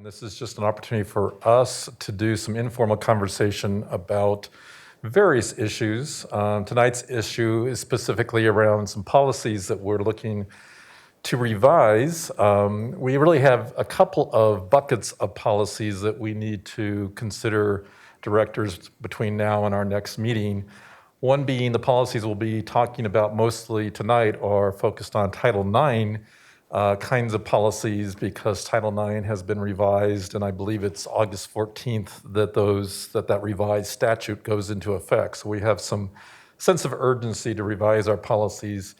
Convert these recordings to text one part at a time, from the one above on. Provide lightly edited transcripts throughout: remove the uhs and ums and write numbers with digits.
And this is just an opportunity for us to do some informal conversation about various issues. Tonight's issue is specifically around some policies that we're looking to revise. We really have a couple of buckets of policies that we need to consider, directors, between now and our next meeting. One being the policies we'll be talking about mostly tonight are focused on Title IX kinds of policies, because Title IX has been revised, and I believe it's August 14th that revised statute goes into effect. So we have some sense of urgency to revise our policies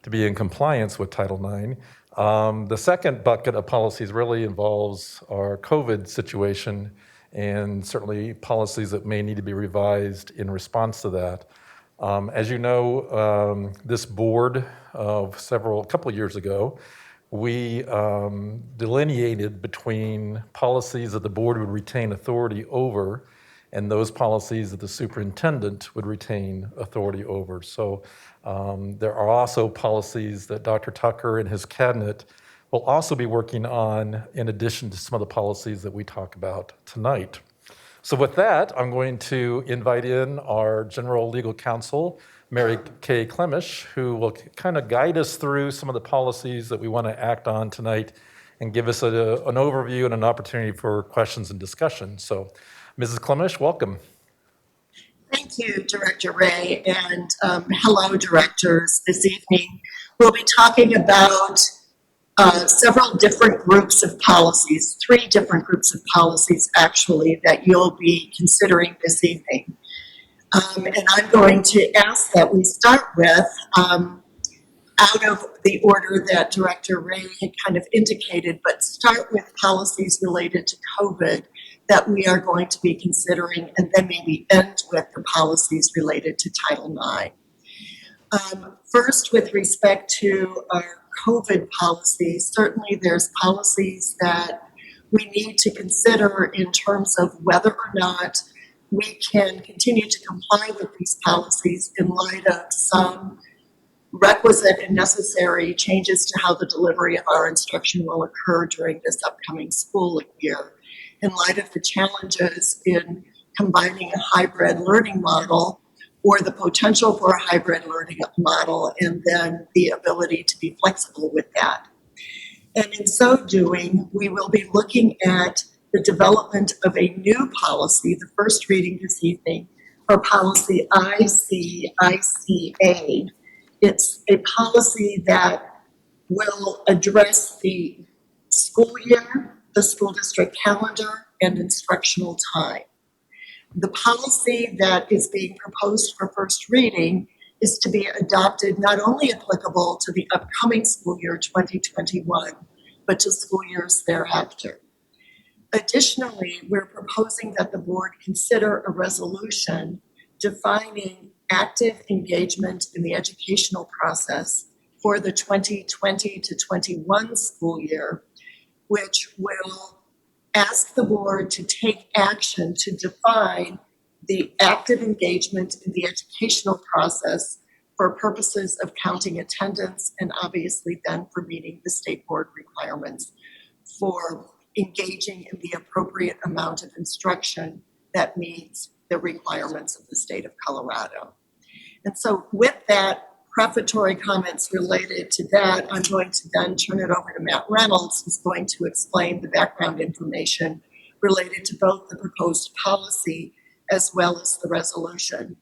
to be in compliance with Title IX. The second bucket of policies really involves our COVID situation, and certainly policies that may need to be revised in response to that. As you know, this board a couple of years ago, we delineated between policies that the board would retain authority over and those policies that the superintendent would retain authority over. So there are also policies that Dr. Tucker and his cabinet will also be working on, in addition to some of the policies that we talk about tonight. So with that, I'm going to invite in our general legal counsel, Mary Kay Clemish, who will kind of guide us through some of the policies that we want to act on tonight and give us an overview and an opportunity for questions and discussion. So, Mrs. Clemish, welcome. Thank you, Director Ray, and hello, directors. This evening, we'll be talking about several different groups of policies, 3 different groups of policies, actually, that you'll be considering this evening. And I'm going to ask that we start with, out of the order that Director Ray had kind of indicated, but start with policies related to COVID that we are going to be considering, and then maybe end with the policies related to Title IX. First, with respect to our COVID policies, certainly there's policies that we need to consider in terms of whether or not we can continue to comply with these policies in light of some requisite and necessary changes to how the delivery of our instruction will occur during this upcoming school year, in light of the challenges in combining a hybrid learning model or the potential for a hybrid learning model, and then the ability to be flexible with that. And in so doing, we will be looking at the development of a new policy, the first reading this evening, for policy ICICA. It's a policy that will address the school year, the school district calendar, and instructional time. The policy that is being proposed for first reading is to be adopted not only applicable to the upcoming school year 2021, but to school years thereafter. Additionally, we're proposing that the board consider a resolution defining active engagement in the educational process for the 2020 to 21 school year, which will ask the board to take action to define the active engagement in the educational process for purposes of counting attendance, and obviously then for meeting the state board requirements for engaging in the appropriate amount of instruction that meets the requirements of the state of Colorado. And so with that, prefatory comments related to that, I'm going to then turn it over to Matt Reynolds, who's going to explain the background information related to both the proposed policy as well as the resolution.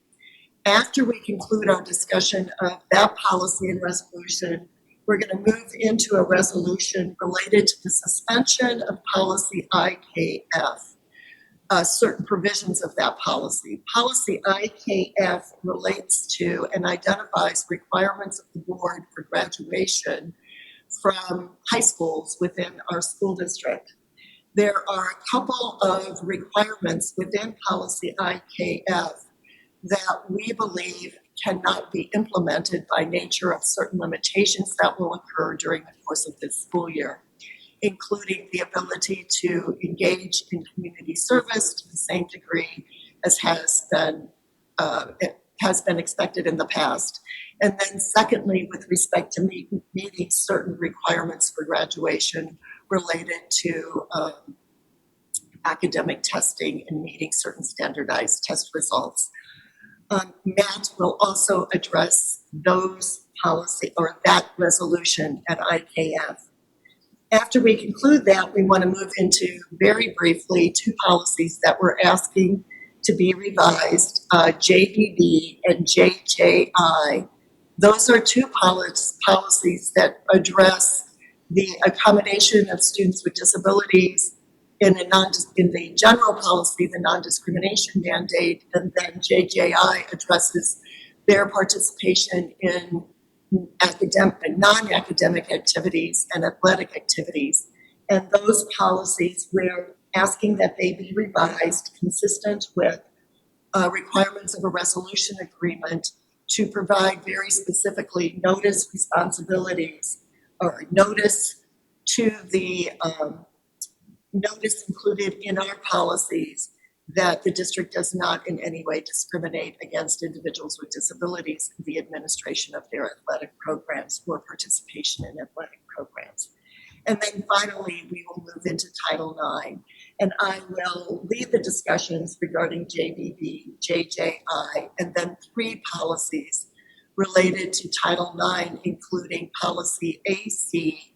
After we conclude our discussion of that policy and resolution, we're going to move into a resolution related to the suspension of policy IKF, certain provisions of that policy. Policy IKF relates to and identifies requirements of the board for graduation from high schools within our school district. There are a couple of requirements within policy IKF that we believe cannot be implemented by nature of certain limitations that will occur during the course of this school year, including the ability to engage in community service to the same degree as has been expected in the past. And then secondly, with respect to meeting certain requirements for graduation related to academic testing and meeting certain standardized test results. Matt will also address those policy or that resolution at IKF. After we conclude that, we want to move into very briefly two policies that we're asking to be revised, JBB and JJI. Those are two policies that address the accommodation of students with disabilities in the general policy, the non-discrimination mandate, and then JJI addresses their participation in academic and non-academic activities and athletic activities. And those policies, we're asking that they be revised consistent with requirements of a resolution agreement to provide very specifically notice responsibilities or notice to the notice included in our policies that the district does not in any way discriminate against individuals with disabilities in the administration of their athletic programs or participation in athletic programs. And then finally, we will move into Title IX. And I will lead the discussions regarding JBB, JJI, and then three policies related to Title IX, including policy AC,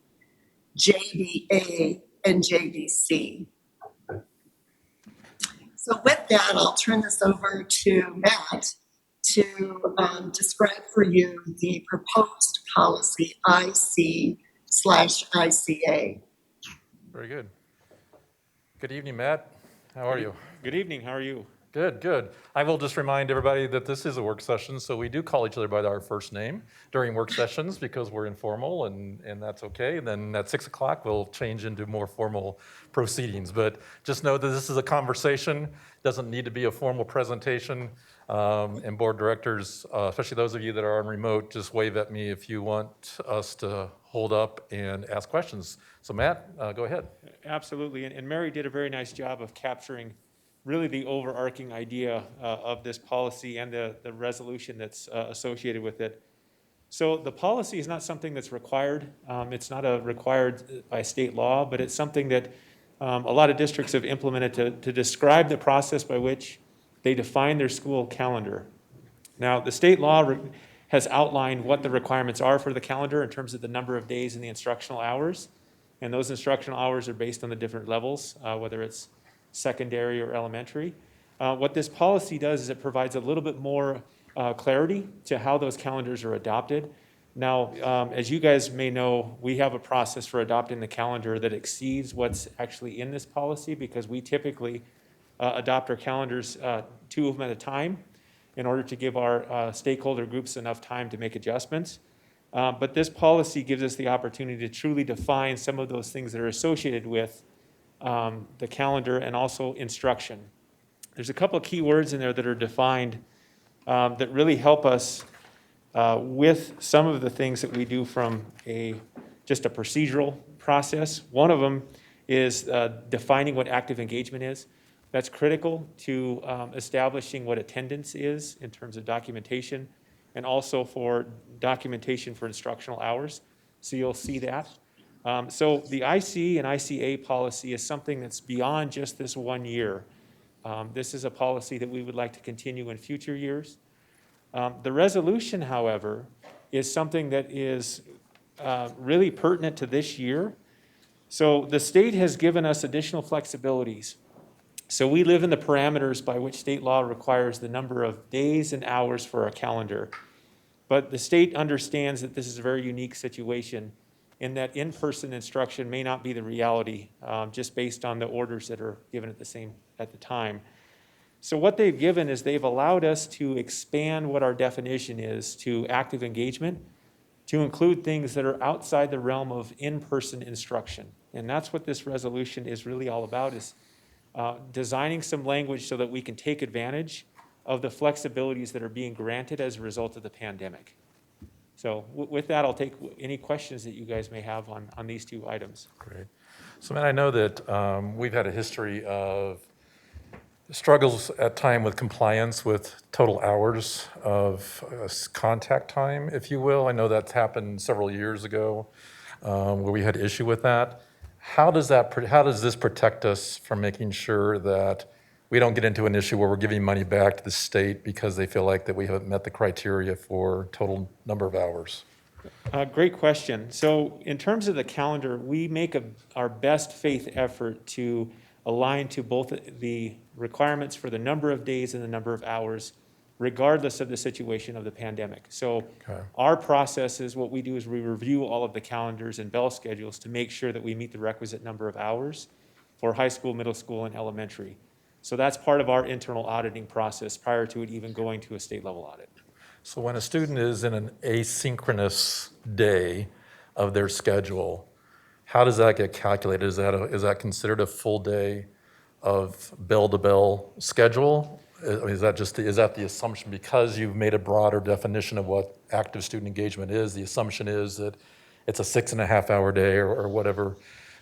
JBA, and JBC. So with that, I'll turn this over to Matt to describe for you the proposed policy IC/ICA. Very good. Good evening, Matt. How are you? Good evening. How are you? Good, good. I will just remind everybody that this is a work session, so we do call each other by our first name during work sessions because we're informal, and that's okay. And then at 6 o'clock, we'll change into more formal proceedings. But just know that this is a conversation. Doesn't need to be a formal presentation. And board directors, especially those of you that are on remote, just wave at me if you want us to hold up and ask questions. So Matt, go ahead. Absolutely. And Mary did a very nice job of capturing really the overarching idea of this policy and the resolution that's associated with it. So the policy is not something that's required. It's not required by state law, but it's something that a lot of districts have implemented to describe the process by which they define their school calendar. Now, the state law has outlined what the requirements are for the calendar in terms of the number of days and the instructional hours. And those instructional hours are based on the different levels, whether it's secondary or elementary. What this policy does is it provides a little bit more clarity to how those calendars are adopted. Now, as you guys may know, we have a process for adopting the calendar that exceeds what's actually in this policy because we typically adopt our calendars 2 of them at a time in order to give our stakeholder groups enough time to make adjustments. But this policy gives us the opportunity to truly define some of those things that are associated with the calendar and also instruction. There's a couple of key words in there that are defined that really help us with some of the things that we do from just a procedural process. One of them is defining what active engagement is. That's critical to establishing what attendance is in terms of documentation and also for documentation for instructional hours. So you'll see that. So the IC and ICA policy is something that's beyond just this 1 year. This is a policy that we would like to continue in future years. The resolution, however, is something that is really pertinent to this year. So the state has given us additional flexibilities. So we live in the parameters by which state law requires the number of days and hours for a calendar. But the state understands that this is a very unique situation in that in-person instruction may not be the reality just based on the orders that are given at the time. So what they've given is they've allowed us to expand what our definition is to active engagement to include things that are outside the realm of in-person instruction. And that's what this resolution is really all about, is designing some language so that we can take advantage of the flexibilities that are being granted as a result of the pandemic. So with that, I'll take any questions that you guys may have on these two items. Great. So, Matt, I know that we've had a history of struggles at time with compliance with total hours of contact time, if you will. I know that's happened several years ago where we had issue with that. how does this protect us from making sure that we don't get into an issue where we're giving money back to the state because they feel like that we haven't met the criteria for total number of hours? Great question. So in terms of the calendar, we make our best faith effort to align to both the requirements for the number of days and the number of hours, regardless of the situation of the pandemic. So Okay. our process is, what we do is we review all of the calendars and bell schedules to make sure that we meet the requisite number of hours for high school, middle school, and elementary. So that's part of our internal auditing process prior to it even going to a state level audit. So when a student is in an asynchronous day of their schedule, how does that get calculated? Is that considered a full day of bell-to-bell schedule? Is that the assumption, because you've made a broader definition of what active student engagement is, the assumption is that it's a 6.5-hour day or whatever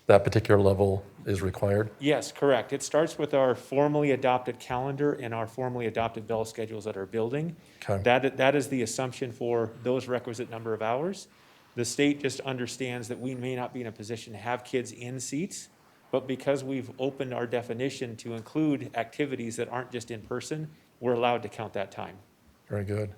that particular level is required? Yes, correct. It starts with our formally adopted calendar and our formally adopted bell schedules that are building. Okay. That is the assumption for those requisite number of hours. The state just understands that we may not be in a position to have kids in seats, but because we've opened our definition to include activities that aren't just in person, we're allowed to count that time. Very good.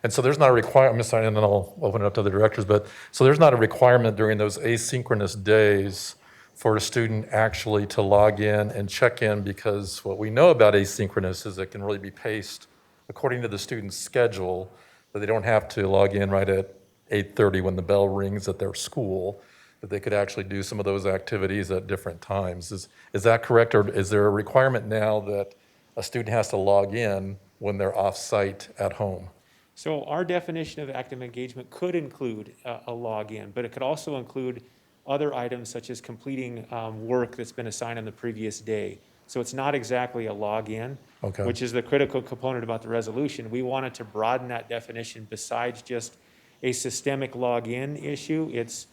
And so there's not a requirement, I'm sorry, and then I'll open it up to the directors, but so there's not a requirement during those asynchronous days for a student actually to log in and check in, because what we know about asynchronous is it can really be paced according to the student's schedule, that they don't have to log in right at 8:30 when the bell rings at their school, that they could actually do some of those activities at different times. Is that correct, or is there a requirement now that a student has to log in when they're off-site at home? So our definition of active engagement could include a login, but it could also include other items such as completing work that's been assigned on the previous day. So it's not exactly a login, Okay. which is the critical component about the resolution. We wanted to broaden that definition besides just a systemic login issue. It's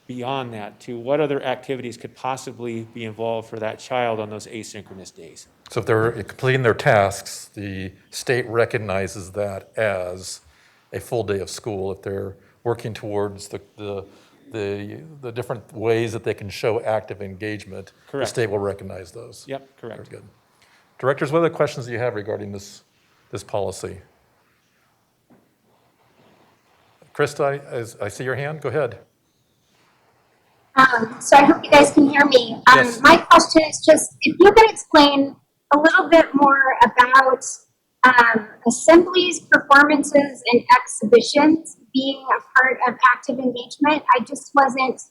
beyond that to what other activities could possibly be involved for that child on those asynchronous days. So if they're completing their tasks, the state recognizes that as a full day of school. If they're working towards the different ways that they can show active engagement, the Correct. state will recognize those. Yep, correct. Very good. Directors, what other questions do you have regarding this policy? Krista, I see your hand. Go ahead. So I hope you guys can hear me. Yes. My question is just if you could explain a little bit more about assemblies, performances, and exhibitions being a part of active engagement. I just wasn't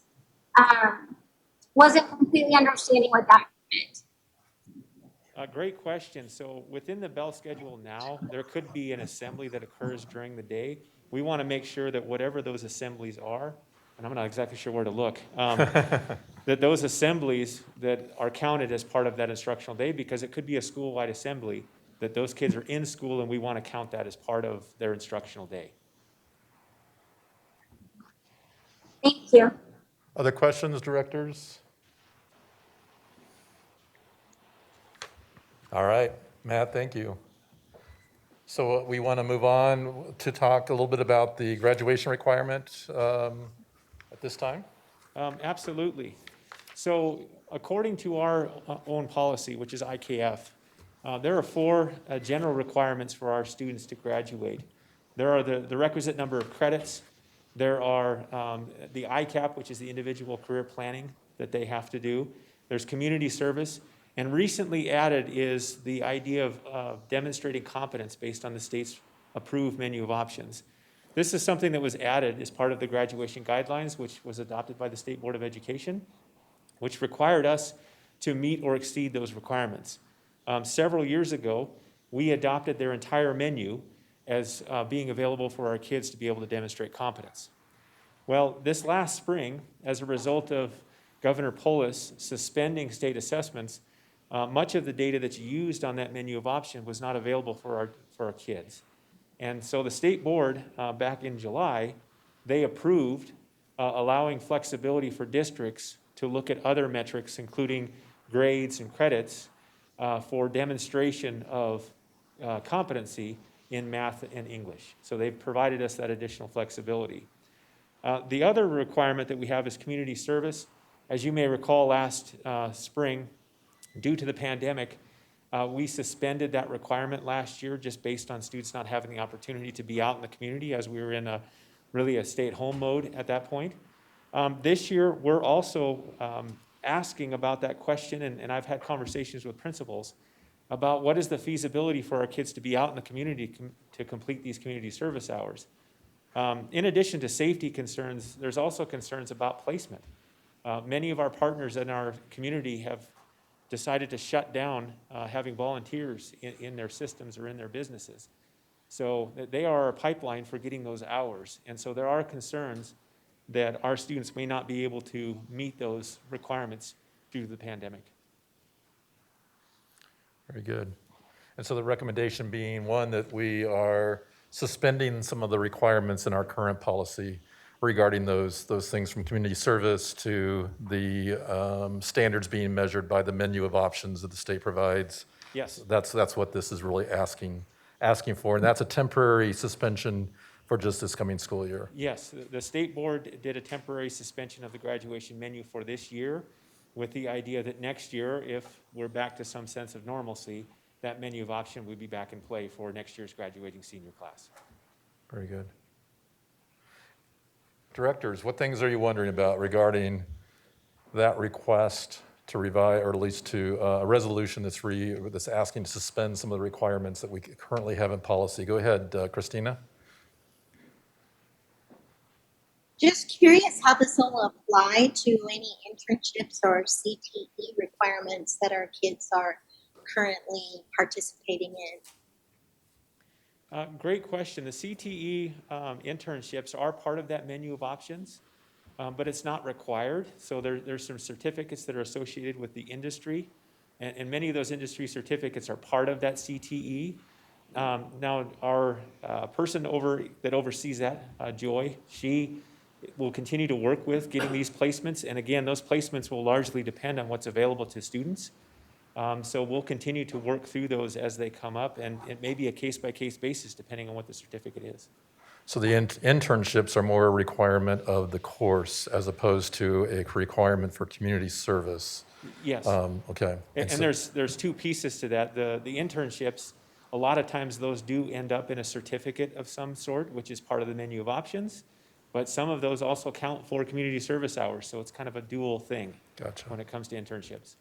completely understanding what that meant. Great question. So within the bell schedule now, there could be an assembly that occurs during the day. We want to make sure that whatever those assemblies are, and I'm not exactly sure where to look, that those assemblies that are counted as part of that instructional day, because it could be a school-wide assembly, that those kids are in school and we want to count that as part of their instructional day. Thank you. Other questions, directors? All right, Matt, thank you. So we want to move on to talk a little bit about the graduation requirement at this time. Absolutely. So according to our own policy, which is IKF, there are four general requirements for our students to graduate. There are the requisite number of credits. There are the ICAP, which is the individual career planning that they have to do. There's community service. And recently added is the idea of demonstrating competence based on the state's approved menu of options. This is something that was added as part of the graduation guidelines, which was adopted by the State Board of Education, which required us to meet or exceed those requirements. Several years ago, we adopted their entire menu as being available for our kids to be able to demonstrate competence. Well, this last spring, as a result of Governor Polis suspending state assessments, much of the data that's used on that menu of option was not available for our kids. And so the state board, back in July, they approved allowing flexibility for districts to look at other metrics, including grades and credits, for demonstration of competency in math and English. So they've provided us that additional flexibility. The other requirement that we have is community service. As you may recall, last spring, due to the pandemic, we suspended that requirement last year just based on students not having the opportunity to be out in the community as we were in really a stay-at-home mode at that point. This year, we're also asking about that question, and I've had conversations with principals about what is the feasibility for our kids to be out in the community to complete these community service hours. In addition to safety concerns, there's also concerns about placement. Many of our partners in our community have decided to shut down having volunteers in their systems or in their businesses. So they are a pipeline for getting those hours. And so there are concerns that our students may not be able to meet those requirements due to the pandemic. Very good. And so the recommendation being, one, that we are suspending some of the requirements in our current policy regarding those things from community service to the standards being measured by the menu of options that the state provides. Yes. That's what this is really asking for, and that's a temporary suspension for just this coming school year. Yes, the state board did a temporary suspension of the graduation menu for this year with the idea that next year, if we're back to some sense of normalcy, that menu of option would be back in play for next year's graduating senior class. Very good. Directors, what things are you wondering about regarding that request to revise, or at least to a resolution that's asking to suspend some of the requirements that we currently have in policy? Go ahead, Christina. Just curious how this will apply to any internships or CTE requirements that our kids are currently participating in. Great question. The CTE internships are part of that menu of options, but it's not required. So there's some certificates that are associated with the industry, and many of those industry certificates are part of that CTE. Now, our person that oversees that, Joy, she will continue to work with getting these placements, and again, those placements will largely depend on what's available to students. So we'll continue to work through those as they come up, and it may be a case-by-case basis depending on what the certificate is. So the internships are more a requirement of the course as opposed to a requirement for community service. Yes. Okay. And so- there's two pieces to that. The internships, a lot of times those do end up in a certificate of some sort, which is part of the menu of options. But some of those also count for community service hours, so it's kind of a dual thing Gotcha. when it comes to internships.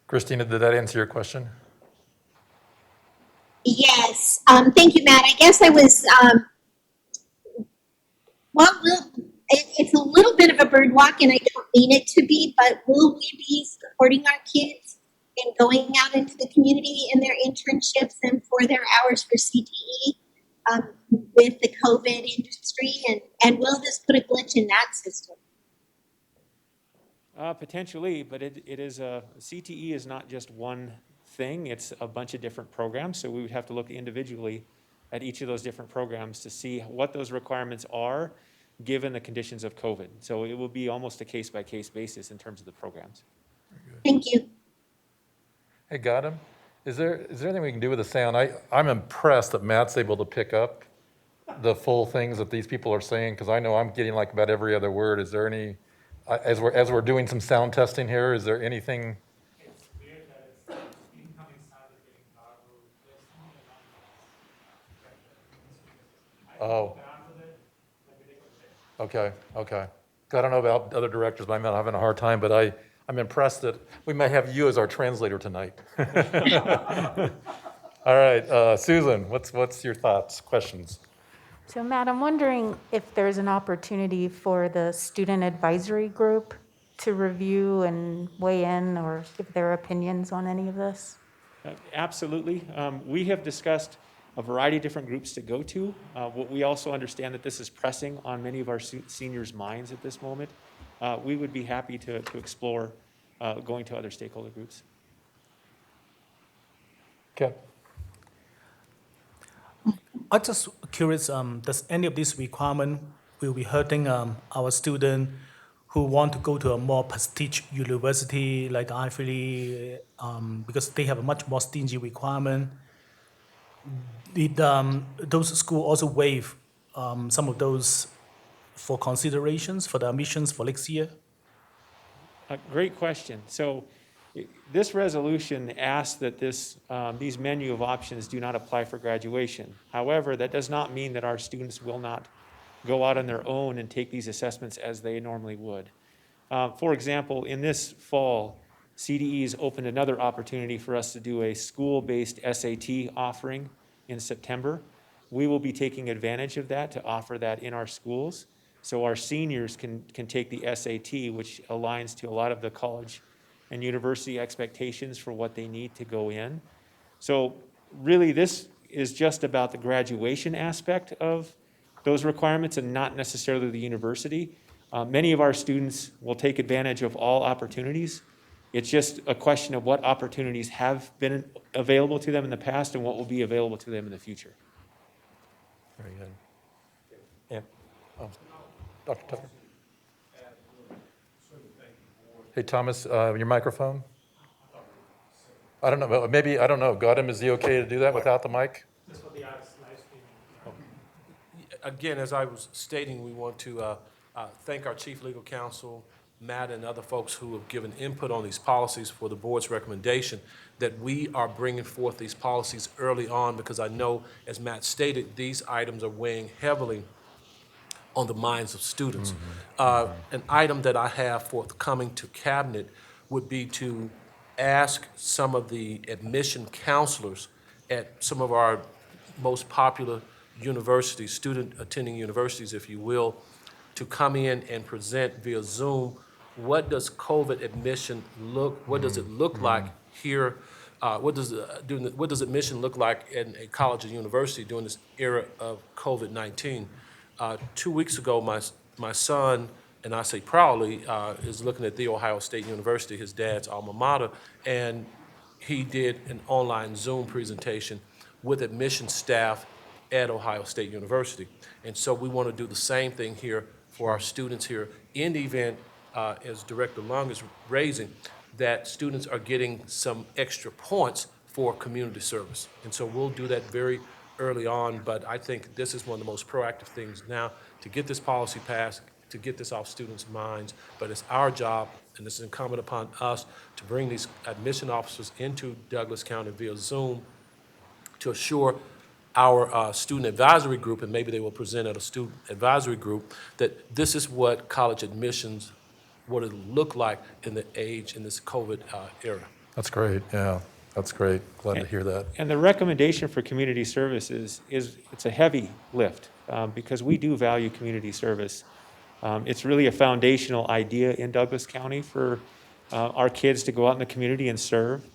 Christina, did that answer your question? Yes, thank you, Matt. I guess I was, it's a little bit of a bird walk, and I don't mean it to be, but will we be supporting our kids in going out into the community in their internships and for their hours for CTE with the COVID industry, and will this put a glitch in that system? Potentially, but CTE is not just one thing, it's a bunch of different programs, so we would have to look individually at each of those different programs to see what those requirements are given the conditions of COVID. So it will be almost a case-by-case basis in terms of the programs. Thank you. Hey, got him. Is there anything we can do with the sound? I'm impressed that Matt's able to pick up the full things that these people are saying, because I know I'm getting like about every other word. Is there any, as we're doing some sound testing here, is there anything? It's weird that it's incoming sound is getting garbled. There's something Oh, down with it. Let me take a check. okay. I don't know about other directors, but I'm having a hard time, but I'm impressed that we may have you as our translator tonight. All right, Susan, what's your thoughts, questions? So Matt, I'm wondering if there's an opportunity for the student advisory group to review and weigh in or give their opinions on any of this? Absolutely. We have discussed a variety of different groups to go to. We also understand that this is pressing on many of our seniors' minds at this moment. We would be happy to explore going to other stakeholder groups. Okay. I'm just curious, does any of these requirement will be hurting our student who want to go to a more prestigious university like Ivy League, because they have a much more stingy requirement? Did those schools also waive some of those for considerations for the admissions for next year? Great question. So this resolution asks that these menu of options do not apply for graduation. However, that does not mean that our students will not go out on their own and take these assessments as they normally would. For example, in this fall, CDE's opened another opportunity for us to do a school-based SAT offering in September. We will be taking advantage of that to offer that in our schools. So our seniors can take the SAT, which aligns to a lot of the college and university expectations for what they need to go in. So really, this is just about the graduation aspect of those requirements and not necessarily the university. Many of our students will take advantage of all opportunities. It's just a question of what opportunities have been available to them in the past and what will be available to them in the future. Very good. Yeah. Dr. Tucker? Hey, Thomas, your microphone? I don't know, maybe, I don't know, Gautam, is he okay to do that without the mic? Just for the live streaming. Again, as I was stating, we want to thank our Chief Legal Counsel, Matt, and other folks who have given input on these policies for the board's recommendation, that we are bringing forth these policies early on, because I know, as Matt stated, these items are weighing heavily on the minds of students. An item that I have forthcoming to Cabinet would be to ask some of the admission counselors at some of our most popular universities, student attending universities, if you will, to come in and present via Zoom, what does COVID admission what does it look like here? What does admission look like in a college or university during this era of COVID-19? 2 weeks ago, my son, and I say proudly, is looking at The Ohio State University, his dad's alma mater, and he did an online Zoom presentation with admission staff at Ohio State University. And so we want to do the same thing here for our students here in the event, as Director Long is raising, that students are getting some extra points for community service. And so we'll do that very early on, but I think this is one of the most proactive things now to get this policy passed, to get this off students' minds. But it's our job, and it's incumbent upon us, to bring these admission officers into Douglas County via Zoom to assure our student advisory group, and maybe they will present at a student advisory group, that this is what college admissions, what it'll look like in this COVID era. That's great, yeah, that's great. Glad to hear that. And the recommendation for community services is it's a heavy lift because we do value community service. It's really a foundational idea in Douglas County for our kids to go out in the community and serve.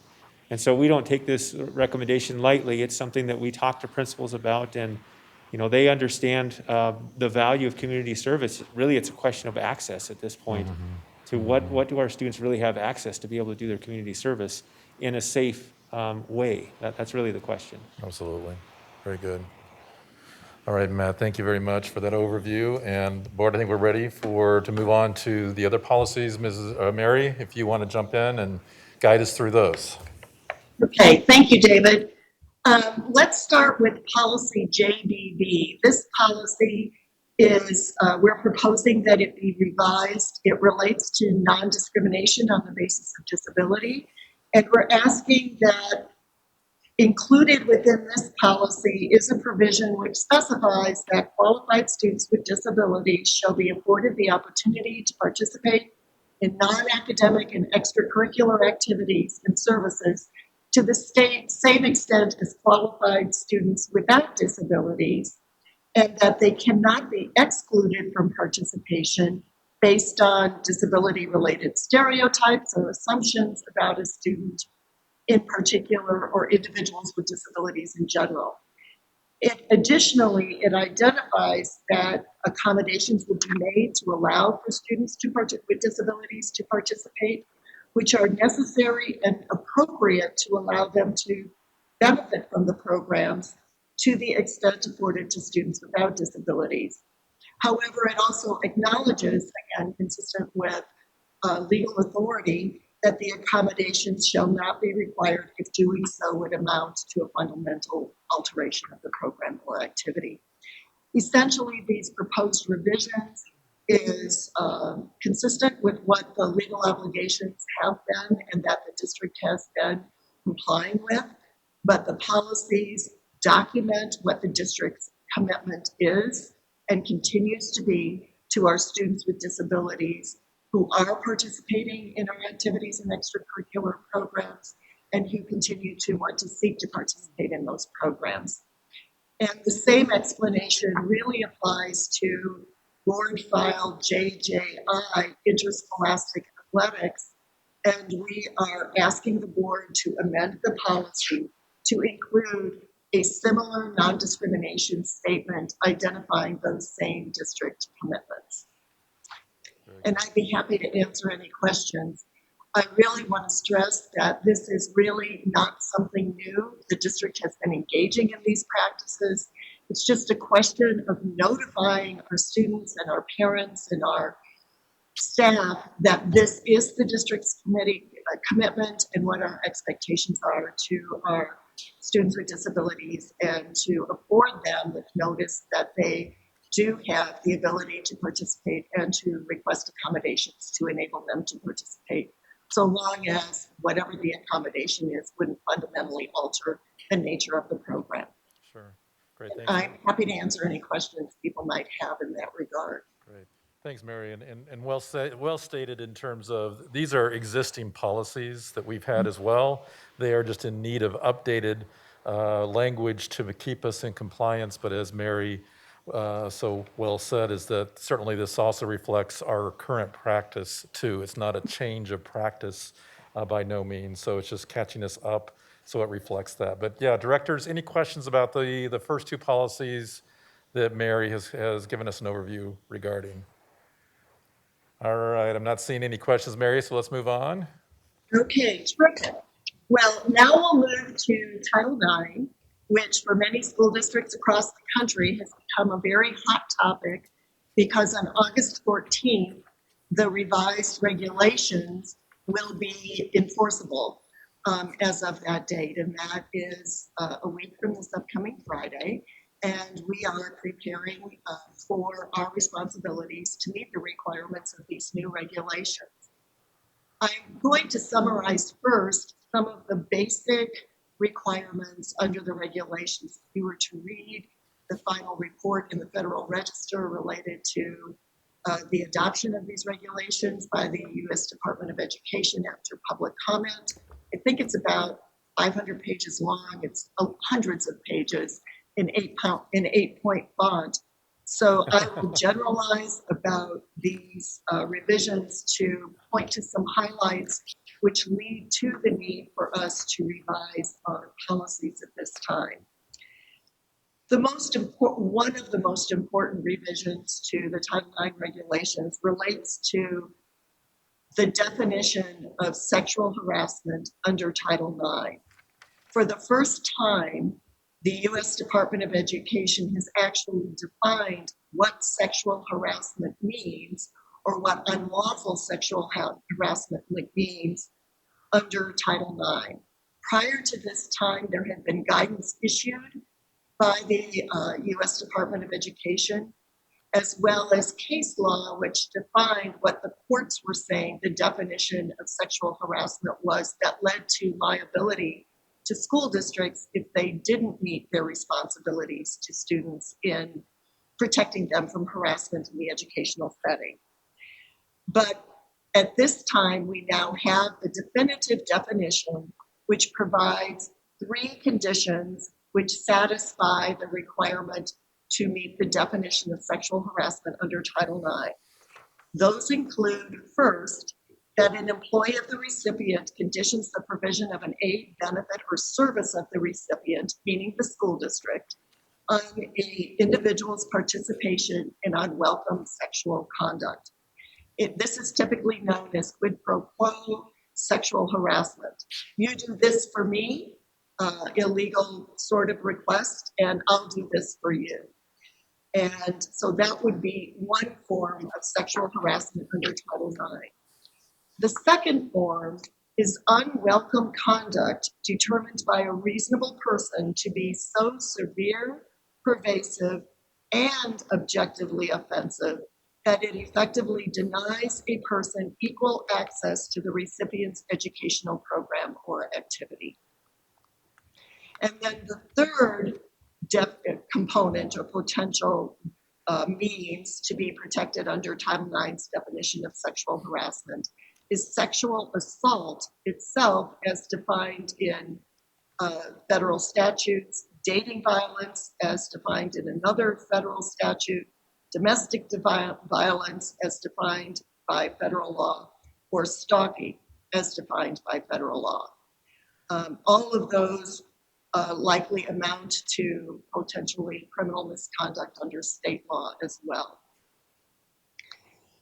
And so we don't take this recommendation lightly. It's something that we talk to principals about, and they understand the value of community service. Really, it's a question of access at this point to what do our students really have access to be able to do their community service in a safe way. That's really the question. Absolutely, very good. All right, Matt, thank you very much for that overview. And Board, I think we're ready to move on to the other policies. Mrs. Mary, if you want to jump in and guide us through those. Okay, thank you, David. Let's start with policy JBB. This policy is, we're proposing that it be revised. It relates to non-discrimination on the basis of disability. And we're asking that included within this policy is a provision which specifies that qualified students with disabilities shall be afforded the opportunity to participate in non-academic and extracurricular activities and services to the same extent as qualified students without disabilities, and that they cannot be excluded from participation based on disability-related stereotypes or assumptions about a student in particular or individuals with disabilities in general. Additionally, it identifies that accommodations will be made to allow for students with disabilities to participate, which are necessary and appropriate to allow them to benefit from the programs to the extent afforded to students without disabilities. However, it also acknowledges, again, consistent with legal authority, that the accommodations shall not be required if doing so would amount to a fundamental alteration of the program or activity. Essentially, these proposed revisions is consistent with what the legal obligations have been and that the district has been complying with. But the policies document what the district's commitment is and continues to be to our students with disabilities who are participating in our activities and extracurricular programs and who continue to want to seek to participate in those programs. And the same explanation really applies to board file JJI, interscholastic athletics. And we are asking the board to amend the policy to include a similar non-discrimination statement identifying those same district commitments. And I'd be happy to answer any questions. I really want to stress that this is really not something new. The district has been engaging in these practices. It's just a question of notifying our students and our parents and our staff that this is the district's commitment and what our expectations are to our students with disabilities, and to afford them with notice that they do have the ability to participate and to request accommodations to enable them to participate, so long as whatever the accommodation is wouldn't fundamentally alter the nature of the program. Sure. Great, thanks. I'm happy to answer any questions people might have in that regard. Great. Thanks, Mary, and well said, well stated in terms of these are existing policies that we've had as well. They are just in need of updated language to keep us in compliance. But as Mary so well said, is that certainly this also reflects our current practice too. It's not a change of practice by no means. So it's just catching us up so it reflects that. But yeah, directors, any questions about the first two policies that Mary has given us an overview regarding? All right, I'm not seeing any questions, Mary, so let's move on. Okay, terrific. Well, now we'll move to Title IX, which for many school districts across the country has become a very hot topic because on August 14th, the revised regulations will be enforceable as of that date, and that is a week from this upcoming Friday. And we are preparing for our responsibilities to meet the requirements of these new regulations. I'm going to summarize first some of the basic requirements under the regulations. If you were to read the final report in the Federal Register related to the adoption of these regulations by the U.S. Department of Education after public comment, I think it's about 500 pages long. It's hundreds of pages in 8-point font. So I will generalize about these revisions to point to some highlights which lead to the need for us to revise our policies at this time. One of the most important revisions to the Title IX regulations relates to the definition of sexual harassment under Title IX. For the first time, the U.S. Department of Education has actually defined what sexual harassment means, or what unlawful sexual harassment means under Title IX. Prior to this time, there had been guidance issued by the U.S. Department of Education, as well as case law, which defined what the courts were saying the definition of sexual harassment was, that led to liability to school districts if they didn't meet their responsibilities to students in protecting them from harassment in the educational setting. But at this time, we now have the definitive definition, which provides 3 conditions which satisfy the requirement to meet the definition of sexual harassment under Title IX. Those include, first, that an employee of the recipient conditions the provision of an aid, benefit, or service of the recipient, meaning the school district, on an individual's participation in unwelcome sexual conduct. This is typically known as quid pro quo sexual harassment. You do this for me, illegal sort of request, and I'll do this for you. And so that would be one form of sexual harassment under Title IX. The second form is unwelcome conduct determined by a reasonable person to be so severe, pervasive, and objectively offensive that it effectively denies a person equal access to the recipient's educational program or activity. And then the third component or potential means to be protected under Title IX's definition of sexual harassment is sexual assault itself as defined in federal statutes, dating violence as defined in another federal statute, domestic violence as defined by federal law, or stalking as defined by federal law. All of those likely amount to potentially criminal misconduct under state law as well.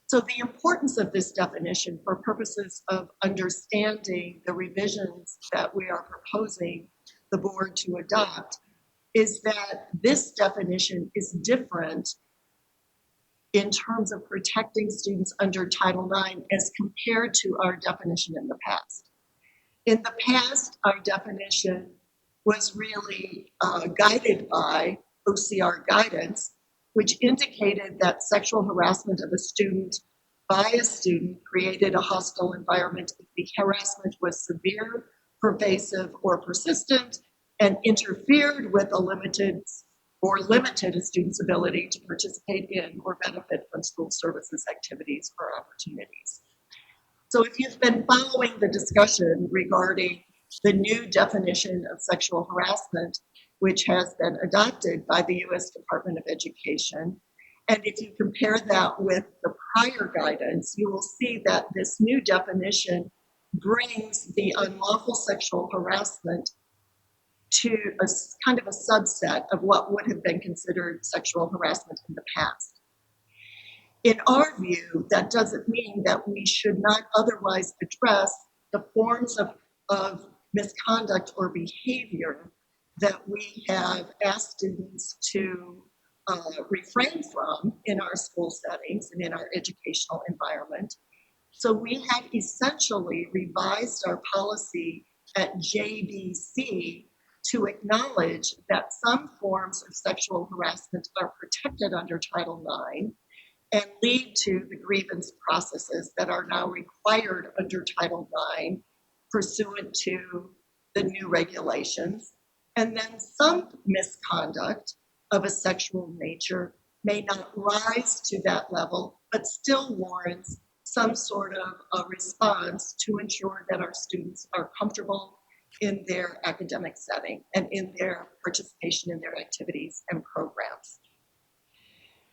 So the importance of this definition for purposes of understanding the revisions that we are proposing the board to adopt is that this definition is different in terms of protecting students under Title IX as compared to our definition in the past. In the past, our definition was really guided by OCR guidance, which indicated that sexual harassment of a student by a student created a hostile environment if the harassment was severe, pervasive, or persistent, and interfered with limited a student's ability to participate in or benefit from school services activities or opportunities. So if you've been following the discussion regarding the new definition of sexual harassment, which has been adopted by the U.S. Department of Education, and if you compare that with the prior guidance, you will see that this new definition brings the unlawful sexual harassment to a kind of a subset of what would have been considered sexual harassment in the past. In our view, that doesn't mean that we should not otherwise address the forms of misconduct or behavior that we have asked students to refrain from in our school settings and in our educational environment. So we have essentially revised our policy at JBC to acknowledge that some forms of sexual harassment are protected under Title IX and lead to the grievance processes that are now required under Title IX pursuant to the new regulations. And then some misconduct of a sexual nature may not rise to that level, but still warrants some sort of a response to ensure that our students are comfortable in their academic setting and in their participation in their activities and programs.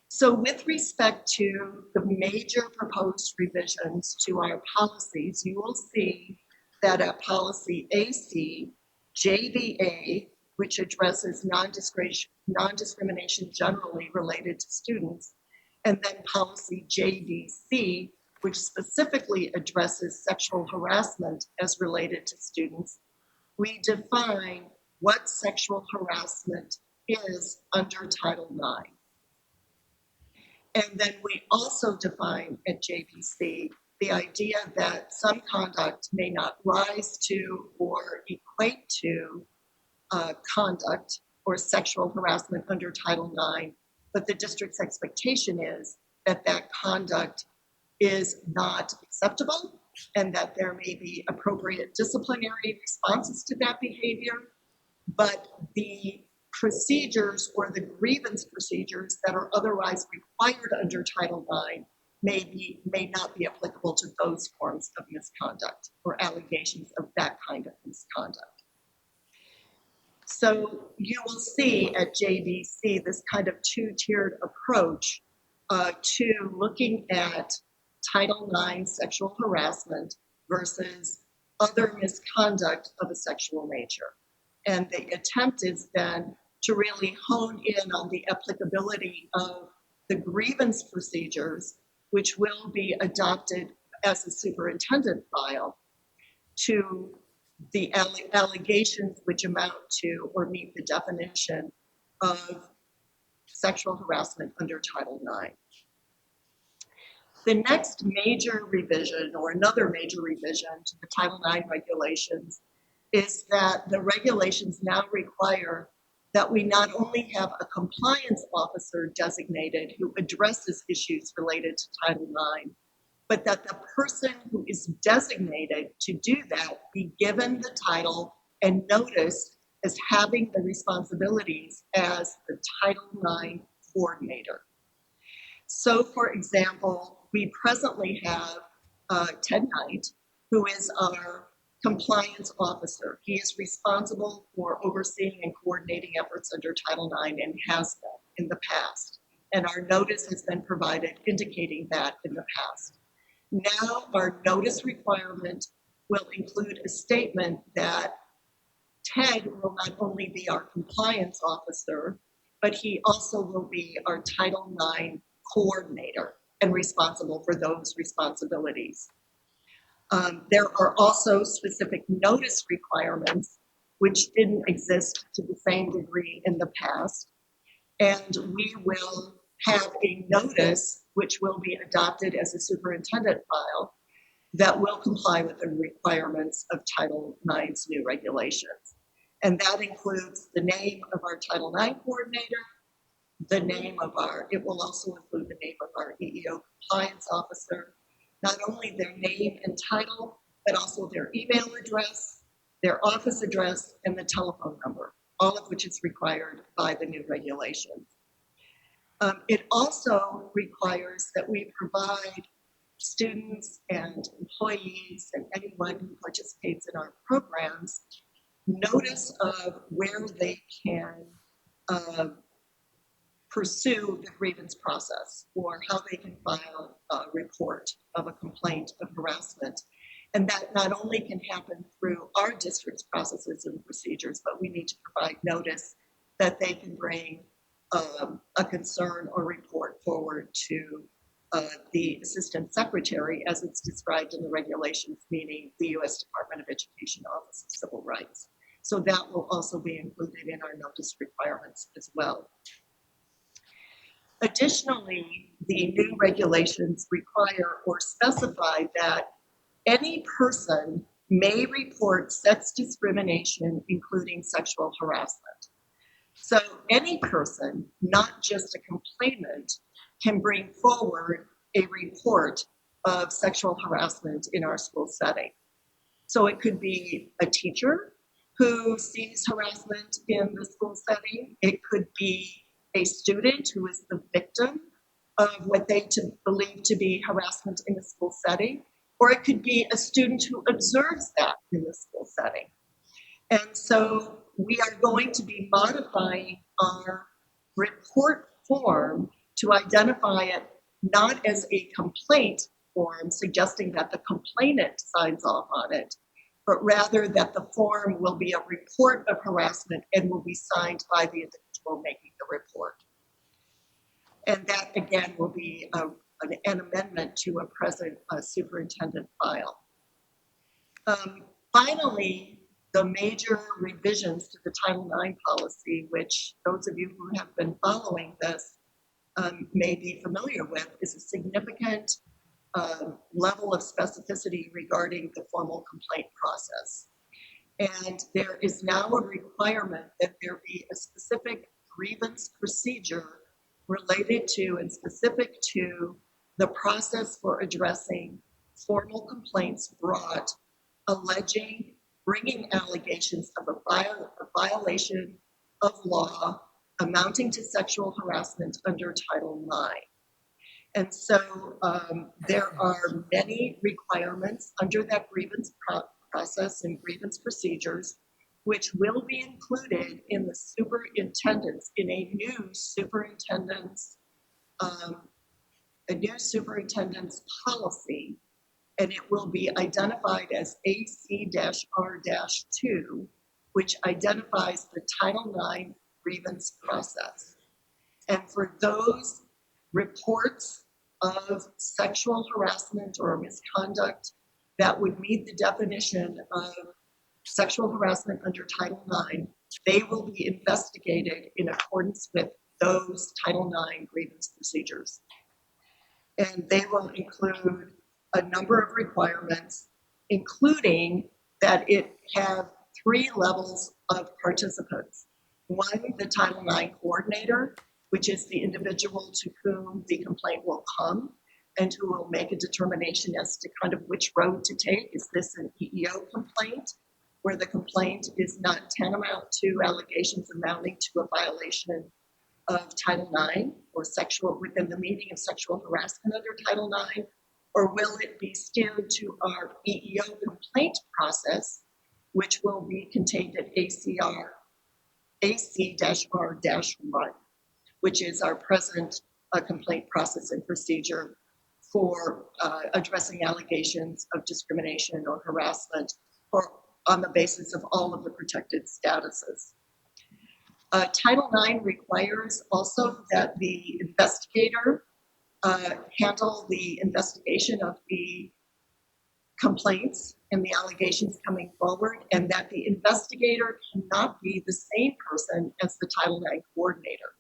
So with respect to the major proposed revisions to our policies, you will see that at policy AC, JVA, which addresses non-discrimination generally related to students, and then policy JVC, which specifically addresses sexual harassment as related to students, we define what sexual harassment is under Title IX. And then we also define at JVC the idea that some conduct may not rise to or equate to conduct or sexual harassment under Title IX, but the district's expectation is that that conduct is not acceptable and that there may be appropriate disciplinary responses to that behavior, but the procedures or the grievance procedures that are otherwise required under Title IX may not be applicable to those forms of misconduct or allegations of that kind of misconduct. So you will see at JVC this kind of two-tiered approach to looking at Title IX sexual harassment versus other misconduct of a sexual nature. And the attempt is then to really hone in on the applicability of the grievance procedures, which will be adopted as a superintendent file, to the allegations which amount to or meet the definition of sexual harassment under Title IX. The next major revision, or another major revision to the Title IX regulations, is that the regulations now require that we not only have a compliance officer designated who addresses issues related to Title IX, but that the person who is designated to do that be given the title and noticed as having the responsibilities as the Title IX coordinator. So, for example, we presently have Ted Knight, who is our compliance officer. He is responsible for overseeing and coordinating efforts under Title IX and has been in the past. And our notice has been provided indicating that in the past. Now, our notice requirement will include a statement that Ted will not only be our compliance officer, but he also will be our Title IX coordinator and responsible for those responsibilities. There are also specific notice requirements which didn't exist to the same degree in the past. And we will have a notice which will be adopted as a superintendent file that will comply with the requirements of Title IX's new regulations. And that includes the name of our Title IX coordinator, the name of it will also include the name of our EEO compliance officer, not only their name and title, but also their email address, their office address, and the telephone number, all of which is required by the new regulations. It also requires that we provide students and employees and anyone who participates in our programs notice of where they can pursue the grievance process or how they can file a report of a complaint of harassment. And that not only can happen through our district's processes and procedures, but we need to provide notice that they can bring a concern or report forward to the Assistant Secretary as it's described in the regulations, meaning the U.S. Department of Education Office of Civil Rights. So that will also be included in our notice requirements as well. Additionally, the new regulations require or specify that any person may report sex discrimination, including sexual harassment. So any person, not just a complainant, can bring forward a report of sexual harassment in our school setting. So it could be a teacher who sees harassment in the school setting. It could be a student who is the victim of what they believe to be harassment in the school setting, or it could be a student who observes that in the school setting. And so we are going to be modifying our report form to identify it not as a complaint form suggesting that the complainant signs off on it, but rather that the form will be a report of harassment and will be signed by the individual making the report. And that, again, will be an amendment to a present superintendent file. Finally, the major revisions to the Title IX policy, which those of you who have been following this may be familiar with, is a significant level of specificity regarding the formal complaint process. And there is now a requirement that there be a specific grievance procedure related to and specific to the process for addressing formal complaints brought alleging, bringing allegations of a violation of law amounting to sexual harassment under Title IX. And so there are many requirements under that grievance process and grievance procedures, which will be included in the superintendent's, in a new superintendent's policy, and it will be identified as AC-R-2, which identifies the Title IX grievance process. And for those reports of sexual harassment or misconduct that would meet the definition of sexual harassment under Title IX, they will be investigated in accordance with those Title IX grievance procedures. And they will include a number of requirements, including that it have 3 levels of participants. One, the Title IX coordinator, which is the individual to whom the complaint will come and who will make a determination as to kind of which road to take. Is this an EEO complaint, where the complaint is not tantamount to allegations amounting to a violation of Title IX or within the meaning of sexual harassment under Title IX? Or will it be steered to our EEO complaint process, which will be contained at AC-R-1, which is our present complaint process and procedure for addressing allegations of discrimination or harassment or on the basis of all of the protected statuses. Title IX requires also that the investigator handle the investigation of the complaints and the allegations coming forward, and that the investigator cannot be the same person as the Title IX coordinator.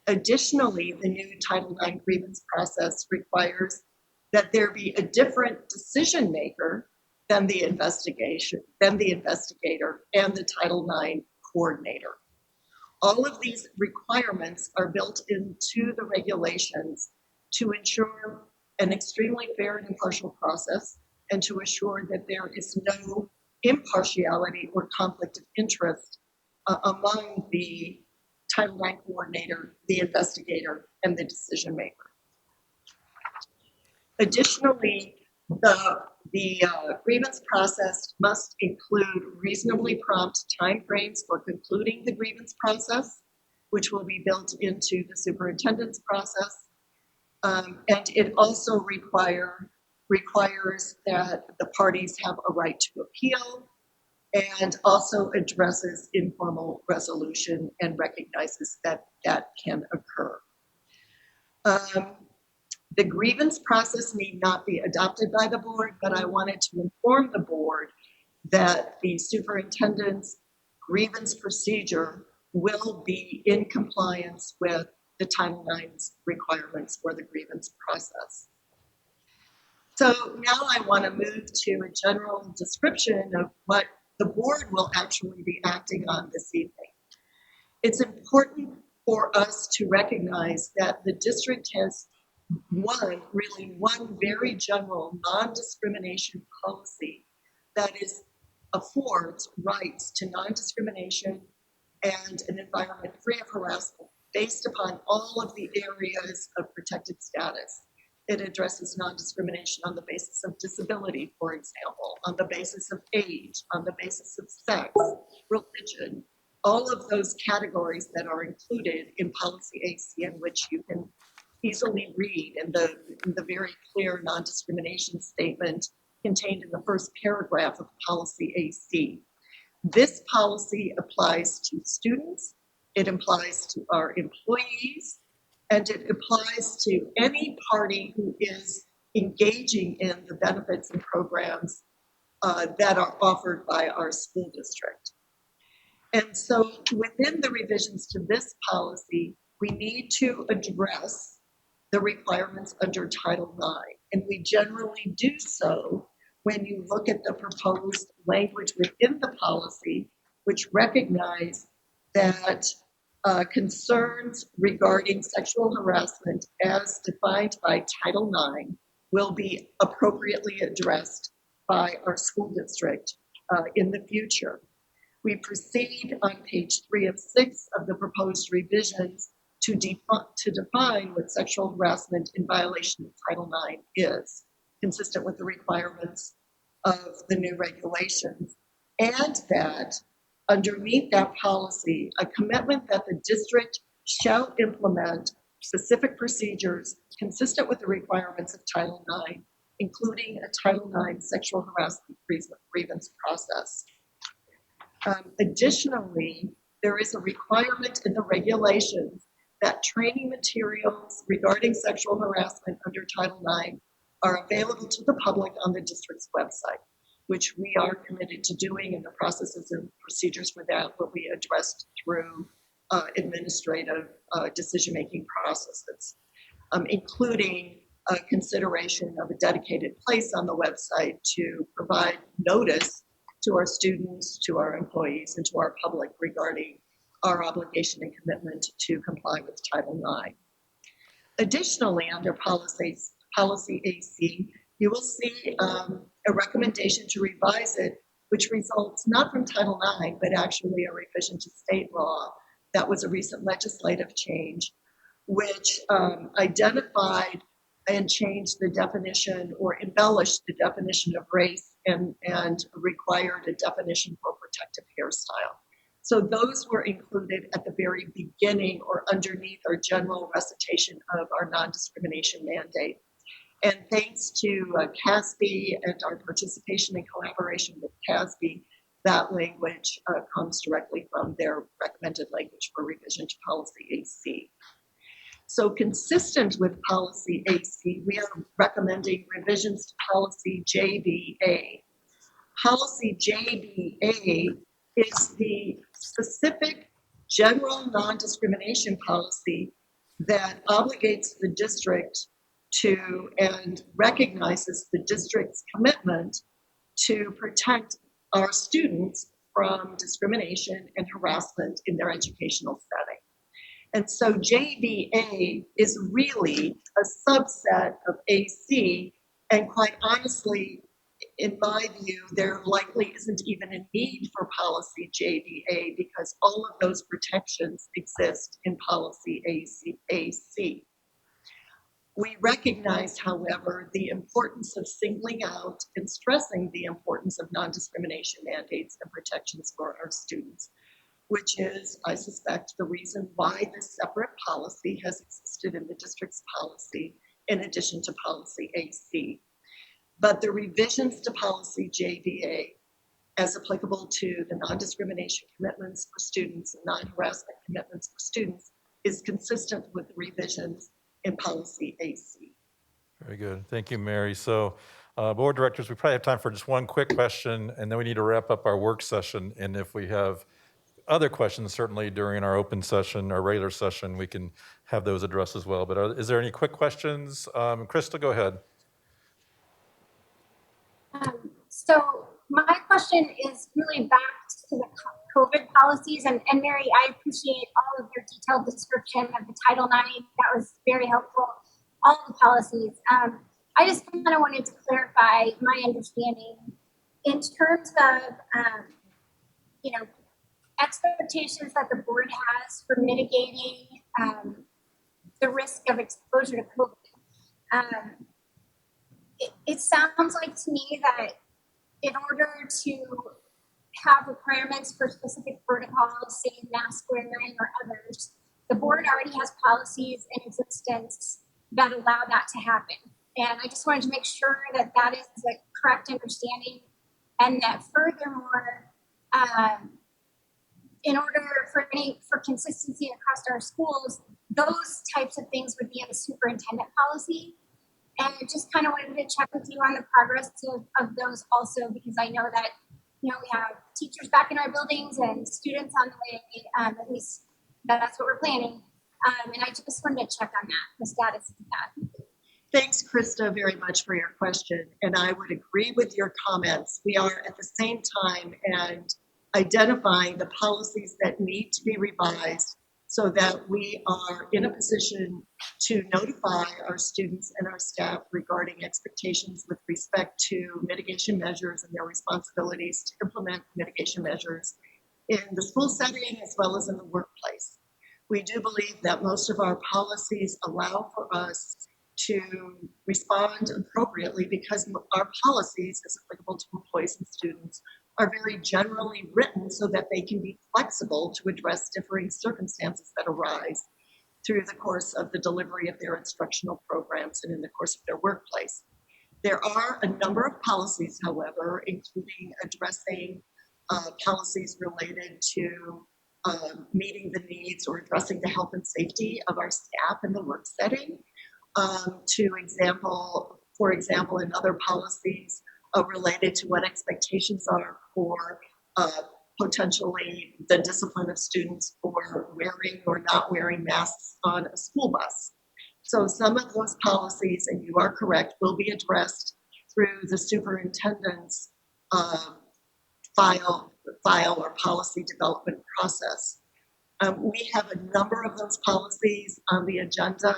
Additionally, the new Title IX grievance process requires that there be a different decision maker than the investigator and the Title IX coordinator. All of these requirements are built into the regulations to ensure an extremely fair and impartial process and to assure that there is no impartiality or conflict of interest among the Title IX coordinator, the investigator, and the decision maker. Additionally, the grievance process must include reasonably prompt timeframes for concluding the grievance process, which will be built into the superintendent's process. And it also requires that the parties have a right to appeal, and also addresses informal resolution and recognizes that that can occur. The grievance process need not be adopted by the board, but I wanted to inform the board that the superintendent's grievance procedure will be in compliance with the Title IX's requirements for the grievance process. So now I want to move to a general description of what the board will actually be acting on this evening. It's important for us to recognize that the district has one very general non-discrimination policy that affords rights to non-discrimination and an environment free of harassment based upon all of the areas of protected status. It addresses non-discrimination on the basis of disability, for example, on the basis of age, on the basis of sex, religion, all of those categories that are included in Policy AC, in which you can easily read in the very clear non-discrimination statement contained in the first paragraph of Policy AC. This policy applies to students, it applies to our employees, and it applies to any party who is engaging in the benefits and programs that are offered by our school district. And so within the revisions to this policy, we need to address the requirements under Title IX. And we generally do so when you look at the proposed language within the policy, which recognize that concerns regarding sexual harassment as defined by Title IX will be appropriately addressed by our school district in the future. We proceed on page 3 of 6 of the proposed revisions to define what sexual harassment in violation of Title IX is, consistent with the requirements of the new regulations, and that underneath that policy, a commitment that the district shall implement specific procedures consistent with the requirements of Title IX, including a Title IX sexual harassment grievance process. Additionally, there is a requirement in the regulations that training materials regarding sexual harassment under Title IX are available to the public on the district's website, which we are committed to doing, and the processes and procedures for that will be addressed through administrative decision-making processes, including consideration of a dedicated place on the website to provide notice to our students, to our employees, and to our public regarding our obligation and commitment to comply with Title IX. Additionally, under policy AC, you will see a recommendation to revise it, which results not from Title IX, but actually a revision to state law. That was a recent legislative change, which identified and changed the definition or embellished the definition of race and required a definition for protective hairstyle. So those were included at the very beginning or underneath our general recitation of our non-discrimination mandate. And thanks to CASB and our participation and collaboration with CASB, that language comes directly from their recommended language for revision to policy AC. So consistent with policy AC, we are recommending revisions to policy JBA. Policy JBA is the specific general non-discrimination policy that obligates the district to and recognizes the district's commitment to protect our students from discrimination and harassment in their educational setting. And so JBA is really a subset of AC, and quite honestly, in my view, there likely isn't even a need for policy JBA because all of those protections exist in policy AC. We recognize, however, the importance of singling out and stressing the importance of non-discrimination mandates and protections for our students, which is, I suspect, the reason why this separate policy has existed in the district's policy in addition to policy AC. But the revisions to policy JBA, as applicable to the non-discrimination commitments for students and non-harassment commitments for students, is consistent with the revisions in policy AC. Very good. Thank you, Mary. So, board directors, we probably have time for just one quick question, and then we need to wrap up our work session. And if we have other questions, certainly during our open session, our regular session, we can have those addressed as well. But is there any quick questions? Krista, go ahead. So my question is really back to the COVID policies, and Mary, I appreciate all of your detailed description of the Title IX. That was very helpful. All the policies. I just kind of wanted to clarify my understanding in terms of, expectations that the board has for mitigating the risk of exposure to COVID. It sounds like to me that in order to have requirements for specific protocols, say mask wearing or others, the board already has policies in existence that allow that to happen. And I just wanted to make sure that that is the correct understanding, and that furthermore, in order for consistency across our schools, those types of things would be in the superintendent policy. And I just kind of wanted to check with you on the progress of those also, because I know that, we have teachers back in our buildings and students on the way, at least that's what we're planning. And I just wanted to check on that, the status of that. Thanks, Krista, very much for your question. And I would agree with your comments. We are at the same time and identifying the policies that need to be revised so that we are in a position to notify our students and our staff regarding expectations with respect to mitigation measures and their responsibilities to implement mitigation measures in the school setting as well as in the workplace. We do believe that most of our policies allow for us to respond appropriately because our policies, as applicable to employees and students, are very generally written so that they can be flexible to address differing circumstances that arise through the course of the delivery of their instructional programs and in the course of their workplace. There are a number of policies, however, including addressing policies related to meeting the needs or addressing the health and safety of our staff in the work setting. For example, in other policies related to what expectations are for potentially the discipline of students for wearing or not wearing masks on a school bus. So some of those policies, and you are correct, will be addressed through the superintendent's file or policy development process. We have a number of those policies on the agenda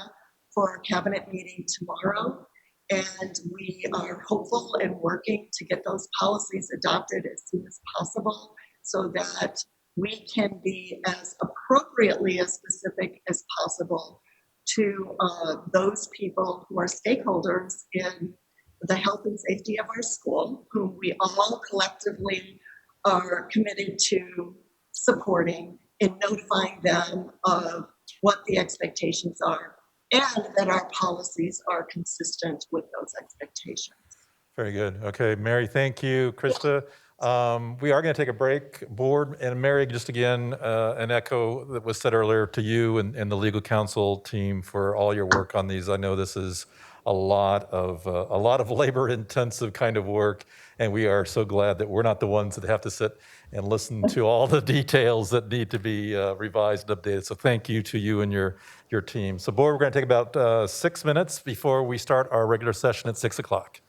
for our cabinet meeting tomorrow. And we are hopeful and working to get those policies adopted as soon as possible so that we can be as appropriately as specific as possible to those people who are stakeholders in the health and safety of our school, whom we all collectively are committed to supporting and notifying them of what the expectations are and that our policies are consistent with those expectations. Very good. Okay, Mary, thank you. Krista, we are going to take a break. Board, and Mary, just again, an echo that was said earlier to you and the legal counsel team for all your work on these. I know this is a lot of labor-intensive kind of work, and we are so glad that we're not the ones that have to sit and listen to all the details that need to be revised and updated. So thank you to you and your team. So, board, we're going to take about 6 minutes before we start our regular session at 6 o'clock.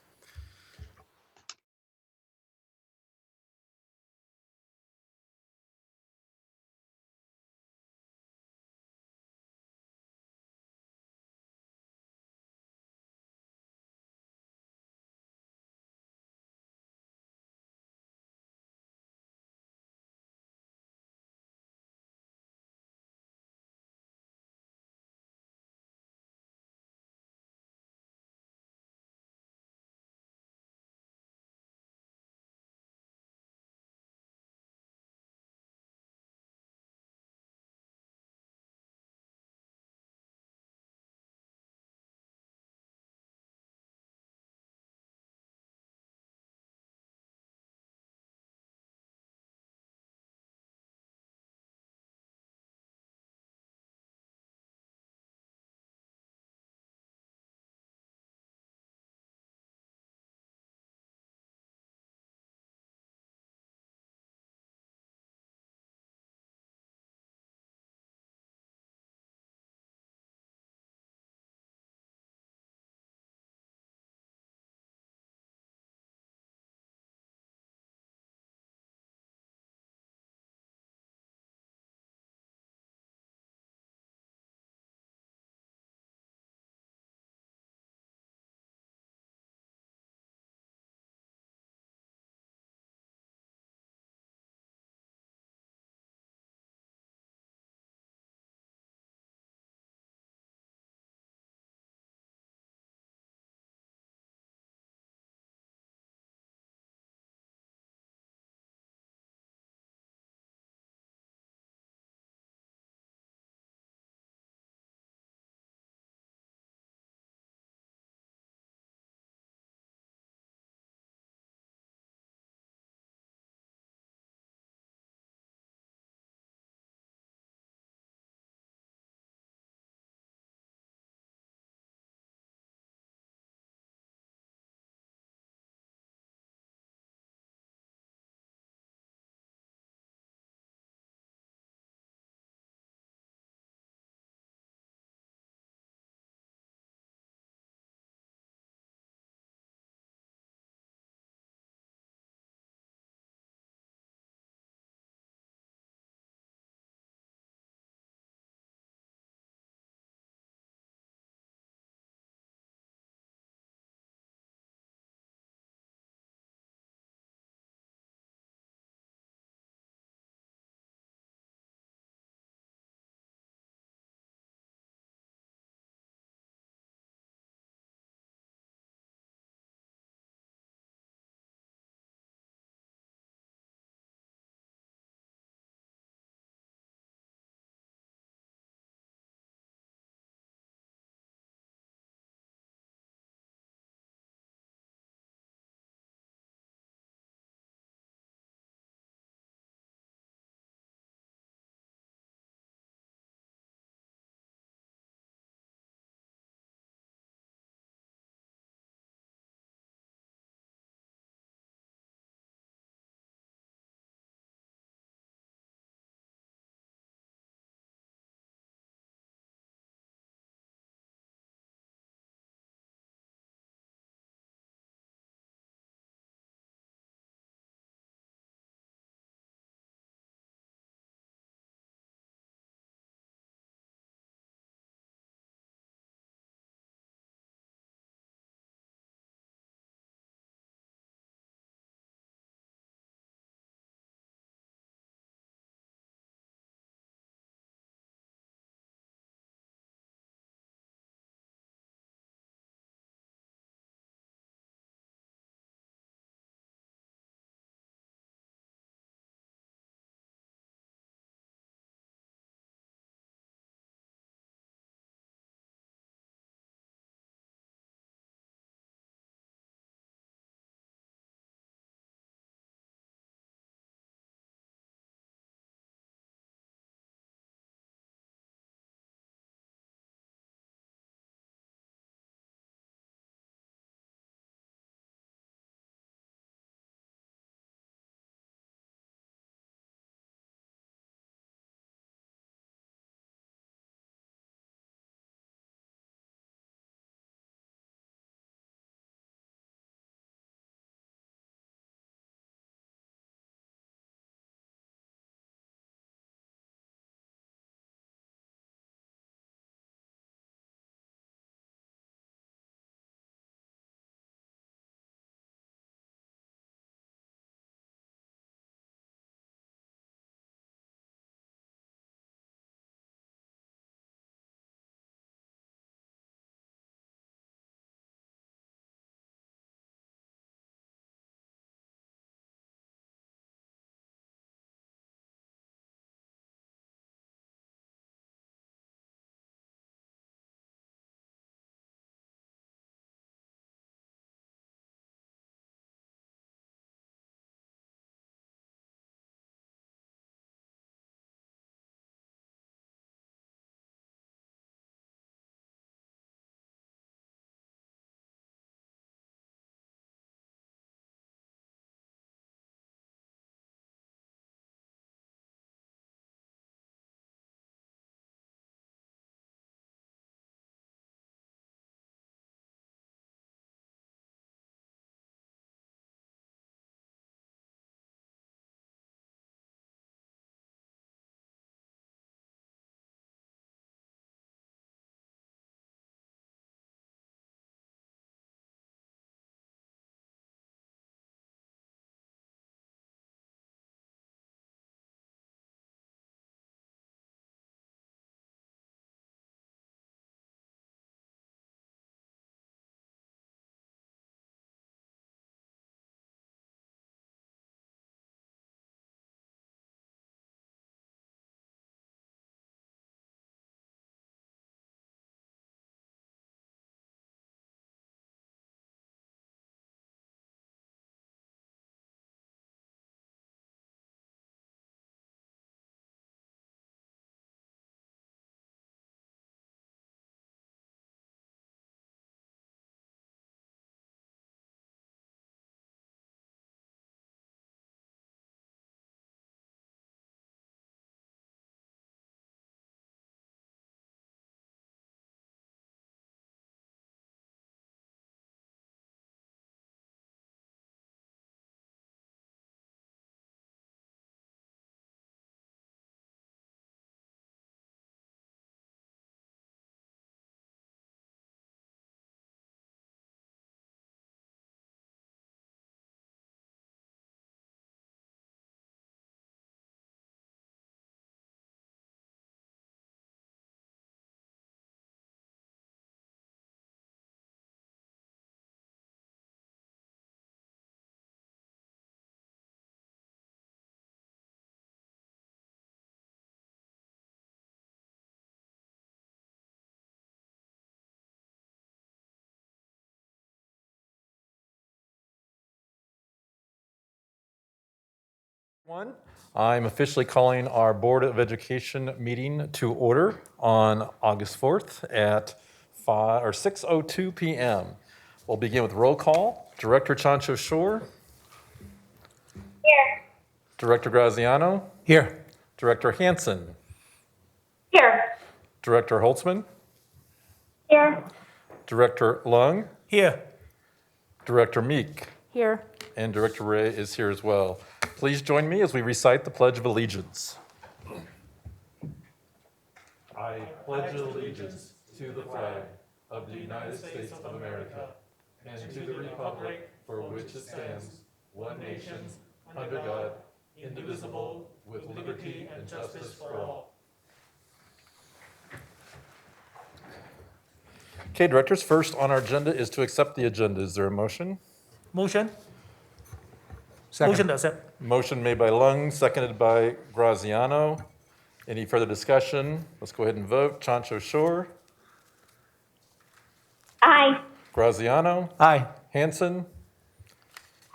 everyone. I'm officially calling our Board of Education meeting to order on August 4th at 6:02 p.m. We'll begin with roll call. Director Chancho Shore. Here. Director Graziano. Here. Director Hanson. Here. Director Holtzman. Here. Director Lung. Here. Director Meek. Here. And Director Ray is here as well. Please join me as we recite the Pledge of Allegiance. I pledge allegiance to the flag of the United States of America and to the republic for which it stands, one nation, under God, indivisible, with liberty and justice for all. Okay, directors, first on our agenda is to accept the agenda. Is there a motion? Motion? Motion to accept. Motion made by Lung, seconded by Graziano. Any further discussion? Let's go ahead and vote. Chancho Shore, Aye. Graziano, Aye. Hanson,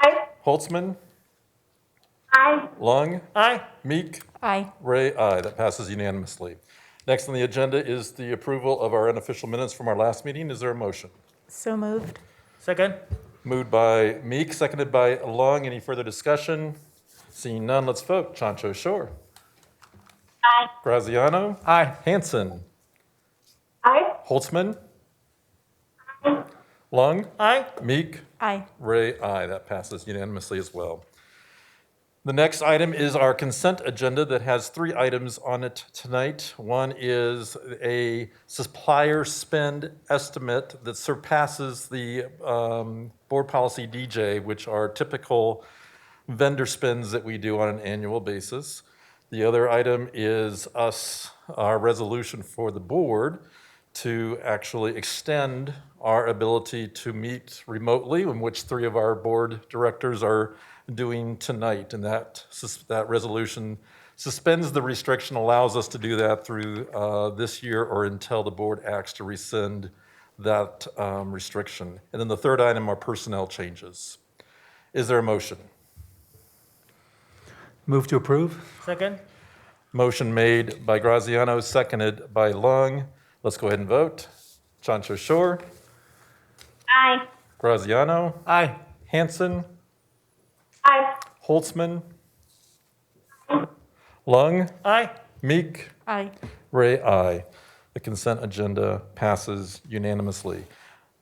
Aye. Holtzman, Aye. Lung, Aye. Meek, Aye. Ray, aye. That passes unanimously. Next on the agenda is the approval of our unofficial minutes from our last meeting. Is there a motion? So moved. Second? Moved by Meek, seconded by Lung. Any further discussion? Seeing none, let's vote. Chancho Shore, Aye. Graziano, Aye. Hanson, Aye. Holtzman, Lung, Aye. Meek, Aye. Ray, aye. That passes unanimously as well. The next item is our consent agenda that has 3 items on it tonight. One is a supplier spend estimate that surpasses the board policy DJ, which are typical vendor spends that we do on an annual basis. The other item is our resolution for the board to actually extend our ability to meet remotely, in which 3 of our board directors are doing tonight. And that resolution suspends the restriction, allows us to do that through this year or until the board acts to rescind that restriction. And then the third item are personnel changes. Is there a motion? Move to approve. Second? Motion made by Graziano, seconded by Lung. Let's go ahead and vote. Chancho Shore, Aye. Graziano, Aye. Hanson, Aye. Holtzman, Lung, Aye. Meek, Aye. Ray, aye. The consent agenda passes unanimously.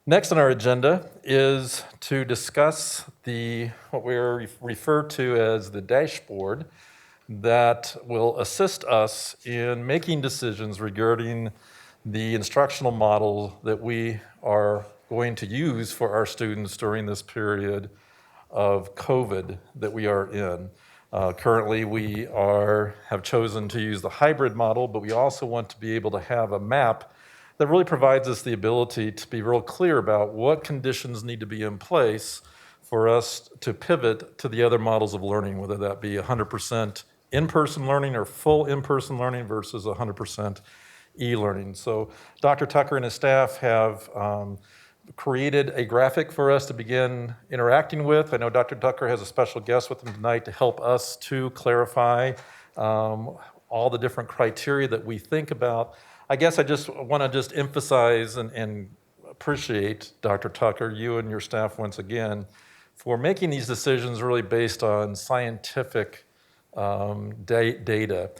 Next on our agenda is to discuss what we refer to as the dashboard that will assist us in making decisions regarding the instructional model that we are going to use for our students during this period of COVID that we are in. Currently, we have chosen to use the hybrid model, but we also want to be able to have a map that really provides us the ability to be real clear about what conditions need to be in place for us to pivot to the other models of learning, whether that be 100% in-person learning or full in-person learning versus 100% e-learning. So Dr. Tucker and his staff have created a graphic for us to begin interacting with. I know Dr. Tucker has a special guest with him tonight to help us to clarify all the different criteria that we think about. I guess I just want to emphasize and appreciate, Dr. Tucker, you and your staff once again, for making these decisions really based on scientific data.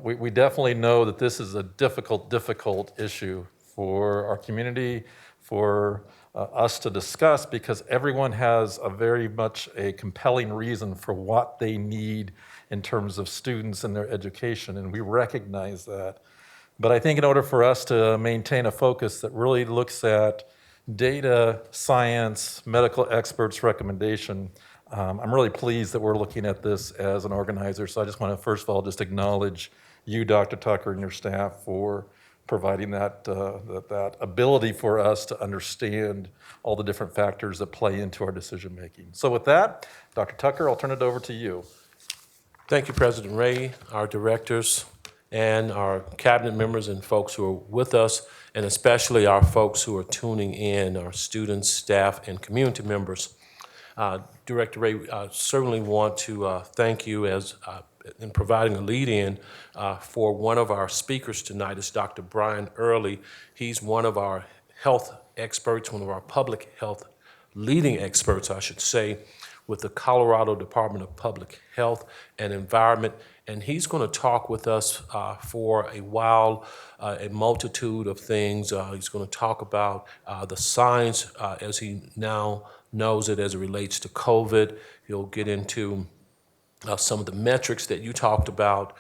We definitely know that this is a difficult issue for our community, for us to discuss, because everyone has a very much a compelling reason for what they need in terms of students and their education, and we recognize that. But I think in order for us to maintain a focus that really looks at data, science, medical experts' recommendation, I'm really pleased that we're looking at this as an organizer. So I just want to first of all just acknowledge you, Dr. Tucker, and your staff for providing that ability for us to understand all the different factors that play into our decision making. So with that, Dr. Tucker, I'll turn it over to you. Thank you, President Ray, our directors, and our cabinet members and folks who are with us, and especially our folks who are tuning in, our students, staff, and community members. Director Ray, certainly want to thank you as in providing a lead-in for one of our speakers tonight is Dr. Brian Early. He's one of our health experts, one of our public health leading experts, I should say, with the Colorado Department of Public Health and Environment. And he's going to talk with us for a while, a multitude of things. He's going to talk about the science as he now knows it as it relates to COVID. He'll get into some of the metrics that you talked about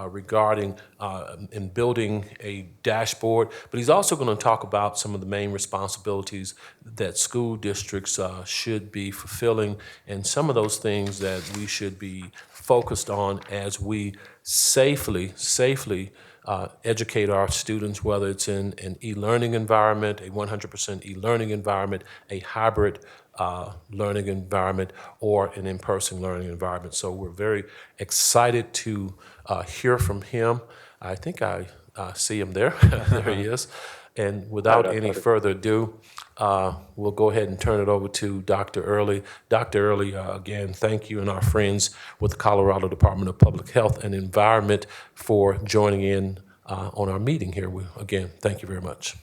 regarding in building a dashboard, but he's also going to talk about some of the main responsibilities that school districts should be fulfilling and some of those things that we should be focused on as we safely educate our students, whether it's in an e-learning environment, a 100% e-learning environment, a hybrid learning environment, or an in-person learning environment. So we're very excited to hear from him. I think I see him there. There he is. And without any further ado, we'll go ahead and turn it over to Dr. Early. Dr. Early, again, thank you and our friends with the Colorado Department of Public Health and Environment for joining in on our meeting here. Again, thank you very much.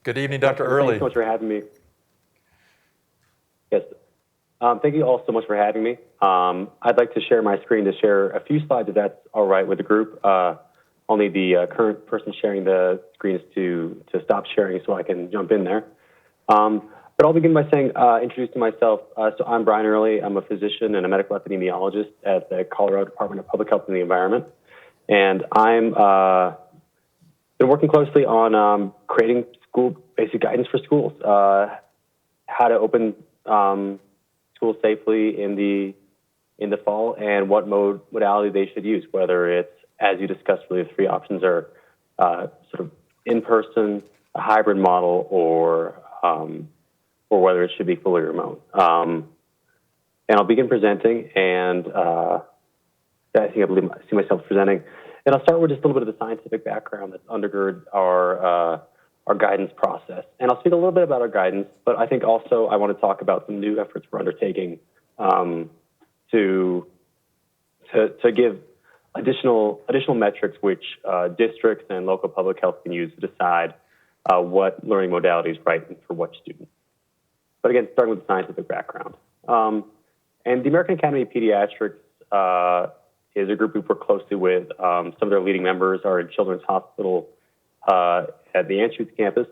Good evening, Dr. Early. Thanks so much for having me. Yes. Thank you all so much for having me. I'd like to share my screen to share a few slides if that's all right with the group. Only the current person sharing the screen is to stop sharing so I can jump in there. But I'll begin by saying, introducing myself. So I'm Brian Early. I'm a physician and a medical epidemiologist at the Colorado Department of Public Health and the Environment. And I'm been working closely on creating school basic guidance for schools, how to open schools safely in the fall, and what modality they should use, whether it's, as you discussed, really the three options are sort of in-person, a hybrid model, or whether it should be fully remote. And I'll begin presenting, and I see myself presenting. And I'll start with just a little bit of the scientific background that's undergird our guidance process. And I'll speak a little bit about our guidance, but I think also I want to talk about some new efforts we're undertaking to give additional metrics which districts and local public health can use to decide what learning modality is right for what students. But again, starting with the scientific background. And the American Academy of Pediatrics is a group we've worked closely with. Some of their leading members are in Children's Hospital at the Anschutz campus.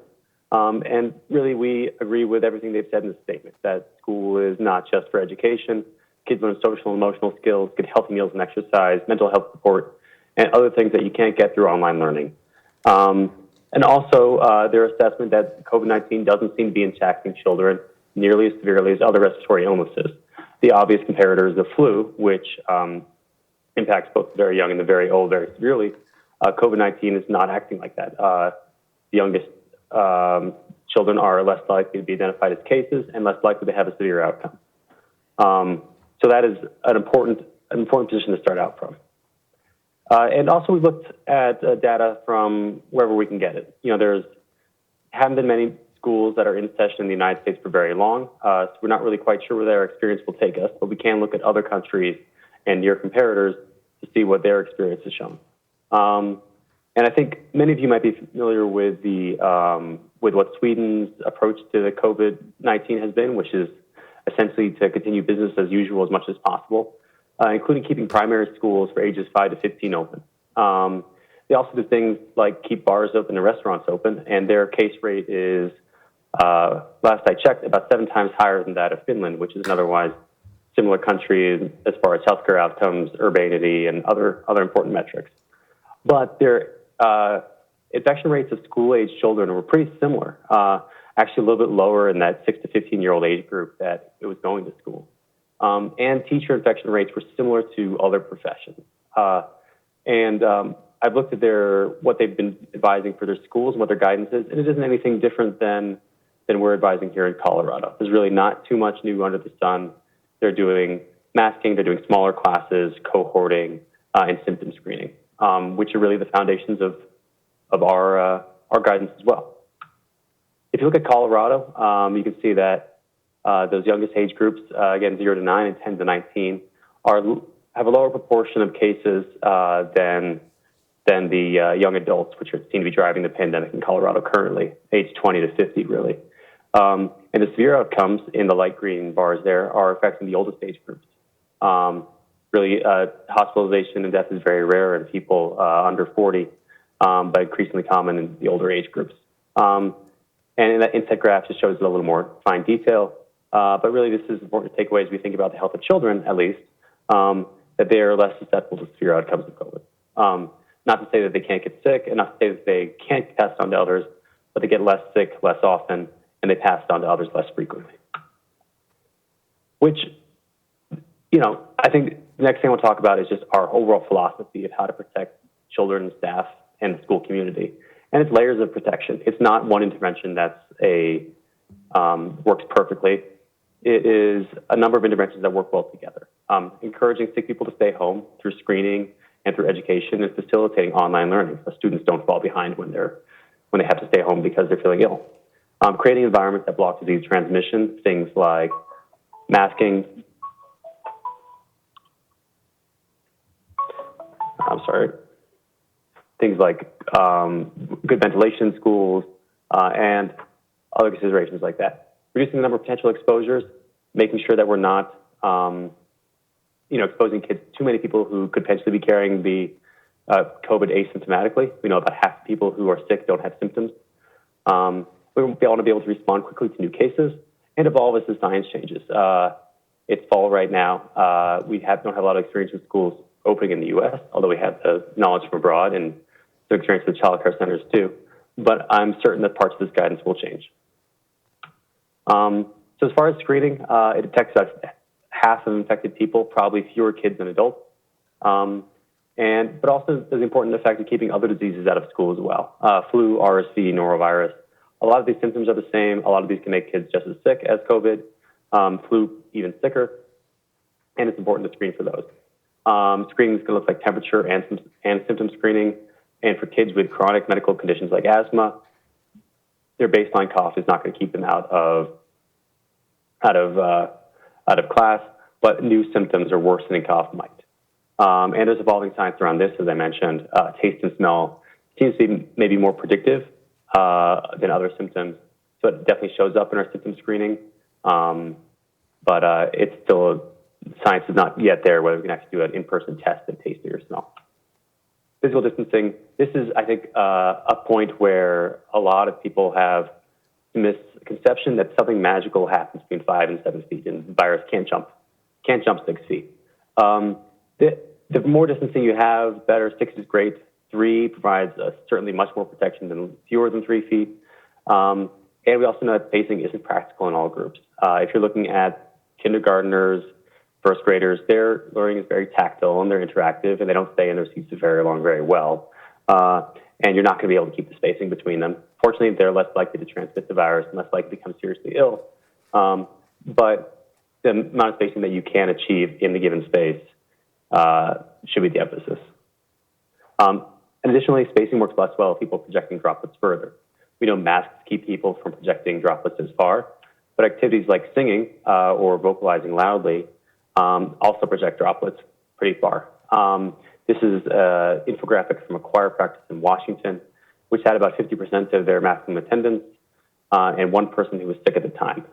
And really, we agree with everything they've said in the statement, that school is not just for education. Kids learn social and emotional skills, get healthy meals and exercise, mental health support, and other things that you can't get through online learning. And also, their assessment that COVID-19 doesn't seem to be impacting children nearly as severely as other respiratory illnesses. The obvious comparator is the flu, which impacts both the very young and the very old very severely. COVID-19 is not acting like that. The youngest children are less likely to be identified as cases and less likely to have a severe outcome. So that is an important position to start out from. And also we've looked at data from wherever we can get it. You know, haven't been many schools that are in session in the United States for very long. So we're not really quite sure where their experience will take us, but we can look at other countries and near comparators to see what their experience has shown. And I think many of you might be familiar with with what Sweden's approach to the COVID-19 has been, which is essentially to continue business as usual as much as possible, including keeping primary schools for ages 5 to 15 open. They also do things like keep bars open and restaurants open, and their case rate is, last I checked, about 7 times higher than that of Finland, which is an otherwise similar country as far as healthcare outcomes, urbanity, and other important metrics. But their infection rates of school-age children were pretty similar, actually a little bit lower in that 6 to 15-year-old age group that it was going to school. And teacher infection rates were similar to other professions. I've looked at what they've been advising for their schools and what their guidance is, and it isn't anything different than we're advising here in Colorado. There's really not too much new under the sun. They're doing masking, they're doing smaller classes, cohorting, and symptom screening, which are really the foundations of our guidance as well. If you look at Colorado, you can see that Those youngest age groups, again, 0 to 9 and 10 to 19, have a lower proportion of cases than the young adults, which seem to be driving the pandemic in Colorado currently, age 20 to 50, really. And the severe outcomes in the light green bars there are affecting the oldest age groups. Really, hospitalization and death is very rare in people under 40, but increasingly common in the older age groups. And in that inset graph just shows a little more fine detail. But really, this is important to take away as we think about the health of children, at least, that they are less susceptible to severe outcomes of COVID. Not to say that they can't get sick, and not to say that they can't pass on to others, but they get less sick less often, and they pass it on to others less frequently. Which, I think the next thing I want to talk about is just our overall philosophy of how to protect children, staff, and the school community. And it's layers of protection. It's not one intervention that's works perfectly. It is a number of interventions that work well together. Encouraging sick people to stay home through screening and through education and facilitating online learning so students don't fall behind when they have to stay home because they're feeling ill. Creating environments that block disease transmission, things like masking, things like good ventilation in schools and other considerations like that. Reducing the number of potential exposures, making sure that we're not exposing kids to too many people who could potentially be carrying the COVID asymptomatically. We know about half the people who are sick don't have symptoms. We want to be able to respond quickly to new cases and evolve as the science changes. It's fall right now. We don't have a lot of experience with schools opening in the U.S., although we have the knowledge from abroad and the experience with child care centers too. But I'm certain that parts of this guidance will change. So as far as screening, it detects about half of infected people, probably fewer kids than adults. But also there's important the fact of keeping other diseases out of school as well. Flu, RSV, norovirus. A lot of these symptoms are the same. A lot of these can make kids just as sick as COVID. Flu, even sicker. And it's important to screen for those. Screening is going to look like temperature and symptom screening. And for kids with chronic medical conditions like asthma, their baseline cough is not going to keep them out of class, but new symptoms or worsening cough might. And there's evolving science around this, as I mentioned. Taste and smell seems to be maybe more predictive than other symptoms, so it definitely shows up in our symptom screening. But it's still, science is not yet there whether we can actually do an in-person test and taste or smell. Physical distancing, this is, I think, a point where a lot of people have misconception that something magical happens between 5 and 7 feet, and the virus can't jump 6 feet. The more distancing you have, better. 6 is great. 3 provides certainly much more protection than fewer than 3 feet. And we also know that spacing isn't practical in all groups. If you're looking at kindergartners, first graders, their learning is very tactile and they're interactive and they don't stay in their seats very long very well. And you're not going to be able to keep the spacing between them. Fortunately, they're less likely to transmit the virus and less likely to become seriously ill. But the amount of spacing that you can achieve in the given space should be the emphasis. And additionally, spacing works less well if people are projecting droplets further. We know masks keep people from projecting droplets as far, but activities like singing or vocalizing loudly also project droplets pretty far. This is an infographic from a choir practice in Washington, which had about 50% of their maximum attendance and one person who was sick at the time.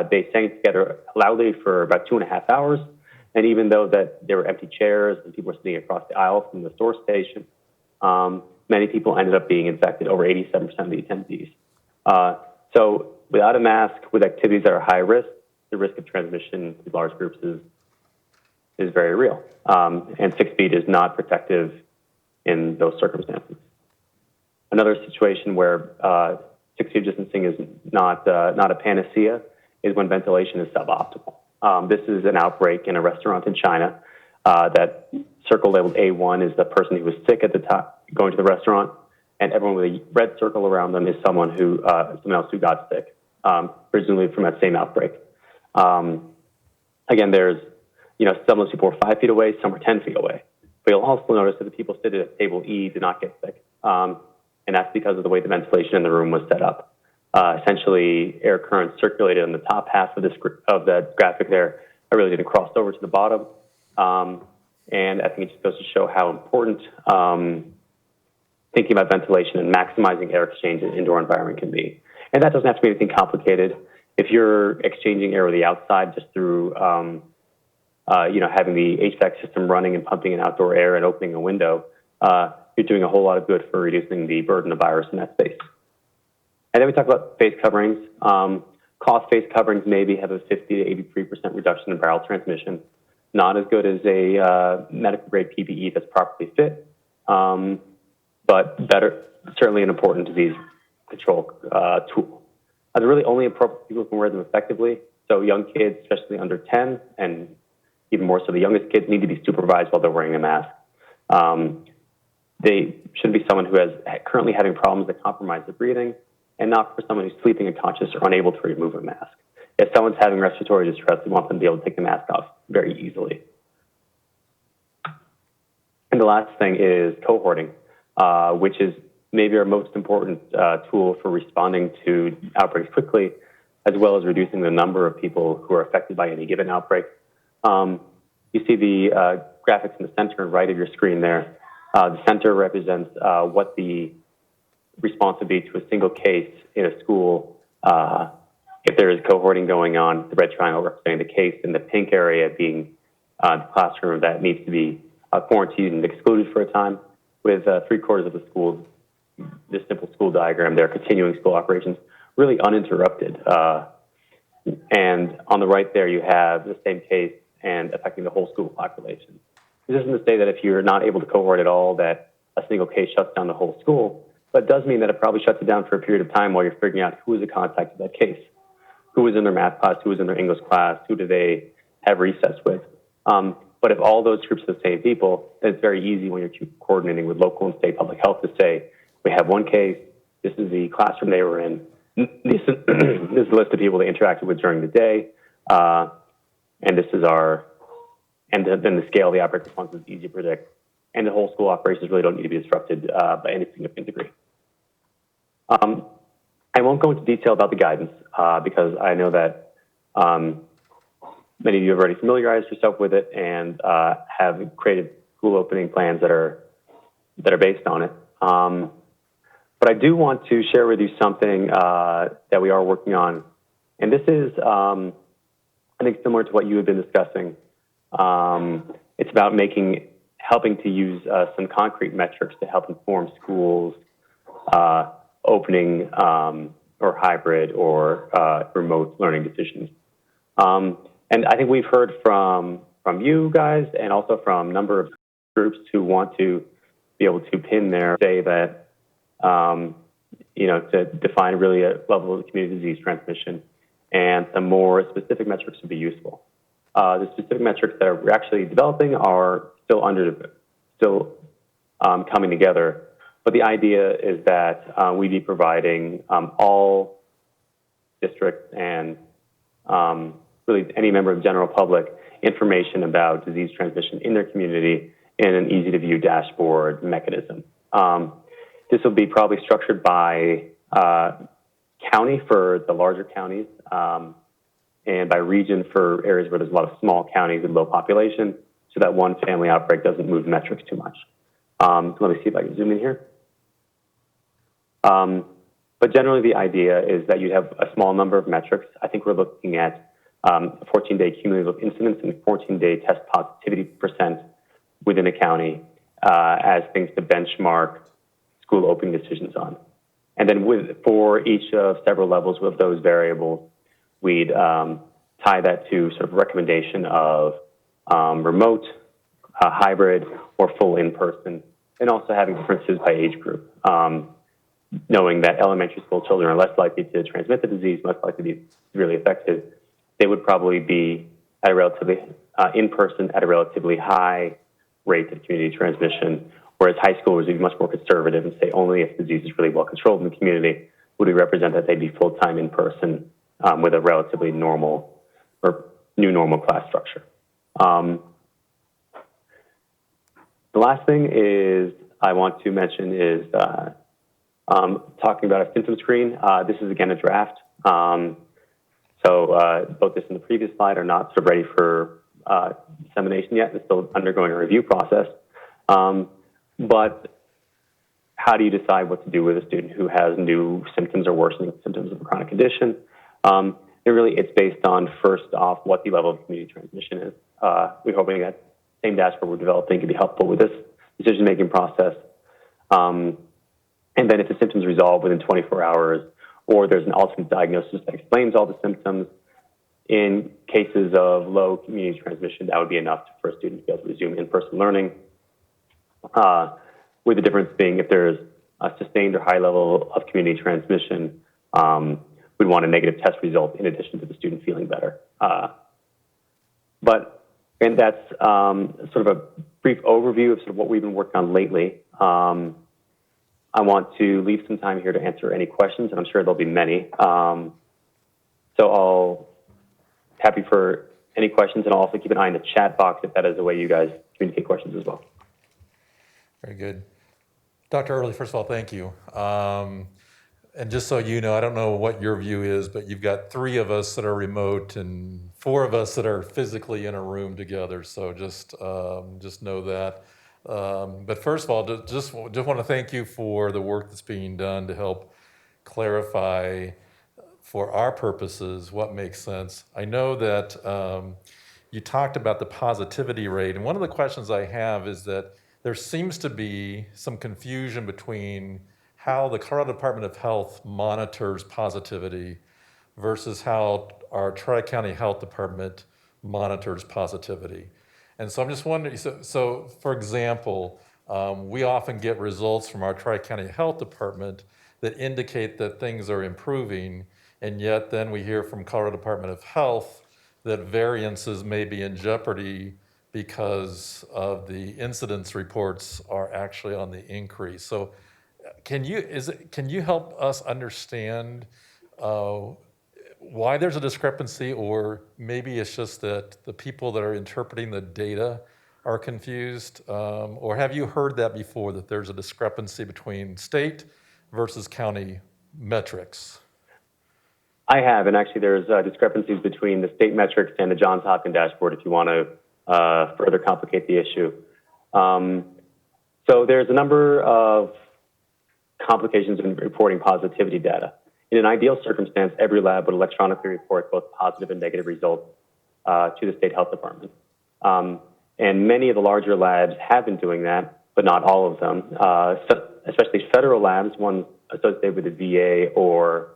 They sang together loudly for about 2.5 hours, and even though that there were empty chairs and people were sitting across the aisle from the source station, many people ended up being infected, over 87% of the attendees. So without a mask, with activities that are high risk, the risk of transmission to large groups is very real. And 6 feet is not protective in those circumstances. Another situation where 6 feet distancing is not a panacea is when ventilation is suboptimal. This is an outbreak in a restaurant in China. That circle labeled A1 is the person who was sick at the time going to the restaurant, and everyone with a red circle around them is someone else who got sick, presumably from that same outbreak. Again, there's some of those people were 5 feet away, some were 10 feet away. But you'll also notice that the people sitting at table E did not get sick, and that's because of the way the ventilation in the room was set up. Essentially, air currents circulated on the top half of that graphic there. I really didn't cross over to the bottom. And I think it just goes to show how important thinking about ventilation and maximizing air exchange in an indoor environment can be. And that doesn't have to be anything complicated. If you're exchanging air with the outside just through, having the HVAC system running and pumping in outdoor air and opening a window, you're doing a whole lot of good for reducing the burden of virus in that space. And then we talk about face coverings. Cloth face coverings maybe have a 50 to 83% reduction in viral transmission. Not as good as a medical grade PPE that's properly fit, but better, certainly an important disease control tool. They're really only appropriate people who can wear them effectively. So young kids, especially under 10, and even more so the youngest kids, need to be supervised while they're wearing a mask. They shouldn't be someone who is currently having problems that compromise their breathing, and not for someone who's sleeping unconscious or unable to remove a mask. If someone's having respiratory distress, we want them to be able to take the mask off very easily. And the last thing is cohorting, which is maybe our most important tool for responding to outbreaks quickly, as well as reducing the number of people who are affected by any given outbreak. You see the graphics in the center and right of your screen there. The center represents what the response would be to a single case in a school if there is cohorting going on, the red triangle representing the case, and the pink area being the classroom that needs to be quarantined and excluded for a time, with 3/4 of the school, this simple school diagram there, continuing school operations, really uninterrupted. And on the right there, you have the same case and affecting the whole school population. This isn't to say that if you're not able to cohort at all, that a single case shuts down the whole school, but it does mean that it probably shuts it down for a period of time while you're figuring out who is a contact of that case. Who was in their math class, who was in their English class, who do they have recess with. But if all those groups are the same people, then it's very easy when you're coordinating with local and state public health to say, we have one case, this is the classroom they were in, this is the list of people they interacted with during the day, and this is and then the scale of the outbreak response is easy to predict, and the whole school operations really don't need to be disrupted by any significant degree. I won't go into detail about the guidance because I know that many of you have already familiarized yourself with it and have created school opening plans that are based on it. But I do want to share with you something that we are working on, and this is, I think, similar to what you have been discussing. It's about helping to use some concrete metrics to help inform schools opening or hybrid or remote learning decisions. And I think we've heard from you guys and also from a number of groups who want to be able to pin there, say that, to define really a level of community disease transmission, and some more specific metrics would be useful. The specific metrics that we're actually developing are still coming together. But the idea is that we'd be providing all districts and really any member of the general public information about disease transmission in their community in an easy-to-view dashboard mechanism. This will be probably structured by county for the larger counties and by region for areas where there's a lot of small counties with low population, so that one family outbreak doesn't move the metrics too much. Let me see if I can zoom in here. But generally, the idea is that you have a small number of metrics. I think we're looking at 14-day cumulative incidence and 14-day test positivity percent within a county as things to benchmark school opening decisions on. And then for each of several levels of those variables, we'd tie that to sort of recommendation of remote, hybrid, or full in-person, and also having differences by age group. Knowing that elementary school children are less likely to transmit the disease, less likely to be severely affected, they would probably be at a relatively in-person at a relatively high rate of community transmission, whereas high schoolers would be much more conservative and say only if the disease is really well controlled in the community would we represent that they'd be full-time in person with a relatively normal or new normal class structure. The last thing is I want to mention is talking about a symptom screen. This is again a draft. So both this and the previous slide are not sort of ready for dissemination yet. It's still undergoing a review process. But how do you decide what to do with a student who has new symptoms or worsening symptoms of a chronic condition? It's based on, first off, what the level of community transmission is. We're hoping that same dashboard we're developing can be helpful with this decision-making process. And then if the symptoms resolve within 24 hours, or there's an alternate diagnosis that explains all the symptoms, in cases of low community transmission, that would be enough for a student to be able to resume in-person learning. With the difference being if there's a sustained or high level of community transmission, we'd want a negative test result in addition to the student feeling better. And that's sort of a brief overview of sort of what we've been working on lately. I want to leave some time here to answer any questions, and I'm sure there'll be many. So I'll happy for any questions, and I'll also keep an eye on the chat box if that is the way you guys communicate questions as well. Very good. Dr. Early, first of all, thank you. And just so you know, I don't know what your view is, but you've got 3 of us that are remote and 4 of us that are physically in a room together. So just know that. But first of all, just want to thank you for the work that's being done to help clarify for our purposes what makes sense. I know that you talked about the positivity rate, and one of the questions I have is that there seems to be some confusion between how the Colorado Department of Health monitors positivity versus how our Tri-County Health Department monitors positivity. And so I'm just wondering, so for example, we often get results from our Tri-County Health Department that indicate that things are improving, and yet then we hear from Colorado Department of Health that variances may be in jeopardy because of the incidence reports are actually on the increase. So can you help us understand why there's a discrepancy, or maybe it's just that the people that are interpreting the data are confused? Or have you heard that before, that there's a discrepancy between state versus county metrics? I have, and actually there's discrepancies between the state metrics and the Johns Hopkins dashboard if you want to further complicate the issue. So there's a number of complications in reporting positivity data. In an ideal circumstance, every lab would electronically report both positive and negative results to the state health department. And many of the larger labs have been doing that, but not all of them. Especially federal labs, ones associated with the VA or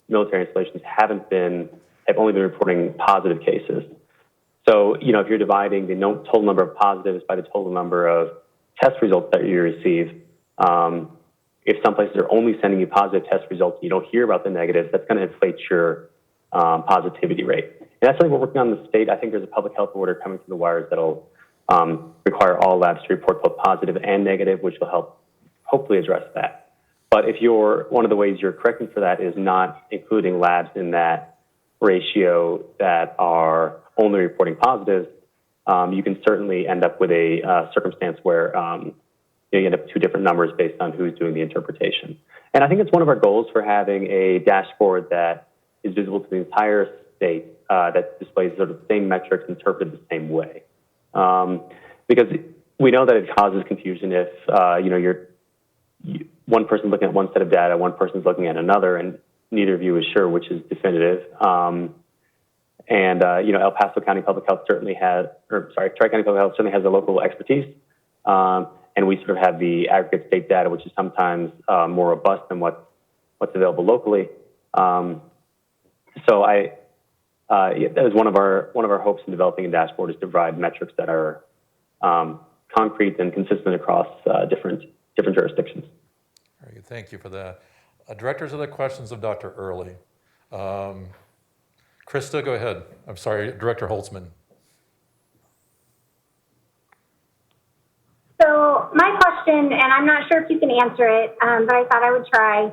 military installations, have only been reporting positive cases. So, if you're dividing the total number of positives by the total number of test results that you receive, if some places are only sending you positive test results and you don't hear about the negatives, that's going to inflate your positivity rate. And that's something we're working on in the state. I think there's a public health order coming through the wires that'll require all labs to report both positive and negative, which will help hopefully address that. But one of the ways you're correcting for that is not including labs in that ratio that are only reporting positives. You can certainly end up with a circumstance where you end up with 2 different numbers based on who's doing the interpretation. And I think it's one of our goals for having a dashboard that is visible to the entire state that displays sort of the same metrics interpreted the same way. Because we know that it causes confusion if you're one person looking at one set of data, one person's looking at another, and neither of you is sure which is definitive. El Paso County Public Health Tri-County Public Health certainly has a local expertise. And we sort of have the aggregate state data, which is sometimes more robust than what's available locally. That is one of our hopes in developing a dashboard, is to provide metrics that are concrete and consistent across different jurisdictions. Very good. Thank you for that. Directors, other questions of Dr. Early? Krista, go ahead. I'm sorry, Director Holtzman. So my question, and I'm not sure if you can answer it, but I thought I would try.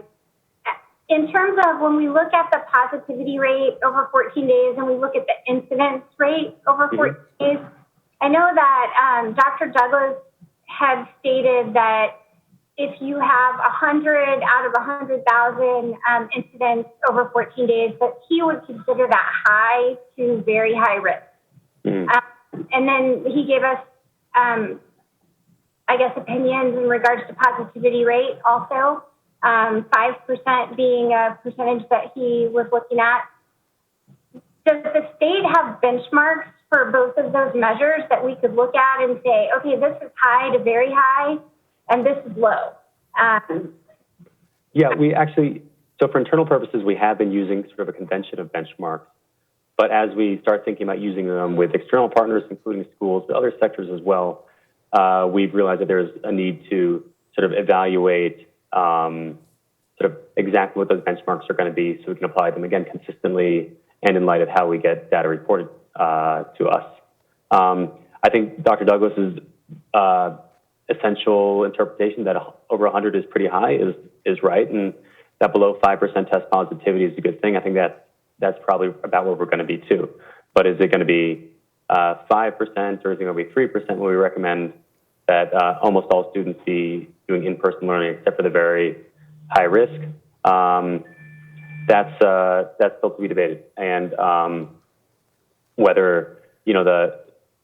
In terms of when we look at the positivity rate over 14 days and we look at the incidence rate over 14 days, I know that Dr. Douglas had stated that if you have 100 out of 100,000 incidents over 14 days, that he would consider that high to very high risk. And then he gave us, I guess, opinions in regards to positivity rate also, 5% being a percentage that he was looking at. Does the state have benchmarks for both of those measures that we could look at and say, okay, this is high to very high, and this is low? Yeah, we actually, so for internal purposes, we have been using sort of a convention of benchmarks. But as we start thinking about using them with external partners, including schools, but other sectors as well, we've realized that there's a need to sort of evaluate sort of exactly what those benchmarks are going to be so we can apply them again consistently and in light of how we get data reported to us. I think Dr. Douglas's essential interpretation that over 100 is pretty high is right, and that below 5% test positivity is a good thing. I think that's probably about where we're going to be too. But is it going to be 5% or is it going to be 3%? Well, we recommend that almost all students be doing in-person learning except for the very high risk. That's still to be debated. And whether,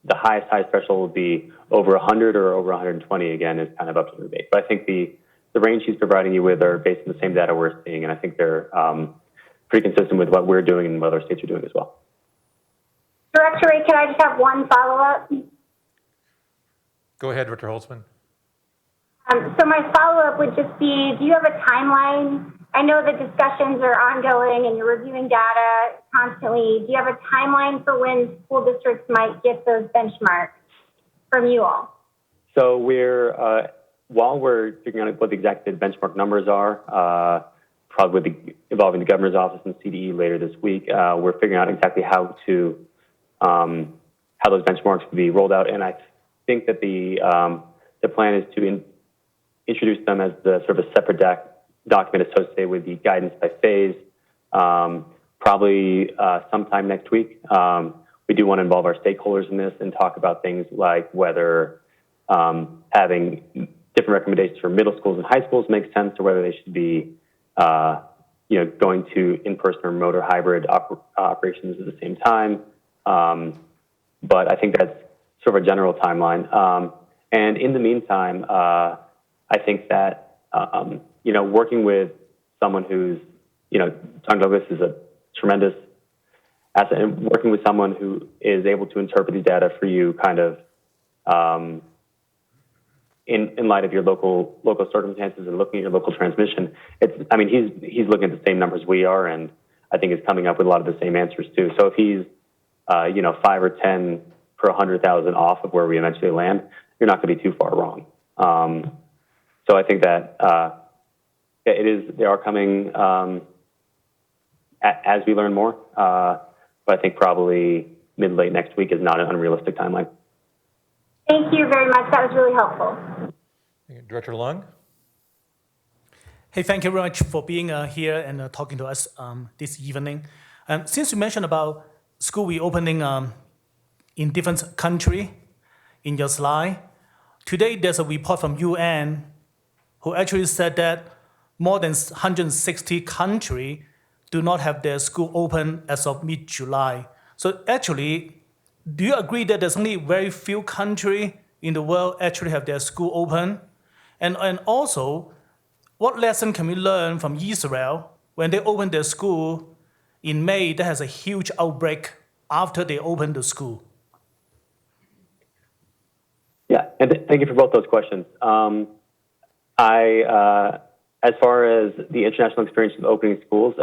the highest threshold will be over 100 or over 120, again, is kind of up to the debate. But I think the range he's providing you with are based on the same data we're seeing, and I think they're pretty consistent with what we're doing and what other states are doing as well. Director Ray, can I just have one follow-up? Go ahead, Dr. Holtzman. So my follow-up would just be, do you have a timeline? I know the discussions are ongoing and you're reviewing data constantly. Do you have a timeline for when school districts might get those benchmarks from you all? So while we're figuring out what the exact benchmark numbers are, probably involving the governor's office and CDE later this week, we're figuring out exactly how those benchmarks will be rolled out. And I think that the plan is to introduce them as the sort of a separate document associated with the guidance by phase, probably sometime next week. We do want to involve our stakeholders in this and talk about things like whether having different recommendations for middle schools and high schools makes sense, or whether they should be going to in-person or remote or hybrid operations at the same time. But I think that's sort of a general timeline. And in the meantime, I think that, working with someone who's, Dr. Douglas is a tremendous asset, and working with someone who is able to interpret these data for you kind of in light of your local circumstances and looking at your local transmission, he's looking at the same numbers we are, and I think is coming up with a lot of the same answers too. So if he's, 5 or 10 per 100,000 off of where we eventually land, you're not going to be too far wrong. So I think that they are coming as we learn more, but I think probably mid-late next week is not an unrealistic timeline. Thank you very much. That was really helpful. Director Lung? Hey, thank you very much for being here and talking to us this evening. Since you mentioned about school reopening in different countries in your slide, today there's a report from UN who actually said that more than 160 countries do not have their school open as of mid-July. So actually, do you agree that there's only very few countries in the world actually have their school open? And also, what lesson can we learn from Israel when they opened their school in May that has a huge outbreak after they opened the school? Yeah, and thank you for both those questions. As far as the international experience of opening schools,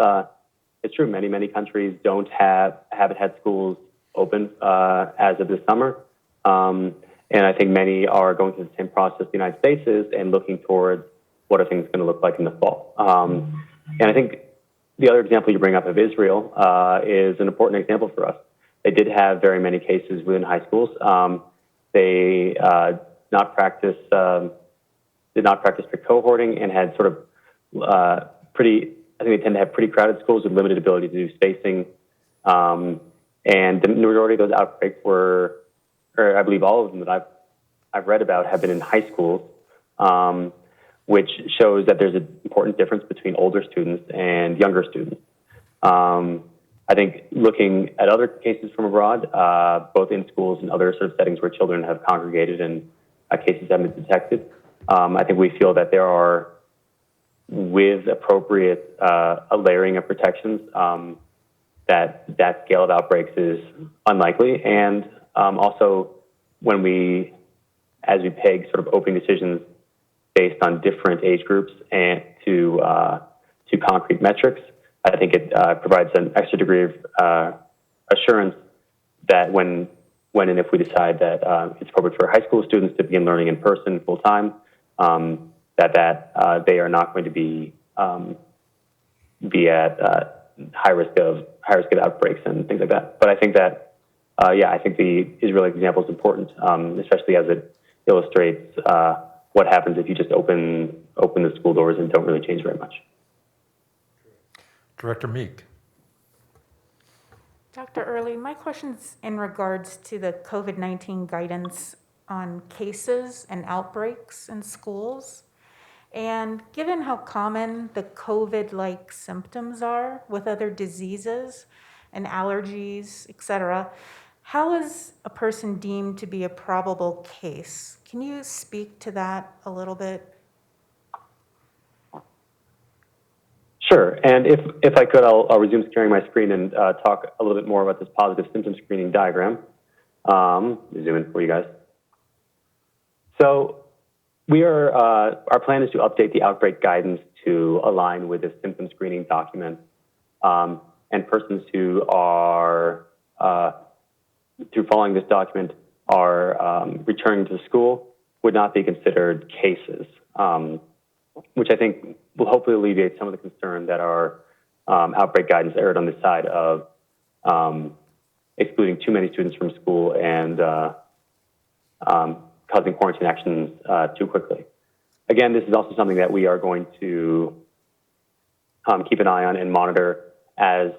it's true. Many countries haven't had schools open as of this summer, and I think many are going through the same process the United States is and looking towards what are things going to look like in the fall. And I think the other example you bring up of Israel is an important example for us. They did have very many cases within high schools. They did not practice strict cohorting and had sort of I think they tend to have pretty crowded schools with limited ability to do spacing. And the majority of those outbreaks or I believe all of them that I've read about have been in high schools, which shows that there's an important difference between older students and younger students. I think looking at other cases from abroad, both in schools and other sort of settings where children have congregated and cases have been detected, I think we feel that there are, with appropriate a layering of protections, that scale of outbreaks is unlikely. And also, as we peg sort of opening decisions based on different age groups and to concrete metrics, I think it provides an extra degree of assurance that when and if we decide that it's appropriate for high school students to begin learning in person full time, that they are not going to be at high risk of outbreaks and things like that. But I think that I think the Israeli example is important, especially as it illustrates what happens if you just open the school doors and don't really change very much. Director Meek. Dr. Early, my question's in regards to the COVID-19 guidance on cases and outbreaks in schools. And given how common the COVID-like symptoms are with other diseases and allergies, et cetera, how is a person deemed to be a probable case? Can you speak to that a little bit? Sure, and if I could, I'll resume sharing my screen and talk a little bit more about this positive symptom screening diagram. Zoom in for you guys. So our plan is to update the outbreak guidance to align with the symptom screening document, and persons who are, through following this document, are returning to school would not be considered cases, which I think will hopefully alleviate some of the concern that our outbreak guidance erred on the side of excluding too many students from school and causing quarantine actions too quickly. Again, this is also something that we are going to keep an eye on and monitor as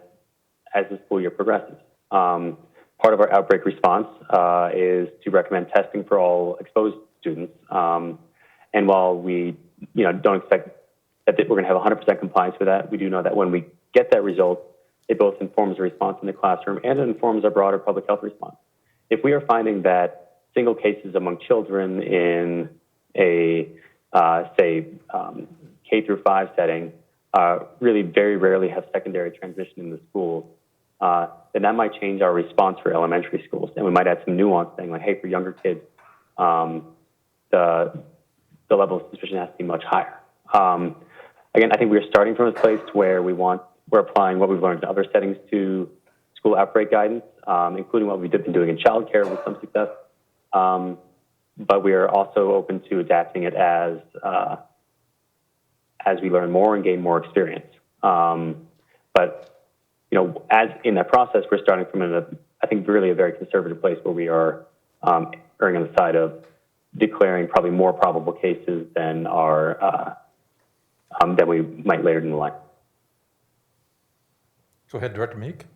the school year progresses. Part of our outbreak response is to recommend testing for all exposed students. And while we don't expect that we're going to have 100% compliance with that, we do know that when we get that result, it both informs the response in the classroom and it informs our broader public health response. If we are finding that single cases among children in a, K through 5 setting really very rarely have secondary transmission in the schools, then that might change our response for elementary schools. And we might add some nuance saying like, hey, for younger kids, the level of suspicion has to be much higher. Again, I think we're starting from a place where we're applying what we've learned in other settings to school outbreak guidance, including what we've been doing in childcare with some success. But we are also open to adapting it as we learn more and gain more experience. But as in that process, we're starting from I think really a very conservative place where we are erring on the side of declaring probably more probable cases than that we might later in the line. Go ahead, Director Meek.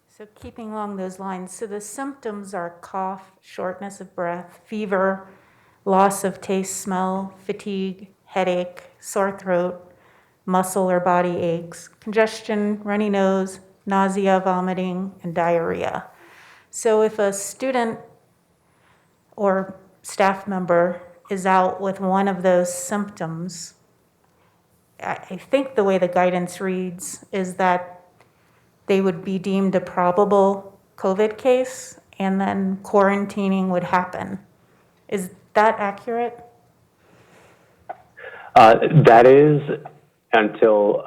So keeping along those lines, so the symptoms are cough, shortness of breath, fever, loss of taste, smell, fatigue, headache, sore throat, muscle or body aches, congestion, runny nose, nausea, vomiting, and diarrhea. So if a student or staff member is out with one of those symptoms, I think the way the guidance reads is that they would be deemed a probable COVID case and then quarantining would happen. Is that accurate? That is until,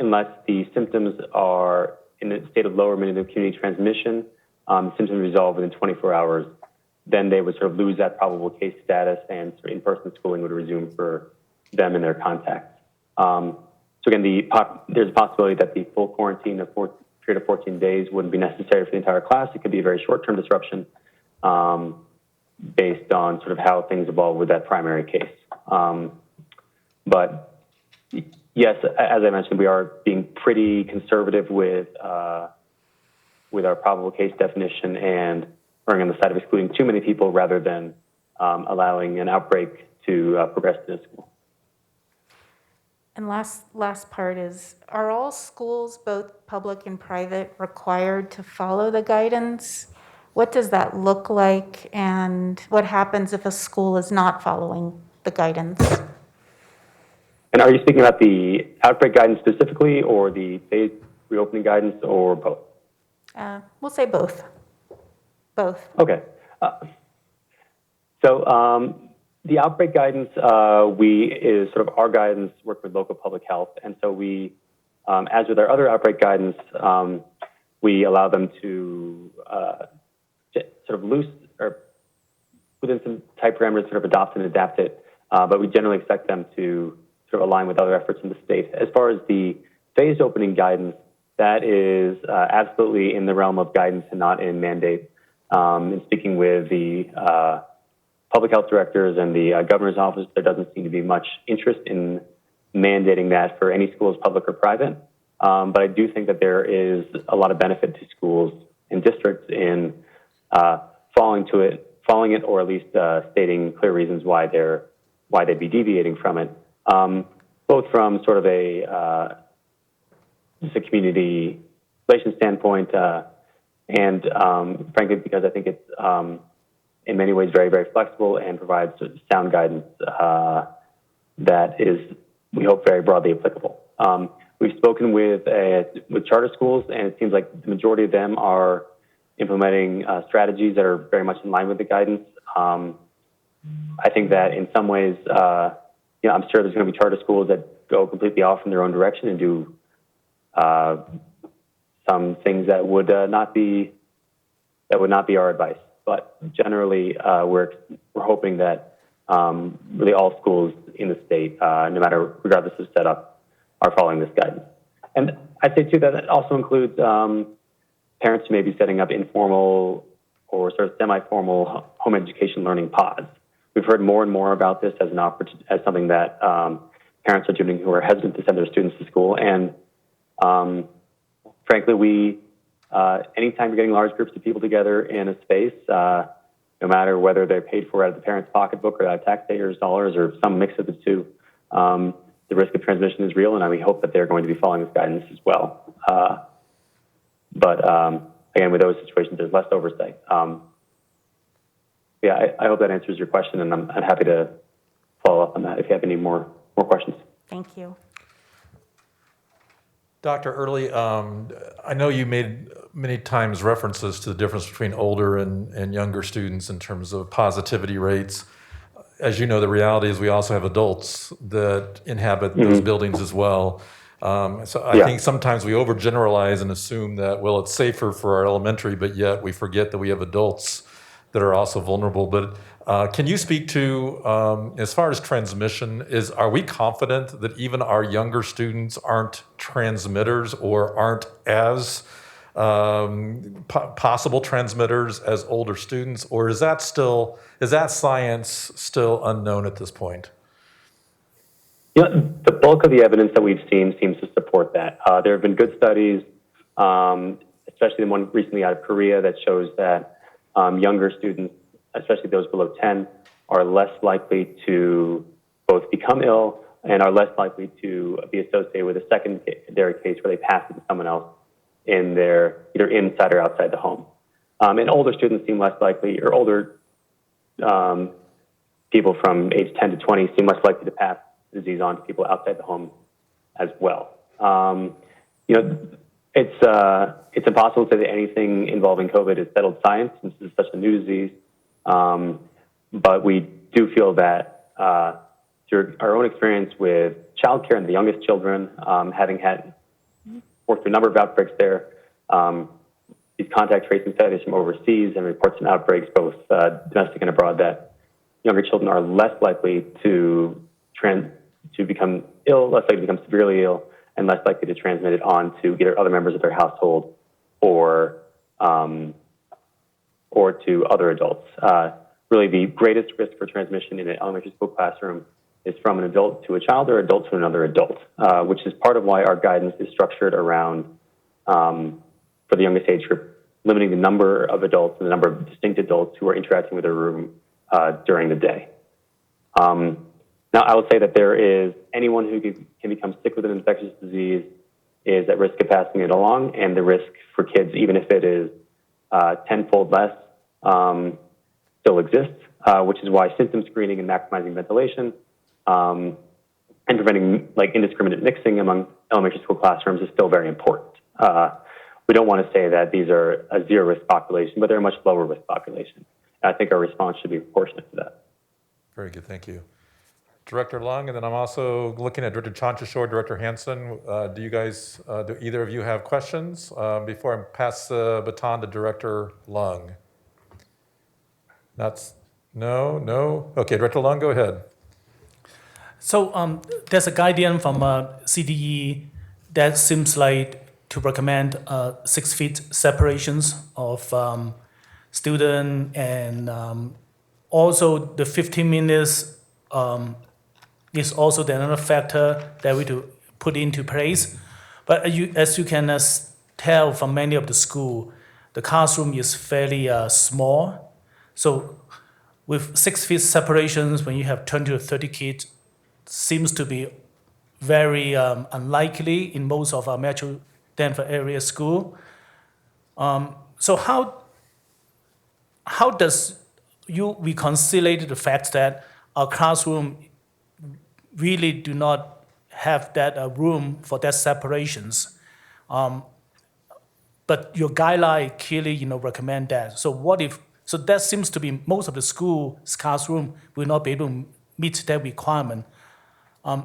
unless the symptoms are in a state of lower minimum community transmission, symptoms resolve within 24 hours, then they would sort of lose that probable case status and sort of in-person schooling would resume for them and their contacts. So again, there's a possibility that the full quarantine of period of 14 days wouldn't be necessary for the entire class. It could be a very short-term disruption based on sort of how things evolve with that primary case. But yes, as I mentioned, we are being pretty conservative with our probable case definition and erring on the side of excluding too many people rather than allowing an outbreak to progress to school. And last part is, are all schools, both public and private, required to follow the guidance? What does that look like, and what happens if a school is not following the guidance? And are you speaking about the outbreak guidance specifically, or the phased reopening guidance, or both? We'll say both. Both. Okay. The outbreak guidance, is sort of our guidance, work with local public health. And so we, as with our other outbreak guidance, we allow them to sort of loose or within some tight parameters sort of adopt and adapt it. But we generally expect them to sort of align with other efforts in the state. As far as the phased opening guidance, that is absolutely in the realm of guidance and not in mandate. In speaking with the public health directors and the governor's office, there doesn't seem to be much interest in mandating that for any schools, public or private. But I do think that there is a lot of benefit to schools and districts in following it, or at least stating clear reasons why they'd be deviating from it, both from sort of just a community relations standpoint, and frankly, because I think it's in many ways very, very flexible and provides sound guidance that is, we hope, very broadly applicable. We've spoken with charter schools, and it seems like the majority of them are implementing strategies that are very much in line with the guidance. I think that in some ways, I'm sure there's going to be charter schools that go completely off in their own direction and do some things that would not be our advice. But generally, we're hoping that really all schools in the state, no matter regardless of setup, are following this guidance. And I'd say too that it also includes parents who may be setting up informal or sort of semi-formal home education learning pods. We've heard more and more about this as something that parents are doing who are hesitant to send their students to school. And frankly, anytime you're getting large groups of people together in a space, no matter whether they're paid for out of the parent's pocketbook or out of taxpayers' dollars or some mix of the two, the risk of transmission is real, and we hope that they're going to be following this guidance as well. But again, with those situations, there's less oversight. I hope that answers your question, and I'm happy to follow up on that if you have any more questions. Thank you. Dr. Early, I know you made many times references to the difference between older and younger students in terms of positivity rates. As you know, the reality is we also have adults that inhabit those buildings as well. So I think sometimes we overgeneralize and assume that, well, it's safer for our elementary, but yet we forget that we have adults that are also vulnerable. But can you speak to, as far as transmission, are we confident that even our younger students aren't transmitters or aren't as possible transmitters as older students, or is that science still unknown at this point? The bulk of the evidence that we've seen seems to support that. There have been good studies, especially the one recently out of Korea, that shows that younger students, especially those below 10, are less likely to both become ill and are less likely to be associated with a secondary case where they pass it to someone else either inside or outside the home. And older students seem less likely, or older people from age 10 to 20 seem less likely to pass the disease on to people outside the home as well. It's impossible to say that anything involving COVID is settled science, since this is such a new disease. But we do feel that through our own experience with childcare and the youngest children, having worked through a number of outbreaks there, these contact tracing studies from overseas and reports on outbreaks, both domestic and abroad, that younger children are less likely to become ill, less likely to become severely ill, and less likely to transmit it on to either other members of their household or to other adults. Really, the greatest risk for transmission in an elementary school classroom is from an adult to a child or adult to another adult, which is part of why our guidance is structured around, for the youngest age group, limiting the number of adults and the number of distinct adults who are interacting with their room during the day. Now, I will say that there is anyone who can become sick with an infectious disease is at risk of passing it along, and the risk for kids, even if it is tenfold less, still exists, which is why symptom screening and maximizing ventilation and preventing indiscriminate mixing among elementary school classrooms is still very important. We don't want to say that these are a zero risk population, but they're a much lower risk population. And I think our response should be proportionate to that. Very good, thank you. Director Lung, and then I'm also looking at Director Chanchashore, Director Hanson. Do either of you have questions before I pass the baton to Director Lung? No? Okay, Director Lung, go ahead. So there's a guideline from CDE that seems like to recommend 6 feet separations of student, and also the 15 minutes is also another factor that we to put into place. But as you can tell from many of the school, the classroom is fairly small. So with 6 feet separations, when you have 20 to 30 kids, seems to be very unlikely in most of our Metro Denver area school. So how does you reconcile the fact that our classroom really do not have that room for that separations, but your guideline clearly recommend that. So that seems to be most of the school's classroom will not be able to meet that requirement.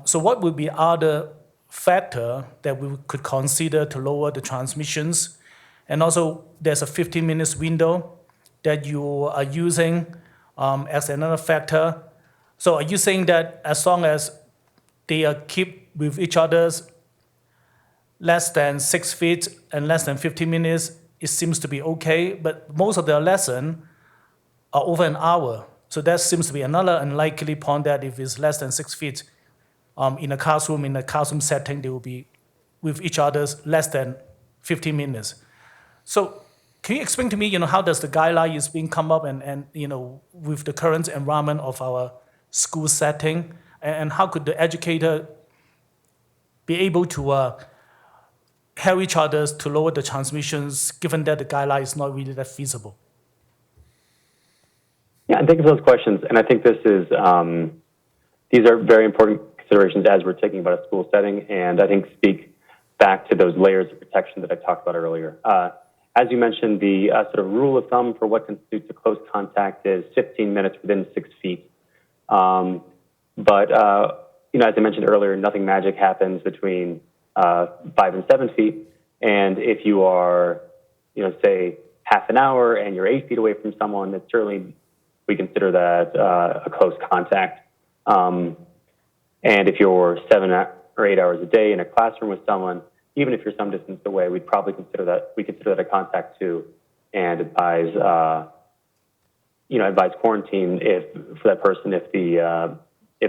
So what would be other factor that we could consider to lower the transmissions? And also there's a 15 minutes window that you are using as another factor. So are you saying that as long as they keep with each other's less than 6 feet and less than 15 minutes, it seems to be okay, but most of their lesson are over an hour. So that seems to be another unlikely point that if it's less than 6 feet in a classroom setting, they will be with each other's less than 15 minutes. So can you explain to me, how does the guideline is being come up and with the current environment of our school setting, and how could the educator be able to help each other to lower the transmissions, given that the guideline is not really that feasible? Yeah, and thank you for those questions. And I think this is these are very important considerations as we're thinking about a school setting, and I think speak back to those layers of protection that I talked about earlier. As you mentioned, the sort of rule of thumb for what constitutes a close contact is 15 minutes within 6 feet. But as I mentioned earlier, nothing magic happens between 5 and 7 feet. And if you are, say half an hour and you're 8 feet away from someone, it's certainly, we consider that a close contact. And if you're 7 or 8 hours a day in a classroom with someone, even if you're some distance away, we'd probably consider that a contact too, and advise quarantine for that person if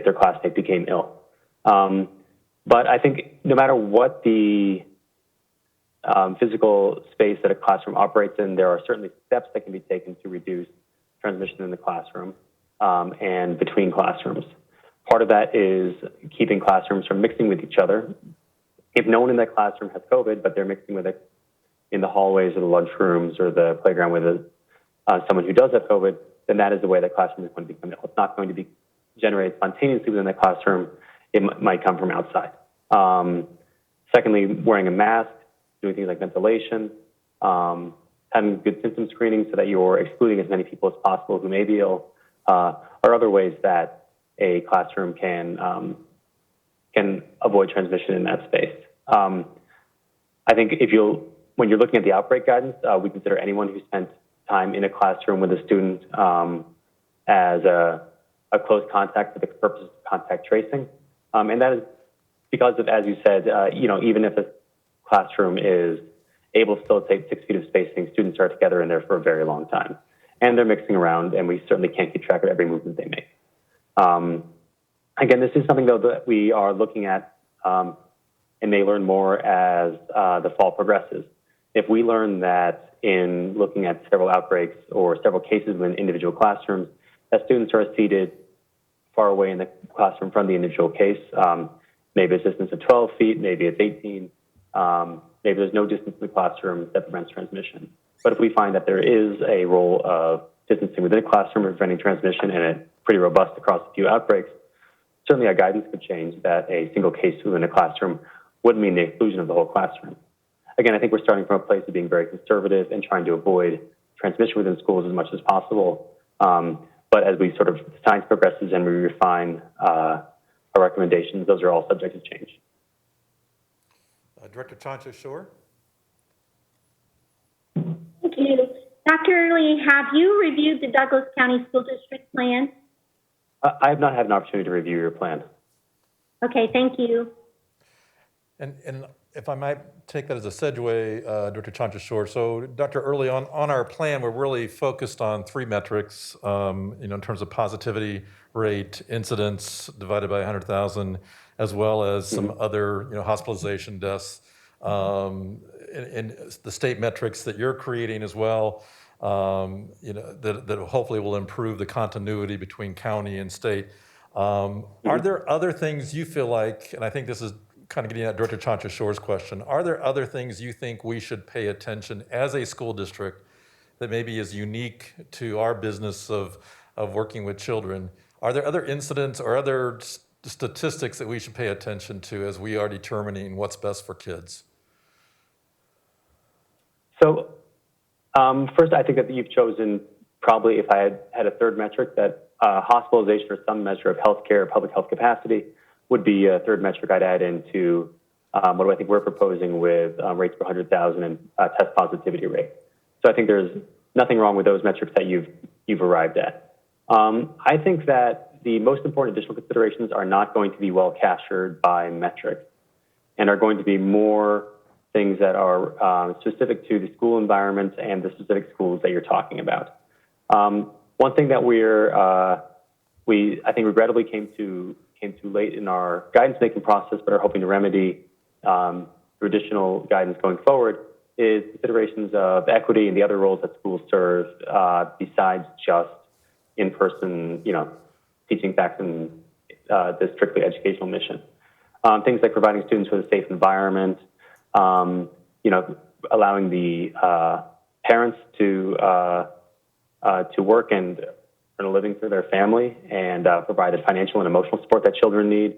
their classmate became ill. But I think no matter what the physical space that a classroom operates in, there are certainly steps that can be taken to reduce transmission in the classroom and between classrooms. Part of that is keeping classrooms from mixing with each other. If no one in that classroom has COVID, but they're mixing with it in the hallways or the lunchrooms or the playground with someone who does have COVID, then that is the way that classroom is going to become ill. It's not going to be generated spontaneously within the classroom. It might come from outside. Secondly, wearing a mask, doing things like ventilation, having good symptom screening so that you're excluding as many people as possible who may be ill, are other ways that a classroom can avoid transmission in that space. I think when you're looking at the outbreak guidance, we consider anyone who spent time in a classroom with a student as a close contact for the purpose of contact tracing. And that is because of, as you said, even if a classroom is able to facilitate 6 feet of spacing, students are together in there for a very long time. And they're mixing around, and we certainly can't keep track of every movement they make. Again, this is something, though, that we are looking at and may learn more as the fall progresses. If we learn that in looking at several outbreaks or several cases within individual classrooms, that students are seated far away in the classroom from the individual case. Maybe it's a distance of 12 feet, maybe it's 18. Maybe there's no distance in the classroom that prevents transmission. But if we find that there is a role of distancing within a classroom or preventing transmission, and it's pretty robust across a few outbreaks, certainly our guidance could change that a single case within a classroom wouldn't mean the exclusion of the whole classroom. Again, I think we're starting from a place of being very conservative and trying to avoid transmission within schools as much as possible. But as we sort of, science progresses and we refine our recommendations, those are all subject to change. Director Chancho-Shore? Thank you. Dr. Early, have you reviewed the Douglas County School District plan? I have not had an opportunity to review your plan. Okay, thank you. And if I might take that as a segue, Director Chancho-Shore. So Dr. Early, on our plan, we're really focused on 3 metrics, in terms of positivity rate, incidence divided by 100,000, as well as some other, hospitalization deaths, and the state metrics that you're creating as well, that hopefully will improve the continuity between county and state. Are there other things you feel like, and I think this is kind of getting at Director Chancho-Shore's question, are there other things you think we should pay attention as a school district that maybe is unique to our business of working with children? Are there other incidents or other statistics that we should pay attention to as we are determining what's best for kids? So first, I think that you've chosen probably, if I had a third metric, that hospitalization or some measure of healthcare, public health capacity would be a third metric I'd add into what do I think we're proposing with rates per 100,000 and test positivity rate. So I think there's nothing wrong with those metrics that you've arrived at. I think that the most important additional considerations are not going to be well captured by metrics and are going to be more things that are specific to the school environment and the specific schools that you're talking about. One thing that we I think regrettably came too late in our guidance making process, but are hoping to remedy through additional guidance going forward, is considerations of equity and the other roles that schools serve besides just in-person, teaching facts and the strictly educational mission. Things like providing students with a safe environment, allowing the parents to work and earn a living for their family and provide the financial and emotional support that children need.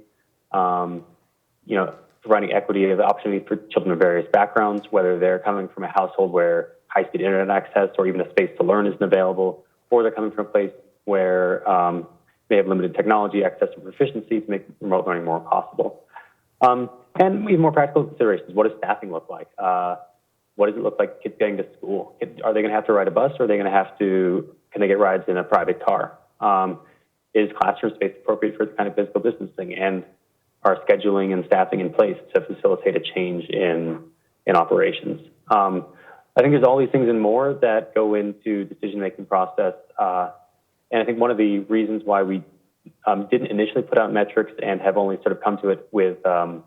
Providing equity of opportunity for children of various backgrounds, whether they're coming from a household where high-speed internet access or even a space to learn isn't available, or they're coming from a place where they have limited technology access and proficiency to make remote learning more possible. And even more practical considerations. What does staffing look like? What does it look like kids getting to school? Are they going to have to ride a bus, or are they going to can they get rides in a private car? Is classroom space appropriate for this kind of physical distancing? And are scheduling and staffing in place to facilitate a change in operations? I think there's all these things and more that go into decision-making process. And I think one of the reasons why we didn't initially put out metrics and have only sort of come to it with some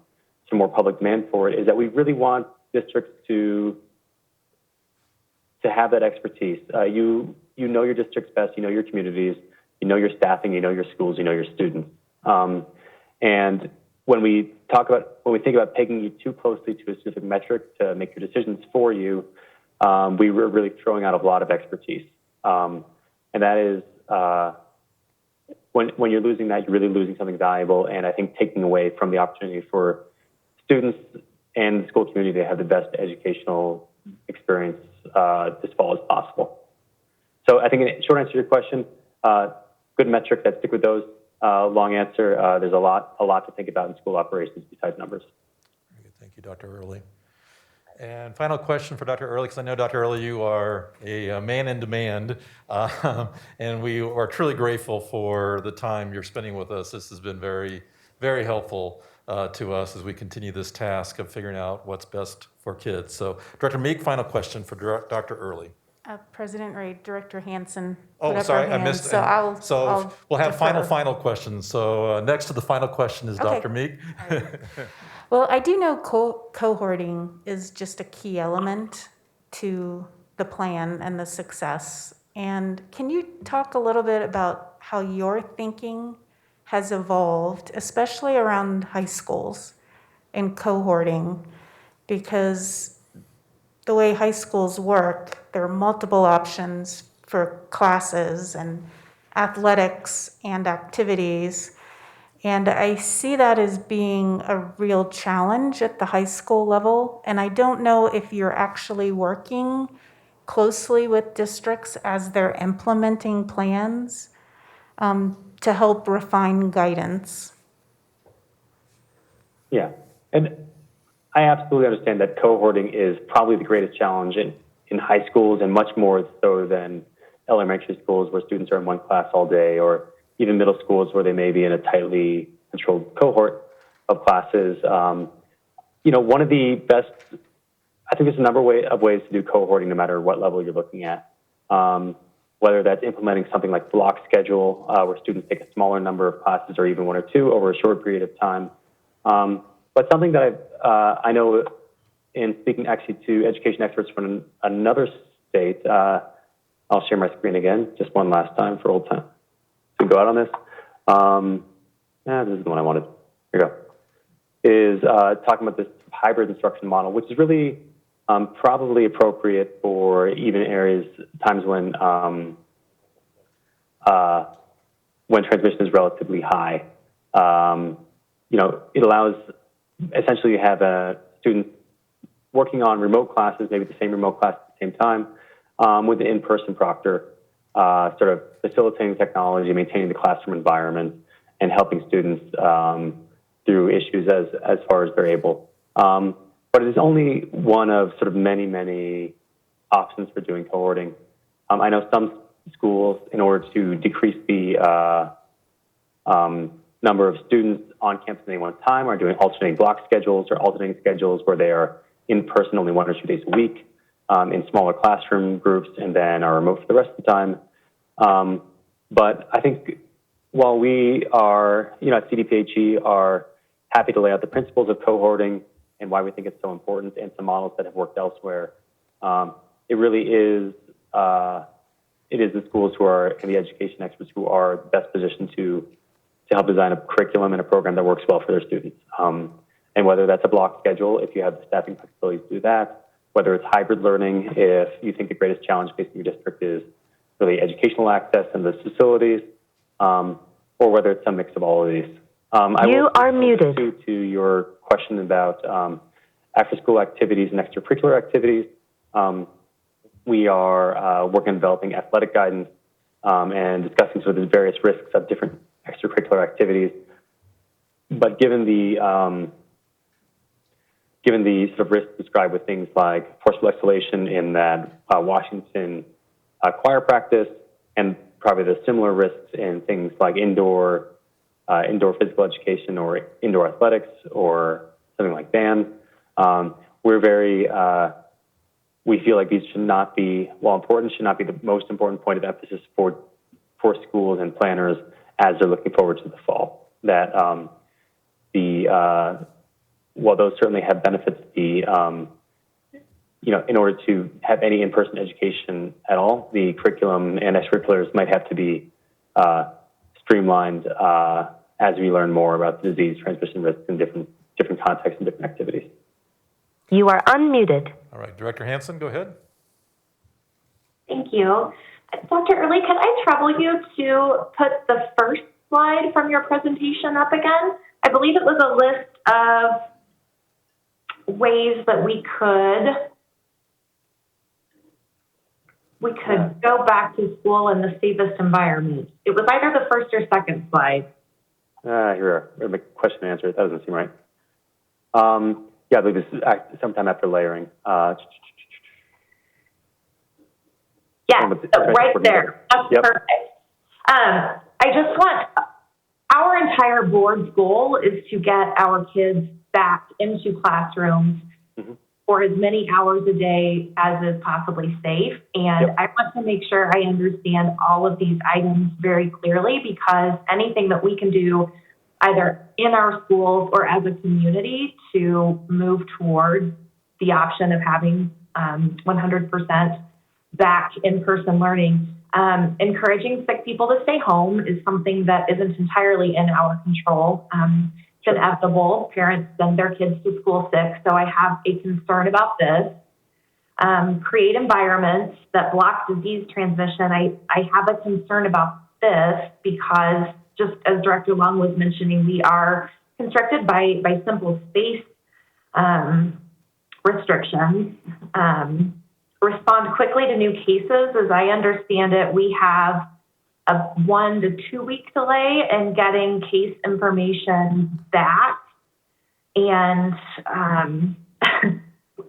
more public demand for it is that we really want districts to have that expertise. You know your districts best, you know your communities, you know your staffing, you know your schools, you know your students. And when we think about pegging you too closely to a specific metric to make your decisions for you, we were really throwing out a lot of expertise. And that is, when you're losing that, you're really losing something valuable, and I think taking away from the opportunity for students and the school community to have the best educational experience this fall as possible. So I think in short answer to your question, good metrics, I'd stick with those. Long answer, there's a lot to think about in school operations besides numbers. Very good. Thank you, Dr. Early. And final question for Dr. Early, because I know, Dr. Early, you are a man in demand, and we are truly grateful for the time you're spending with us. This has been very, very helpful to us as we continue this task of figuring out what's best for kids. So, Director Meek, final question for Dr. Early. President Ray, Director Hanson. Oh, sorry, I missed. So I'll we'll have defer. final questions. So next to the final question is Okay. Dr. Meek. Well, I do know cohorting is just a key element to the plan and the success. And can you talk a little bit about how you're thinking has evolved, especially around high schools and cohorting, because the way high schools work, there are multiple options for classes and athletics and activities. And I see that as being a real challenge at the high school level. And I don't know if you're actually working closely with districts as they're implementing plans to help refine guidance. Yeah, and I absolutely understand that cohorting is probably the greatest challenge in high schools, and much more so than elementary schools where students are in one class all day, or even middle schools where they may be in a tightly controlled cohort of classes. One of the best, I think there's a number of ways to do cohorting no matter what level you're looking at. Whether that's implementing something like block schedule, where students take a smaller number of classes or even one or two over a short period of time. But something that I know in speaking actually to education experts from another state, I'll share my screen again, just one last time for old time. To go out on this. This is the one I wanted. Here we go. Is talking about this hybrid instruction model, which is really probably appropriate for even times when transmission is relatively high. It allows essentially you have a student working on remote classes, maybe the same remote class at the same time, with an in-person proctor, sort of facilitating technology, maintaining the classroom environment, and helping students through issues as far as they're able. But it is only one of sort of many, many options for doing cohorting. I know some schools, in order to decrease the number of students on campus at any one time, are doing alternating block schedules or alternating schedules where they are in person only 1 or 2 days a week in smaller classroom groups, and then are remote for the rest of the time. But I think while we are, at CDPHE, are happy to lay out the principles of cohorting and why we think it's so important and some models that have worked elsewhere, it really is the schools who are, and the education experts who are best positioned to help design a curriculum and a program that works well for their students. And whether that's a block schedule, if you have the staffing flexibility to do that, whether it's hybrid learning, if you think the greatest challenge facing your district is really educational access and the facilities, or whether it's some mix of all of these. You are muted. To your question about after-school activities and extracurricular activities, we are working on developing athletic guidance and discussing sort of the various risks of different extracurricular activities. But given the sort of risks described with things like forceful isolation in that Washington choir practice, and probably the similar risks in things like indoor physical education or indoor athletics or something like band, we feel like these should not be, while important, should not be the most important point of emphasis for schools and planners as they're looking forward to the fall. That while those certainly have benefits, in order to have any in-person education at all, the curriculum and extracurriculars might have to be streamlined as we learn more about the disease transmission risks in different contexts and different activities. You are unmuted. All right, Director Hansen, go ahead. Thank you. Dr. Early, could I trouble you to put the first slide from your presentation up again? I believe it was a list of ways that we could go back to school in the safest environment. It was either the first or second slide. Here, my question and answer. That doesn't seem right. Yeah, I believe this is sometime after layering. Yeah, so right there. That's yep. Perfect. I just want, our entire board's goal is to get our kids back into classrooms for as many hours a day as is possibly safe. And I want to make sure I understand all of these items very clearly, because anything that we can do either in our schools or as a community to move towards the option of having 100% back in-person learning, Encouraging sick people to stay home is something that isn't entirely in our control. It's inevitable. Parents send their kids to school sick, so I have a concern about this. Create environments that block disease transmission. I have a concern about this because, just as Director Long was mentioning, we are constricted by simple space restrictions. Respond quickly to new cases. As I understand it, we have a 1 to 2 week delay in getting case information back. And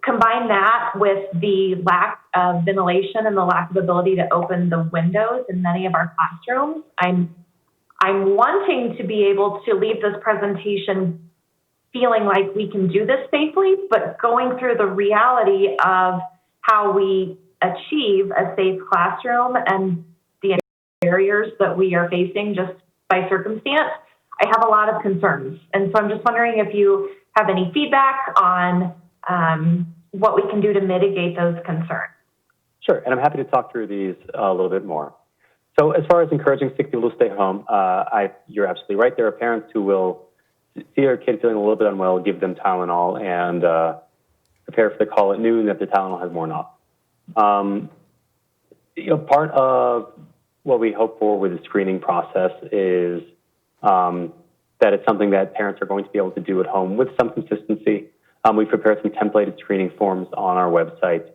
combine that with the lack of ventilation and the lack of ability to open the windows in many of our classrooms. I'm wanting to be able to leave this presentation feeling like we can do this safely, but going through the reality of how we achieve a safe classroom and the barriers that we are facing just by circumstance, I have a lot of concerns. And so I'm just wondering if you have any feedback on what we can do to mitigate those concerns. Sure, and I'm happy to talk through these a little bit more. So as far as encouraging sick people to stay home, you're absolutely right. There are parents who will see their kid feeling a little bit unwell, give them Tylenol, and prepare for the call at noon that the Tylenol has worn off. Part of what we hope for with the screening process is that it's something that parents are going to be able to do at home with some consistency. We've prepared some templated screening forms on our website,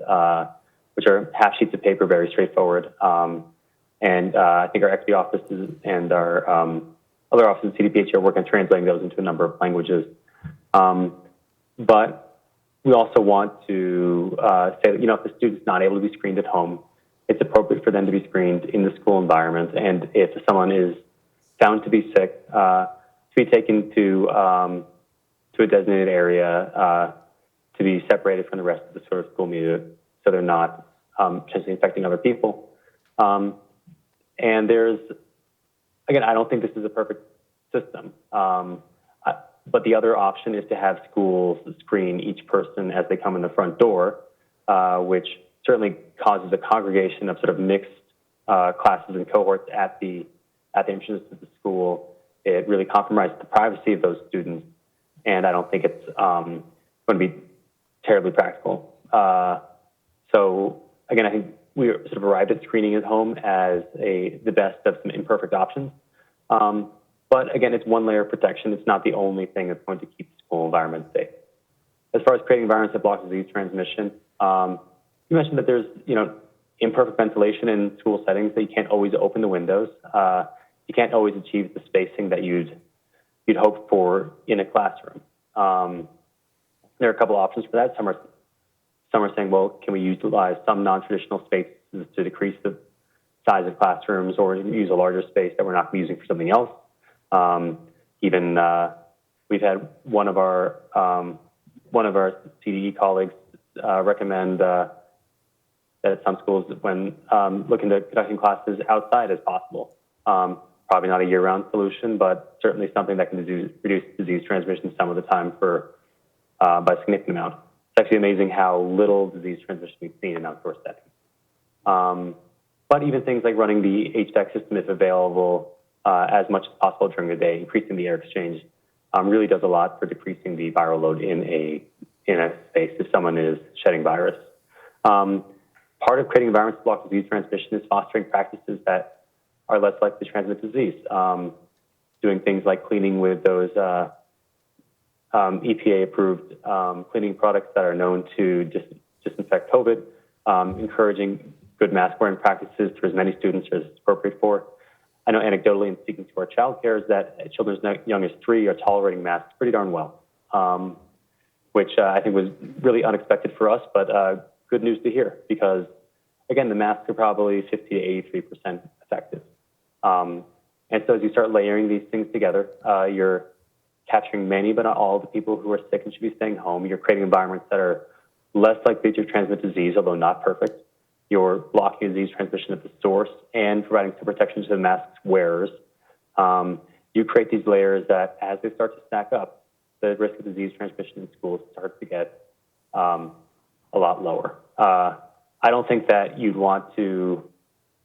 which are half sheets of paper, very straightforward. And I think our equity offices and our other offices at CDPH are working on translating those into a number of languages. But we also want to say that, if the student's not able to be screened at home, it's appropriate for them to be screened in the school environment. And if someone is found to be sick, to be taken to a designated area to be separated from the rest of the sort of school media so they're not potentially infecting other people. And there's, again, I don't think this is a perfect system. But the other option is to have schools screen each person as they come in the front door, which certainly causes a congregation of sort of mixed classes and cohorts at the entrance to the school. It really compromises the privacy of those students, and I don't think it's going to be terribly practical. So again, I think we sort of arrived at screening at home as the best of some imperfect options. But again, it's one layer of protection. It's not the only thing that's going to keep the school environment safe. As far as creating environments that block disease transmission, you mentioned that there's imperfect ventilation in school settings, that you can't always open the windows. You can't always achieve the spacing that you'd hope for in a classroom. There are a couple options for that. Some are saying, well, can we utilize some non-traditional spaces to decrease the size of classrooms, or use a larger space that we're not using for something else? We've had one of our CDE colleagues recommend that at some schools, when looking at conducting classes outside as possible. Probably not a year-round solution, but certainly something that can reduce disease transmission some of the time by a significant amount. It's actually amazing how little disease transmission we've seen in outdoor settings. But even things like running the HVAC system, if available, as much as possible during the day, increasing the air exchange, really does a lot for decreasing the viral load in a space if someone is shedding virus. Part of creating environments to block disease transmission is fostering practices that are less likely to transmit disease. Doing things like cleaning with those EPA-approved cleaning products that are known to disinfect COVID, encouraging good mask-wearing practices for as many students as it's appropriate for. I know anecdotally, in speaking to our child cares, that children as young as 3 are tolerating masks pretty darn well, which I think was really unexpected for us, but good news to hear, because again, the masks are probably 50 to 83% effective. And so as you start layering these things together, you're capturing many but not all of the people who are sick and should be staying home. You're creating environments that are less likely to transmit disease, although not perfect. You're blocking disease transmission at the source and providing some protection to the mask wearers. You create these layers that, as they start to stack up, the risk of disease transmission in schools starts to get a lot lower. I don't think that you'd want to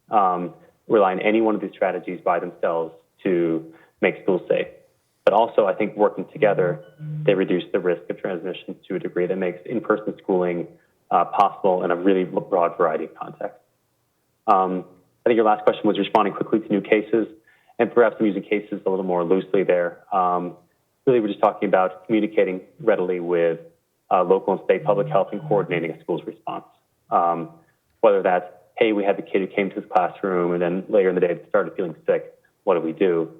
rely on any one of these strategies by themselves to make schools safe. But also, I think working together, they reduce the risk of transmission to a degree that makes in-person schooling possible in a really broad variety of contexts. I think your last question was responding quickly to new cases, and perhaps I'm using cases a little more loosely there. Really, we're just talking about communicating readily with local and state public health and coordinating a school's response. Whether that's, hey, we had the kid who came to this classroom and then later in the day they started feeling sick, what do we do?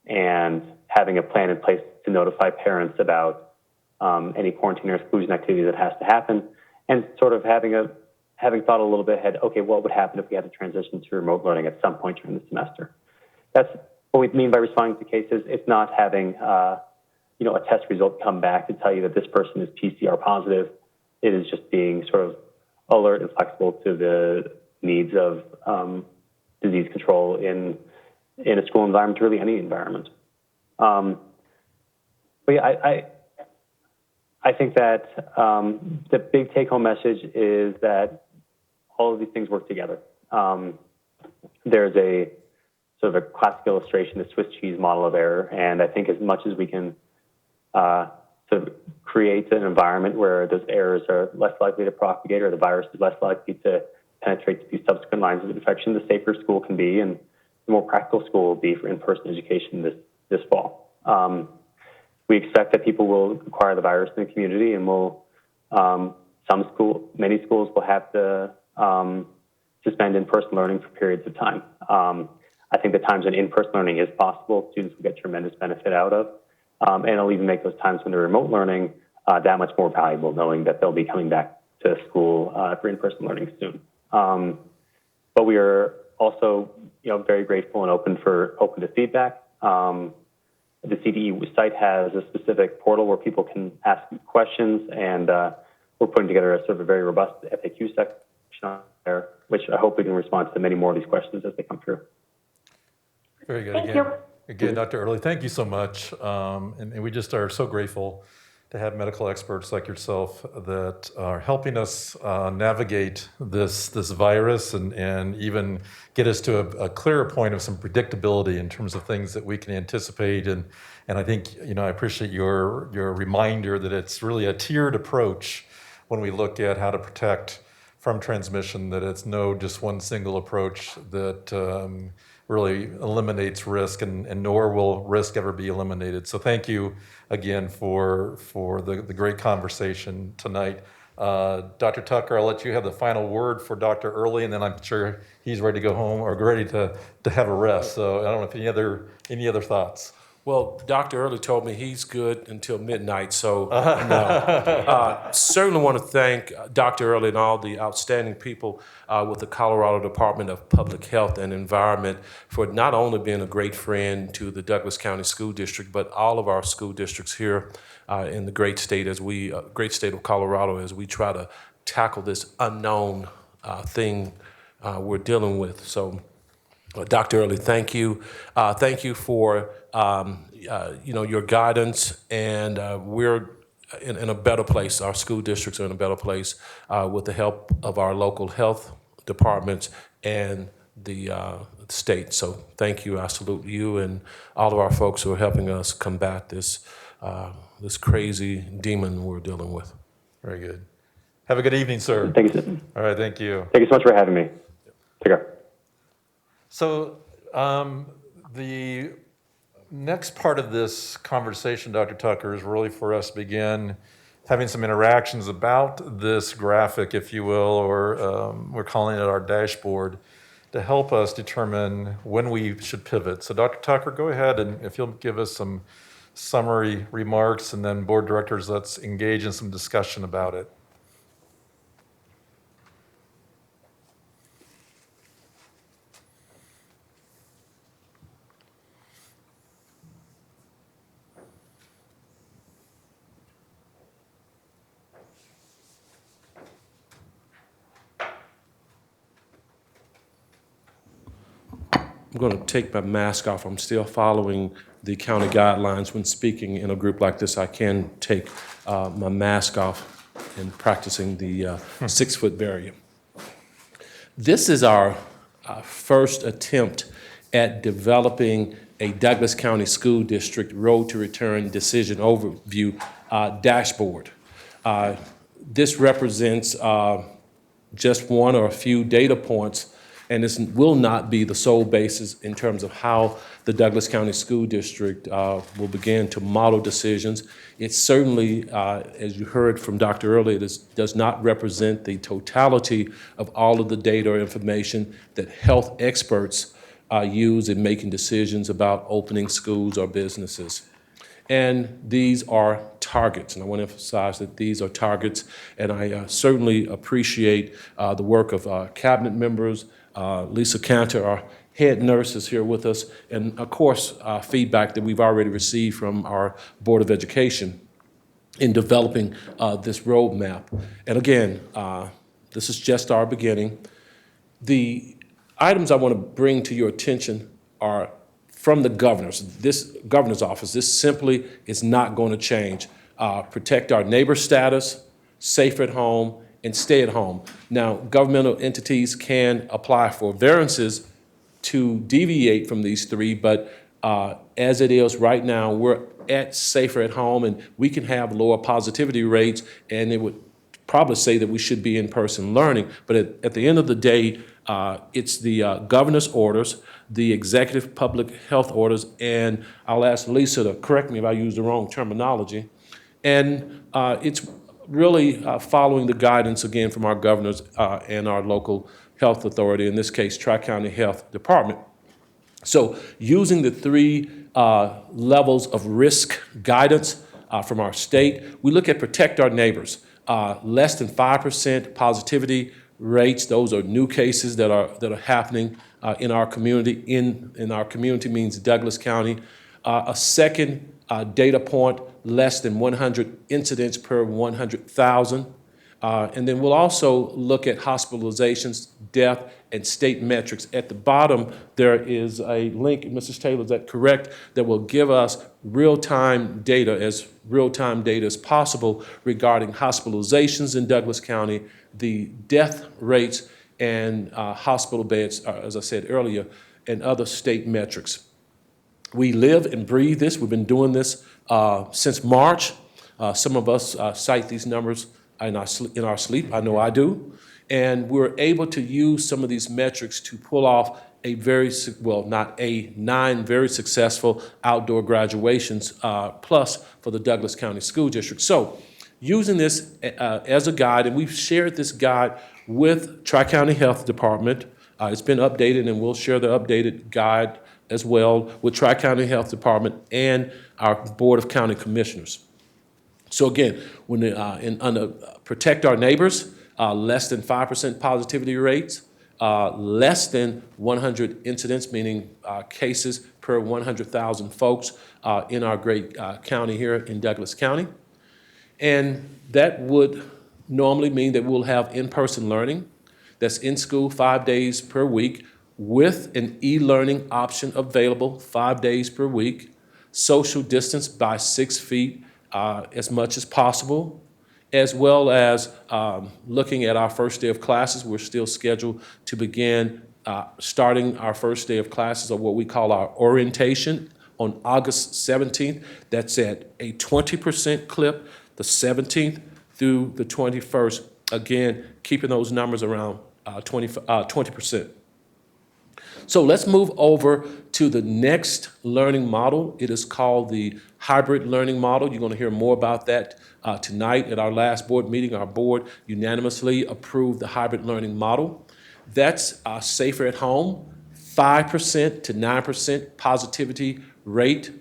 And having a plan in place to notify parents about any quarantine or exclusion activity that has to happen, and sort of having thought a little bit ahead, okay, what would happen if we had to transition to remote learning at some point during the semester? That's what we mean by responding to cases. It's not having a test result come back to tell you that this person is PCR positive. It is just being sort of alert and flexible to the needs of disease control in a school environment, really any environment. But yeah, I think that the big take-home message is that all of these things work together. There's a sort of a classic illustration, the Swiss cheese model of error, and I think as much as we can sort of create an environment where those errors are less likely to propagate or the virus is less likely to penetrate to these subsequent lines of infection, the safer school can be and the more practical school will be for in-person education this fall. We expect that people will acquire the virus in the community, and many schools will have to suspend in-person learning for periods of time. I think the times when in-person learning is possible, students will get tremendous benefit out of, and it'll even make those times when they're remote learning that much more valuable, knowing that they'll be coming back to school for in-person learning soon. But we are also, very grateful and open to feedback. The CDE site has a specific portal where people can ask questions, and we're putting together a sort of a very robust FAQ section on there, which I hope we can respond to many more of these questions as they come through. Very good. Thank you. Again, Dr. Early, thank you so much. And we just are so grateful to have medical experts like yourself that are helping us navigate this virus and even get us to a clearer point of some predictability in terms of things that we can anticipate. And I think, I appreciate your reminder that it's really a tiered approach when we look at how to protect from transmission, that it's no just one single approach that really eliminates risk, and nor will risk ever be eliminated. So thank you again for the great conversation tonight. Dr. Tucker, I'll let you have the final word for Dr. Early, and then I'm sure he's ready to go home or ready to have a rest. So I don't know if any other thoughts. Well, Dr. Early told me he's good until midnight, so no. Certainly want to thank Dr. Early and all the outstanding people with the Colorado Department of Public Health and Environment for not only being a great friend to the Douglas County School District, but all of our school districts here in the great state of Colorado as we try to tackle this unknown thing we're dealing with. So, Dr. Early, thank you. Thank you for your guidance, and we're in a better place. Our school districts are in a better place with the help of our local health departments and the state. So thank you. I salute you and all of our folks who are helping us combat this crazy demon we're dealing with. Very good. Have a good evening, sir. Thank you. All right, thank you. Thank you so much for having me. Take care. So the next part of this conversation, Dr. Tucker, is really for us to begin having some interactions about this graphic, if you will, or we're calling it our dashboard, to help us determine when we should pivot. So Dr. Tucker, go ahead, and if you'll give us some summary remarks, and then board directors, let's engage in some discussion about it. I'm going to take my mask off. I'm still following the county guidelines. When speaking in a group like this, I can take my mask off and practicing the 6-foot barrier. This is our first attempt at developing a Douglas County School District Road to Return Decision Overview dashboard. This represents just one or a few data points, and this will not be the sole basis in terms of how the Douglas County School District will begin to model decisions. It certainly, as you heard from Dr. Early, this does not represent the totality of all of the data or information that health experts use in making decisions about opening schools or businesses. And these are targets, and I want to emphasize that these are targets, and I certainly appreciate the work of cabinet members. Lisa Cantor, our head nurse, is here with us, and of course, feedback that we've already received from our Board of Education in developing this roadmap. And again, this is just our beginning. The items I want to bring to your attention are from the governor's office. This simply is not going to change. Protect our neighbor status, safer at home, and stay at home. Now, governmental entities can apply for variances to deviate from these three, but as it is right now, we're at safer at home, and we can have lower positivity rates, and it would probably say that we should be in-person learning. But at the end of the day, it's the governor's orders, the executive public health orders, and I'll ask Lisa to correct me if I use the wrong terminology. And it's really following the guidance, again, from our governors and our local health authority, in this case, Tri-County Health Department. So using the three levels of risk guidance from our state, we look at protect our neighbors. Less than 5% positivity rates, those are new cases that are happening in our community. In our community means Douglas County. A second data point, less than 100 incidents per 100,000. And then we'll also look at hospitalizations, death, and state metrics. At the bottom, there is a link, Mrs. Taylor, is that correct, that will give us real-time data as possible regarding hospitalizations in Douglas County, the death rates, and hospital beds, as I said earlier, and other state metrics. We live and breathe this. We've been doing this since March. Some of us cite these numbers in our sleep. I know I do. And we're able to use some of these metrics to pull off nine very successful outdoor graduations plus for the Douglas County School District. So using this as a guide, and we've shared this guide with Tri-County Health Department. It's been updated, and we'll share the updated guide as well with Tri-County Health Department and our Board of County Commissioners. So again, when under protect our neighbors, less than 5% positivity rates, less than 100 incidents, meaning cases per 100,000 folks in our great county here in Douglas County. And that would normally mean that we'll have in-person learning that's in school 5 days per week with an e-learning option available 5 days per week, social distance by 6 feet as much as possible, as well as looking at our first day of classes. We're still scheduled to begin starting our first day of classes, or what we call our orientation, on August 17th. That's at a 20% clip, the 17th through the 21st. Again, keeping those numbers around 20%. So let's move over to the next learning model. It is called the hybrid learning model. You're going to hear more about that tonight. At our last board meeting, our board unanimously approved the hybrid learning model. That's safer at home, 5% to 9% positivity rate,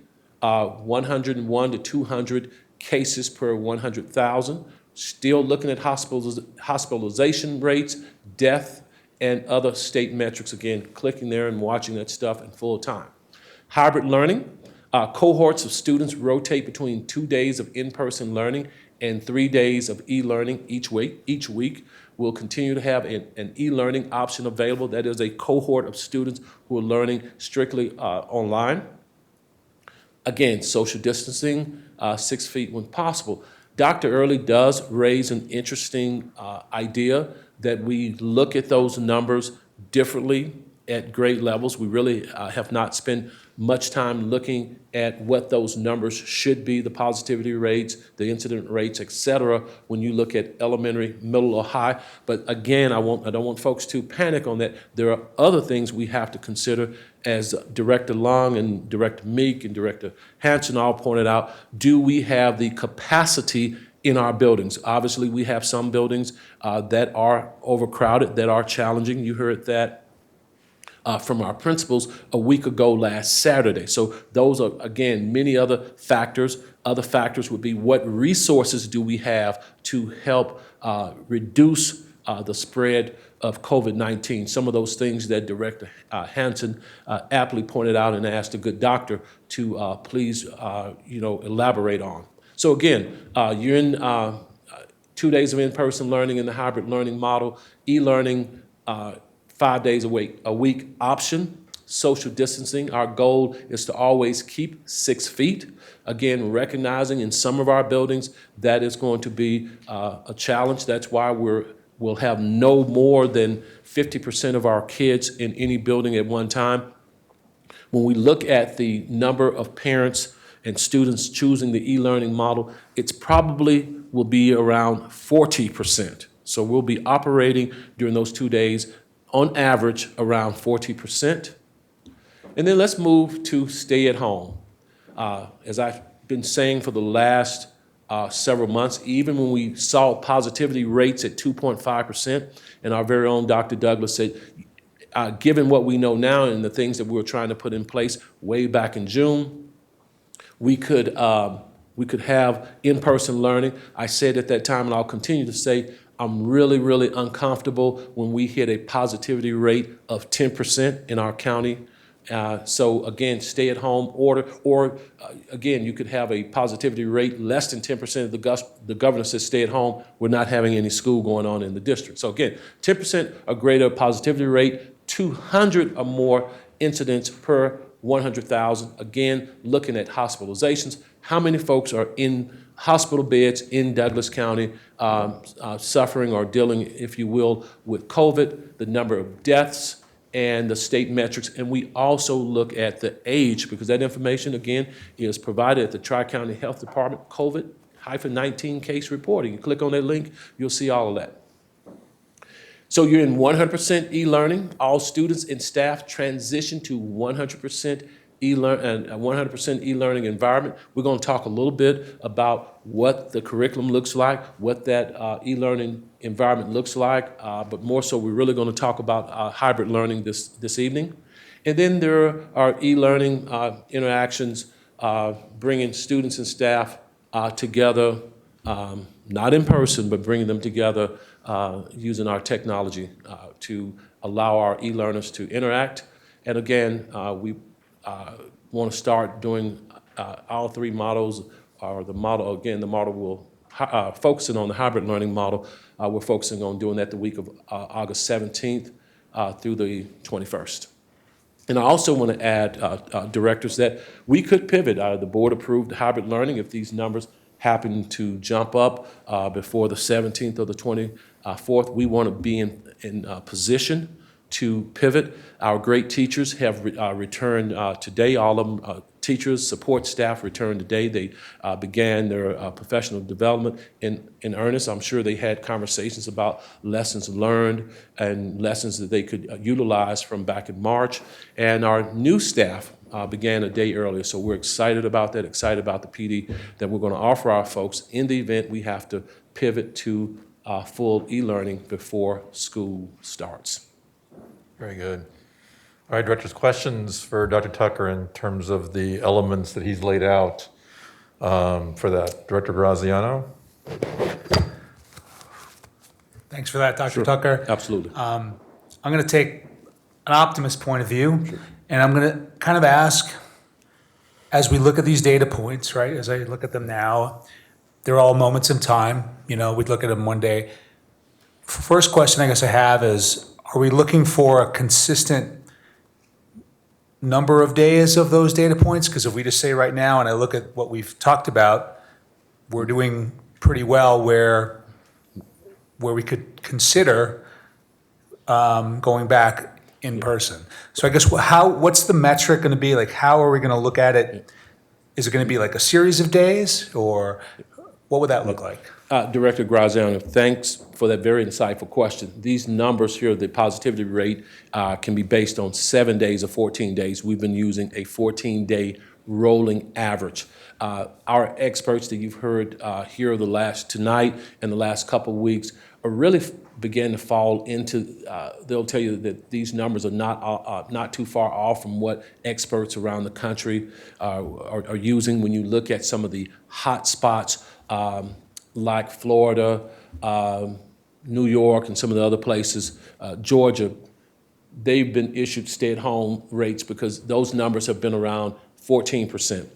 101 to 200 cases per 100,000. Still looking at hospitalization rates, death, and other state metrics. Again, clicking there and watching that stuff in full time. Hybrid learning, cohorts of students rotate between 2 days of in-person learning and 3 days of e-learning each week. We'll continue to have an e-learning option available. That is a cohort of students who are learning strictly online. Again, social distancing, 6 feet when possible. Dr. Early does raise an interesting idea that we look at those numbers differently at grade levels. We really have not spent much time looking at what those numbers should be, the positivity rates, the incident rates, et cetera, when you look at elementary, middle, or high. But again, I don't want folks to panic on that. There are other things we have to consider, as Director Long and Director Meek and Director Hanson all pointed out. Do we have the capacity in our buildings? Obviously, we have some buildings that are overcrowded, that are challenging. You heard that from our principals a week ago last Saturday. So those are, again, many other factors. Other factors would be, what resources do we have to help reduce the spread of COVID-19? Some of those things that Director Hanson aptly pointed out and asked a good doctor to please elaborate on. So again, you're in 2 days of in-person learning in the hybrid learning model, e-learning 5 days a week option, social distancing. Our goal is to always keep 6 feet. Again, recognizing in some of our buildings that is going to be a challenge. That's why we'll have no more than 50% of our kids in any building at one time. When we look at the number of parents and students choosing the e-learning model, it's probably will be around 40%. So we'll be operating during those 2 days on average around 40%. And then let's move to stay at home. As I've been saying for the last several months, even when we saw positivity rates at 2.5%, and our very own Dr. Douglas said, given what we know now and the things that we were trying to put in place way back in June, we could have in-person learning. I said at that time, and I'll continue to say, I'm really, really uncomfortable when we hit a positivity rate of 10% in our county. So again, stay at home order, or again, you could have a positivity rate less than 10% of the governor says stay at home. We're not having any school going on in the district. So again, 10% or greater positivity rate, 200 or more incidents per 100,000. Again, looking at hospitalizations, how many folks are in hospital beds in Douglas County suffering or dealing, if you will, with COVID, the number of deaths, and the state metrics. And we also look at the age, because that information, again, is provided at the Tri-County Health Department COVID-19 case reporting. You click on that link, you'll see all of that. So you're in 100% e-learning. All students and staff transition to 100% e-learning environment. We're going to talk a little bit about what the curriculum looks like, what that e-learning environment looks like, but more so we're really going to talk about hybrid learning this evening. And then there are e-learning interactions, bringing students and staff together, not in person, but bringing them together using our technology to allow our e-learners to interact. And again, we want to start doing all 3 models, or the model, again, the model will focusing on the hybrid learning model. We're focusing on doing that the week of August 17th through the 21st. And I also want to add, directors, that we could pivot. The board approved hybrid learning if these numbers happen to jump up before the 17th or the 24th. We want to be in position to pivot. Our great teachers have returned today. All of them, teachers, support staff, returned today. They began their professional development in earnest. I'm sure they had conversations about lessons learned and lessons that they could utilize from back in March. And our new staff began a day earlier, so we're excited about that, excited about the PD that we're going to offer our folks in the event we have to pivot to full e-learning before school starts. Very good. All right, directors, questions for Dr. Tucker in terms of the elements that he's laid out for that. Director Graziano? Thanks for that, Dr. Sure. Tucker. Absolutely. I'm going to take an optimist point of view, and I'm going to kind of ask, as we look at these data points, right, as I look at them now, they're all moments in time. You know, we'd look at them one day. First question I guess I have is, are we looking for a consistent number of days of those data points? Because if we just say right now, and I look at what we've talked about, we're doing pretty well where we could consider going back in person. So I guess what's the metric going to be? Like, how are we going to look at it? Is it going to be like a series of days, or what would that look like? Director Graziano, thanks for that very insightful question. These numbers here, the positivity rate, can be based on 7 days or 14 days. We've been using a 14-day rolling average. Our experts that you've heard here tonight and the last couple of weeks are really beginning to fall into, they'll tell you that these numbers are not too far off from what experts around the country are using. When you look at some of the hot spots, like Florida, New York, and some of the other places, Georgia, they've been issued stay-at-home rates because those numbers have been around 14%.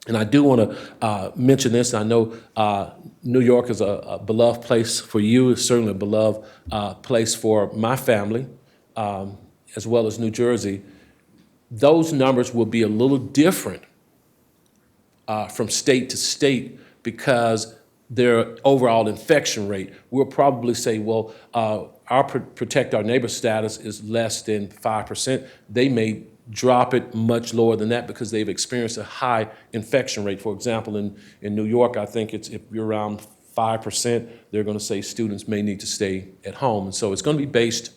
And I do want to mention this. I know New York is a beloved place for you. It's certainly a beloved place for my family, as well as New Jersey. Those numbers will be a little different from state to state because their overall infection rate. We'll probably say, well, our Protect Our Neighbor status is less than 5%. They may drop it much lower than that because they've experienced a high infection rate. For example, in New York, I think if you're around 5%, they're going to say students may need to stay at home. And so it's going to be based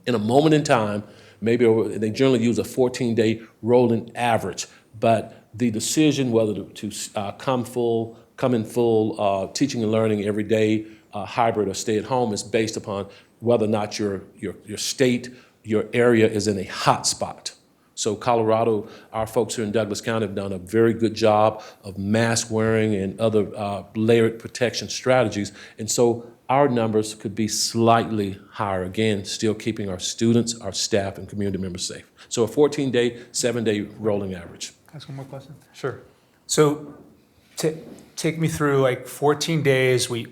in a moment in time. Maybe they generally use a 14-day rolling average, but the decision whether to come in full teaching and learning every day, hybrid or stay at home, is based upon whether or not your state, your area is in a hot spot. So Colorado, our folks here in Douglas County have done a very good job of mask wearing and other layered protection strategies. And so our numbers could be slightly higher, again, still keeping our students, our staff, and community members safe. So a 14-day, 7-day rolling average. Can I ask one more question? Sure. So take me through like 14 days, we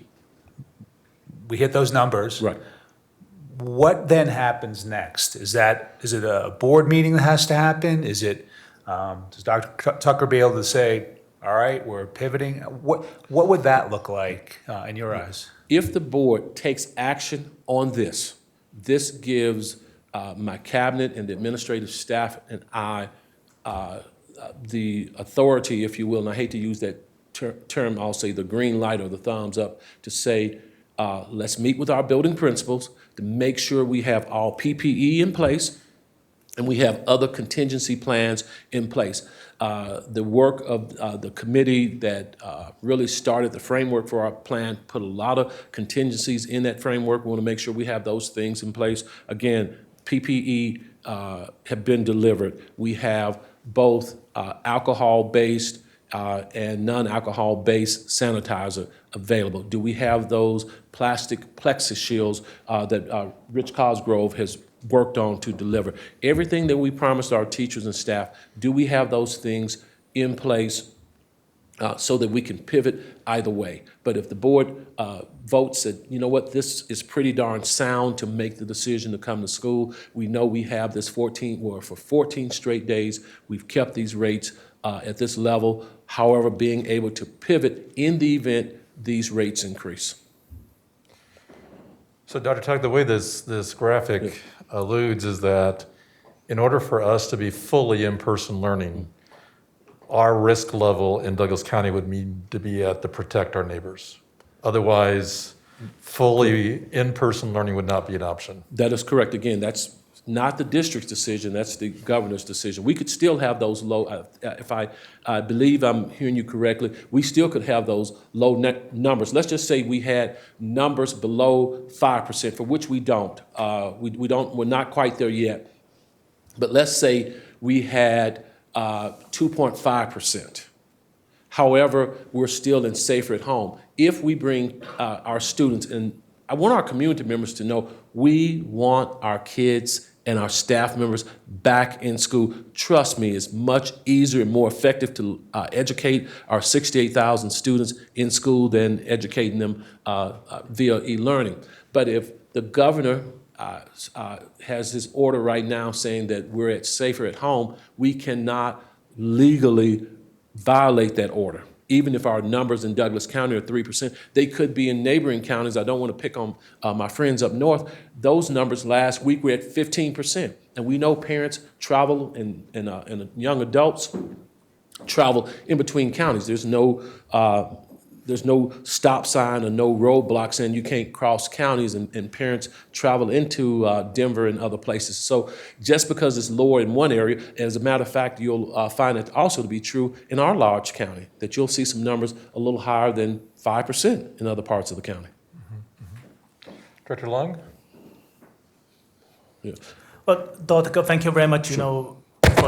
hit those numbers. Right. What then happens next? Is it a board meeting that has to happen? Is it, does Dr. Tucker be able to say, all right, we're pivoting? What would that look like in your eyes? If the board takes action on this gives my cabinet and the administrative staff and I the authority, if you will, and I hate to use that term, I'll say the green light or the thumbs up, to say, let's meet with our building principals to make sure we have all PPE in place and we have other contingency plans in place. The work of the committee that really started the framework for our plan put a lot of contingencies in that framework. We want to make sure we have those things in place. Again, PPE have been delivered. We have both alcohol-based and non-alcohol-based sanitizer available. Do we have those plastic plexi shields that Rich Cosgrove has worked on to deliver? Everything that we promised our teachers and staff, do we have those things in place so that we can pivot either way? But if the board votes that, you know what, this is pretty darn sound to make the decision to come to school, we know we have this for 14 straight days, we've kept these rates at this level. However, being able to pivot in the event these rates increase. So Dr. Tuck, the way this graphic alludes is that in order for us to be fully in-person learning, our risk level in Douglas County would need to be at the Protect Our Neighbors. Otherwise, fully in-person learning would not be an option. That is correct. Again, that's not the district's decision, that's the governor's decision. We could still have those low, if I believe I'm hearing you correctly, we still could have those low net numbers. Let's just say we had numbers below 5%, for which we don't. We're not quite there yet. But let's say we had 2.5%. However, we're still in safer at home. If we bring our students, and I want our community members to know, we want our kids and our staff members back in school. Trust me, it's much easier and more effective to educate our 68,000 students in school than educating them via e-learning. But if the governor has his order right now saying that we're safer at home, we cannot legally violate that order. even if our numbers in Douglas County are 3%, they could be in neighboring counties. I don't want to pick on my friends up north. Those numbers last week were at 15%. And we know parents travel and young adults travel in between counties. There's no stop sign or no roadblocks saying you can't cross counties, and parents travel into Denver and other places. So just because it's lower in one area, as a matter of fact, you'll find it also to be true in our large county, that you'll see some numbers a little higher than 5% in other parts of the county. Director Long? Yeah. But Dr. Gov, thank you very much, for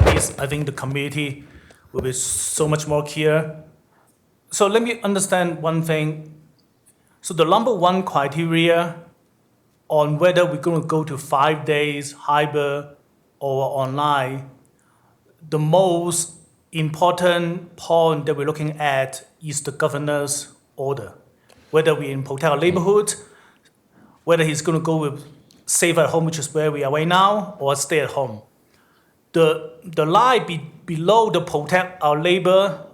this. I think the committee will be so much more clear. So let me understand one thing. So the number one criteria on whether we're going to go to 5 days hybrid or online, the most important point that we're looking at is the governor's order. Whether we're in protect our neighborhood, whether he's going to go with safe at home, which is where we are right now, or stay at home. The line below the protect our labor,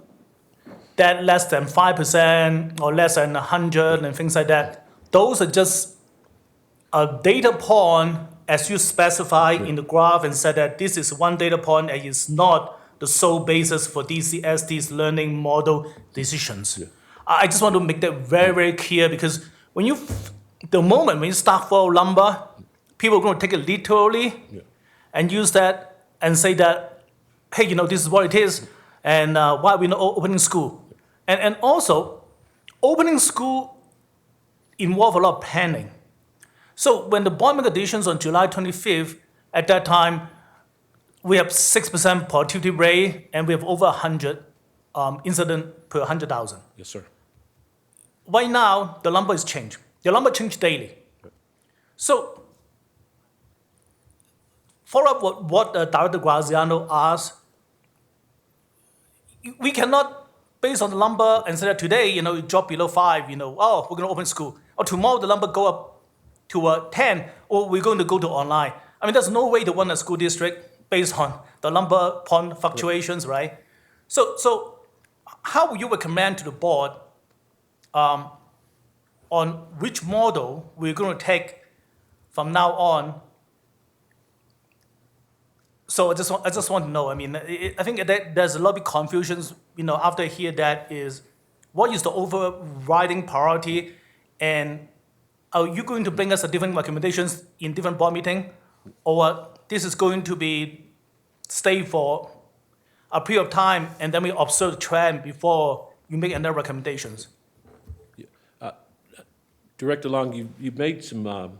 that less than 5% or less than 100 and things like that, those are just a data point as you specify in the graph and said that this is one data point and it's not the sole basis for DCST's learning model decisions. Yeah. I just want to make that very, very clear, because when the moment when you start for a number, people are going to take it literally and use that and say that, hey, this is what it is, and why are we not opening school? And also, opening school involves a lot of planning. So when the board made additions on July 25th, at that time, we have 6% productivity rate, and we have over 100 incident per 100,000. Yes, sir. Right now, the number is changed. The number changes daily. So, follow up what Director Graziano asked, we cannot, based on the number, and say that today, it dropped below 5, we're going to open school. Or tomorrow, the number go up to 10, or we're going to go to online. I mean, there's no way to run a school district based on the number point fluctuations, right? So how would you recommend to the board on which model we're going to take from now on? So I just want to know. I mean, I think that there's a lot of confusions. After I hear that, is what is the overriding priority, and are you going to bring us a different recommendations in different board meeting, or this is going to be stay for a period of time and then we observe the trend before you make another recommendations? Director Long, you've made some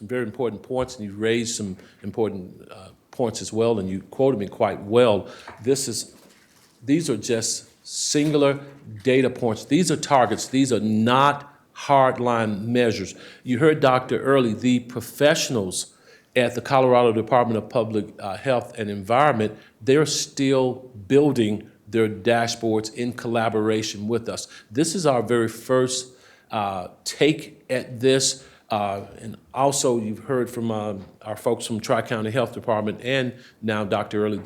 very important points, and you've raised some important points as well, and you quoted me quite well. These are just singular data points. These are targets. These are not hardline measures. You heard Dr. Early, the professionals at the Colorado Department of Public Health and Environment, they're still building their dashboards in collaboration with us. This is our very first take at this. And also, you've heard from our folks from Tri-County Health Department and now Dr. Early.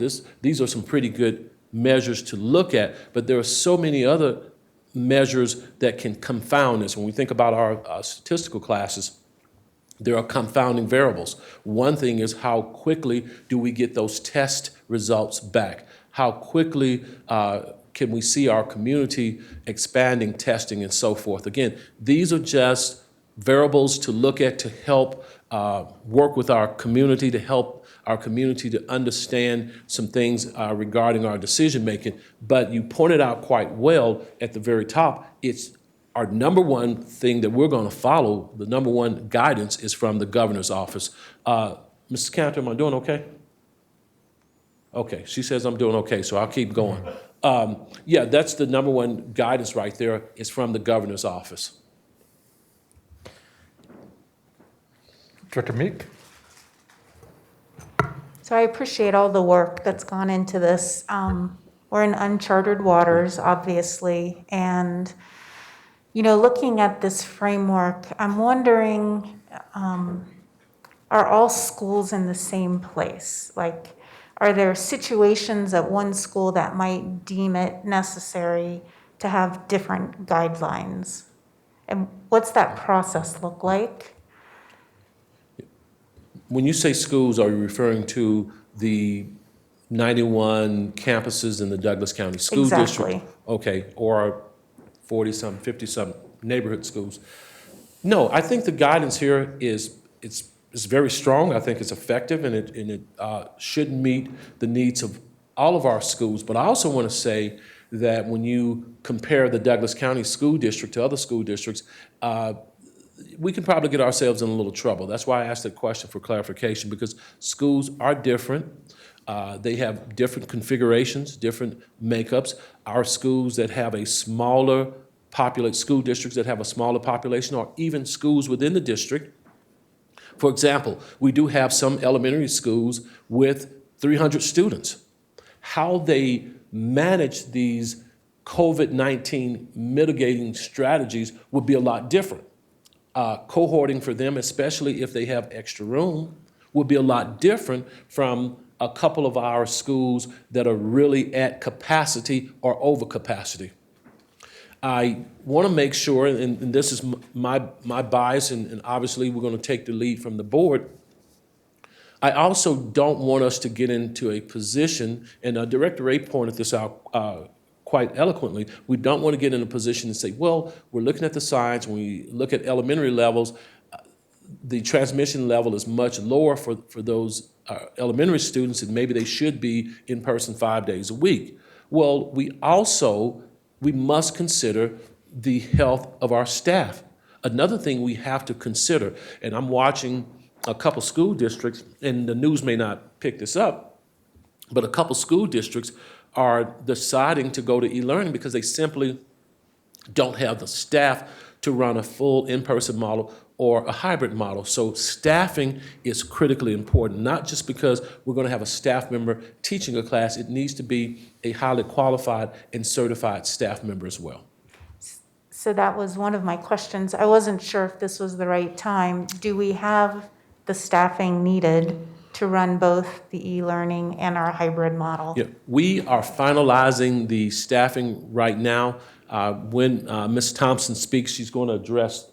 These are some pretty good measures to look at, but there are so many other measures that can confound this. When we think about our statistical classes, there are confounding variables. One thing is, how quickly do we get those test results back? How quickly can we see our community expanding testing and so forth? Again, these are just variables to look at to help work with our community, to help our community to understand some things regarding our decision making. But you pointed out quite well at the very top, it's our number one thing that we're going to follow. The number one guidance is from the governor's office. Mrs. Cantor, am I doing okay? Okay, she says I'm doing okay, so I'll keep going. Yeah, that's the number one guidance right there, is from the governor's office. Director Meek? So I appreciate all the work that's gone into this. We're in uncharted waters, obviously, and looking at this framework, I'm wondering, are all schools in the same place? Are there situations at one school that might deem it necessary to have different guidelines? And what's that process look like? When you say schools, are you referring to the 91 campuses in the Douglas County School District? Exactly. Okay, or 40-some, 50-some neighborhood schools? No, I think the guidance here is very strong. I think it's effective, and it should meet the needs of all of our schools. But I also want to say that when you compare the Douglas County School District to other school districts, we can probably get ourselves in a little trouble. That's why I asked that question for clarification, because schools are different. They have different configurations, different makeups. Our schools that have a smaller school districts that have a smaller population, or even schools within the district. For example, we do have some elementary schools with 300 students. How they manage these COVID-19 mitigating strategies would be a lot different. Cohorting for them, especially if they have extra room, would be a lot different from a couple of our schools that are really at capacity or over capacity. I want to make sure, and this is my bias, and obviously we're going to take the lead from the board. I also don't want us to get into a position, and Director Ray pointed this out quite eloquently, we don't want to get in a position to say, well, we're looking at the science, when we look at elementary levels, the transmission level is much lower for those elementary students, and maybe they should be in person 5 days a week. Well, we must consider the health of our staff. Another thing we have to consider, and I'm watching a couple school districts, and the news may not pick this up, but a couple school districts are deciding to go to e-learning because they simply don't have the staff to run a full in-person model or a hybrid model. So staffing is critically important, not just because we're going to have a staff member teaching a class. It needs to be a highly qualified and certified staff member as well. So that was one of my questions. I wasn't sure if this was the right time. Do we have the staffing needed to run both the e-learning and our hybrid model? Yeah, we are finalizing the staffing right now. When Ms. Thompson speaks, she's going to address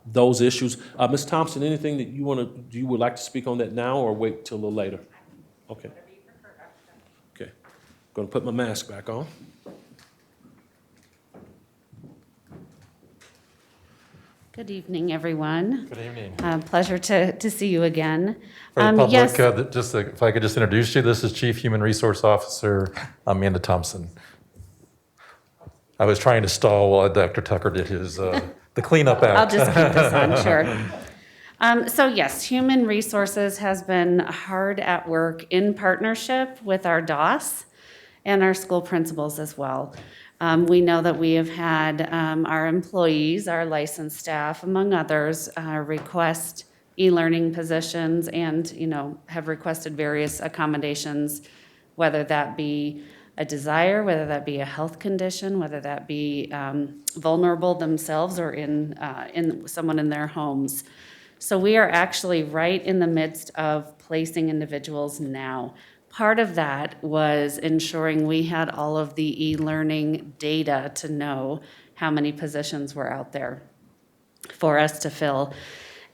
those issues. Ms. Thompson, anything that you would like to speak on that now, or wait till a little later? Okay. Okay. Going to put my mask back on. Good evening, everyone. Good evening. Pleasure to see you again. For the public, yes. if I could just introduce you, this is Chief Human Resource Officer Amanda Thompson. I was trying to stall while Dr. Tucker did his the cleanup act. I'll just keep this on, sure. So yes, Human Resources has been hard at work in partnership with our DOS and our school principals as well. We know that we have had our employees, our licensed staff, among others, request e-learning positions and, have requested various accommodations, whether that be a desire, whether that be a health condition, whether that be vulnerable themselves or in someone in their homes. So we are actually right in the midst of placing individuals now. Part of that was ensuring we had all of the e-learning data to know how many positions were out there for us to fill.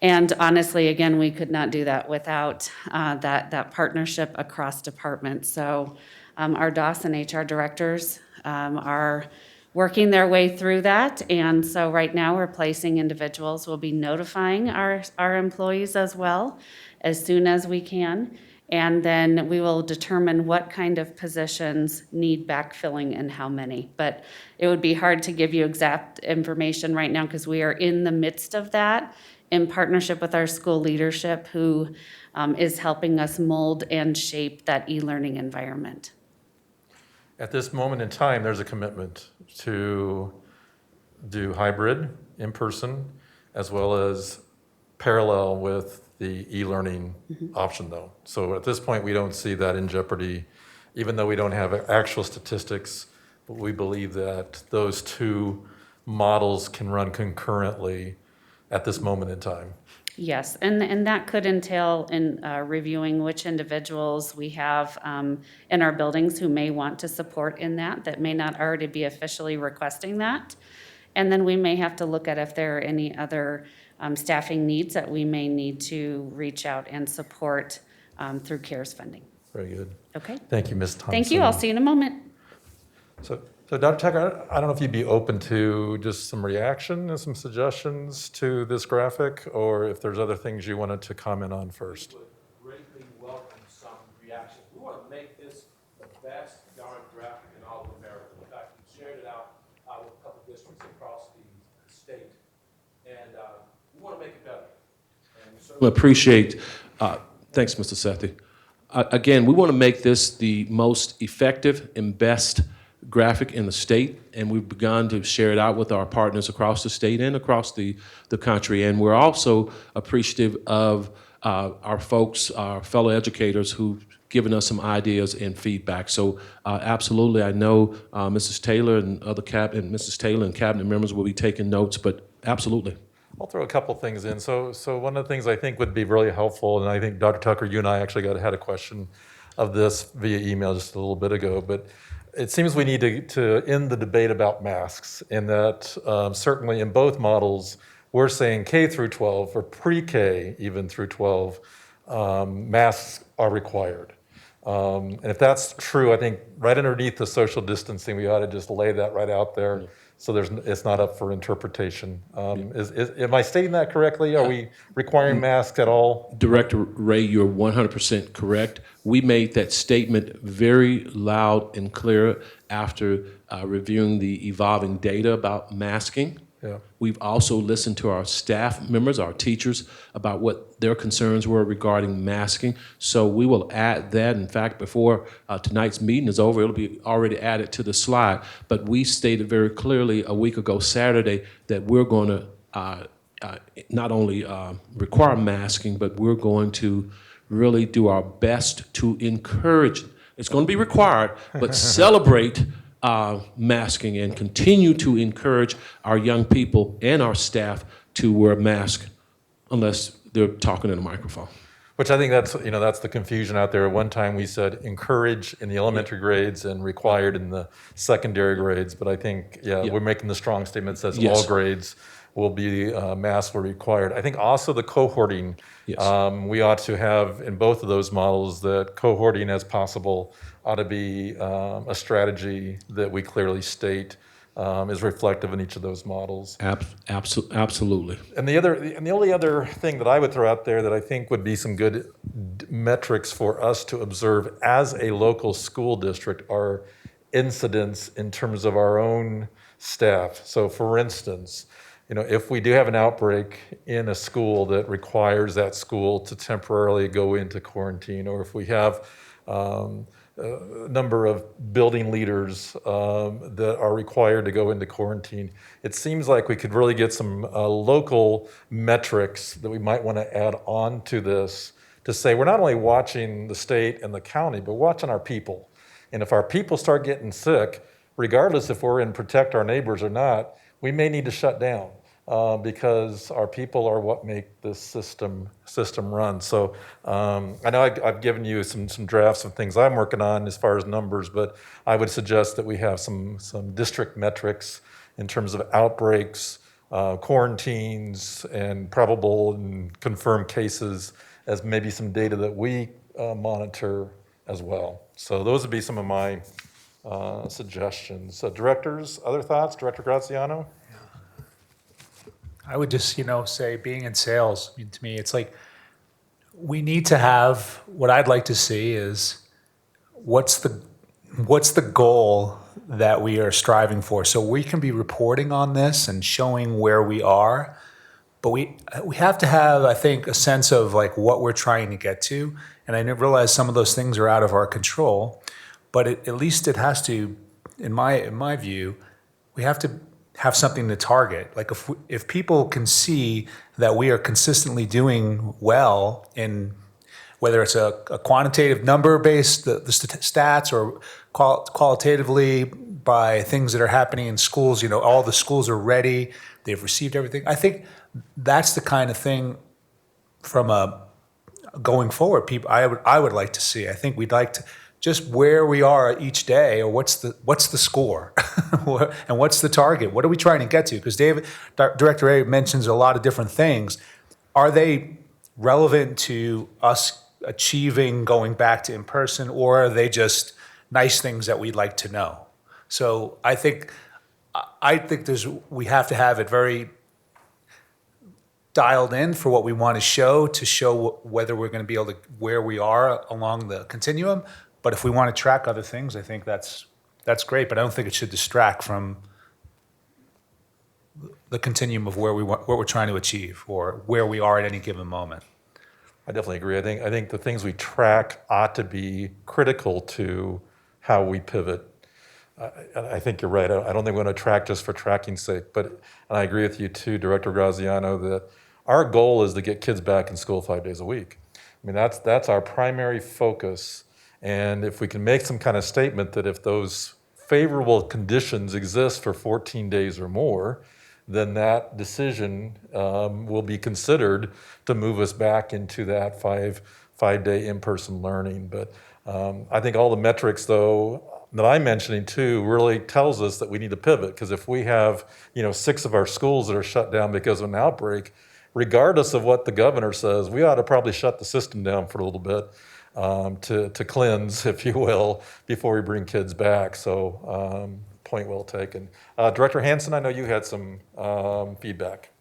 And honestly, again, we could not do that without that partnership across departments. So our DOS and HR directors are working their way through that. And so right now we're placing individuals. We'll be notifying our employees as well as soon as we can. And then we will determine what kind of positions need backfilling and how many. But it would be hard to give you exact information right now because we are in the midst of that in partnership with our school leadership who is helping us mold and shape that e-learning environment. At this moment in time, there's a commitment to do hybrid, in-person, as well as parallel with the e-learning option though. So at this point, we don't see that in jeopardy, even though we don't have actual statistics, but we believe that those two models can run concurrently at this moment in time. Yes, and that could entail in reviewing which individuals we have in our buildings who may want to support in that may not already be officially requesting that. And then we may have to look at if there are any other staffing needs that we may need to reach out and support through CARES funding. Very good. Okay? Thank you, Ms. Thompson. Thank you. I'll see you in a moment. So Dr. Tucker, I don't know if you'd be open to just some reaction and some suggestions to this graphic, or if there's other things you wanted to comment on first. We would greatly welcome some reaction. We want to make this the best darn graphic in all of America. In fact, we shared it out with a couple districts across the state, and we want to make it better. And we certainly appreciate, thanks, Mr. Sethi. Again, we want to make this the most effective and best graphic in the state, and we've begun to share it out with our partners across the state and across the country. And we're also appreciative of our folks, our fellow educators who've given us some ideas and feedback. So absolutely, I know Mrs. Taylor and Mrs. Taylor and cabinet members will be taking notes, but absolutely. I'll throw a couple things in. So one of the things I think would be really helpful, and I think Dr. Tucker, you and I actually had a question of this via email just a little bit ago, but it seems we need to end the debate about masks, in that certainly in both models, we're saying K through 12 or pre-K even through 12, masks are required. And if that's true, I think right underneath the social distancing, we ought to just lay that right out there so it's not up for interpretation. Am I stating that correctly? Are we requiring masks at all? Director Ray, you're 100% correct. We made that statement very loud and clear after reviewing the evolving data about masking. Yeah. We've also listened to our staff members, our teachers, about what their concerns were regarding masking. So we will add that. In fact, before tonight's meeting is over, it'll be already added to the slide. But we stated very clearly a week ago Saturday that we're going to not only require masking, but we're going to really do our best to encourage. It's going to be required, but celebrate masking and continue to encourage our young people and our staff to wear a mask unless they're talking in a microphone. Which I think that's the confusion out there. At one time we said encourage in the elementary grades and required in the secondary grades, but I think, we're making the strong statement that says Yes. all grades will be masks were required. I think also the cohorting, we ought to have in both of those models that cohorting as possible ought to be a strategy that we clearly state is reflective in each of those models. Absolutely. And the only other thing that I would throw out there that I think would be some good metrics for us to observe as a local school district are incidents in terms of our own staff. So for instance, if we do have an outbreak in a school that requires that school to temporarily go into quarantine, or if we have a number of building leaders that are required to go into quarantine, it seems like we could really get some local metrics that we might want to add on to this to say we're not only watching the state and the county, but watching our people. And if our people start getting sick, regardless if we're in protect our neighbors or not, we may need to shut down because our people are what make this system run. So I know I've given you some drafts of things I'm working on as far as numbers, but I would suggest that we have some district metrics in terms of outbreaks, quarantines, and probable and confirmed cases as maybe some data that we monitor as well. So those would be some of my suggestions. Directors, other thoughts? Director Graziano? I would just, say being in sales, to me, it's like we need to have, what I'd like to see is what's the goal that we are striving for? So we can be reporting on this and showing where we are, but we have to have, I think, a sense of like what we're trying to get to. And I realize some of those things are out of our control, but at least it has to, in my view, we have to have something to target. Like if people can see that we are consistently doing well in whether it's a quantitative number based the stats or qualitatively by things that are happening in schools, all the schools are ready, they've received everything. I think that's the kind of thing from a going forward, people, I would like to see. I think we'd like to just where we are each day, or what's the score, and what's the target? What are we trying to get to? Because Director A mentions a lot of different things. Are they relevant to us achieving going back to in person, or are they just nice things that we'd like to know? So I think we have to have it very dialed in for what we want to show whether we're going to be able to where we are along the continuum. But if we want to track other things, I think that's great. But I don't think it should distract from the continuum of what we're trying to achieve or where we are at any given moment. I definitely agree. I think the things we track ought to be critical to how we pivot. I think you're right. I don't think we want to track just for tracking's sake. And I agree with you too, Director Graziano, that our goal is to get kids back in school 5 days a week. I mean, that's our primary focus. And if we can make some kind of statement that if those favorable conditions exist for 14 days or more, then that decision will be considered to move us back into that five-day in-person learning. But I think all the metrics, though, that I'm mentioning too, really tells us that we need to pivot. Because if we have 6 of our schools that are shut down because of an outbreak, regardless of what the governor says, we ought to probably shut the system down for a little bit to cleanse, if you will, before we bring kids back. So point well taken. Director Hansen, I know you had some feedback.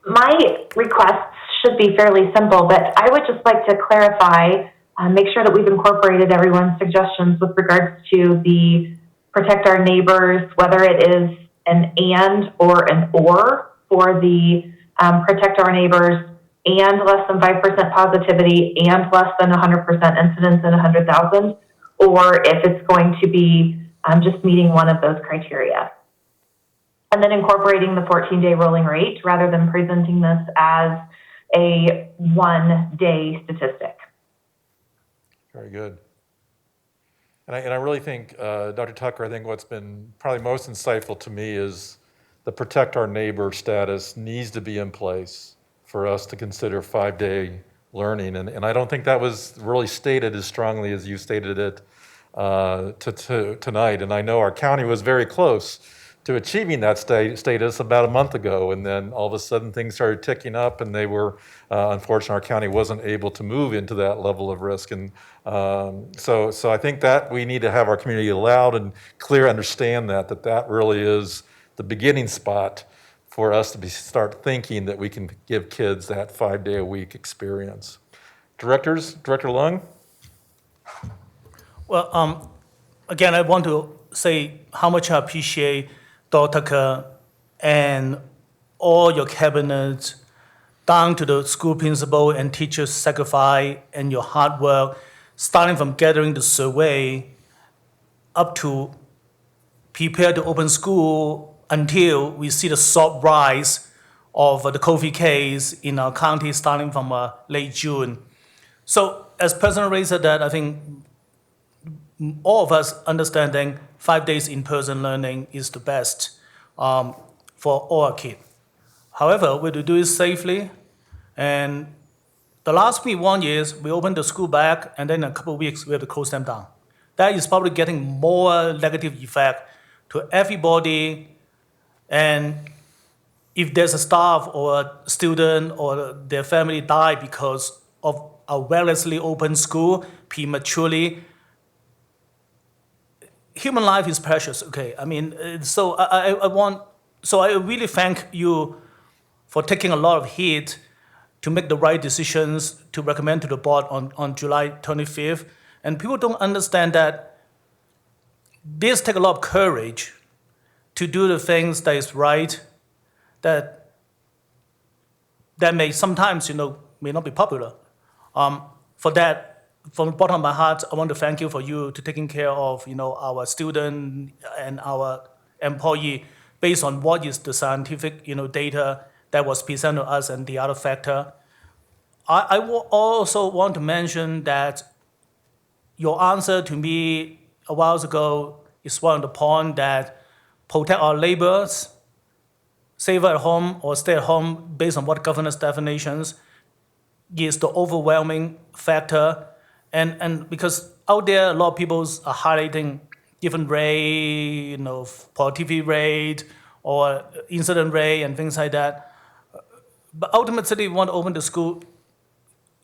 My requests should be fairly simple, but I would just like to clarify, make sure that we've incorporated everyone's suggestions with regards to the protect our neighbors, whether it is an and or an or for the protect our neighbors and less than 5% positivity and less than 100% incidence in 100,000, or if it's going to be just meeting one of those criteria. And then incorporating the 14-day rolling rate rather than presenting this as a one-day statistic. Very good. And I really think, Dr. Tucker, I think what's been probably most insightful to me is the protect our neighbor status needs to be in place for us to consider 5-day learning. And I don't think that was really stated as strongly as you stated it tonight. And I know our county was very close to achieving that status about a month ago. And then all of a sudden things started ticking up and they were, unfortunately, our county wasn't able to move into that level of risk. And so I think that we need to have our community loud and clear understand that really is the beginning spot for us to start thinking that we can give kids that 5-day-a-week experience. Director Leung? Well, again, I want to say how much I appreciate Dr. Tucker and all your cabinet, down to the school principal and teachers' sacrifice and your hard work, starting from gathering the survey up to prepare to open school until we see the sharp rise of the COVID case in our county starting from late June. So as President Ray said that, I think all of us understanding 5 days in-person learning is the best for all our kids. However, we have to do it safely. And the last week, 1 year, we opened the school back, and then in a couple of weeks, we have to close them down. That is probably getting more negative effect to everybody. And if there's a staff or a student or their family die because of a relatively open school prematurely, human life is precious, okay? I mean, so I really thank you for taking a lot of heat to make the right decisions to recommend to the board on July 25th. And people don't understand that this takes a lot of courage to do the things that is right, that may sometimes, may not be popular. For that, from the bottom of my heart, I want to thank you for you to taking care of, our student and our employee based on what is the scientific, data that was presented to us and the other factor. I also want to mention that your answer to me a while ago is one of the point that protect our neighbors, safer at home or stay at home based on what governor's definitions is the overwhelming factor. And because out there, a lot of people are highlighting different rate, productivity rate or incident rate and things like that. But ultimately, we want to open the school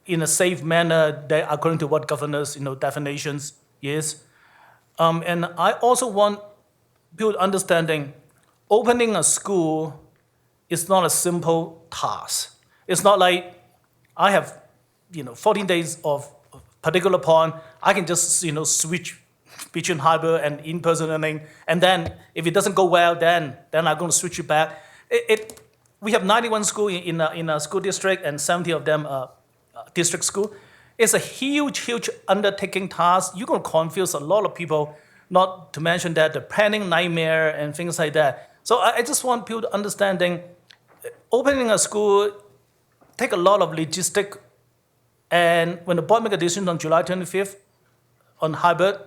in a safe manner that according to what governor's definitions is. And I also want people understanding opening a school is not a simple task. It's not like I have 14 days of particular point. I can just switch between hybrid and in-person learning, and then if it doesn't go well, then I'm going to switch it back. We have 91 schools in a school district, and 70 of them are district school. It's a huge undertaking task. You're going to confuse a lot of people, not to mention that the planning nightmare and things like that. So I just want people to understanding, opening a school take a lot of logistic, and when the board make a decision on July 25th on hybrid,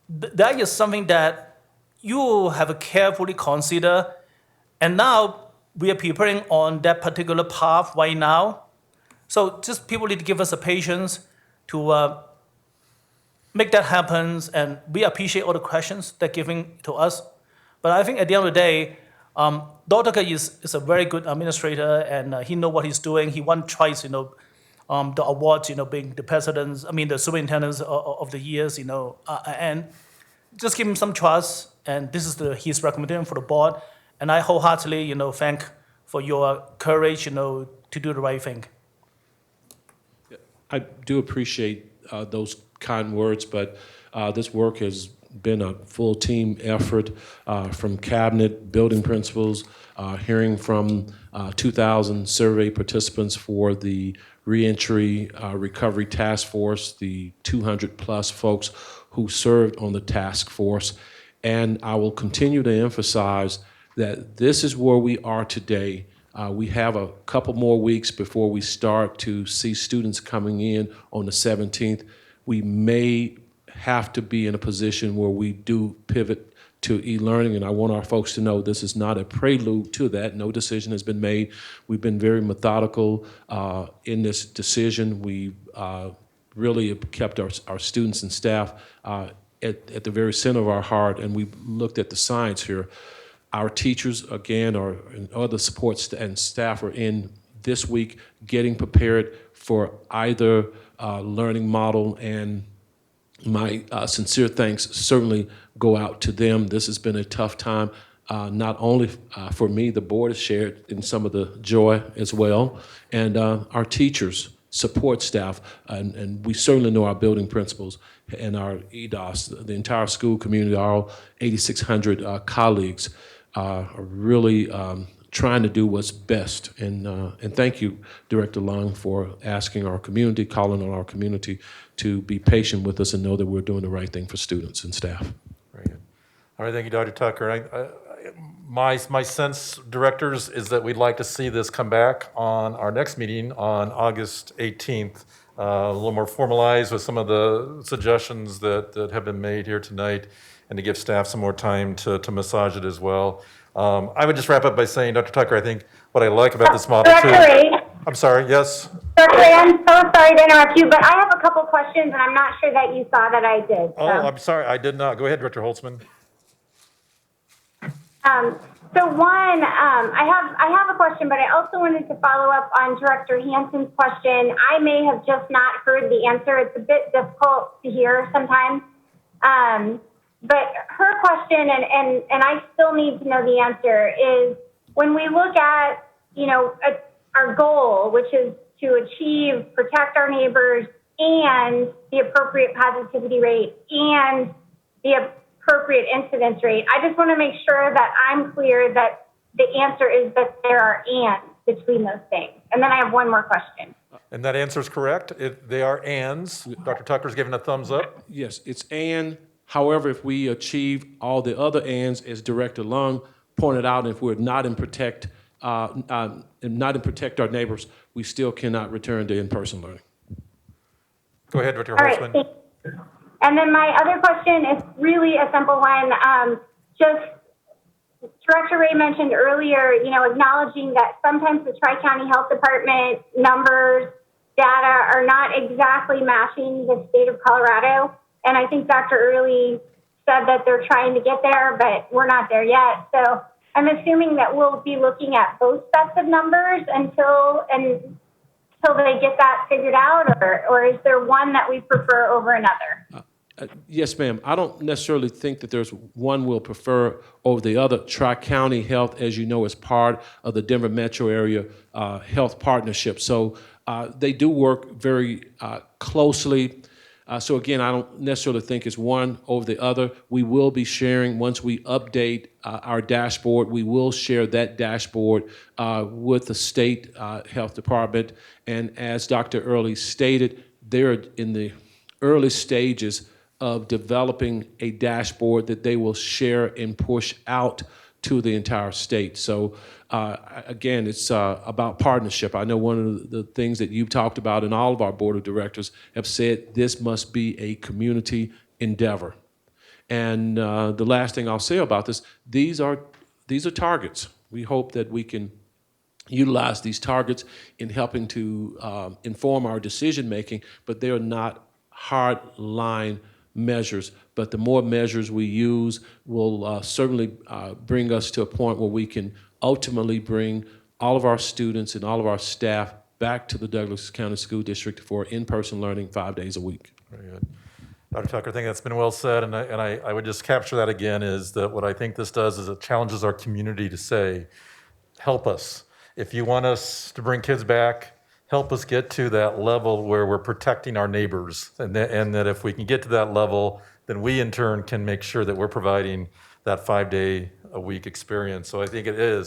that is something that you have to carefully consider. And now we are preparing on that particular path right now. So just people need to give us the patience to make that happen. And we appreciate all the questions they're giving to us. But I think at the end of the day, Dr. K is a very good administrator, and he knows what he's doing. He won twice, the awards, being the superintendents of the years, and just give him some trust. And this is his recommendation for the board. And I wholeheartedly, thank for your courage, to do the right thing. I do appreciate those kind words, but this work has been a full team effort from cabinet, building principals, hearing from 2,000 survey participants for the reentry recovery task force, the 200 plus folks who served on the task force. And I will continue to emphasize that this is where we are today. We have a couple more weeks before we start to see students coming in on the 17th. We may have to be in a position where we do pivot to e-learning, and I want our folks to know this is not a prelude to that. No decision has been made. We've been very methodical in this decision. We really have kept our students and staff at the very center of our heart, and we've looked at the science here. Our teachers, again, and other supports and staff are in this week getting prepared for either learning model, and my sincere thanks certainly go out to them. This has been a tough time, not only for me, the board has shared in some of the joy as well, and our teachers, support staff, and we certainly know our building principals and our EDOS, the entire school community, our 8,600 colleagues are really trying to do what's best. And thank you, Director Long, for asking our community, calling on our community to be patient with us and know that we're doing the right thing for students and staff. Very good. All right, thank you, Dr. Tucker. My sense, directors, is that we'd like to see this come back on our next meeting on August 18th, a little more formalized with some of the suggestions that have been made here tonight, and to give staff some more time to massage it as well. I would just wrap up by saying, Dr. Tucker, I think what I like about this model too. I'm sorry, yes? Director, I'm so sorry to interrupt you, but I have a couple questions, and I'm not sure that you saw that I did. Oh, I'm sorry, I did not. Go ahead, Director Holtzman. So one, I have a question, but I also wanted to follow up on Director Hansen's question. I may have just not heard the answer. It's a bit difficult to hear sometimes. But her question, and I still need to know the answer, is when we look at, our goal, which is to achieve, protect our neighbors, and the appropriate positivity rate, and the appropriate incidence rate, I just want to make sure that I'm clear that the answer is that there are ands between those things. And then I have one more question. And that answer is correct. They are ands. Dr. Tucker's giving a thumbs up. Yes, it's and. However, if we achieve all the other ands, as Director Lung pointed out, if we're not in protect our neighbors, we still cannot return to in-person learning. Go ahead, Director All right, Holtzman. thank you. And then my other question is really a simple one. just Director Ray mentioned earlier, you know, acknowledging that sometimes the Tri-County Health Department numbers, data are not exactly matching the state of Colorado. And I think Dr. Early said that they're trying to get there, but we're not there yet. So I'm assuming that we'll be looking at both sets of numbers until they get that figured out, or is there one that we prefer over another? Yes, ma'am. I don't necessarily think that there's one we'll prefer over the other. Tri-County Health, as you know, is part of the Denver metro area health partnership. So they do work very closely. So again, I don't necessarily think it's one over the other. We will be sharing, once we update our dashboard, we will share that dashboard with the state health department. And as Dr. Early stated, they're in the early stages of developing a dashboard that they will share and push out to the entire state. So again, it's about partnership. I know one of the things that you've talked about, and all of our board of directors have said, this must be a community endeavor. And the last thing I'll say about this, these are targets. We hope that we can utilize these targets in helping to inform our decision making, but they are not hard line measures. But the more measures we use will certainly bring us to a point where we can ultimately bring all of our students and all of our staff back to the Douglas County School District for in-person learning 5 days a week. Very good. Dr. Tucker, I think that's been well said, and I would just capture that again, is that what I think this does is it challenges our community to say, help us. If you want us to bring kids back, help us get to that level where we're protecting our neighbors. And that if we can get to that level, then we in turn can make sure that we're providing that 5-day-a-week experience. So I think it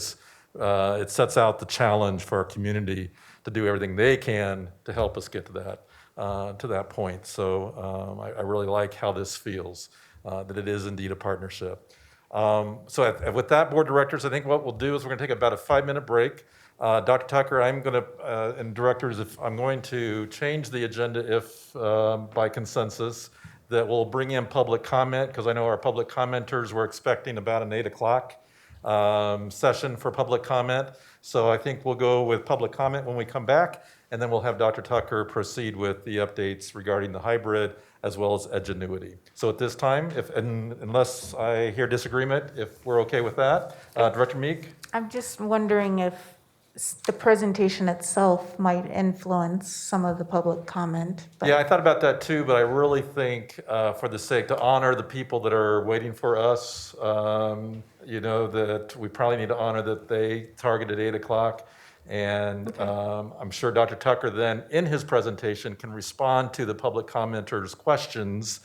sets out the challenge for our community to do everything they can to help us get to that point. So I really like how this feels, that it is indeed a partnership. So with that, board directors, I think what we'll do is we're going to take about a 5-minute break. Dr. Tucker, and directors, if I'm going to change the agenda if by consensus, that we'll bring in public comment, because I know our public commenters were expecting about an 8 o'clock session for public comment. So I think we'll go with public comment when we come back, and then we'll have Dr. Tucker proceed with the updates regarding the hybrid as well as Edgenuity. So at this time, unless I hear disagreement, if we're okay with that, Director Meek? I'm just wondering if the presentation itself might influence some of the public comment. But Yeah, I thought about that too, but I really think for the sake to honor the people that are waiting for us, that we probably need to honor that they targeted 8 o'clock. And I'm sure Dr. Tucker then in his presentation can respond to the public commenters' questions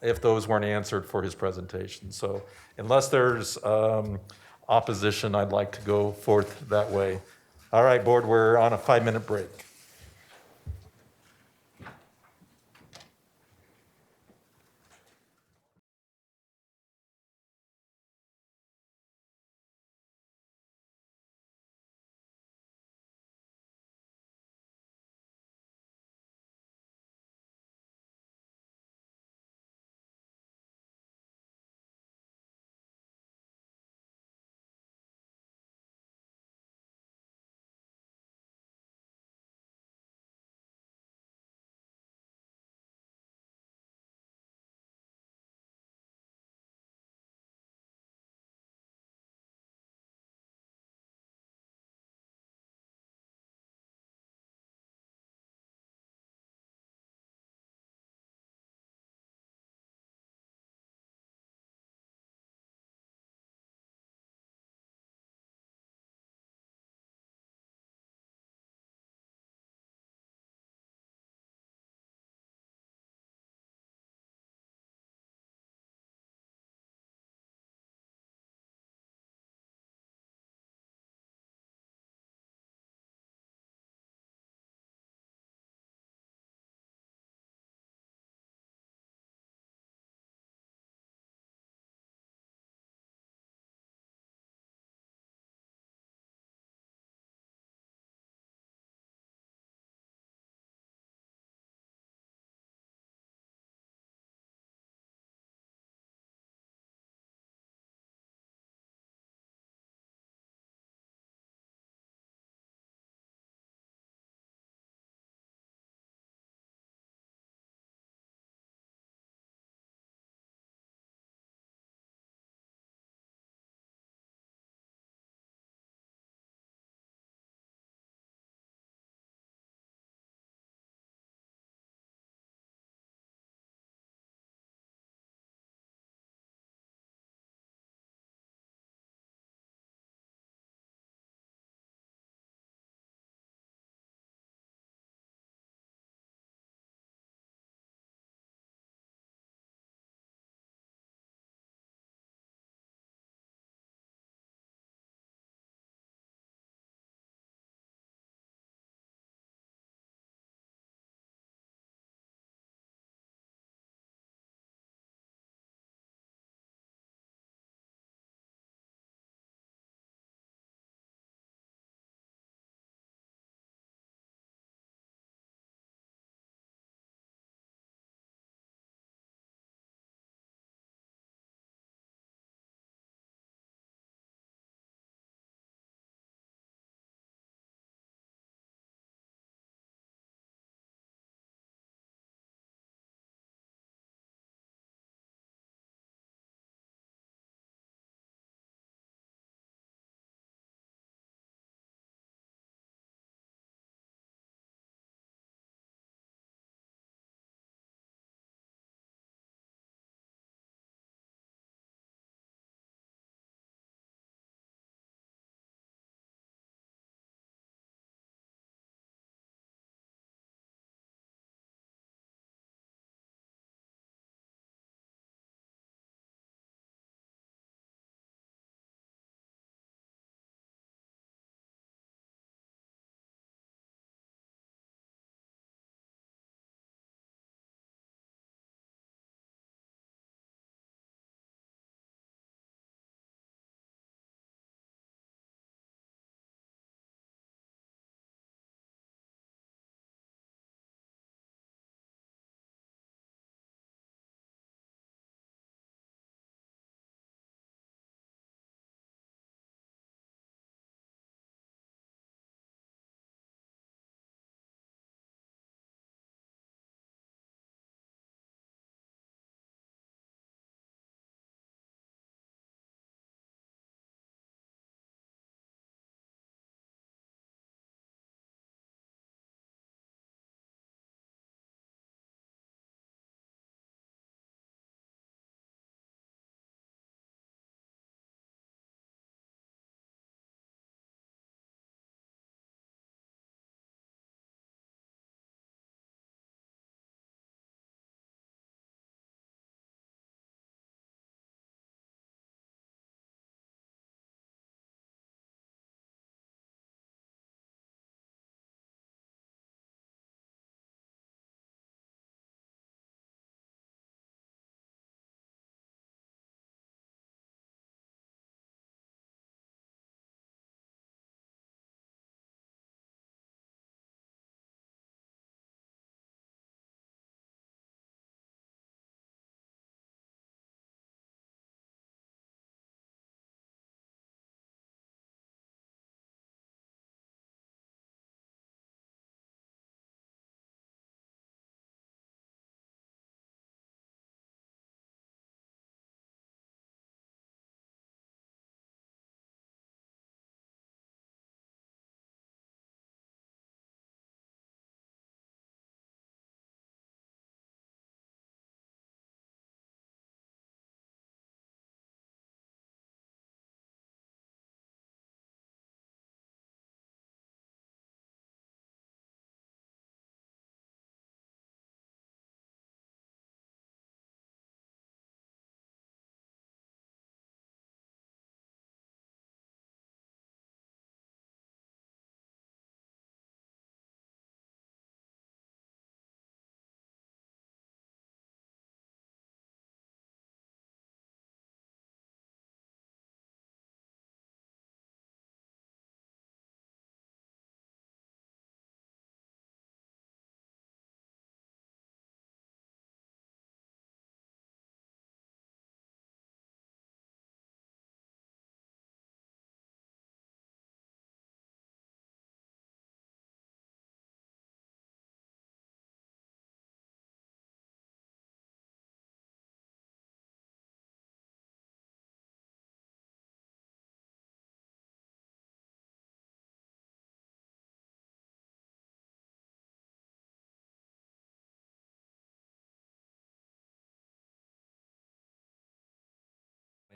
if those weren't answered for his presentation. So unless there's opposition, I'd like to go forth that way. All right, board, we're on a 5-minute break.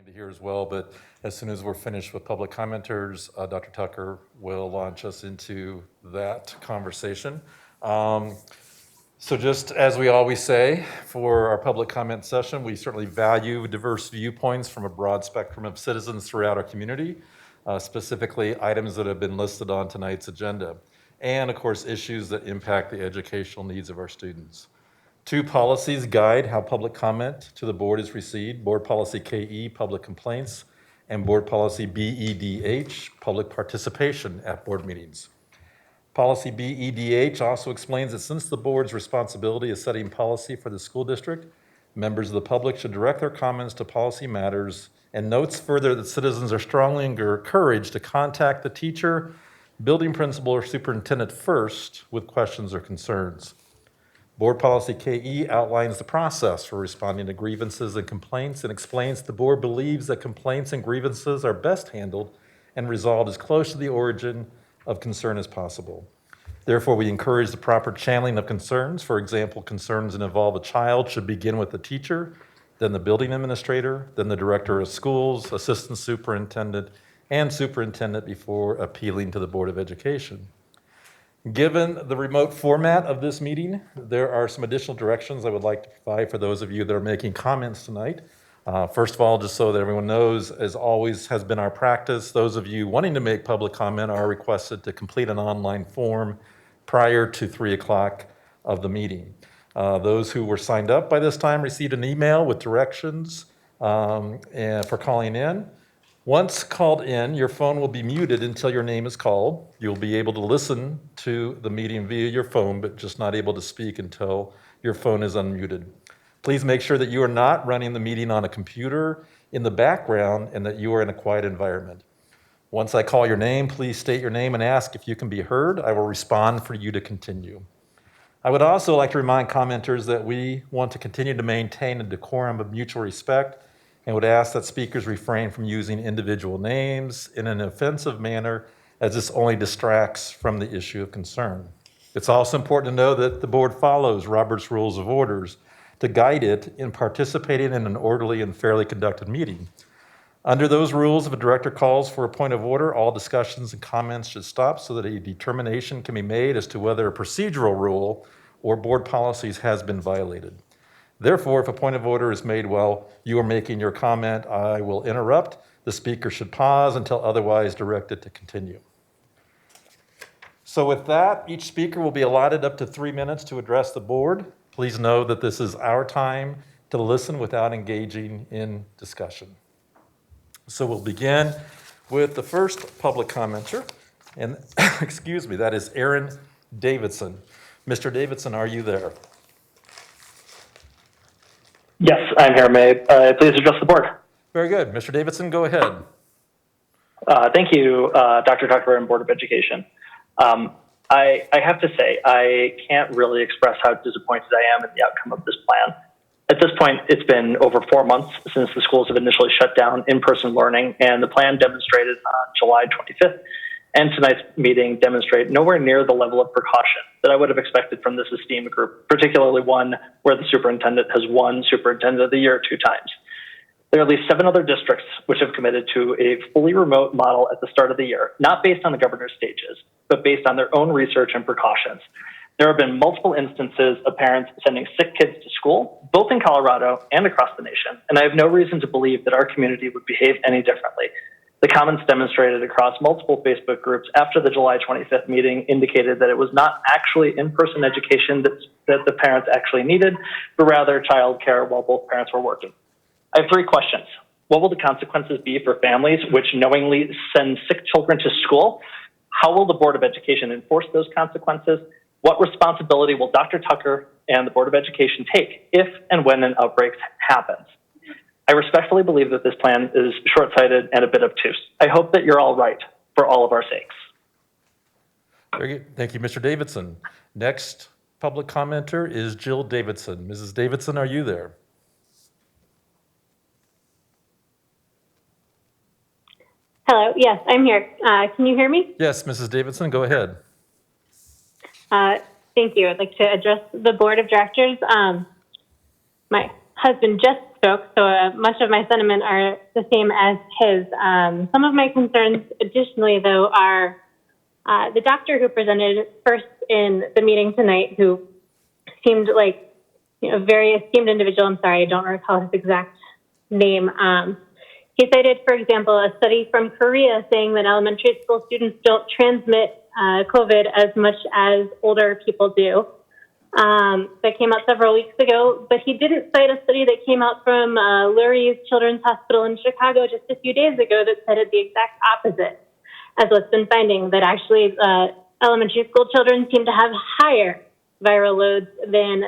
to hear as well, but as soon as we're finished with public commenters, Dr. Tucker will launch us into that conversation. So just as we always say for our public comment session, we certainly value diverse viewpoints from a broad spectrum of citizens throughout our community, specifically items that have been listed on tonight's agenda, and of course, issues that impact the educational needs of our students. 2 policies guide how public comment to the board is received: Board Policy KE, Public Complaints, and Board Policy BEDH, Public Participation at Board Meetings. Policy BEDH also explains that since the board's responsibility is setting policy for the school district, members of the public should direct their comments to policy matters, and notes further that citizens are strongly encouraged to contact the teacher, building principal, or superintendent first with questions or concerns. Board Policy KE outlines the process for responding to grievances and complaints and explains the board believes that complaints and grievances are best handled and resolved as close to the origin of concern as possible. Therefore, we encourage the proper channeling of concerns. For example, concerns that involve a child should begin with the teacher, then the building administrator, then the director of schools, assistant superintendent, and superintendent before appealing to the Board of Education. Given the remote format of this meeting, there are some additional directions I would like to provide for those of you that are making comments tonight. First of all, just so that everyone knows, as always has been our practice, those of you wanting to make public comment are requested to complete an online form prior to 3 o'clock of the meeting. Those who were signed up by this time received an email with directions and for calling in. Once called in, your phone will be muted until your name is called. You'll be able to listen to the meeting via your phone, but just not able to speak until your phone is unmuted. Please make sure that you are not running the meeting on a computer in the background and that you are in a quiet environment. Once I call your name, please state your name and ask if you can be heard. I will respond for you to continue. I would also like to remind commenters that we want to continue to maintain a decorum of mutual respect and would ask that speakers refrain from using individual names in an offensive manner, as this only distracts from the issue of concern. It's also important to know that the board follows Robert's Rules of Orders to guide it in participating in an orderly and fairly conducted meeting. Under those rules, if a director calls for a point of order, all discussions and comments should stop so that a determination can be made as to whether a procedural rule or board policies has been violated. Therefore, if a point of order is made while you are making your comment, I will interrupt. The speaker should pause until otherwise directed to continue. So with that, each speaker will be allotted up to 3 minutes to address the board. Please know that this is our time to listen without engaging in discussion. So we'll begin with the first public commenter, and excuse me, that is Aaron Davidson. Mr. Davidson, are you there? Yes, I'm here. May I please address the board? Very good. Mr. Davidson, go ahead. Thank you, Dr. Tucker and Board of Education. I have to say, I can't really express how disappointed I am in the outcome of this plan. At this point, it's been over 4 months since the schools have initially shut down in-person learning, and the plan demonstrated on July 25th and tonight's meeting demonstrate nowhere near the level of precaution that I would have expected from this esteemed group, particularly one where the superintendent has won Superintendent of the Year 2 times. There are at least 7 other districts which have committed to a fully remote model at the start of the year, not based on the governor's stages, but based on their own research and precautions. There have been multiple instances of parents sending sick kids to school, both in Colorado and across the nation, and I have no reason to believe that our community would behave any differently. The comments demonstrated across multiple Facebook groups after the July 25th meeting indicated that it was not actually in-person education that the parents actually needed, but rather childcare while both parents were working. I have 3 questions. What will the consequences be for families which knowingly send sick children to school? How will the Board of Education enforce those consequences? What responsibility will Dr. Tucker and the Board of Education take if and when an outbreak happens? I respectfully believe that this plan is short-sighted and a bit obtuse. I hope that you're all right for all of our sakes. Very good. Thank you, Mr. Davidson. Next public commenter is Jill Davidson. Mrs. Davidson, are you there? Hello, yes, I'm here. Can you hear me? Yes, Mrs. Davidson, go ahead. Thank you. I'd like to address the board of directors. My husband just stroke, so much of my sentiment are the same as his. Some of my concerns, additionally, though, are the doctor who presented first in the meeting tonight, who seemed like a very esteemed individual. I'm sorry, I don't recall his exact name. He cited, for example, a study from Korea saying that elementary school students don't transmit COVID as much as older people do. That came out several weeks ago, but he didn't cite a study that came out from Lurie's Children's Hospital in Chicago just a few days ago that cited the exact opposite as what's been finding, that actually elementary school children seem to have higher viral loads than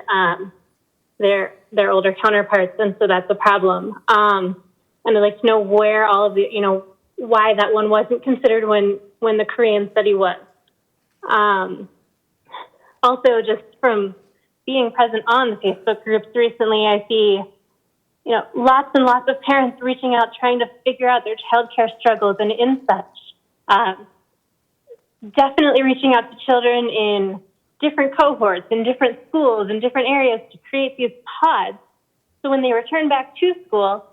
their older counterparts, and so that's a problem. And I'd like to know where all of the, why that one wasn't considered when the Korean study was. Also, just from being present on the Facebook groups recently, I see, lots and lots of parents reaching out, trying to figure out their childcare struggles, and in such, definitely reaching out to children in different cohorts, in different schools, in different areas to create these pods. So when they return back to school,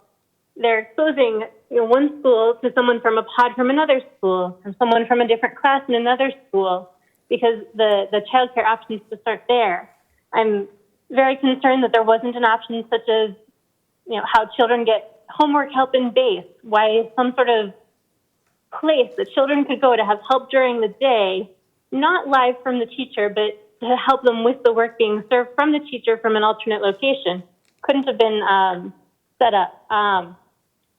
they're exposing one school to someone from a pod from another school, from someone from a different class in another school, because the childcare options just aren't there. I'm very concerned that there wasn't an option such as, how children get homework help in base, why some sort of place that children could go to have help during the day, not live from the teacher, but to help them with the work being served from the teacher from an alternate location, couldn't have been set up.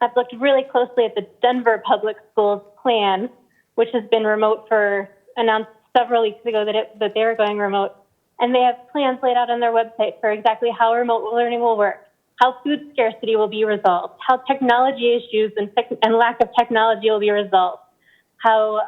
I've looked really closely at the Denver Public Schools plan, which has been announced several weeks ago that they were going remote. And they have plans laid out on their website for exactly how remote learning will work, how food scarcity will be resolved, how technology issues and lack of technology will be resolved, how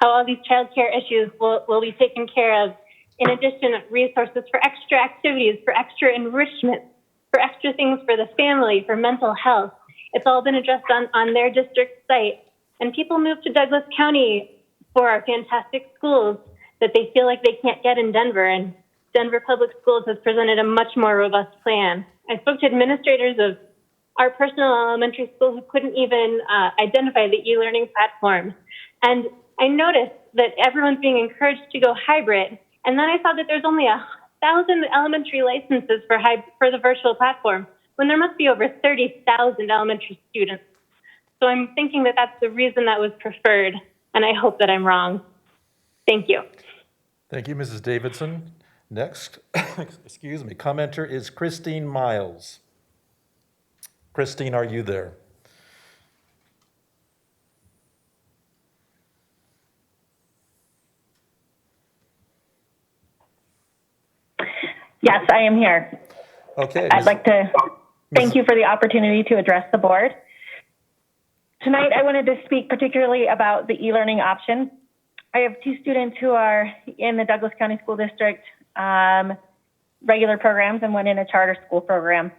all these childcare issues will be taken care of. In addition, resources for extra activities, for extra enrichment, for extra things for the family, for mental health. It's all been addressed on their district site. And people move to Douglas County for our fantastic schools that they feel like they can't get in Denver. And Denver Public Schools has presented a much more robust plan. I spoke to administrators of our personal elementary school who couldn't even identify the e-learning platform. And I noticed that everyone's being encouraged to go hybrid. And then I saw that there's only 1,000 elementary licenses for the virtual platform, when there must be over 30,000 elementary students. So I'm thinking that that's the reason that was preferred, and I hope that I'm wrong. Thank you. Thank you, Mrs. Davidson. Next, excuse me, commenter is Christine Miles. Christine, are you there? Yes, I am here. Okay. I'd like to thank you for the opportunity to address the board. Tonight, I wanted to speak particularly about the e-learning option. I have two students who are in the Douglas County School District regular programs and one in a charter school program.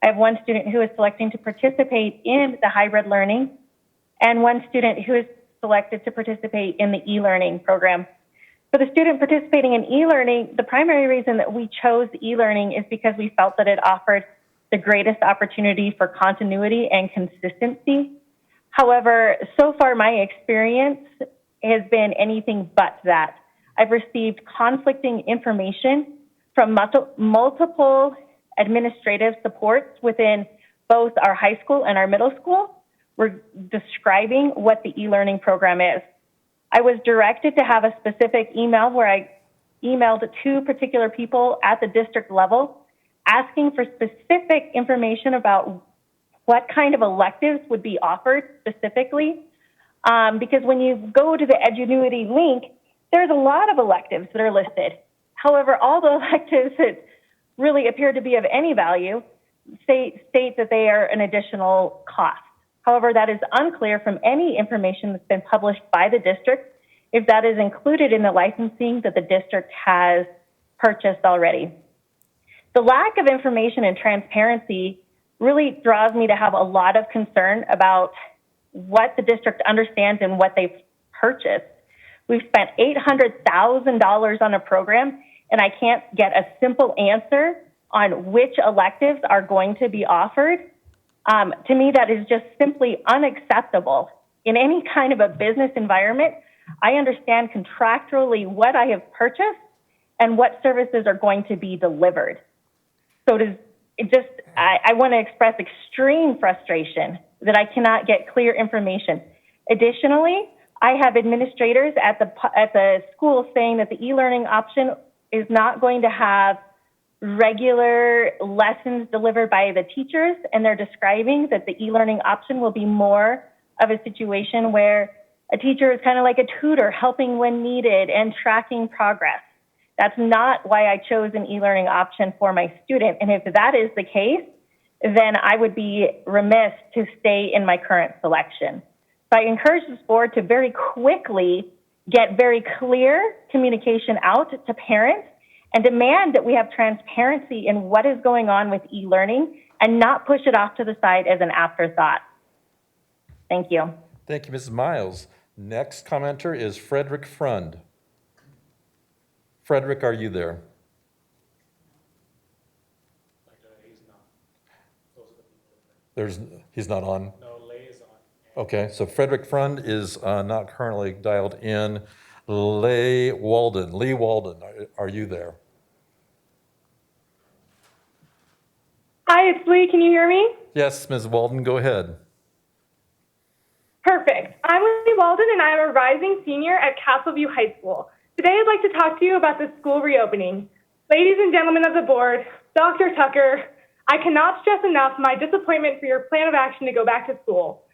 I have one student who is selecting to participate in the hybrid learning and one student who is selected to participate in the e-learning program. For the student participating in e-learning, the primary reason that we chose e-learning is because we felt that it offered the greatest opportunity for continuity and consistency. However, so far my experience has been anything but that. I've received conflicting information from multiple administrative supports within both our high school and our middle school. We're describing what the e-learning program is. I was directed to have a specific email where I emailed two particular people at the district level asking for specific information about what kind of electives would be offered specifically. Because when you go to the Edgenuity link, there's a lot of electives that are listed. However, all the electives that really appear to be of any value state that they are an additional cost. However, that is unclear from any information that's been published by the district if that is included in the licensing that the district has purchased already. The lack of information and transparency really draws me to have a lot of concern about what the district understands and what they've purchased. We've spent $800,000 on a program, and I can't get a simple answer on which electives are going to be offered, to me, that is just simply unacceptable. In any kind of a business environment, I understand contractually what I have purchased and what services are going to be delivered. So I want to express extreme frustration that I cannot get clear information. Additionally, I have administrators at the school saying that the e-learning option is not going to have regular lessons delivered by the teachers, and they're describing that the e-learning option will be more of a situation where a teacher is kind of like a tutor, helping when needed and tracking progress. That's not why I chose an e-learning option for my student. And if that is the case, then I would be remiss to stay in my current selection. So I encourage this board to very quickly get very clear communication out to parents and demand that we have transparency in what is going on with e-learning and not push it off to the side as an afterthought. Thank you. Thank you, Mrs. Miles. Next commenter is Frederick Frund. Frederick, are you there? He's not on? No, Lay is on. Okay, so Frederick Frund is not currently dialed in. Lee Walden, are you there? Hi, it's Lee. Can you hear me? Yes, Ms. Walden, go ahead. Perfect. I'm Lee Walden, and I'm a rising senior at Castleview High School. Today, I'd like to talk to you about the school reopening. Ladies and gentlemen of the board, Dr. Tucker, I cannot stress enough my disappointment for your plan of action to go back to school.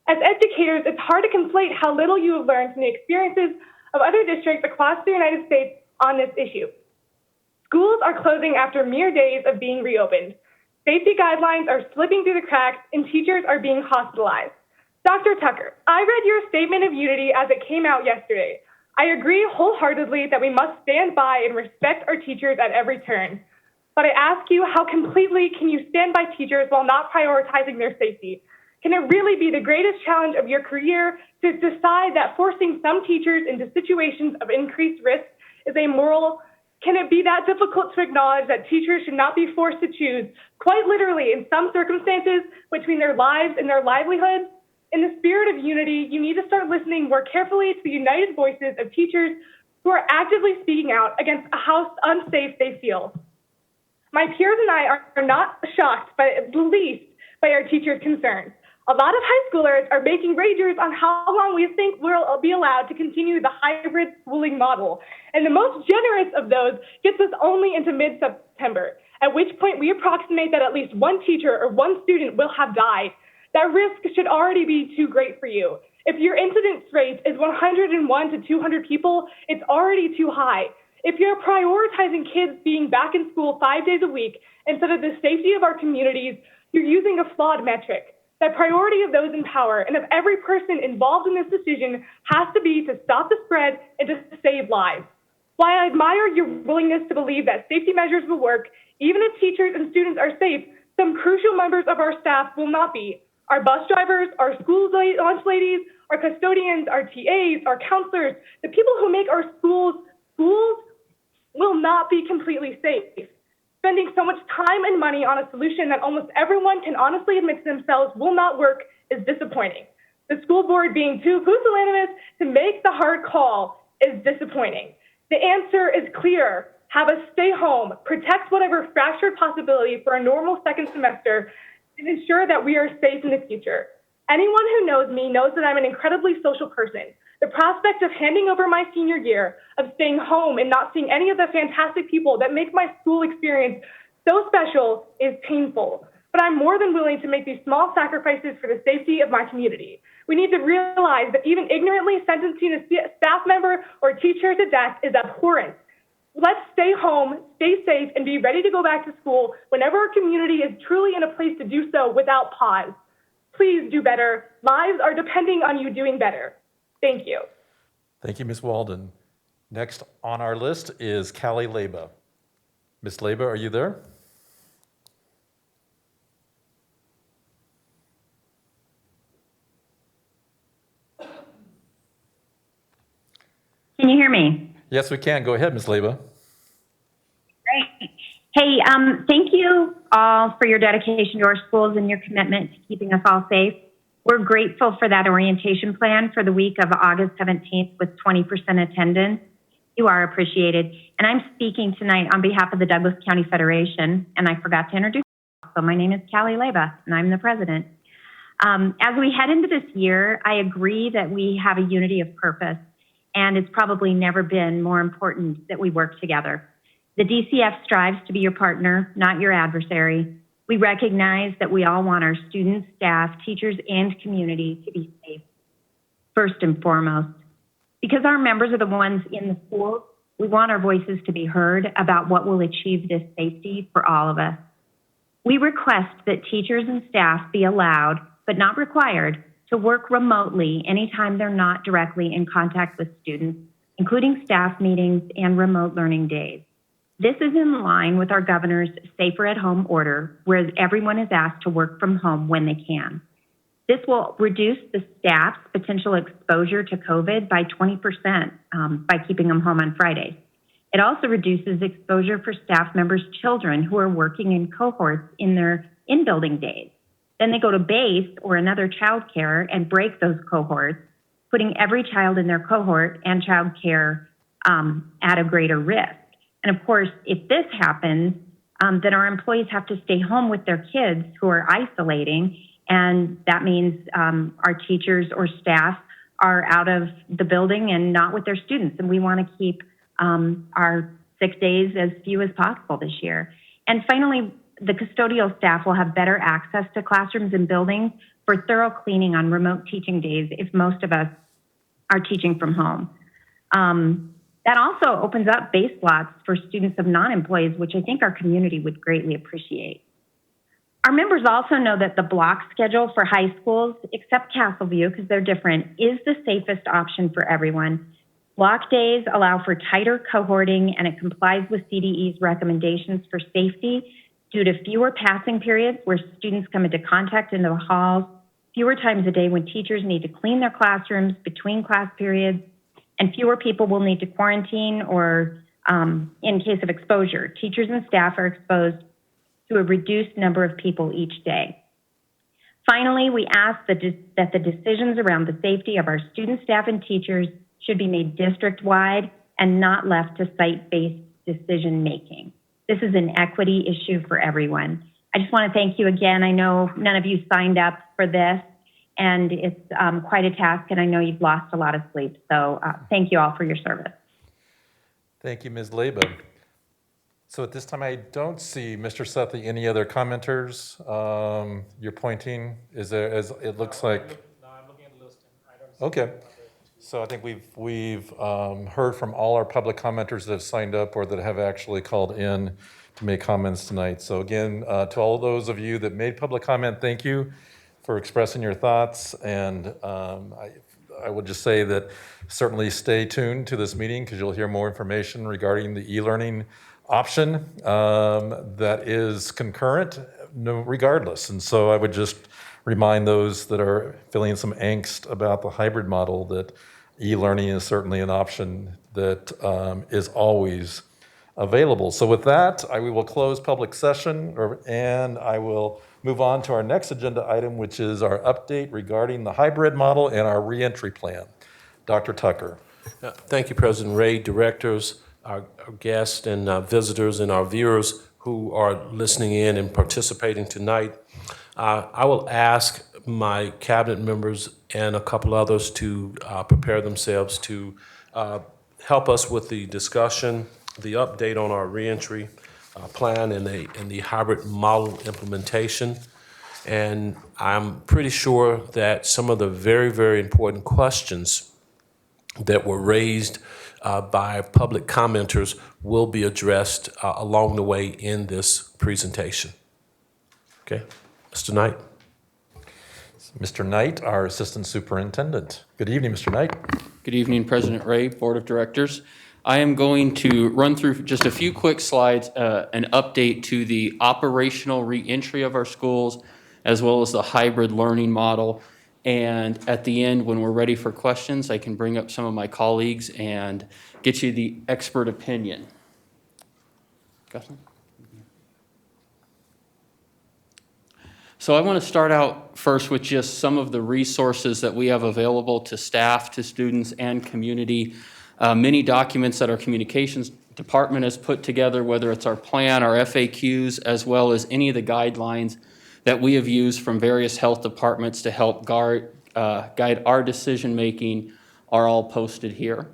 As educators, it's hard to conflate how little you have learned from the experiences of other districts across the United States on this issue. Schools are closing after mere days of being reopened. Safety guidelines are slipping through the cracks, and teachers are being hospitalized. Dr. Tucker, I read your statement of unity as it came out yesterday. I agree wholeheartedly that we must stand by and respect our teachers at every turn. But I ask you, how completely can you stand by teachers while not prioritizing their safety? Can it really be the greatest challenge of your career to decide that forcing some teachers into situations of increased risk is amoral? Can it be that difficult to acknowledge that teachers should not be forced to choose, quite literally in some circumstances, between their lives and their livelihoods? In the spirit of unity, you need to start listening more carefully to the united voices of teachers who are actively speaking out against how unsafe they feel. My peers and I are not shocked, but at least by our teachers' concerns. A lot of high schoolers are making wagers on how long we think we'll be allowed to continue the hybrid schooling model. And the most generous of those gets us only into mid-September, at which point we approximate that at least one teacher or one student will have died. That risk should already be too great for you. If your incidence rate is 101 to 200 people, it's already too high. If you're prioritizing kids being back in school 5 days a week instead of the safety of our communities, you're using a flawed metric. The priority of those in power and of every person involved in this decision has to be to stop the spread and to save lives. While I admire your willingness to believe that safety measures will work, even if teachers and students are safe, some crucial members of our staff will not be. Our bus drivers, our school lunch ladies, our custodians, our TAs, our counselors, the people who make our schools will not be completely safe. Spending so much time and money on a solution that almost everyone can honestly admit to themselves will not work is disappointing. The school board being too pusillanimous to make the hard call is disappointing. The answer is clear. Have us stay home, protect whatever fractured possibility for a normal second semester, and ensure that we are safe in the future. Anyone who knows me knows that I'm an incredibly social person. The prospect of handing over my senior year, of staying home and not seeing any of the fantastic people that make my school experience so special is painful. But I'm more than willing to make these small sacrifices for the safety of my community. We need to realize that even ignorantly sentencing a staff member or teacher to death is abhorrent. Let's stay home, stay safe, and be ready to go back to school whenever our community is truly in a place to do so without pause. Please do better. Lives are depending on you doing better. Thank you. Thank you, Ms. Walden. Next on our list is Callie Leba. Ms. Leba, are you there? Can you hear me? Yes, we can. Go ahead, Ms. Leba. Great. Hey, thank you all for your dedication to our schools and your commitment to keeping us all safe. We're grateful for that orientation plan for the week of August 17th with 20% attendance. You are appreciated. And I'm speaking tonight on behalf of the Douglas County Federation, and I forgot to introduce myself. So my name is Callie Leyba, and I'm the president. As we head into this year, I agree that we have a unity of purpose, and it's probably never been more important that we work together. The DCF strives to be your partner, not your adversary. We recognize that we all want our students, staff, teachers, and community to be safe, first and foremost. Because our members are the ones in the schools, we want our voices to be heard about what will achieve this safety for all of us. We request that teachers and staff be allowed, but not required, to work remotely anytime they're not directly in contact with students, including staff meetings and remote learning days. This is in line with our governor's Safer at Home order, where everyone is asked to work from home when they can. This will reduce the staff's potential exposure to COVID by 20% by keeping them home on Fridays. It also reduces exposure for staff members' children who are working in cohorts in their in-building days. Then they go to base or another child care and break those cohorts, putting every child in their cohort and child care at a greater risk. And of course, if this happens, then our employees have to stay home with their kids who are isolating, and that means our teachers or staff are out of the building and not with their students. And we want to keep our sick days as few as possible this year. And finally, the custodial staff will have better access to classrooms and buildings for thorough cleaning on remote teaching days if most of us are teaching from home. That also opens up base slots for students of non-employees, which I think our community would greatly appreciate. Our members also know that the block schedule for high schools, except Castleview, because they're different, is the safest option for everyone. Block days allow for tighter cohorting, and it complies with CDE's recommendations for safety due to fewer passing periods where students come into contact into the halls, fewer times a day when teachers need to clean their classrooms between class periods, and fewer people will need to quarantine or in case of exposure. Teachers and staff are exposed to a reduced number of people each day. Finally, we ask that the decisions around the safety of our students, staff, and teachers should be made district-wide and not left to site-based decision-making. This is an equity issue for everyone. I just want to thank you again. I know none of you signed up for this, and it's quite a task, and I know you've lost a lot of sleep. So thank you all for your service. Thank you, Ms. Leyba. So at this time, I don't see, Mr. Sethi, any other commenters you're pointing? Is there, as it looks like? No, I'm looking at the list and I don't see. Okay. So I think we've heard from all our public commenters that have signed up or that have actually called in to make comments tonight. So again, to all those of you that made public comment, thank you for expressing your thoughts. And I would just say that certainly stay tuned to this meeting because you'll hear more information regarding the e-learning option that is concurrent regardless. And so I would just remind those that are feeling some angst about the hybrid model that e-learning is certainly an option that is always available. So with that, we will close public session and I will move on to our next agenda item, which is our update regarding the hybrid model and our reentry plan. Dr. Tucker. Thank you, President Ray, directors, our guests and visitors and our viewers who are listening in and participating tonight. I will ask my cabinet members and a couple others to prepare themselves to help us with the discussion, the update on our reentry plan and the hybrid model implementation. And I'm pretty sure that some of the very, very important questions that were raised by public commenters will be addressed along the way in this presentation. Okay, Mr. Knight. Mr. Knight, our Assistant Superintendent. Good evening, Mr. Knight. Good evening, President Ray, Board of Directors. I am going to run through just a few quick slides, an update to the operational reentry of our schools, as well as the hybrid learning model. And at the end, when we're ready for questions, I can bring up some of my colleagues and get you the expert opinion. Got some? So I want to start out first with just some of the resources that we have available to staff, to students, and community. Many documents that our communications department has put together, whether it's our plan, our FAQs, as well as any of the guidelines that we have used from various health departments to help guide our decision-making, are all posted here.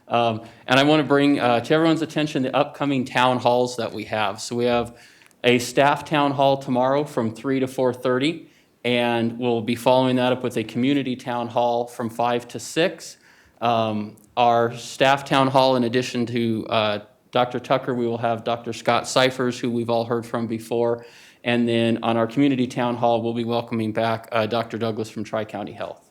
And I want to bring to everyone's attention the upcoming town halls that we have. So we have a staff town hall tomorrow from 3 to 4:30, and we'll be following that up with a community town hall from 5 to 6. Our staff town hall, in addition to Dr. Tucker, we will have Dr. Scott Cyphers, who we've all heard from before. And then on our community town hall, we'll be welcoming back Dr. Douglas from Tri-County Health.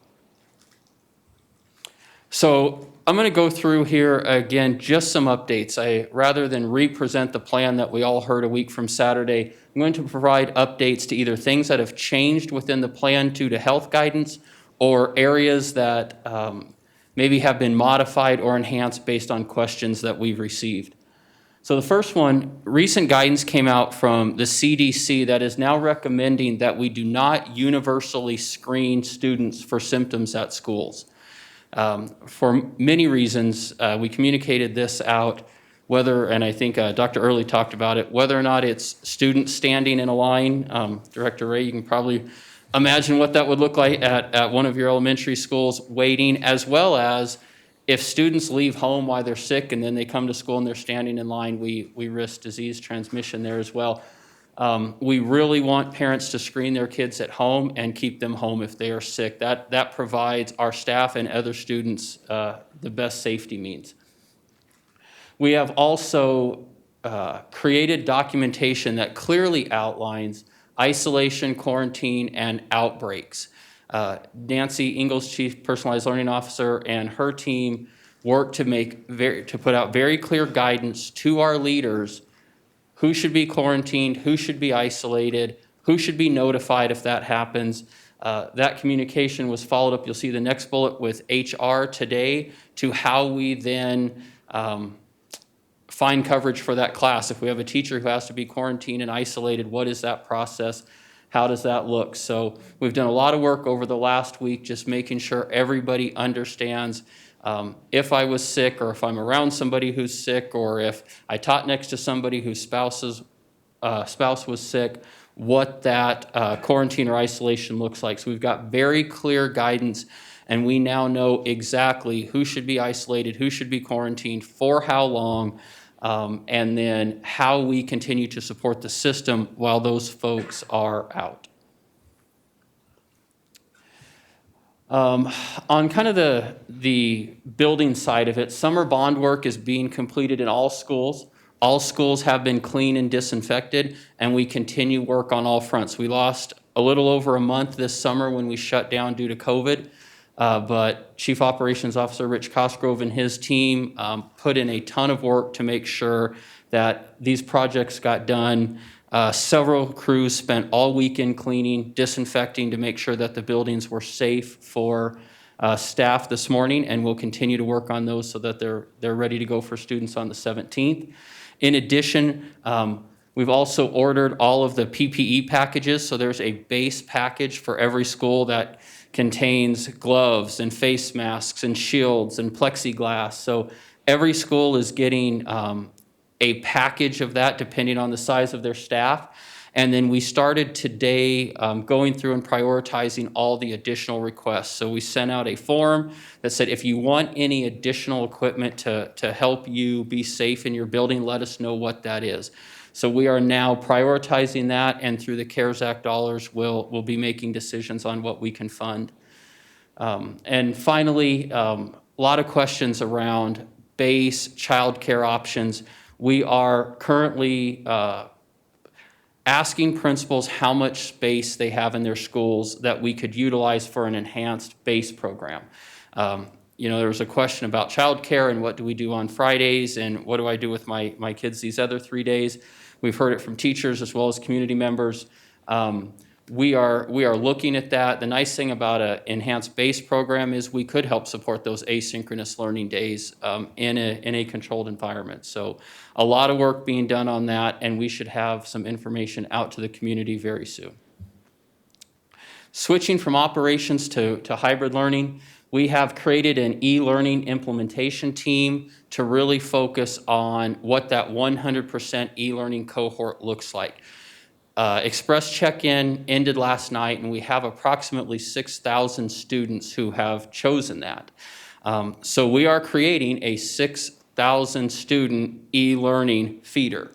So I'm going to go through here again, just some updates. Rather than re-present the plan that we all heard a week from Saturday, I'm going to provide updates to either things that have changed within the plan due to health guidance or areas that maybe have been modified or enhanced based on questions that we've received. So the first one, recent guidance came out from the CDC that is now recommending that we do not universally screen students for symptoms at schools. For many reasons, we communicated this out, whether, and I think Dr. Early talked about it, whether or not it's students standing in a line. Director Ray, you can probably imagine what that would look like at one of your elementary schools waiting, as well as if students leave home while they're sick and then they come to school and they're standing in line, we risk disease transmission there as well. We really want parents to screen their kids at home and keep them home if they are sick. That provides our staff and other students the best safety means. We have also created documentation that clearly outlines isolation, quarantine, and outbreaks. Nancy Ingalls, Chief Personalized Learning Officer, and her team work to put out very clear guidance to our leaders: who should be quarantined, who should be isolated, who should be notified if that happens. That communication was followed up, you'll see the next bullet, with HR today, to how we then find coverage for that class. If we have a teacher who has to be quarantined and isolated, what is that process? How does that look? So we've done a lot of work over the last week just making sure everybody understands if I was sick, or if I'm around somebody who's sick, or if I taught next to somebody whose spouse was sick, what that quarantine or isolation looks like. So we've got very clear guidance, and we now know exactly who should be isolated, who should be quarantined, for how long, and then how we continue to support the system while those folks are out. On kind of the building side of it, summer bond work is being completed in all schools. All schools have been cleaned and disinfected, and we continue work on all fronts. We lost a little over a month this summer when we shut down due to COVID. But Chief Operations Officer Rich Cosgrove and his team put in a ton of work to make sure that these projects got done. Several crews spent all weekend cleaning, disinfecting to make sure that the buildings were safe for staff this morning, and we'll continue to work on those so that they're ready to go for students on the 17th. In addition, we've also ordered all of the PPE packages, so there's a base package for every school that contains gloves and face masks and shields and plexiglass. So every school is getting a package of that depending on the size of their staff. And then we started today going through and prioritizing all the additional requests. So we sent out a form that said, if you want any additional equipment to help you be safe in your building, let us know what that is. So we are now prioritizing that, and through the CARES Act dollars, we'll be making decisions on what we can fund. And finally, a lot of questions around base childcare options. We are currently asking principals how much space they have in their schools that we could utilize for an enhanced base program. There was a question about childcare and what do we do on Fridays and what do I do with my kids these other 3 days. We've heard it from teachers as well as community members. we are looking at that. The nice thing about an enhanced base program is we could help support those asynchronous learning days in a controlled environment. So a lot of work being done on that, and we should have some information out to the community very soon. Switching from operations to hybrid learning, we have created an e-learning implementation team to really focus on what that 100% e-learning cohort looks like. Express check-in ended last night, and we have approximately 6,000 students who have chosen that. So we are creating a 6,000 student e-learning feeder.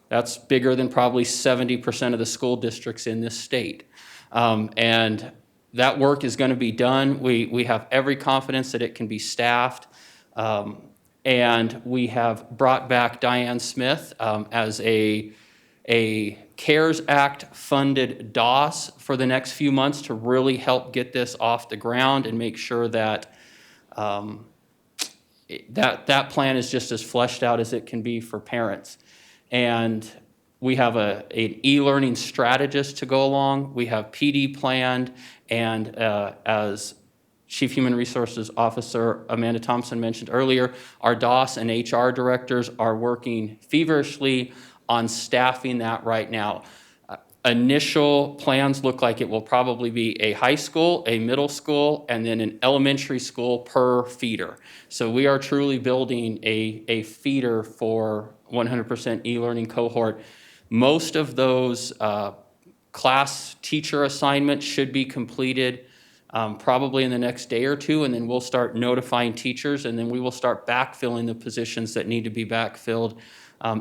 That's bigger than probably 70% of the school districts in this state. And that work is going to be done. We have every confidence that it can be staffed. And we have brought back Diane Smith as a CARES Act funded DOS for the next few months to really help get this off the ground and make sure that that plan is just as fleshed out as it can be for parents. And we have an e-learning strategist to go along. We have PD planned, and as Chief Human Resources Officer Amanda Thompson mentioned earlier, our DOS and HR directors are working feverishly on staffing that right now. Initial plans look like it will probably be a high school, a middle school, and then an elementary school per feeder. So we are truly building a feeder for 100% e-learning cohort. Most of those class teacher assignments should be completed probably in the next day or two, and then we'll start notifying teachers, and then we will start backfilling the positions that need to be backfilled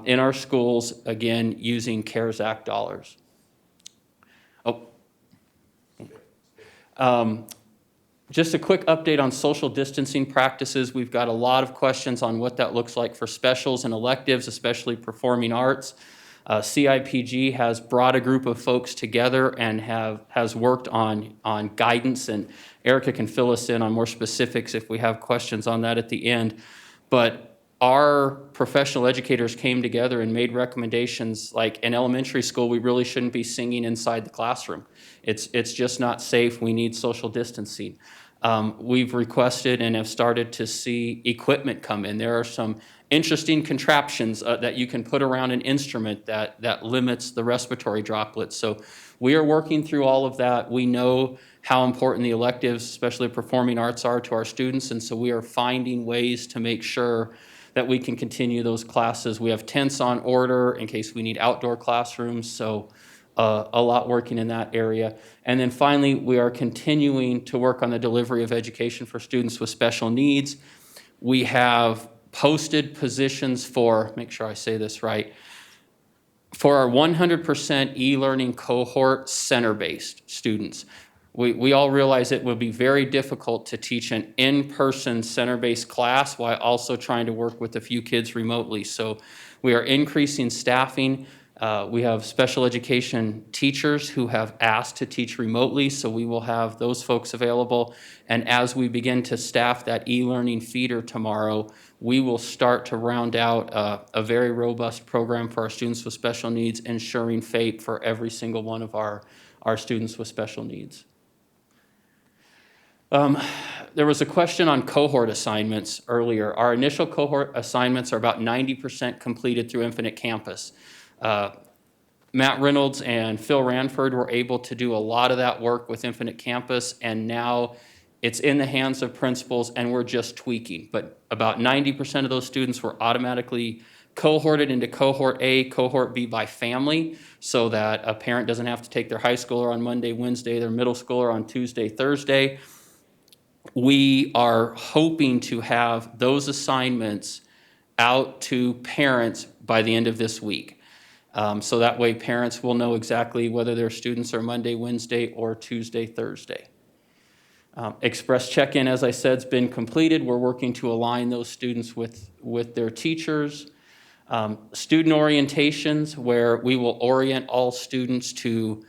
in our schools, again, using CARES Act dollars. Just a quick update on social distancing practices. We've got a lot of questions on what that looks like for specials and electives, especially performing arts. CIPG has brought a group of folks together and has worked on guidance, and Erica can fill us in on more specifics if we have questions on that at the end. But our professional educators came together and made recommendations, like in elementary school, we really shouldn't be singing inside the classroom. It's just not safe. We need social distancing. We've requested and have started to see equipment come in. There are some interesting contraptions that you can put around an instrument that limits the respiratory droplets. So we are working through all of that. We know how important the electives, especially performing arts, are to our students, and so we are finding ways to make sure that we can continue those classes. We have tents on order in case we need outdoor classrooms, so a lot working in that area. And then finally, we are continuing to work on the delivery of education for students with special needs. We have posted positions for, make sure I say this right, for our 100% e-learning cohort center-based students. We all realize it would be very difficult to teach an in-person center-based class while also trying to work with a few kids remotely. So we are increasing staffing. We have special education teachers who have asked to teach remotely, so we will have those folks available. And as we begin to staff that e-learning feeder tomorrow, we will start to round out a very robust program for our students with special needs, ensuring FAPE for every single one of our students with special needs. There was a question on cohort assignments earlier. Our initial cohort assignments are about 90% completed through Infinite Campus. Matt Reynolds and Phil Ranford were able to do a lot of that work with Infinite Campus, and now it's in the hands of principals and we're just tweaking. But about 90% of those students were automatically cohorted into cohort A, cohort B by family, so that a parent doesn't have to take their high schooler on Monday, Wednesday, their middle schooler on Tuesday, Thursday. We are hoping to have those assignments out to parents by the end of this week. So that way parents will know exactly whether their students are Monday, Wednesday, or Tuesday, Thursday. Express check-in, as I said, has been completed. We're working to align those students with their teachers. Student orientations, where we will orient all students to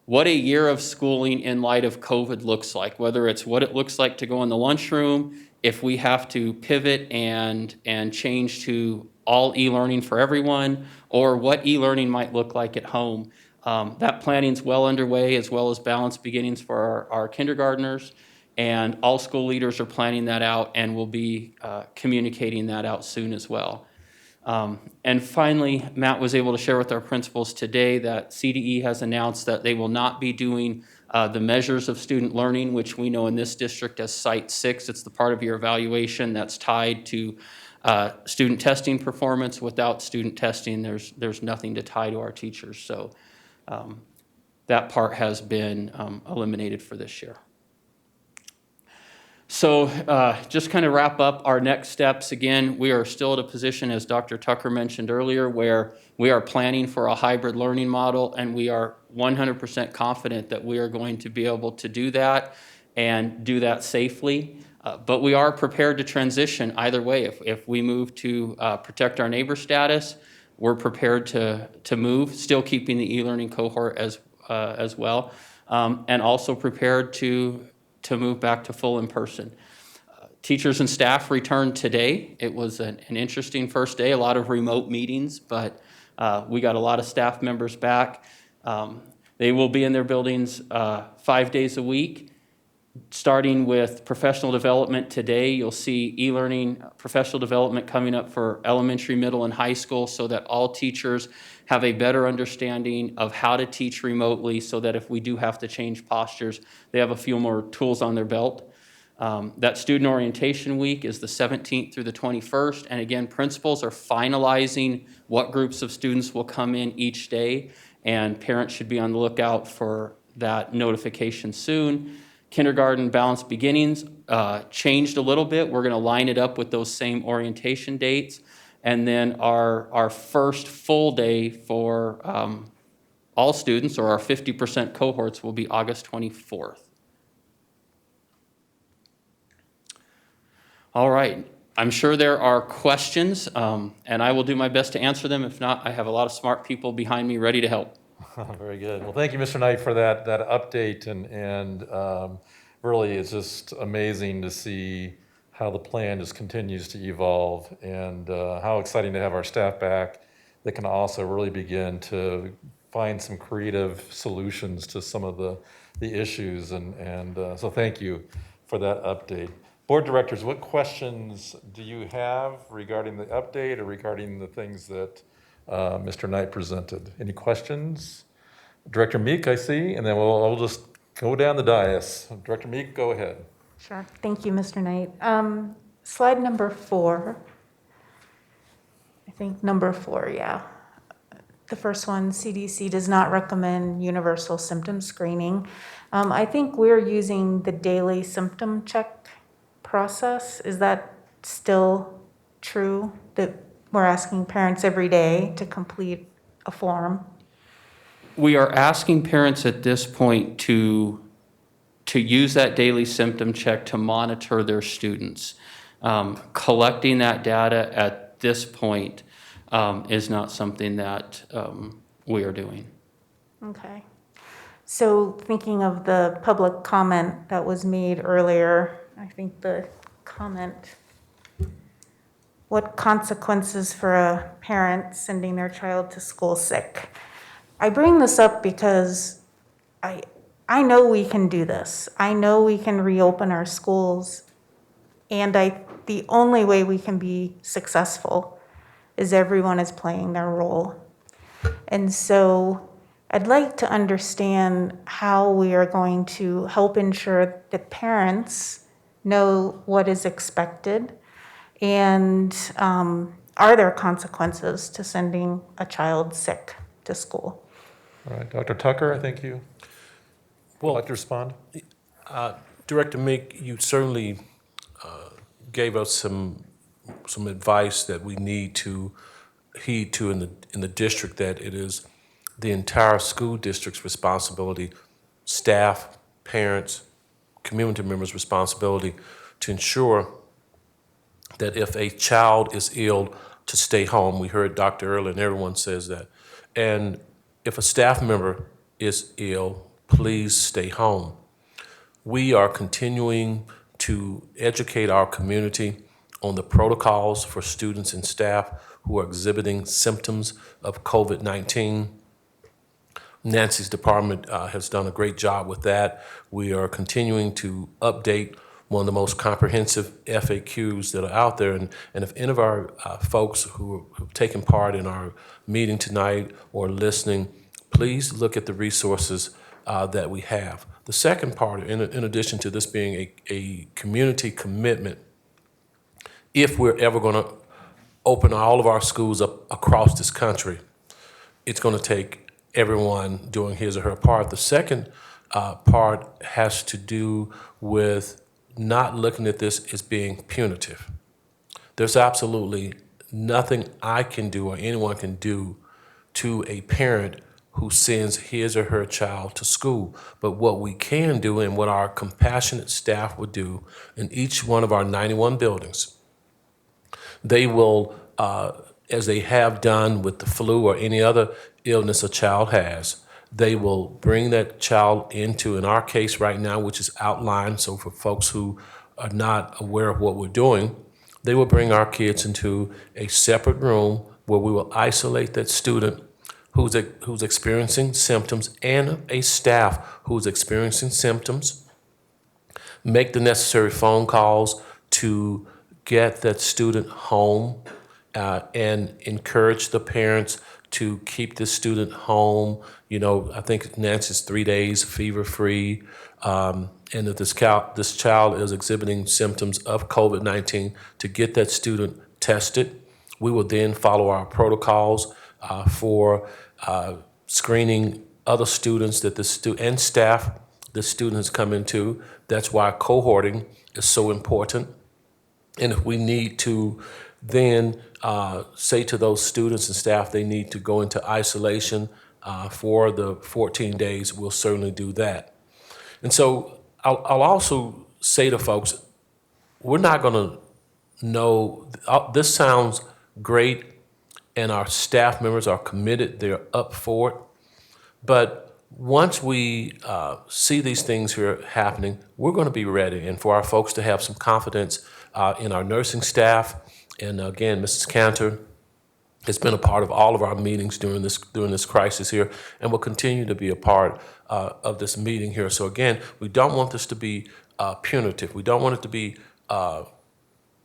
what a year of schooling in light of COVID looks like, whether it's what it looks like to go in the lunchroom, if we have to pivot and change to all e-learning for everyone, or what e-learning might look like at home. That planning's well underway, as well as balanced beginnings for our kindergartners. And all school leaders are planning that out and will be communicating that out soon as well. And finally, Matt was able to share with our principals today that CDE has announced that they will not be doing the measures of student learning, which we know in this district as Site 6. It's the part of your evaluation that's tied to student testing performance. Without student testing, there's nothing to tie to our teachers. So that part has been eliminated for this year. So just kind of wrap up our next steps. Again, we are still at a position, as Dr. Tucker mentioned earlier, where we are planning for a hybrid learning model, and we are 100% confident that we are going to be able to do that and do that safely. But we are prepared to transition either way. If we move to protect our neighbor status, we're prepared to move, still keeping the e-learning cohort as well, and also prepared to move back to full in-person. Teachers and staff returned today. It was an interesting first day, a lot of remote meetings, but we got a lot of staff members back. They will be in their buildings 5 days a week. Starting with professional development today, you'll see e-learning professional development coming up for elementary, middle, and high school so that all teachers have a better understanding of how to teach remotely so that if we do have to change postures, they have a few more tools on their belt. That student orientation week is the 17th through the 21st. And again, principals are finalizing what groups of students will come in each day, and parents should be on the lookout for that notification soon. Kindergarten balanced beginnings changed a little bit. We're going to line it up with those same orientation dates. And then our first full day for all students, or our 50% cohorts, will be August 24th. All right. I'm sure there are questions, and I will do my best to answer them. If not, I have a lot of smart people behind me ready to help. Very good. Well, thank you, Mr. Knight, for that update, and really it's just amazing to see how the plan just continues to evolve, and how exciting to have our staff back that can also really begin to find some creative solutions to some of the issues, and so thank you for that update. Board directors, what questions do you have regarding the update or regarding the things that Mr. Knight presented? Any questions? Director Meek, I see, and then we'll just go down the dais. Director Meek, go ahead. Sure. Thank you, Mr. Knight. Slide number 4. I think number 4, yeah. The first one, CDC does not recommend universal symptom screening. I think we're using the daily symptom check process. Is that still true, that we're asking parents every day to complete a form? We are asking parents at this point to use that daily symptom check to monitor their students. Collecting that data at this point is not something that we are doing. Okay. So thinking of the public comment that was made earlier, I think the comment, what consequences for a parent sending their child to school sick? I bring this up because I know we can do this. I know we can reopen our schools, and the only way we can be successful is everyone is playing their role. And so I'd like to understand how we are going to help ensure that parents know what is expected, and are there consequences to sending a child sick to school? All right, Dr. Tucker, I think you would like to respond. Director Meek, you certainly gave us some advice that we need to heed to in the district, that it is the entire school district's responsibility, staff, parents, community members' responsibility to ensure that if a child is ill, to stay home. We heard Dr. Early, and everyone says that. And if a staff member is ill, please stay home. We are continuing to educate our community on the protocols for students and staff who are exhibiting symptoms of COVID-19. Nancy's department has done a great job with that. We are continuing to update one of the most comprehensive FAQs that are out there. And if any of our folks who have taken part in our meeting tonight or listening, please look at the resources that we have. The second part, in addition to this being a community commitment, if we're ever going to open all of our schools up across this country, it's going to take everyone doing his or her part. The second part has to do with not looking at this as being punitive. There's absolutely nothing I can do or anyone can do to a parent who sends his or her child to school. But what we can do, and what our compassionate staff would do in each one of our 91 buildings, they will, as they have done with the flu or any other illness a child has, they will bring that child into, in our case right now, which is outlined, so for folks who are not aware of what we're doing, they will bring our kids into a separate room where we will isolate that student who's experiencing symptoms and a staff who's experiencing symptoms, make the necessary phone calls to get that student home, and encourage the parents to keep the student home. You know, I think Nancy's 3 days fever-free, and if this child is exhibiting symptoms of COVID-19, to get that student tested. We will then follow our protocols for screening other students that and staff the student has come into. That's why cohorting is so important. And if we need to then say to those students and staff they need to go into isolation for the 14 days, we'll certainly do that. And so I'll also say to folks, we're not going to know, this sounds great, and our staff members are committed, they're up for it, but once we see these things here happening, we're going to be ready. And for our folks to have some confidence in our nursing staff, and again, Mrs. Cantor has been a part of all of our meetings during this crisis here, and will continue to be a part of this meeting here. So again, we don't want this to be punitive. We don't want it to be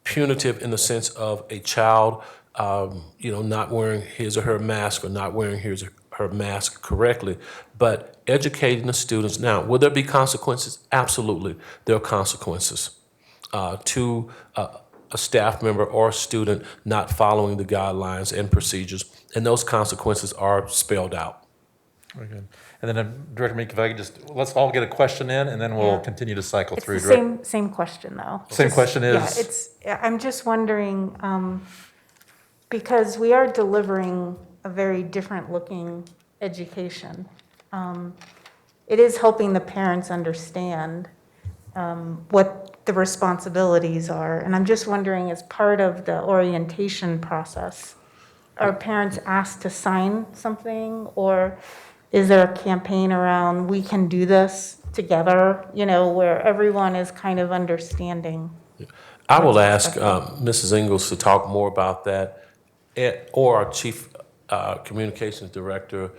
punitive in the sense of a child, not wearing his or her mask or not wearing his or her mask correctly, but educating the students. Now, will there be consequences? Absolutely, there are consequences to a staff member or a student not following the guidelines and procedures, and those consequences are spelled out. Very good. And then Director Meek, if I could let's all get a question in, and then we'll Yeah. continue to cycle It's through. the same question, though. Same question is? I'm just wondering, because we are delivering a very different looking education. It is helping the parents understand what the responsibilities are. And I'm just wondering, as part of the orientation process, are parents asked to sign something, or is there a campaign around, we can do this together, where everyone is kind of understanding? I will ask Mrs. Ingalls to talk more about that, or our Chief Communications Director,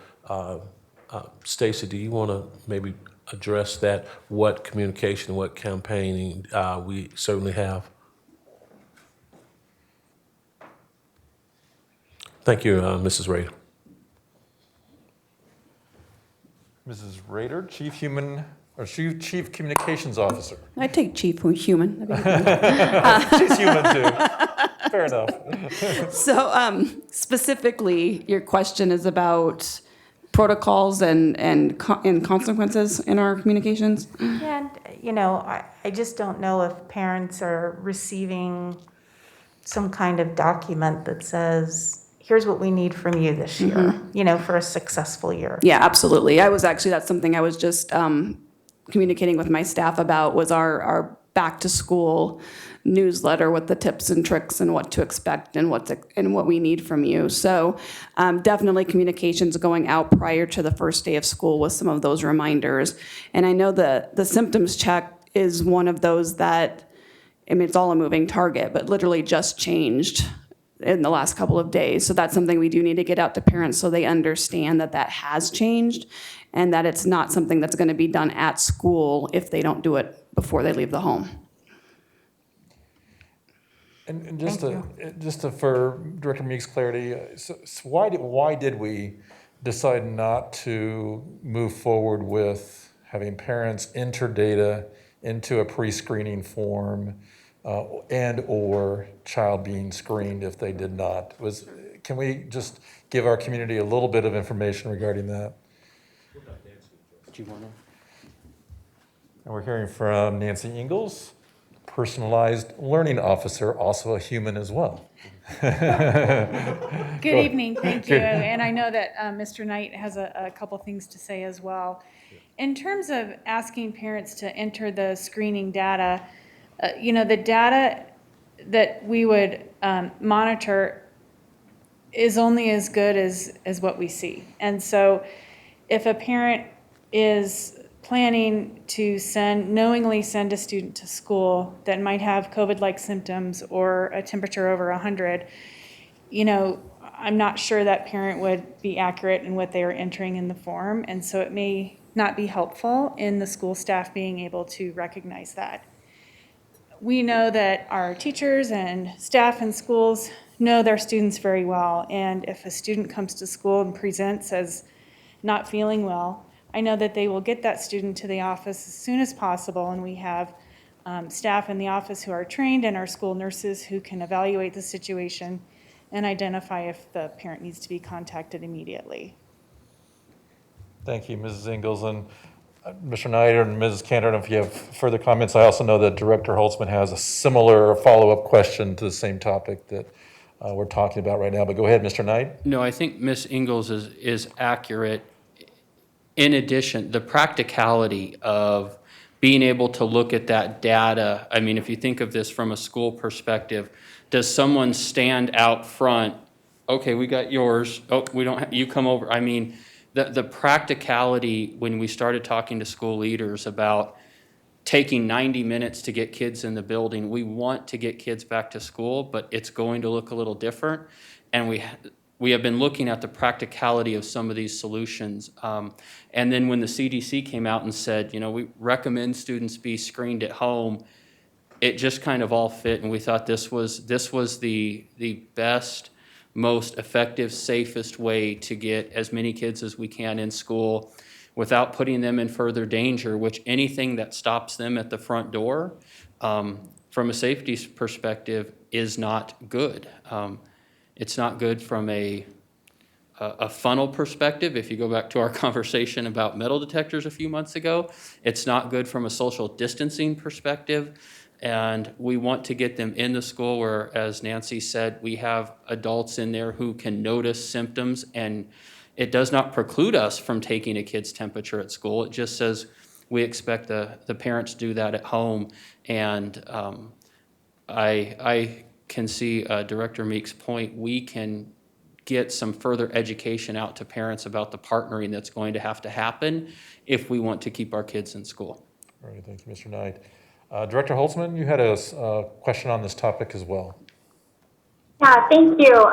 Stacy, do you want to maybe address that, what communication, what campaigning we certainly have? Thank you, Mrs. Rader. Mrs. Rader, Chief Communications Officer. I take chief from human. She's human too. Fair enough. So specifically, your question is about protocols and consequences in our communications? And, I just don't know if parents are receiving some kind of document that says, here's what we need from you this year, for a successful year. Yeah, absolutely. That's something I was just communicating with my staff about, was our back to school newsletter with the tips and tricks and what to expect and what we need from you. So definitely communications going out prior to the first day of school with some of those reminders. And I know the symptoms check is one of those that, it's all a moving target, but literally just changed in the last couple of days. So that's something we do need to get out to parents so they understand that that has changed and that it's not something that's going to be done at school if they don't do it before they leave the home. And just for Director Meeks' clarity, so why did we decide not to move forward with having parents enter data into a pre-screening form and or child being screened if they did not? Can we just give our community a little bit of information regarding that? Do you want to? And we're hearing from Nancy Ingalls, personalized learning officer, also a human as well. Good evening, thank you. And I know that Mr. Knight has a couple things to say as well. In terms of asking parents to enter the screening data, the data that we would monitor is only as good as what we see. And so if a parent is planning to knowingly send a student to school that might have COVID-like symptoms or a temperature over 100, I'm not sure that parent would be accurate in what they are entering in the form. And so it may not be helpful in the school staff being able to recognize that. We know that our teachers and staff in schools know their students very well. And if a student comes to school and presents as not feeling well, I know that they will get that student to the office as soon as possible. And we have staff in the office who are trained and our school nurses who can evaluate the situation and identify if the parent needs to be contacted immediately. Thank you, Mrs. Ingalls. And Mr. Knight and Mrs. Cantor, I don't know if you have further comments. I also know that Director Holtzman has a similar follow-up question to the same topic that we're talking about right now. But go ahead, Mr. Knight. No, I think Ms. Ingalls is accurate. In addition, the practicality of being able to look at that data, I mean, if you think of this from a school perspective, does someone stand out front? Okay, we got yours. Oh, we don't. You come over. I mean, the practicality when we started talking to school leaders about taking 90 minutes to get kids in the building, we want to get kids back to school, but it's going to look a little different. And we have been looking at the practicality of some of these solutions. And then when the CDC came out and said, we recommend students be screened at home, it just kind of all fit. And we thought this was the best, most effective, safest way to get as many kids as we can in school without putting them in further danger, which anything that stops them at the front door, from a safety perspective, is not good. It's not good from a funnel perspective. If you go back to our conversation about metal detectors a few months ago, it's not good from a social distancing perspective. And we want to get them in the school where, as Nancy said, we have adults in there who can notice symptoms, and it does not preclude us from taking a kid's temperature at school. It just says we expect the parents to do that at home. And I can see Director Meeks' point. We can get some further education out to parents about the partnering that's going to have to happen if we want to keep our kids in school. All right, thank you, Mr. Knight. Director Holtzman, you had a question on this topic as well. Yeah, thank you.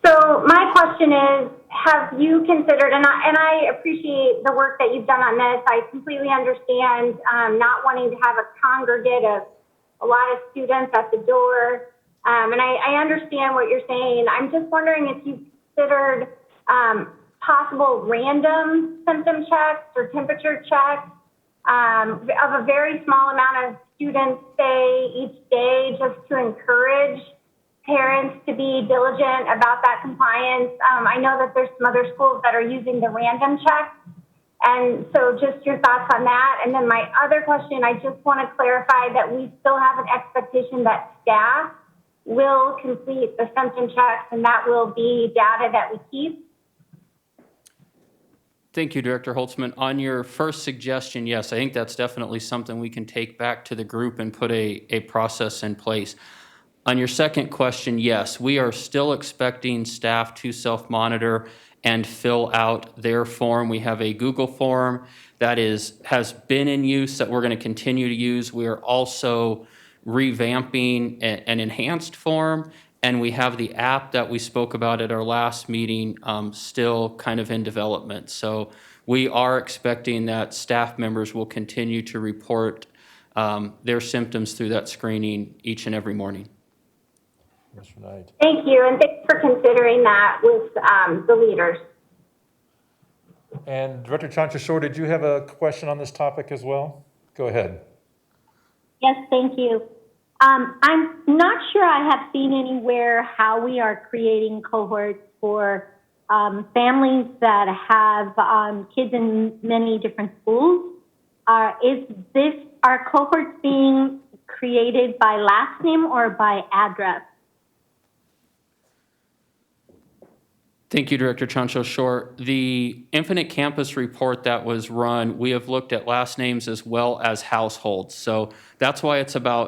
So my question is, have you considered, and I appreciate the work that you've done on this. I completely understand not wanting to have a congregate of a lot of students at the door. And I understand what you're saying. I'm just wondering if you've considered possible random symptom checks or temperature checks of a very small amount of students, say, each day, just to encourage parents to be diligent about that compliance. I know that there's some other schools that are using the random checks. And so just your thoughts on that. And then my other question, I just want to clarify that we still have an expectation that staff will complete the symptom checks, and that will be data that we keep. Thank you, Director Holtzman. On your first suggestion, yes, I think that's definitely something we can take back to the group and put a process in place. On your second question, yes, we are still expecting staff to self-monitor and fill out their form. We have a Google form that has been in use that we're going to continue to use. We are also revamping an enhanced form And we have the app that we spoke about at our last meeting still kind of in development. So we are expecting that staff members will continue to report their symptoms through that screening each and every morning. Mr. Knight. Thank you, and thanks for considering that with the leaders. And Director Chanchashore, did you have a question on this topic as well? Go ahead. Yes, thank you. I'm not sure I have seen anywhere how we are creating cohorts for families that have kids in many different schools. Are cohorts being created by last name or by address? Thank you, Director Chancho-Shore. The Infinite Campus report that was run, we have looked at last names as well as households. So that's why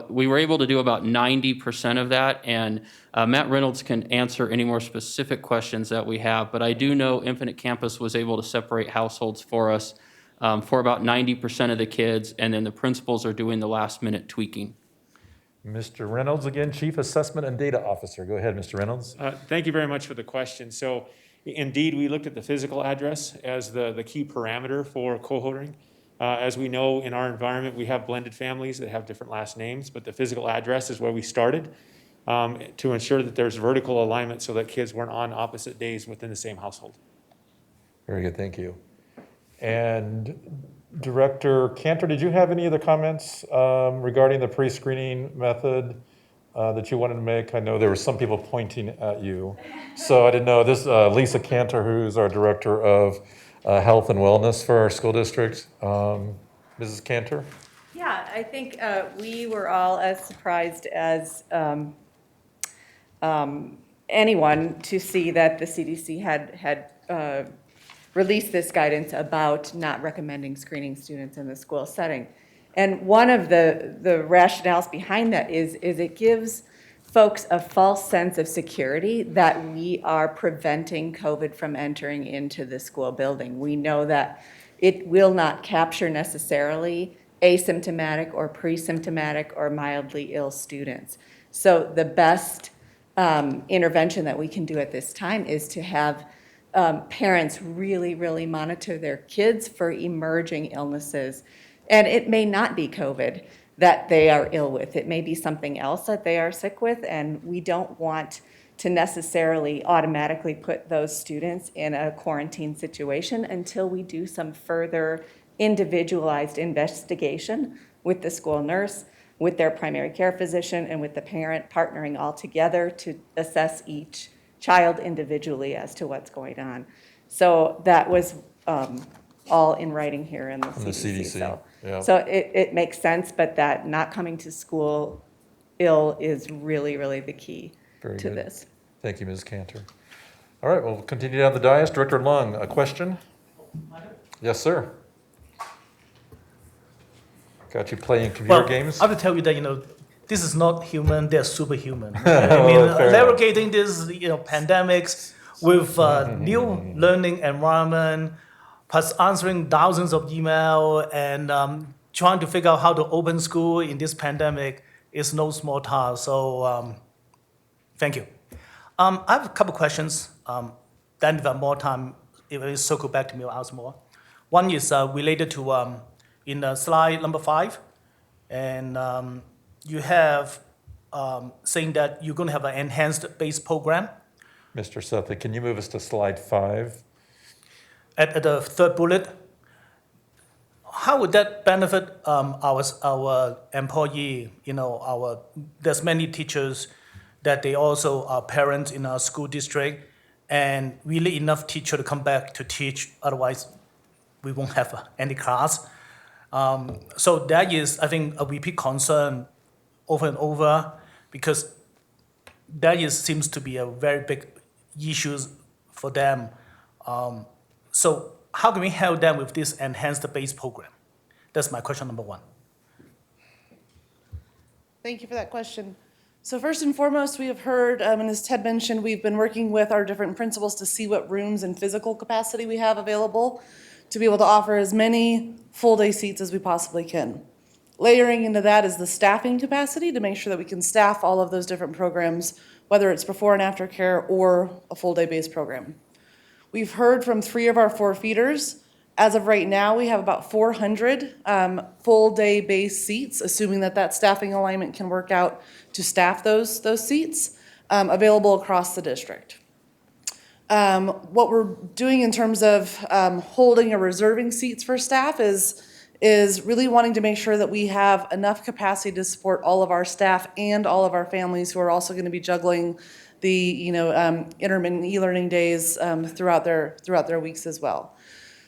we were able to do about 90% of that. And Matt Reynolds can answer any more specific questions that we have. But I do know Infinite Campus was able to separate households for us for about 90% of the kids. And then the principals are doing the last minute tweaking. Mr. Reynolds, again, Chief Assessment and Data Officer. Go ahead, Mr. Reynolds. Thank you very much for the question. So indeed, we looked at the physical address as the key parameter for cohorting. As we know, in our environment, we have blended families that have different last names, but the physical address is where we started to ensure that there's vertical alignment so that kids weren't on opposite days within the same household. Very good, thank you. And Director Cantor, did you have any other comments regarding the pre-screening method that you wanted to make? I know there were some people pointing at you. So I didn't know, this Lisa Cantor, who's our Director of Health and Wellness for our school district. Mrs. Cantor? Yeah, I think we were all as surprised as anyone to see that the CDC had released this guidance about not recommending screening students in the school setting. And one of the rationales behind that is it gives folks a false sense of security that we are preventing COVID from entering into the school building. We know that it will not capture necessarily asymptomatic or pre-symptomatic or mildly ill students. So the best intervention that we can do at this time is to have parents really monitor their kids for emerging illnesses. And it may not be COVID that they are ill with. It may be something else that they are sick with, and we don't want to necessarily automatically put those students in a quarantine situation until we do some further individualized investigation with the school nurse, with their primary care physician, and with the parent, partnering all together to assess each child individually as to what's going on. So that was all in writing here in the CDC. So it makes sense, but that not coming to school ill is really the key to this. Thank you, Ms. Cantor. All right, we'll continue down the dais. Director Lung, a question? Yes, sir. Got you playing computer games? I have to tell you that, this is not human, they're superhuman. I mean, navigating this, pandemics with new learning environment, plus answering thousands of email and trying to figure out how to open school in this pandemic is no small task. So thank you. I have a couple questions. Then if I have more time, if it circle back to me, I'll ask more. One is related to in slide number 5, and you have saying that you're going to have an enhanced base program. Mr. Sethi, can you move us to slide 5? At the third bullet, how would that benefit our employee? There's many teachers that they also are parents in our school district, and really enough teacher to come back to teach. Otherwise, we won't have any class. So that is, I think, a repeat concern over and over, because that seems to be a very big issue for them. So how can we help them with this enhanced base program? That's my question number 1. Thank you for that question. So first and foremost, we have heard, and as Ted mentioned, we've been working with our different principals to see what rooms and physical capacity we have available to be able to offer as many full-day seats as we possibly can. Layering into that is the staffing capacity to make sure that we can staff all of those different programs whether it's before and after care or a full day base program. We've heard from 3 of our 4 feeders. As of right now, we have about 400 full day base seats, assuming that that staffing alignment can work out to staff those seats available across the district. What we're doing in terms of holding or reserving seats for staff is really wanting to make sure that we have enough capacity to support all of our staff and all of our families who are also going to be juggling the intermittent e-learning days throughout their weeks as well.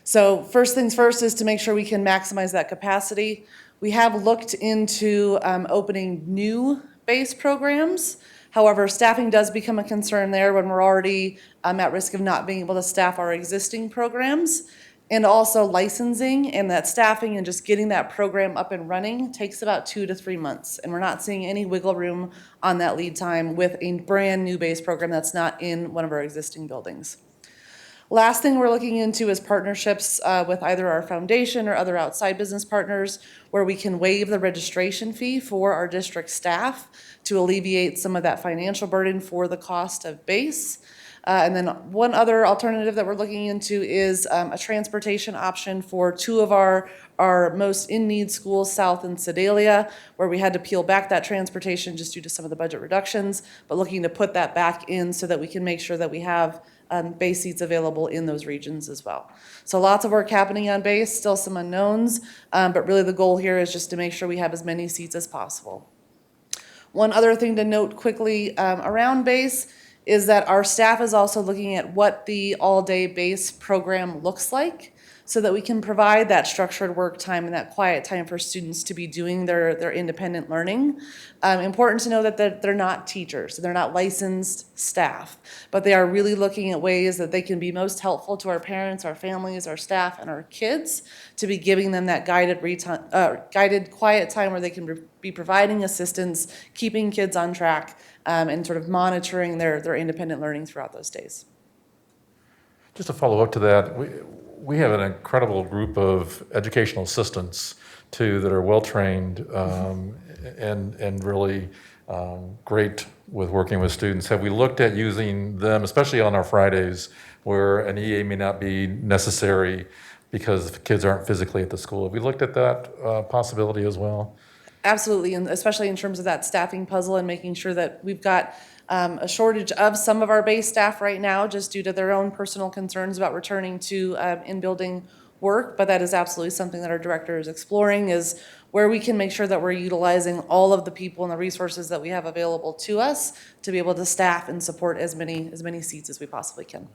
So first things first is to make sure we can maximize that capacity. We have looked into opening new base programs. However, staffing does become a concern there when we're already at risk of not being able to staff our existing programs. And also licensing and that staffing and just getting that program up and running takes about 2 to 3 months. And we're not seeing any wiggle room on that lead time with a brand new base program that's not in one of our existing buildings. Last thing we're looking into is partnerships with either our foundation or other outside business partners where we can waive the registration fee for our district staff to alleviate some of that financial burden for the cost of base. And then one other alternative that we're looking into is a transportation option for 2 of our most in-need schools, South and Sedalia, where we had to peel back that transportation just due to some of the budget reductions, but looking to put that back in so that we can make sure that we have base seats available in those regions as well. So lots of work happening on base, still some unknowns, but really the goal here is just to make sure we have as many seats as possible. One other thing to note quickly around base is that our staff is also looking at what the all-day base program looks like so that we can provide that structured work time and that quiet time for students to be doing their independent learning. Important to know that they're not teachers, they're not licensed staff, but they are really looking at ways that they can be most helpful to our parents, our families, our staff, and our kids to be giving them that guided quiet time where they can be providing assistance, keeping kids on track, and sort of monitoring their independent learning throughout those days. Just to follow up to that, we have an incredible group of educational assistants too that are well-trained and really great with working with students. Have we looked at using them, especially on our Fridays, where an EA may not be necessary because kids aren't physically at the school? Have we looked at that possibility as well? Absolutely, and especially in terms of that staffing puzzle and making sure that we've got a shortage of some of our base staff right now just due to their own personal concerns about returning to in-building work, but that is absolutely something that our director is exploring, is where we can make sure that we're utilizing all of the people and the resources that we have available to us to be able to staff and support as many seats as we possibly can.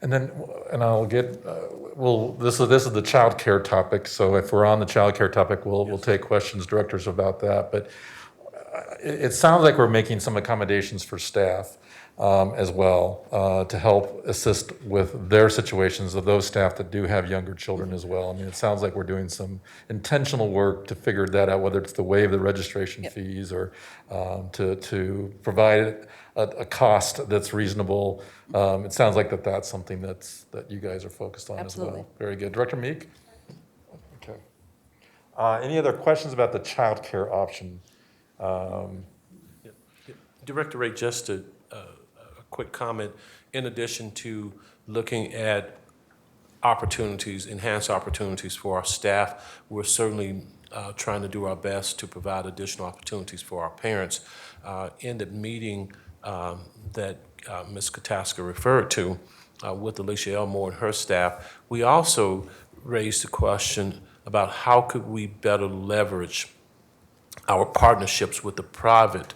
And then, and I'll get, this is the child care topic, so if we're on the child care topic, we'll take questions, directors, about that. But it sounds like we're making some accommodations for staff as well to help assist with their situations of those staff that do have younger children as well. I mean, it sounds like we're doing some intentional work to figure that out, whether it's to waive the registration fees or to provide a cost that's reasonable. It sounds like that's something that you guys are focused on as well. Very good. Director Meek? Okay. Any other questions about the child care option? Director Ray, just a quick comment. In addition to looking at opportunities, enhanced opportunities for our staff, we're certainly trying to do our best to provide additional opportunities for our parents. In the meeting that Ms. Kataska referred to with Alicia Elmore and her staff, we also raised the question about how could we better leverage our partnerships with the private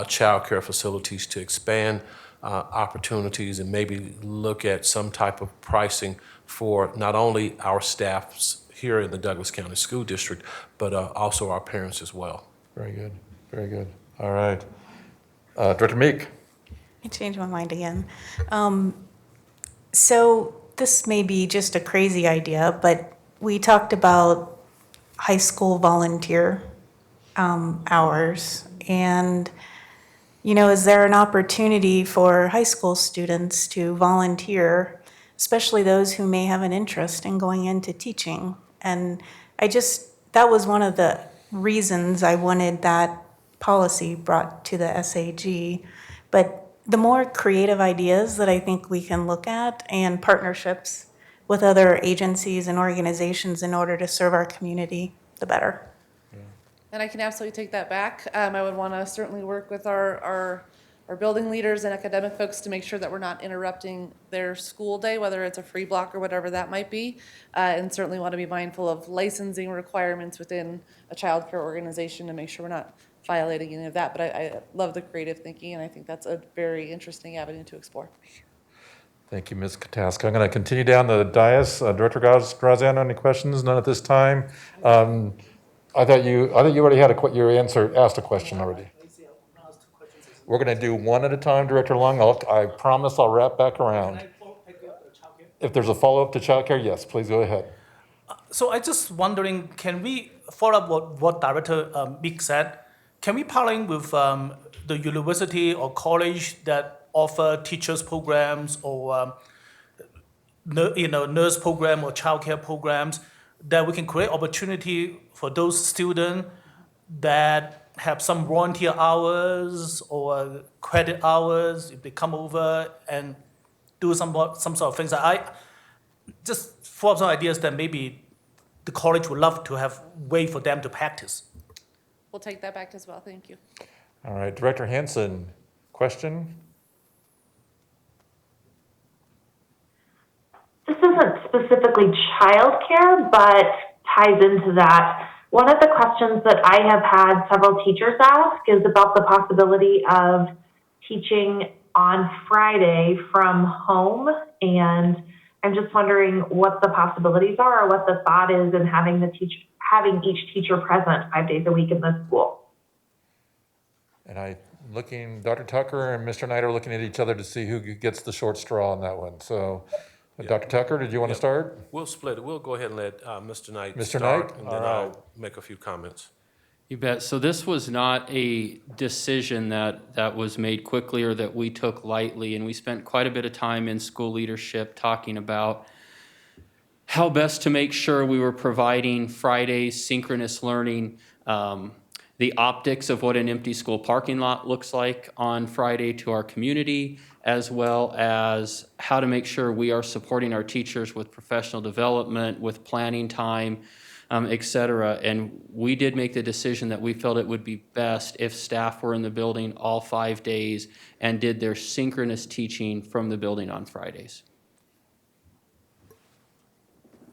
child care facilities to expand opportunities and maybe look at some type of pricing for not only our staffs here in the Douglas County School District, but also our parents as well. Very good. Very good. All right. Director Meek. I changed my mind again. So this may be just a crazy idea, but we talked about high school volunteer hours. And, is there an opportunity for high school students to volunteer, especially those who may have an interest in going into teaching? And that was one of the reasons I wanted that policy brought to the SAG. But the more creative ideas that I think we can look at and partnerships with other agencies and organizations in order to serve our community, the better. And I can absolutely take that back. I would want to certainly work with our building leaders and academic folks to make sure that we're not interrupting their school day, whether it's a free block or whatever that might be. And certainly want to be mindful of licensing requirements within a childcare organization to make sure we're not violating any of that. But I love the creative thinking, and I think that's a very interesting avenue to explore. Thank you, Ms. Kataska. I'm going to continue down the dais. Director Graziano, any questions? None at this time. I thought you already had asked a question already. We're going to do one at a time, Director Long. I promise I'll wrap back around. If there's a follow-up to childcare, yes, please go ahead. So I just wondering, can we follow up what Director Meek said? Can we partner with the university or college that offer teachers programs or nurse program or childcare programs, that we can create opportunity for those students that have some volunteer hours or credit hours if they come over and do some sort of things. I just thought some ideas that maybe the college would love to have way for them to practice. We'll take that back as well. Thank you. All right, Director Hanson, question? This isn't specifically childcare, but ties into that. One of the questions that I have had several teachers ask is about the possibility of teaching on Friday from home. And I'm just wondering what the possibilities are or what the thought is in having each teacher present 5 days a week in the school. And Dr. Tucker and Mr. Knight are looking at each other to see who gets the short straw on that one. So, Dr. Tucker, did you want to start? We'll split it. We'll go ahead and let Mr. Knight Mr. start, Knight? and then I'll make a few comments. You bet. So this was not a decision that was made quickly or that we took lightly, and we spent quite a bit of time in school leadership talking about how best to make sure we were providing Friday's synchronous learning, the optics of what an empty school parking lot looks like on Friday to our community, as well as how to make sure we are supporting our teachers with professional development, with planning time, et cetera. And we did make the decision that we felt it would be best if staff were in the building all 5 days and did their synchronous teaching from the building on Fridays.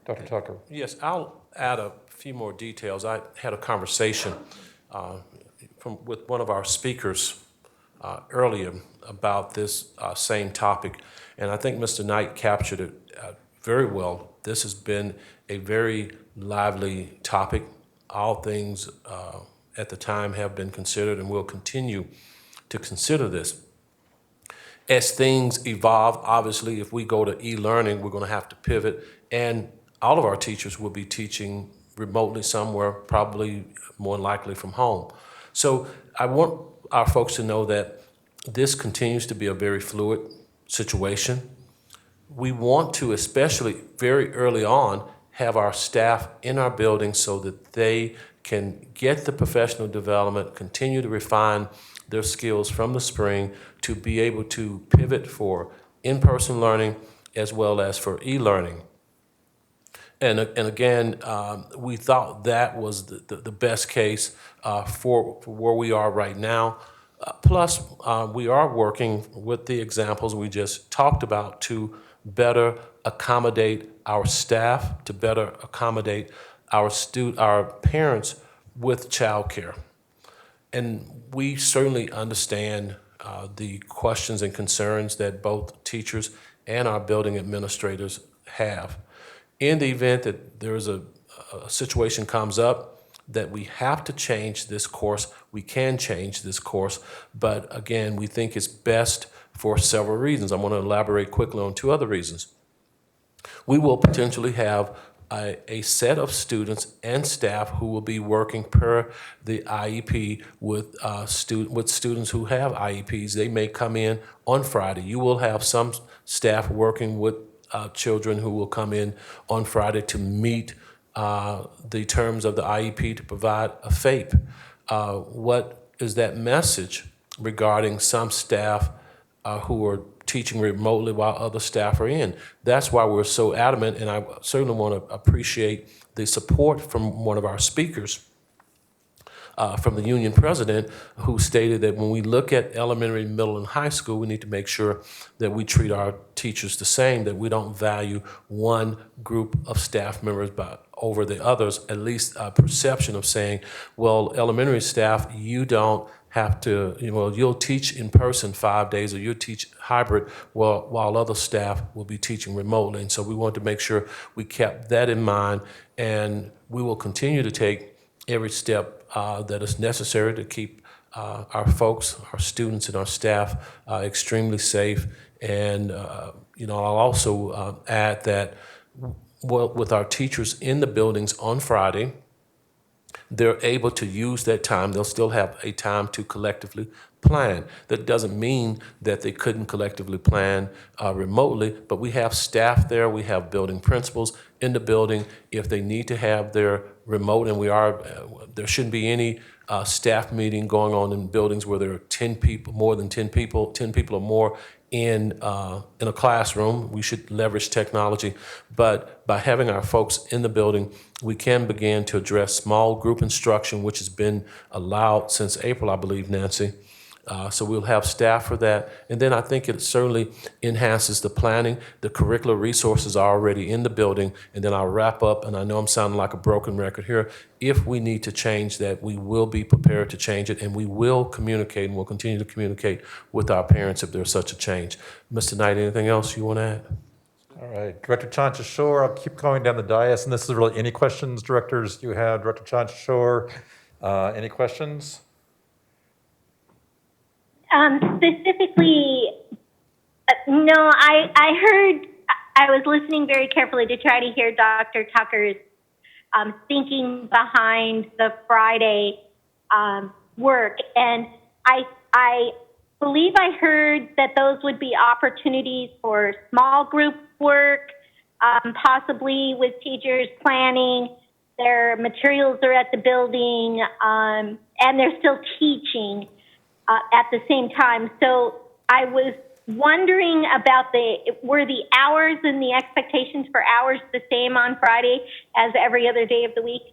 Dr. Tucker. Yes, I'll add a few more details. I had a conversation with one of our speakers earlier about this same topic, and I think Mr. Knight captured it very well. This has been a very lively topic. All things at the time have been considered, and we'll continue to consider this. As things evolve, obviously, if we go to e-learning, we're going to have to pivot, and all of our teachers will be teaching remotely somewhere, probably more than likely from home. So I want our folks to know that this continues to be a very fluid situation. We want to, especially very early on, have our staff in our building so that they can get the professional development, continue to refine their skills from the spring to be able to pivot for in-person learning as well as for e-learning. And again, we thought that was the best case for where we are right now. Plus, we are working with the examples we just talked about to better accommodate our staff, to better accommodate our parents with childcare. And we certainly understand the questions and concerns that both teachers and our building administrators have. In the event that there's a situation comes up that we have to change this course, we can change this course. But again, we think it's best for several reasons. I'm going to elaborate quickly on two other reasons. We will potentially have a set of students and staff who will be working per the IEP with students who have IEPs. They may come in on Friday. You will have some staff working with children who will come in on Friday to meet the terms of the IEP to provide a FAPE. What is that message regarding some staff who are teaching remotely while other staff are in. That's why we're so adamant, and I certainly want to appreciate the support from one of our speakers, from the union president, who stated that when we look at elementary, middle, and high school, we need to make sure that we treat our teachers the same, that we don't value one group of staff members over the others, at least a perception of saying, well, elementary staff, you don't have to, you'll teach in person 5 days or you'll teach hybrid while other staff will be teaching remotely. And so we want to make sure we kept that in mind, and we will continue to take every step that is necessary to keep our folks, our students, and our staff extremely safe. And I'll also add that with our teachers in the buildings on Friday, they're able to use that time. They'll still have a time to collectively plan. That doesn't mean that they couldn't collectively plan remotely, but we have staff there. We have building principals in the building. If they need to have their remote, and there shouldn't be any staff meeting going on in buildings where there are 10 people, more than 10 people or more in a classroom. We should leverage technology. But by having our folks in the building, we can begin to address small group instruction, which has been allowed since April, I believe, Nancy. So we'll have staff for that. And then I think it certainly enhances the planning. The curricular resources are already in the building. And then I'll wrap up, and I know I'm sounding like a broken record here. If we need to change that, we will be prepared to change it, and we will communicate, and we'll continue to communicate with our parents if there's such a change. Mr. Knight, anything else you want to add? All right, Director Chancha-Shore, I'll keep going down the dais, and this is really any questions, directors, you have. Director Chancha-Shore, any questions? Specifically, no, I heard, I was listening very carefully to try to hear Dr. Tucker's thinking behind the Friday work. And I believe I heard that those would be opportunities for small group work, possibly with teachers planning. Their materials are at the building, and they're still teaching at the same time. So I was wondering about were the hours and the expectations for hours the same on Friday as every other day of the week?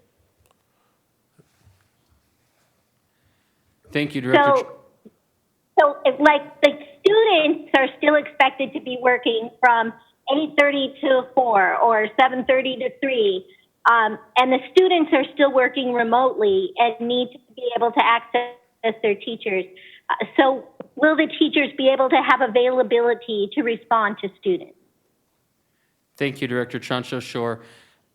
Thank you, Director. So like the students are still expected to be working from 8:30 to 4 or 7:30 to 3. And the students are still working remotely and need to be able to access their teachers. So will the teachers be able to have availability to respond to students? Thank you, Director Chancha-Shore.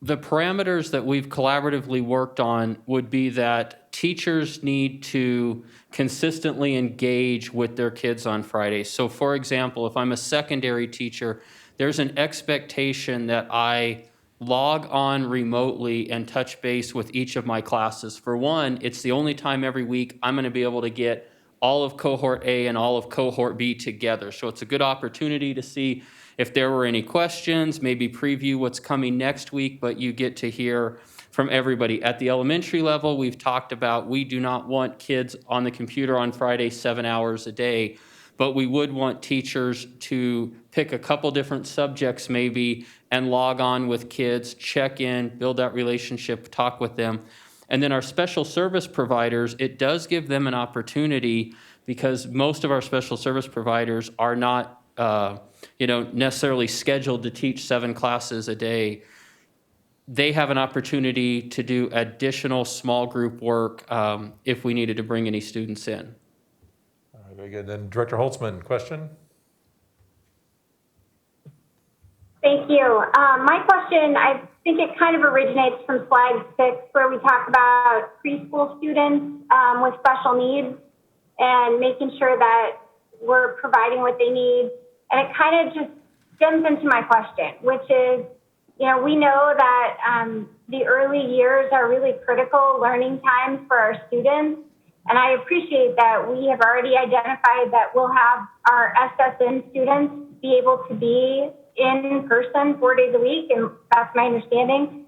The parameters that we've collaboratively worked on would be that teachers need to consistently engage with their kids on Fridays. So for example, if I'm a secondary teacher, there's an expectation that I log on remotely and touch base with each of my classes. For one, it's the only time every week I'm going to be able to get all of cohort A and all of cohort B together. So it's a good opportunity to see if there were any questions, maybe preview what's coming next week, but you get to hear from everybody. At the elementary level, we've talked about we do not want kids on the computer on Friday 7 hours a day, but we would want teachers to pick a couple different subjects maybe and log on with kids, check in, build that relationship, talk with them. And then our special service providers, it does give them an opportunity because most of our special service providers are not necessarily scheduled to teach 7 classes a day. They have an opportunity to do additional small group work if we needed to bring any students in. All right, very good. Then Director Holtzman, question? Thank you. My question, I think it kind of originates from slide 6, where we talk about preschool students with special needs and making sure that we're providing what they need. And it kind of just stems into my question, which is, we know that the early years are really critical learning times for our students. And I appreciate that we have already identified that we'll have our SSN students be able to be in person 4 days a week, and that's my understanding.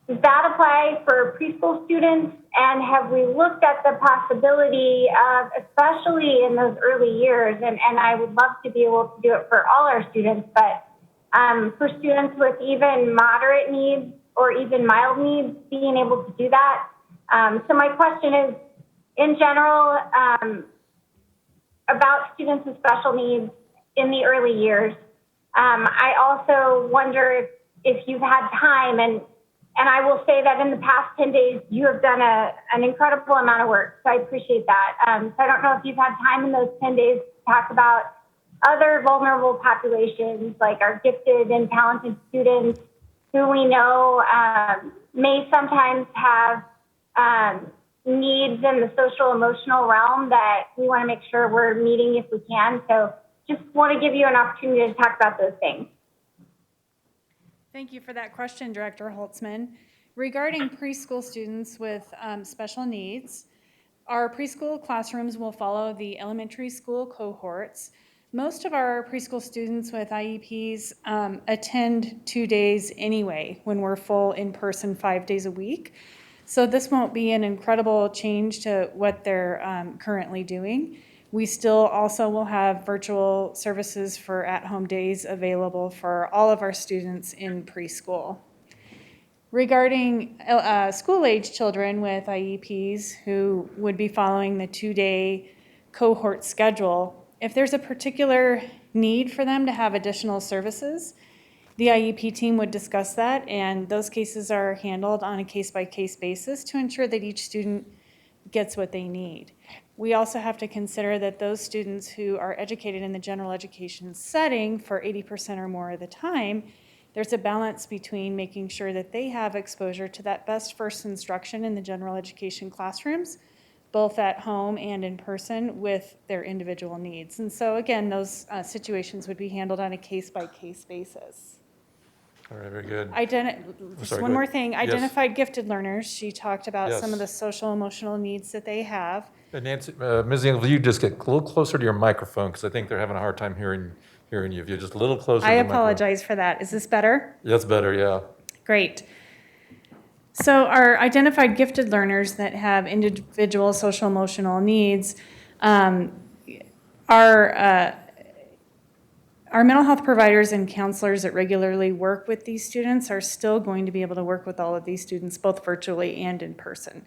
does that apply for preschool students? And have we looked at the possibility of, especially in those early years, and I would love to be able to do it for all our students, but for students with even moderate needs or even mild needs, being able to do that. So my question is, in general, about students with special needs in the early years. I also wonder if you've had time, and I will say that in the past 10 days, you have done an incredible amount of work, so I appreciate that. So I don't know if you've had time in those 10 days to talk about other vulnerable populations, like our gifted and talented students, who we know may sometimes have needs in the social emotional realm that we want to make sure we're meeting if we can. So just want to give you an opportunity to talk about those things. Thank you for that question, Director Holtzman. Regarding preschool students with special needs, our preschool classrooms will follow the elementary school cohorts. Most of our preschool students with IEPs attend 2 days anyway when we're full in person 5 days a week. So this won't be an incredible change to what they're currently doing. We still also will have virtual services for at-home days available for all of our students in preschool. Regarding school-age children with IEPs who would be following the 2-day cohort schedule, if there's a particular need for them to have additional services, the IEP team would discuss that, and those cases are handled on a case-by-case basis to ensure that each student gets what they need. We also have to consider that those students who are educated in the general education setting for 80% or more of the time, there's a balance between making sure that they have exposure to that best first instruction in the general education classrooms, both at home and in person with their individual needs. And so again, those situations would be handled on a case-by-case basis. All right, very good. Just Sorry, one go more ahead. thing, Yes. identified gifted learners. She talked about some of Yes. the social emotional needs that they have. And Nancy, Ms. Engel, you just get a little closer to your microphone because I think they're having a hard time hearing you. If you're just a little closer to I the microphone. apologize for that. Is this better? That's better, yeah. Great. So our identified gifted learners that have individual social emotional needs our mental health providers and counselors that regularly work with these students are still going to be able to work with all of these students, both virtually and in person.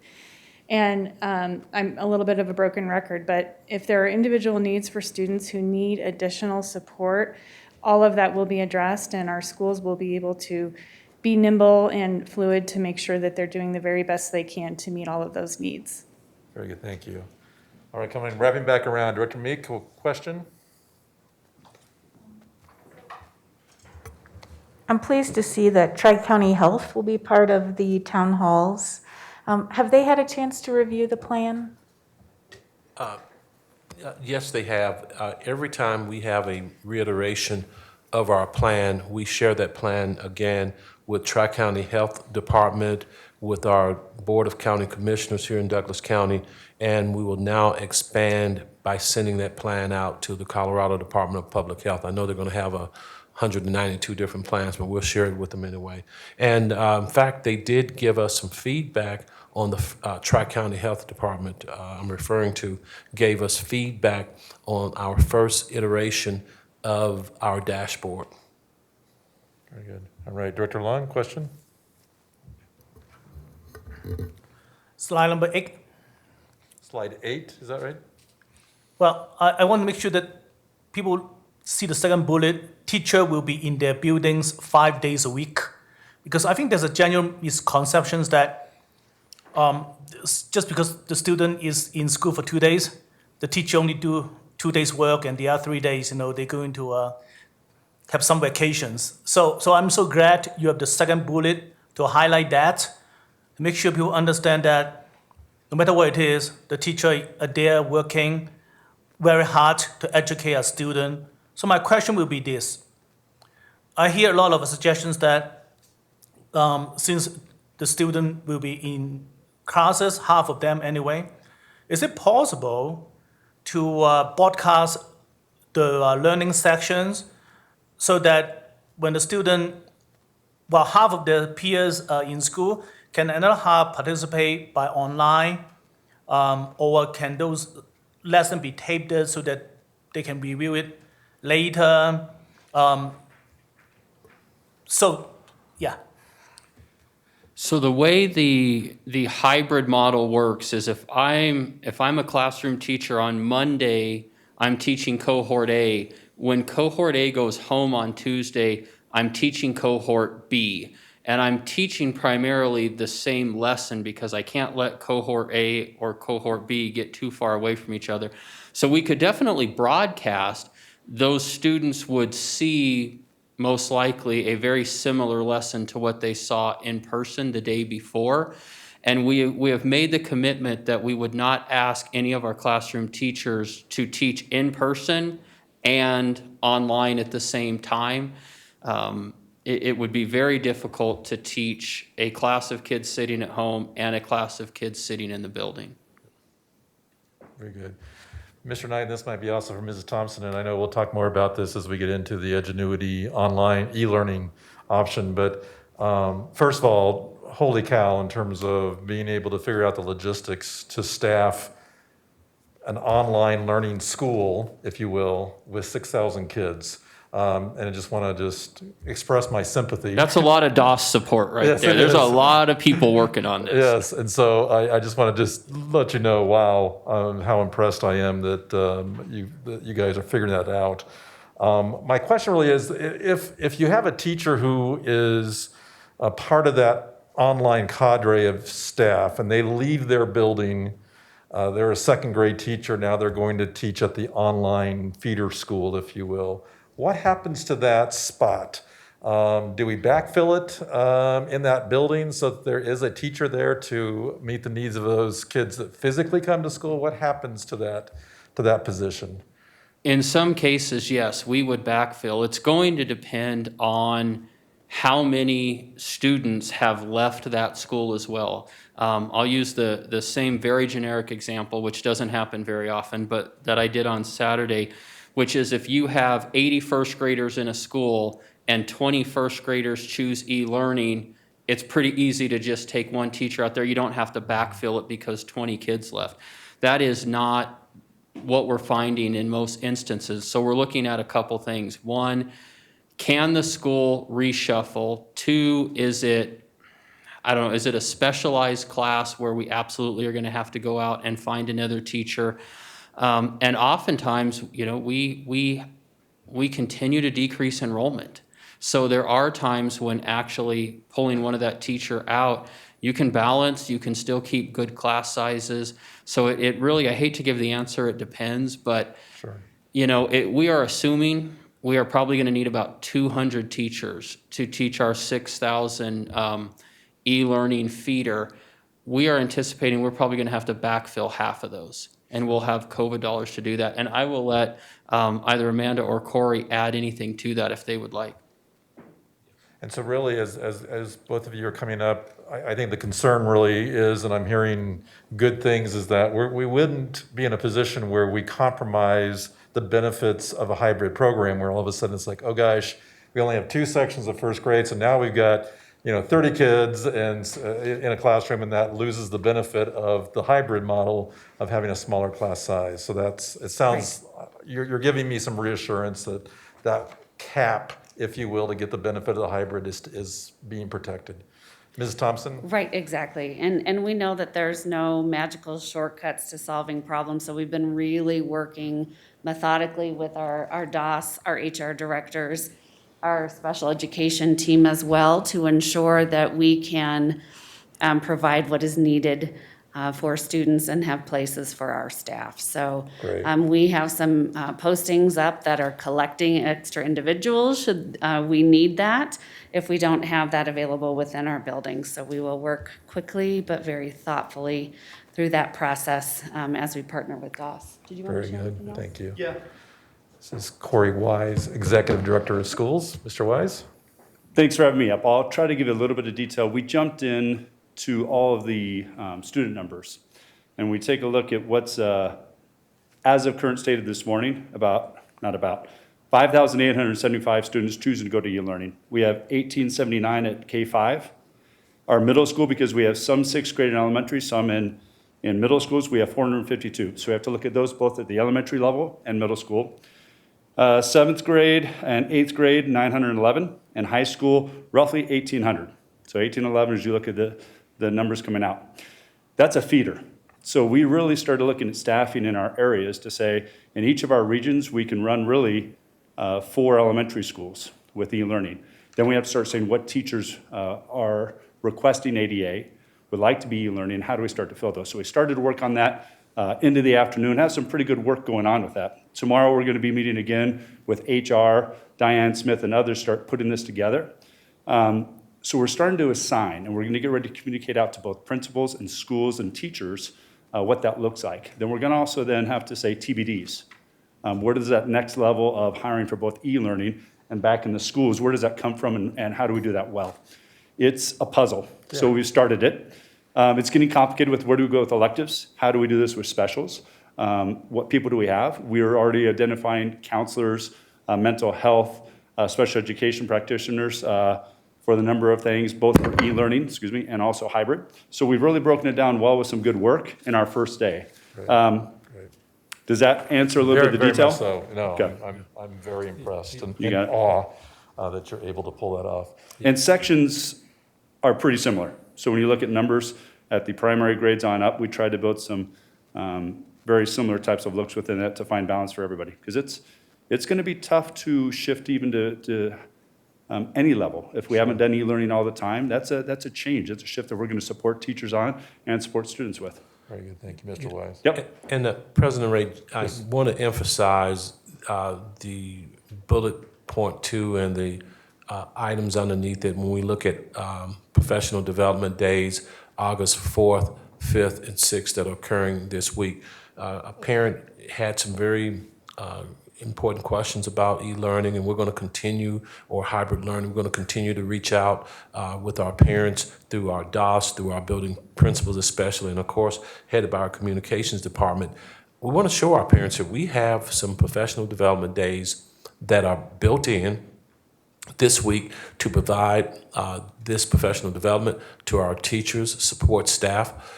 And I'm a little bit of a broken record, but if there are individual needs for students who need additional support, all of that will be addressed, and our schools will be able to be nimble and fluid to make sure that they're doing the very best they can to meet all of those needs. Very good, thank you. All right, wrapping back around. Director Meek, question? I'm pleased to see that Tri-County Health will be part of the town halls. Have they had a chance to review the plan? Yes, they have. Every time we have a reiteration of our plan, we share that plan again with Tri-County Health Department, with our Board of County Commissioners here in Douglas County, and we will now expand by sending that plan out to the Colorado Department of Public Health. I know they're going to have 192 different plans, but we'll share it with them anyway. And in fact, they did give us some feedback on the Tri-County Health Department I'm referring to, gave us feedback on our first iteration of our dashboard. Very good. All right, Director Long, question? Slide number 8. Slide 8, is that right? Well, I want to make sure that people see the second bullet. Teacher will be in their buildings 5 days a week. Because I think there's a general misconception that just because the student is in school for 2 days, the teacher only do 2 days work and the other 3 days, they're going to have some vacations. So I'm so glad you have the second bullet to highlight that, to make sure people understand that no matter what it is, the teacher are there working very hard to educate a student. So my question will be this. I hear a lot of suggestions that since the student will be in classes, half of them anyway, is it possible to broadcast the learning sections so that when the student well, half of the peers in school, can another half participate by online? Or can those lessons be taped so that they can review it later? So, yeah. So the way the hybrid model works is if I'm a classroom teacher on Monday, I'm teaching cohort A. When cohort A goes home on Tuesday, I'm teaching cohort B. And I'm teaching primarily the same lesson because I can't let cohort A or cohort B get too far away from each other. So we could definitely broadcast. Those students would see most likely a very similar lesson to what they saw in person the day before. And we have made the commitment that we would not ask any of our classroom teachers to teach in person and online at the same time. It would be very difficult to teach a class of kids sitting at home and a class of kids sitting in the building. Very good. Mr. Knight, this might be also for Mrs. Thompson, and I know we'll talk more about this as we get into the Edgenuity online e-learning option, but first of all, holy cow in terms of being able to figure out the logistics to staff an online learning school, if you will, with 6,000 kids. And I just want to express my sympathy. That's a lot of DOS support right Yes, there. it There's a is. lot of people working on this. Yes, and so I just want to just let you know, wow, how impressed I am that you guys are figuring that out. My question really is, if you have a teacher who is a part of that online cadre of staff and they leave their building, they're a second grade teacher, now they're going to teach at the online feeder school, if you will. What happens to that spot? Do we backfill it in that building so that there is a teacher there to meet the needs of those kids that physically come to school? What happens to that position? In some cases, yes, we would backfill. It's going to depend on how many students have left that school as well. I'll use the same very generic example, which doesn't happen very often, but that I did on Saturday, which is if you have 80 first graders in a school and 20 first graders choose e-learning, it's pretty easy to just take one teacher out there. You don't have to backfill it because 20 kids left. That is not what we're finding in most instances. So we're looking at a couple things. One, can the school reshuffle? Two, is it a specialized class where we absolutely are going to have to go out and find another teacher? And oftentimes, we continue to decrease enrollment. So there are times when actually pulling one of that teacher out, you can balance, you can still keep good class sizes. So it really, I hate to give the answer, it depends, but Sure. We are assuming we are probably going to need about 200 teachers to teach our 6,000 e-learning feeder. We are anticipating we're probably going to have to backfill half of those, and we'll have COVID dollars to do that. And I will let either Amanda or Corey add anything to that if they would like. And so really, as both of you are coming up, I think the concern really is, and I'm hearing good things, is that we wouldn't be in a position where we compromise the benefits of a hybrid program where all of a sudden it's like, oh gosh, we only have 2 sections of first grade, so now we've got 30 kids and in a classroom, and that loses the benefit of the hybrid model of having a smaller class size. So it sounds, you're giving me some reassurance that cap, if you will, to get the benefit of the hybrid is being protected. Mrs. Thompson? Right, exactly. And we know that there's no magical shortcuts to solving problems, so we've been really working methodically with our DOS, our HR directors, our special education team as well, to ensure that we can provide what is needed for students and have places for our staff. So we have some postings up that are collecting extra individuals should we need that, if we don't have that available within our buildings. So we will work quickly but very thoughtfully through that process as we partner with DOS. Did you want to Very share good, anything else? thank you. Yeah. This is Corey Wise, Executive Director of Schools. Mr. Wise? Thanks for having me up. I'll try to give you a little bit of detail. We jumped in to all of the student numbers, and we take a look at what's, as of current state of this morning, 5,875 students choosing to go to e-learning. We have 1,879 at K-5. Our middle school, because we have some sixth grade in elementary, some in middle schools, we have 452. So we have to look at those both at the elementary level and middle school. Seventh grade and eighth grade, 911, and high school, roughly 1,800. So 1,811 as you look at the numbers coming out. That's a feeder. So we really started looking at staffing in our areas to say, in each of our regions, we can run really 4 elementary schools with e-learning. Then we have to start saying what teachers are requesting ADA, would like to be e-learning, how do we start to fill those? So we started to work on that into the afternoon, have some pretty good work going on with that. Tomorrow we're going to be meeting again with HR, Diane Smith and others, start putting this together. So we're starting to assign, and we're going to get ready to communicate out to both principals and schools and teachers what that looks like. Then we're going to also then have to say TBDs. Where does that next level of hiring for both e-learning and back in the schools, where does that come from and how do we do that well? It's a puzzle. So Yeah. we've started it. It's getting complicated with where do we go with electives? How do we do this with specials? What people do we have? We're already identifying counselors, mental health, special education practitioners for the number of things, both for e-learning, and also hybrid. So we've really broken it down well with some good work in our first day. Does that answer a little bit of the Very detail? much so. No, Okay. I'm very impressed and You in got it. awe that you're able to pull that off. And sections are pretty similar. So when you look at numbers at the primary grades on up, we tried to build some very similar types of looks within that to find balance for everybody. Because it's going to be tough to shift even to any level. If we haven't done e-learning all the time, that's a change. It's a shift that we're going to support teachers on and support students with. Very good, thank you, Mr. Wise. Yep. And President Ray, I want to emphasize the bullet point 2 and the items underneath it. When we look at professional development days, August 4th, 5th, and 6th that are occurring this week, a parent had some very important questions about e-learning, and we're going to continue, or hybrid learning, we're going to continue to reach out with our parents through our DOS, through our building principals especially, and of course, headed by our communications department. We want to show our parents that we have some professional development days that are built in this week to provide this professional development to our teachers, support staff.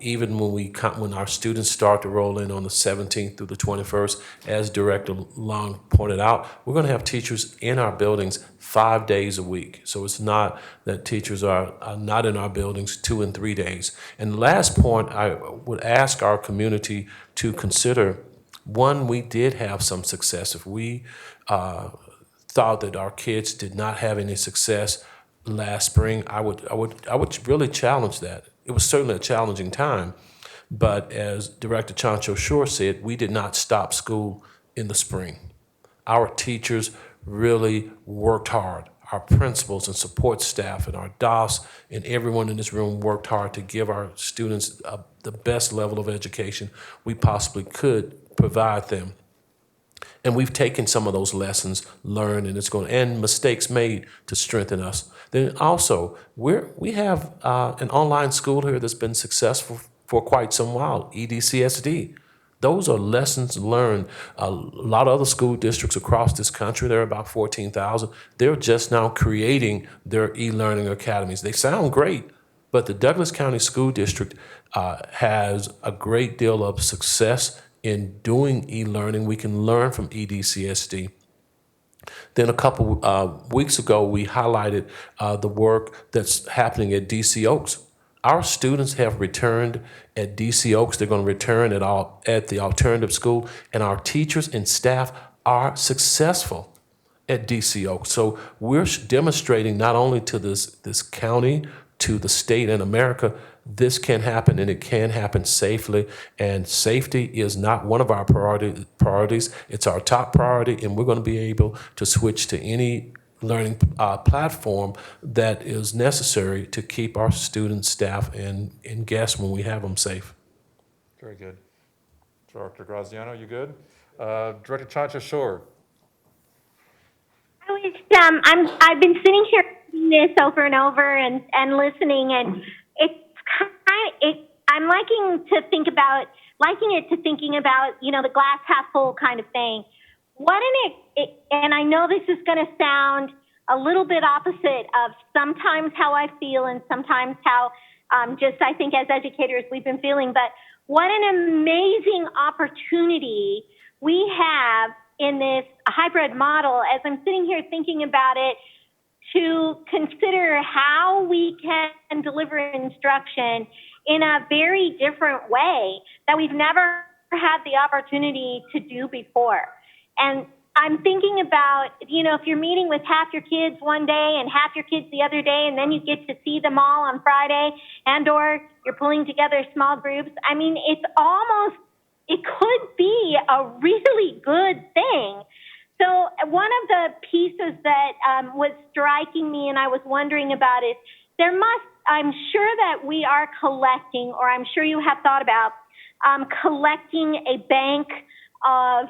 Even when our students start to roll in on the 17th through the 21st, as Director Long pointed out, we're going to have teachers in our buildings 5 days a week. So it's not that teachers are not in our buildings 2 and 3 days. And the last point, I would ask our community to consider, one, we did have some success. If we thought that our kids did not have any success last spring, I would really challenge that. It was certainly a challenging time, but as Director Chancho Shore said, we did not stop school in the spring. Our teachers really worked hard. Our principals and support staff and our DOS and everyone in this room worked hard to give our students the best level of education we possibly could provide them. And we've taken some of those lessons learned and mistakes made to strengthen us. Then also, we have an online school here that's been successful for quite some while, EDCSD. Those are lessons learned. A lot of other school districts across this country, there are about 14,000, they're just now creating their e-learning academies. They sound great, but the Douglas County School District has a great deal of success in doing e-learning. We can learn from EDCSD. Then a couple weeks ago, we highlighted the work that's happening at DC Oaks. Our students have returned at DC Oaks. They're going to return at the alternative school, and our teachers and staff are successful at DC Oaks. So we're demonstrating not only to this county, to the state and America, this can happen, and it can happen safely. And safety is not one of our priorities. It's our top priority, and we're going to be able to switch to any learning platform that is necessary to keep our students, staff, and guests when we have them safe. Very good. Director Graziano, you good? Director Chancho Shore. I've been sitting here reading this over and over and listening, and I'm liking it to thinking about, the glass half full kind of thing. and I know this is going to sound a little bit opposite of sometimes how I feel and sometimes how just I think as educators we've been feeling, but what an amazing opportunity we have in this hybrid model as I'm sitting here thinking about it, to consider how we can deliver instruction in a very different way that we've never had the opportunity to do before. And I'm thinking about, if you're meeting with half your kids one day and half your kids the other day, and then you get to see them all on Friday, or you're pulling together small groups. I mean, it could be a really good thing. So one of the pieces that was striking me and I was wondering about is I'm sure that we are collecting, or I'm sure you have thought about collecting a bank of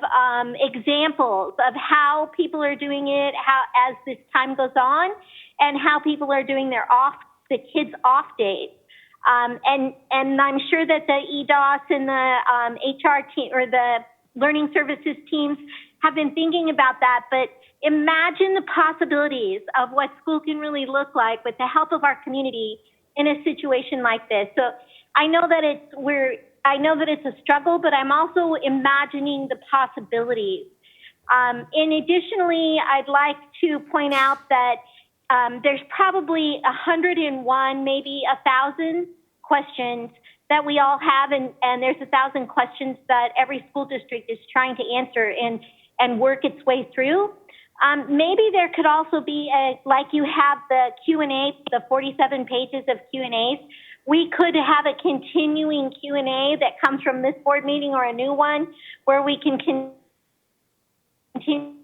examples of how people are doing it, how as this time goes on, and how people are doing the kids' off days. And I'm sure that the EDOS and the HR team or the learning services teams have been thinking about that, but imagine the possibilities of what school can really look like with the help of our community in a situation like this. So I know that it's a struggle, but I'm also imagining the possibilities. And additionally, I'd like to point out that there's probably 101, maybe 1,000 questions that we all have, and there's 1,000 questions that every school district is trying to answer and work its way through. Maybe there could also be, like you have the Q&A, the 47 pages of Q&As, we could have a continuing Q&A that comes from this board meeting or a new one where we can continue.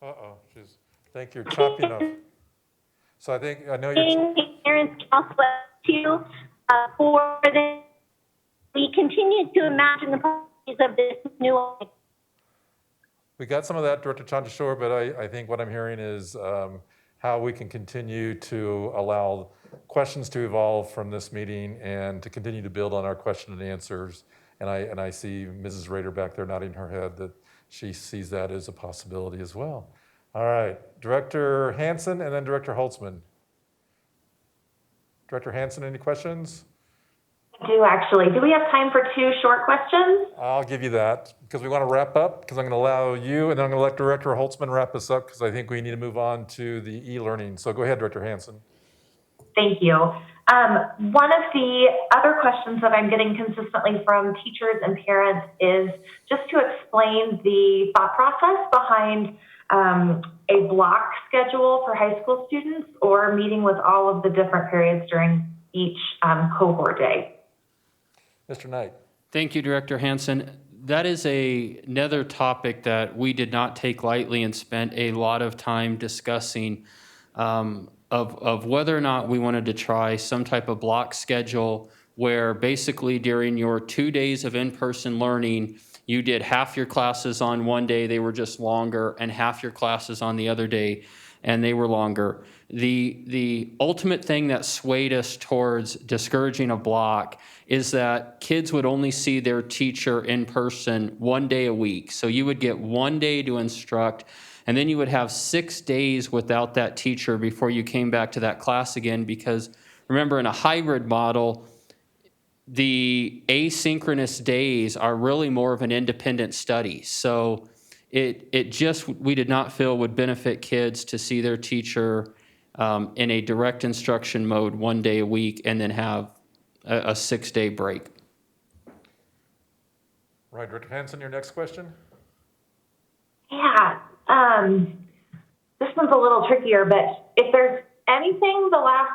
I think you're chopping up. So I know you're... Parents can also to for the, we continue to imagine the possibilities of this new. We got some of that, Director Chandrashore, but I think what I'm hearing is how we can continue to allow questions to evolve from this meeting and to continue to build on our question and answers. And I see Mrs. Rader back there nodding her head that she sees that as a possibility as well. All right, Director Hansen and then Director Holtzman. Director Hansen, any questions? I do actually. Do we have time for 2 short questions? I'll give you that because we want to wrap up, because I'm going to allow you and then I'm going to let Director Holtzman wrap us up because I think we need to move on to the e-learning. So go ahead, Director Hansen. Thank you. One of the other questions that I'm getting consistently from teachers and parents is just to explain the thought process behind a block schedule for high school students or meeting with all of the different periods during each cohort day. Mr. Knight. Thank you, Director Hansen. That is another topic that we did not take lightly and spent a lot of time discussing of whether or not we wanted to try some type of block schedule where basically during your 2 days of in-person learning, you did half your classes on one day, they were just longer, and half your classes on the other day, and they were longer. The ultimate thing that swayed us towards discouraging a block is that kids would only see their teacher in person 1 day a week. So you would get 1 day to instruct, and then you would have 6 days without that teacher before you came back to that class again, because remember, in a hybrid model, the asynchronous days are really more of an independent study. So we did not feel would benefit kids to see their teacher in a direct instruction mode 1 day a week and then have a 6-day break. Right, Director Hansen, your next question? Yeah, this one's a little trickier, but if there's anything the last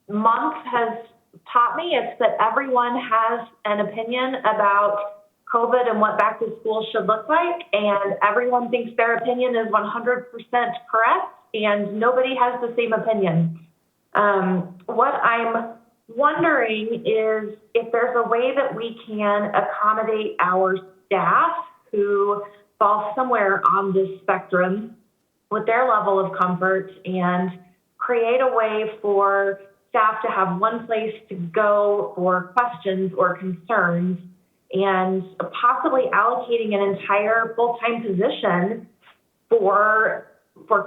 month has taught me, it's that everyone has an opinion about COVID and what back to school should look like, and everyone thinks their opinion is 100% correct, and nobody has the same opinion. What I'm wondering is if there's a way that we can accommodate our staff who fall somewhere on this spectrum with their level of comfort and create a way for staff to have one place to go for questions or concerns and possibly allocating an entire full-time position for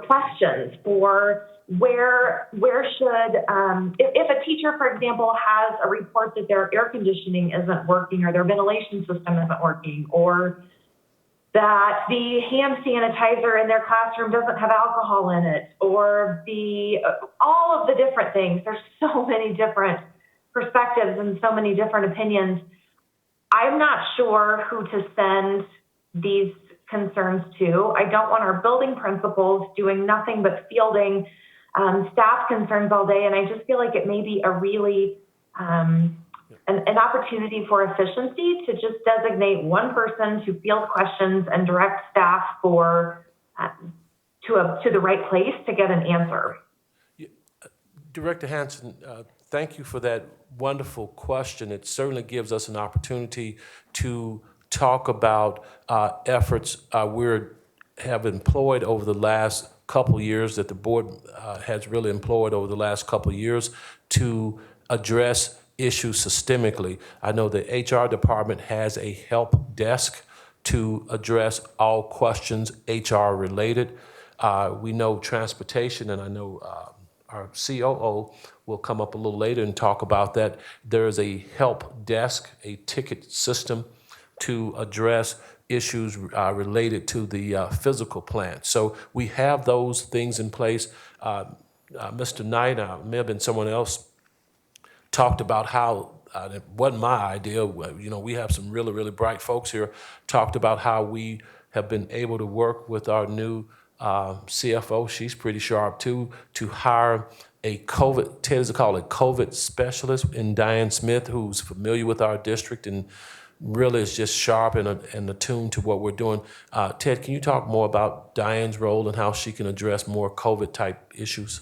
questions, for where should, if a teacher, for example, has a report that their air conditioning isn't working or their ventilation system isn't working, or that the hand sanitizer in their classroom doesn't have alcohol in it, or all of the different things. There's so many different perspectives and so many different opinions. I'm not sure who to send these concerns to. I don't want our building principals doing nothing but fielding staff concerns all day, and I just feel like it may be a really an opportunity for efficiency to just designate one person to field questions and direct staff to the right place to get an answer. Director Hanson, thank you for that wonderful question. It certainly gives us an opportunity to talk about efforts we have employed over the last couple years, that the board has really employed over the last couple years to address issues systemically. I know the HR department has a help desk to address all questions HR related. We know transportation, and I know our COO will come up a little later and talk about that. There is a help desk, a ticket system to address issues related to the physical plant. So we have those things in place. Mr. Knight, may have been someone else, talked about how, it wasn't my idea, we have some really, really bright folks here, talked about how we have been able to work with our new CFO, she's pretty sharp too, to hire a COVID specialist in Diane Smith, who's familiar with our district and really is just sharp and attuned to what we're doing. Ted, can you talk more about Diane's role and how she can address more COVID type issues?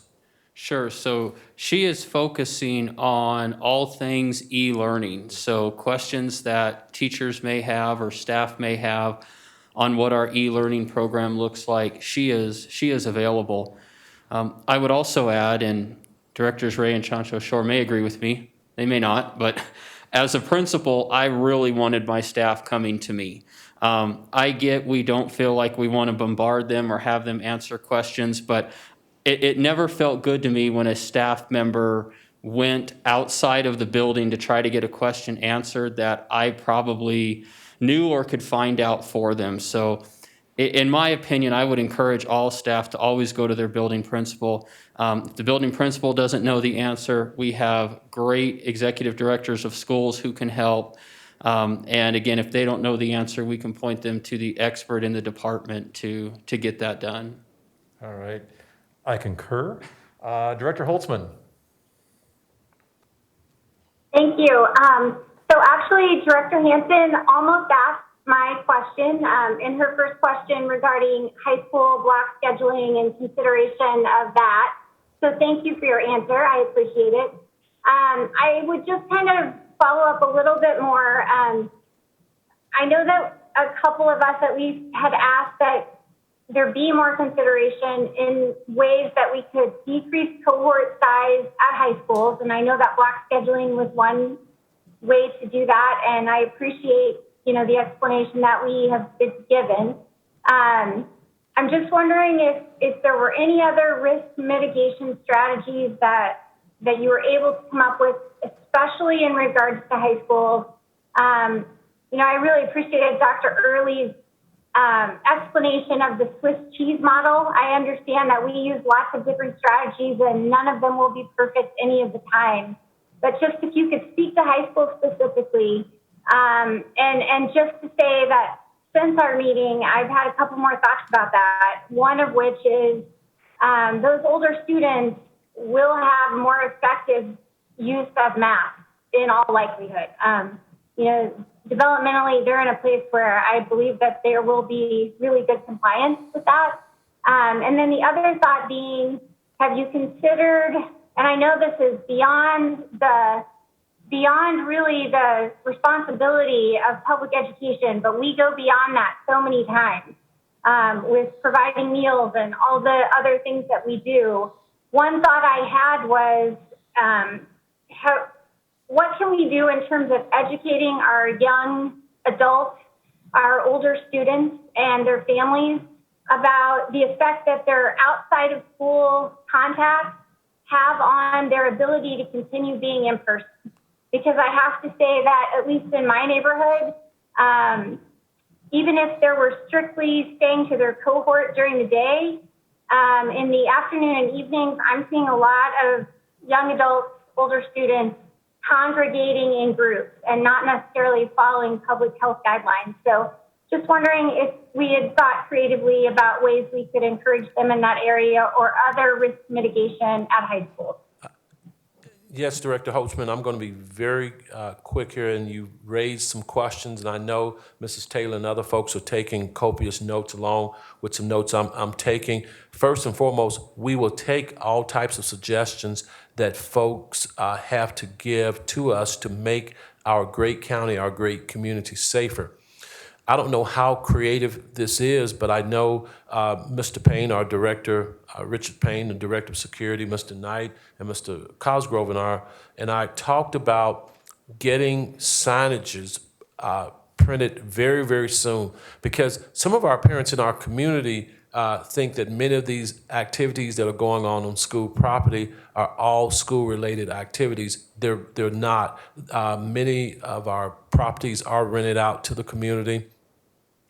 Sure. So she is focusing on all things e-learning. So questions that teachers may have or staff may have on what our e-learning program looks like, she is available. I would also add, and Directors Ray and Chancho Shore may agree with me, they may not, but as a principal, I really wanted my staff coming to me. I get we don't feel like we want to bombard them or have them answer questions, but it never felt good to me when a staff member went outside of the building to try to get a question answered that I probably knew or could find out for them. So in my opinion, I would encourage all staff to always go to their building principal. If the building principal doesn't know the answer, we have great executive directors of schools who can help. And again, if they don't know the answer, we can point them to the expert in the department to get that done. All right. I concur. Director Holtzman. Thank you. So actually, Director Hanson almost asked my question in her first question regarding high school block scheduling and consideration of that. So thank you for your answer. I appreciate it. I would just kind of follow up a little bit more. I know that a couple of us at least had asked that there be more consideration in ways that we could decrease cohort size at high schools. And I know that block scheduling was one way to do that. And I appreciate, the explanation that we have been given. I'm just wondering if there were any other risk mitigation strategies that you were able to come up with, especially in regards to high schools. I really appreciated Dr. Early's explanation of the Swiss cheese model. I understand that we use lots of different strategies and none of them will be perfect any of the time. But just if you could speak to high school specifically, and just to say that since our meeting, I've had a couple more thoughts about that. One of which is those older students will have more effective use of math in all likelihood. Developmentally, they're in a place where I believe that there will be really good compliance with that. And then the other thought being, have you considered, and I know this is beyond really the responsibility of public education, but we go beyond that so many times with providing meals and all the other things that we do. One thought I had was, what can we do in terms of educating our young adults, our older students and their families about the effect that their outside of school contacts have on their ability to continue being in person. Because I have to say that, at least in my neighborhood, even if there were strictly staying to their cohort during the day, in the afternoon and evenings, I'm seeing a lot of young adults, older students congregating in groups and not necessarily following public health guidelines. So just wondering if we had thought creatively about ways we could encourage them in that area or other risk mitigation at high schools. Yes, Director Holtzman, I'm going to be very quick here, and you raised some questions, and I know Mrs. Taylor and other folks are taking copious notes along with some notes I'm taking. First and foremost, we will take all types of suggestions that folks have to give to us to make our great county, our great community safer. I don't know how creative this is, but I know Mr. Payne, our director, Richard Payne, the director of security, Mr. Knight, and Mr. Cosgrove and I talked about getting signages printed very, very soon, because some of our parents in our community think that many of these activities that are going on school property are all school-related activities. They're not. Many of our properties are rented out to the community.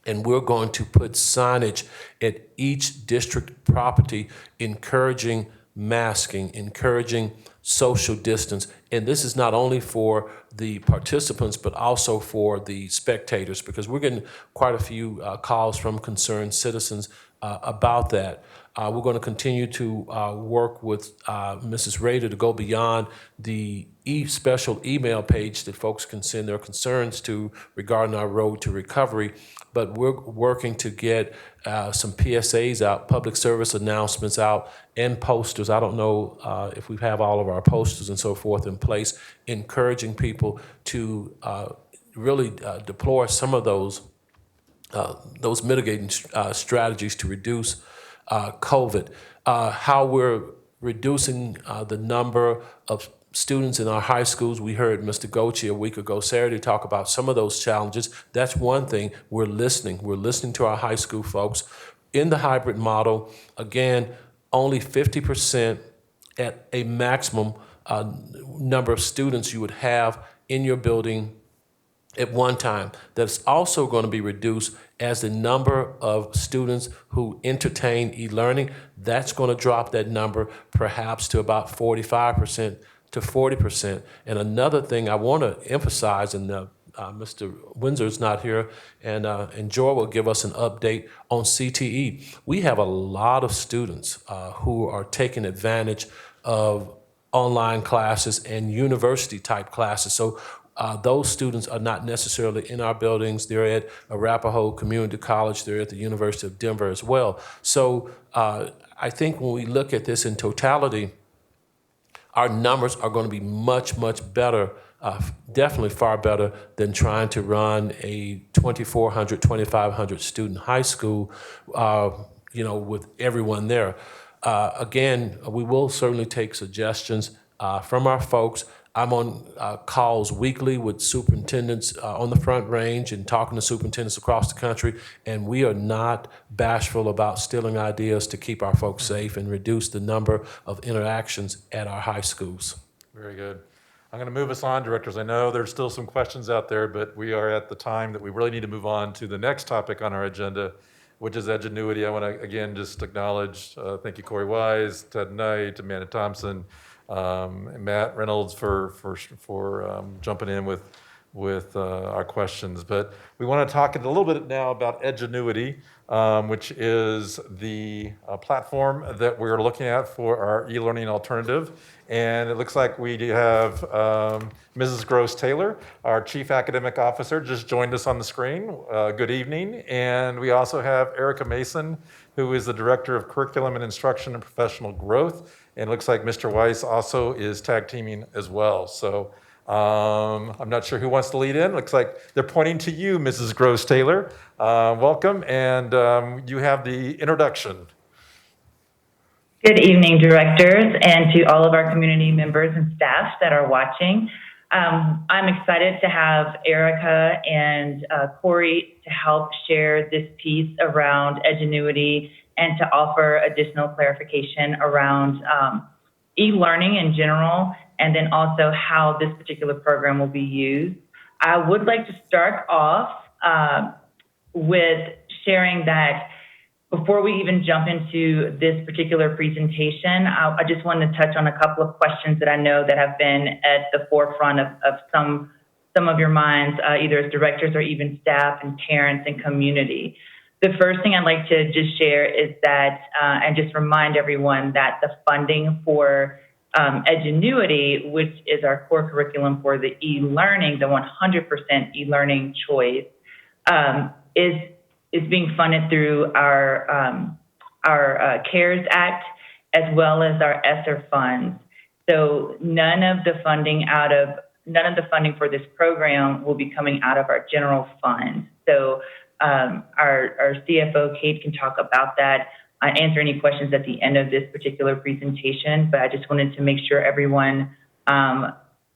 And we're going to put signage at each district property encouraging masking, encouraging social distance. And this is not only for the participants, but also for the spectators, because we're getting quite a few calls from concerned citizens about that. We're going to continue to work with Mrs. Rader to go beyond the special email page that folks can send their concerns to regarding our road to recovery. But we're working to get some PSAs out, public service announcements out, and posters. I don't know if we have all of our posters and so forth in place, encouraging people to really deploy some of those mitigating strategies to reduce COVID. How we're reducing the number of students in our high schools. We heard Mr. Gochi a week ago, Saturday, talk about some of those challenges. That's one thing. We're listening. We're listening to our high school folks. In the hybrid model, again, only 50% at a maximum number of students you would have in your building at one time. That's also going to be reduced as the number of students who entertain e-learning. That's going to drop that number perhaps to about 45% to 40%. And another thing I want to emphasize, and Mr. Windsor's not here, and Joy will give us an update on CTE. We have a lot of students who are taking advantage of online classes and university-type classes. So those students are not necessarily in our buildings. They're at Arapahoe Community College. They're at the University of Denver as well. So I think when we look at this in totality, our numbers are going to be much, much better, definitely far better than trying to run a 2,400, 2,500 student high school, with everyone there. Again, we will certainly take suggestions from our folks. I'm on calls weekly with superintendents on the Front Range and talking to superintendents across the country, and we are not bashful about stealing ideas to keep our folks safe and reduce the number of interactions at our high schools. Very good. I'm going to move us on, directors. I know there's still some questions out there, but we are at the time that we really need to move on to the next topic on our agenda, which is Edgenuity. I want to, again, just acknowledge, thank you, Corey Wise, Ted Knight, Amanda Thompson, and Matt Reynolds for jumping in with our questions. But we want to talk a little bit now about Edgenuity, which is the platform that we're looking at for our e-learning alternative. And it looks like we have Mrs. Gross Taylor, our Chief Academic Officer, just joined us on the screen. Good evening. And we also have Erica Mason, who is the Director of Curriculum and Instruction and Professional Growth. And it looks like Mr. Weiss also is tag teaming as well. So I'm not sure who wants to lead in. Looks like they're pointing to you, Mrs. Gross Taylor. Welcome, and you have the introduction. Good evening, directors, and to all of our community members and staff that are watching. I'm excited to have Erica and Corey to help share this piece around Edgenuity and to offer additional clarification around e-learning in general, and then also how this particular program will be used. I would like to start off with sharing that before we even jump into this particular presentation, I just wanted to touch on a couple of questions that I know that have been at the forefront of some of your minds, either as directors or even staff and parents and community. The first thing I'd like to just share is that, and just remind everyone that the funding for Edgenuity, which is our core curriculum for the e-learning, the 100% e-learning choice, is being funded through our CARES Act as well as our ESSER funds. So none of the funding for this program will be coming out of our general fund. So our CFO, Kate, can talk about that, answer any questions at the end of this particular presentation, but I just wanted to make sure everyone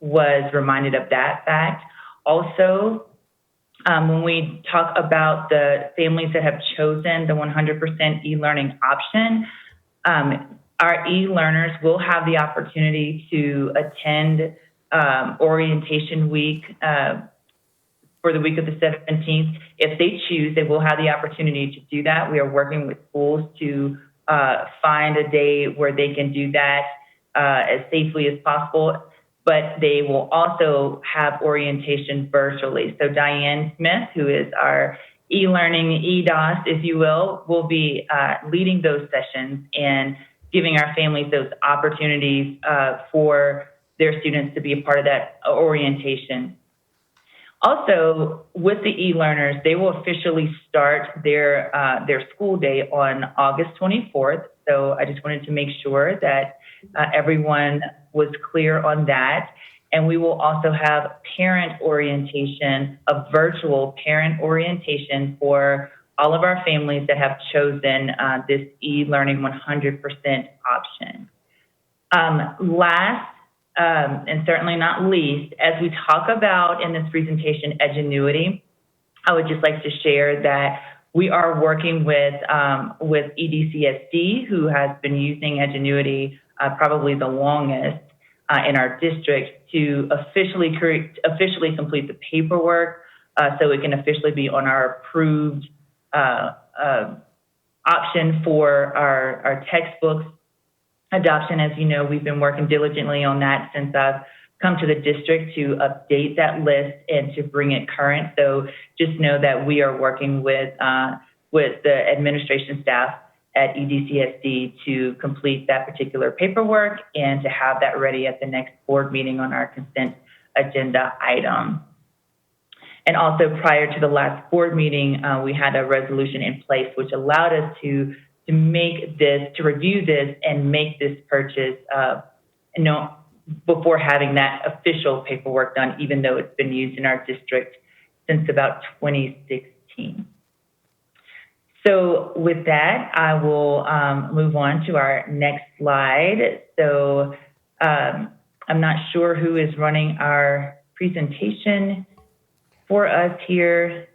was reminded of that fact. Also, when we talk about the families that have chosen the 100% e-learning option, our e-learners will have the opportunity to attend orientation week for the week of the 17th. If they choose, they will have the opportunity to do that. We are working with schools to find a day where they can do that as safely as possible, but they will also have orientation virtually. So Diane Smith, who is our e-learning EDOS, if you will be leading those sessions and giving our families those opportunities for their students to be a part of that orientation. Also, with the e-learners, they will officially start their school day on August 24th. So I just wanted to make sure that everyone was clear on that. And we will also have parent orientation, a virtual parent orientation for all of our families that have chosen this e-learning 100% option. Last, and certainly not least, as we talk about in this presentation, Edgenuity, I would just like to share that we are working with EDCSD, who has been using Edgenuity probably the longest in our district, to officially complete the paperwork so it can officially be on our approved option for our textbooks adoption. As you know, we've been working diligently on that since I've come to the district to update that list and to bring it current. So just know that we are working with the administration staff at EDCSD to complete that particular paperwork and to have that ready at the next board meeting on our consent agenda item. And also prior to the last board meeting, we had a resolution in place which allowed us to review this and make this purchase before having that official paperwork done, even though it's been used in our district since about 2016. So with that, I will move on to our next slide. So I'm not sure who is running our presentation for us here.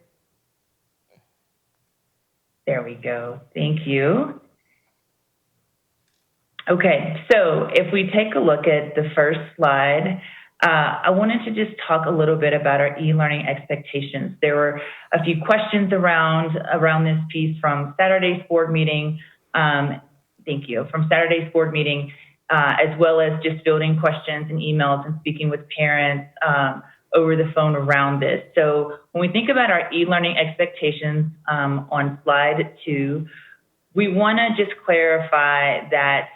There we go. Thank you. Okay, so if we take a look at the first slide, I wanted to just talk a little bit about our e-learning expectations. There were a few questions around this piece from Saturday's board meeting. Thank you. From Saturday's board meeting, as well as just fielding questions and emails and speaking with parents over the phone around this. So when we think about our e-learning expectations on slide 2, we want to just clarify that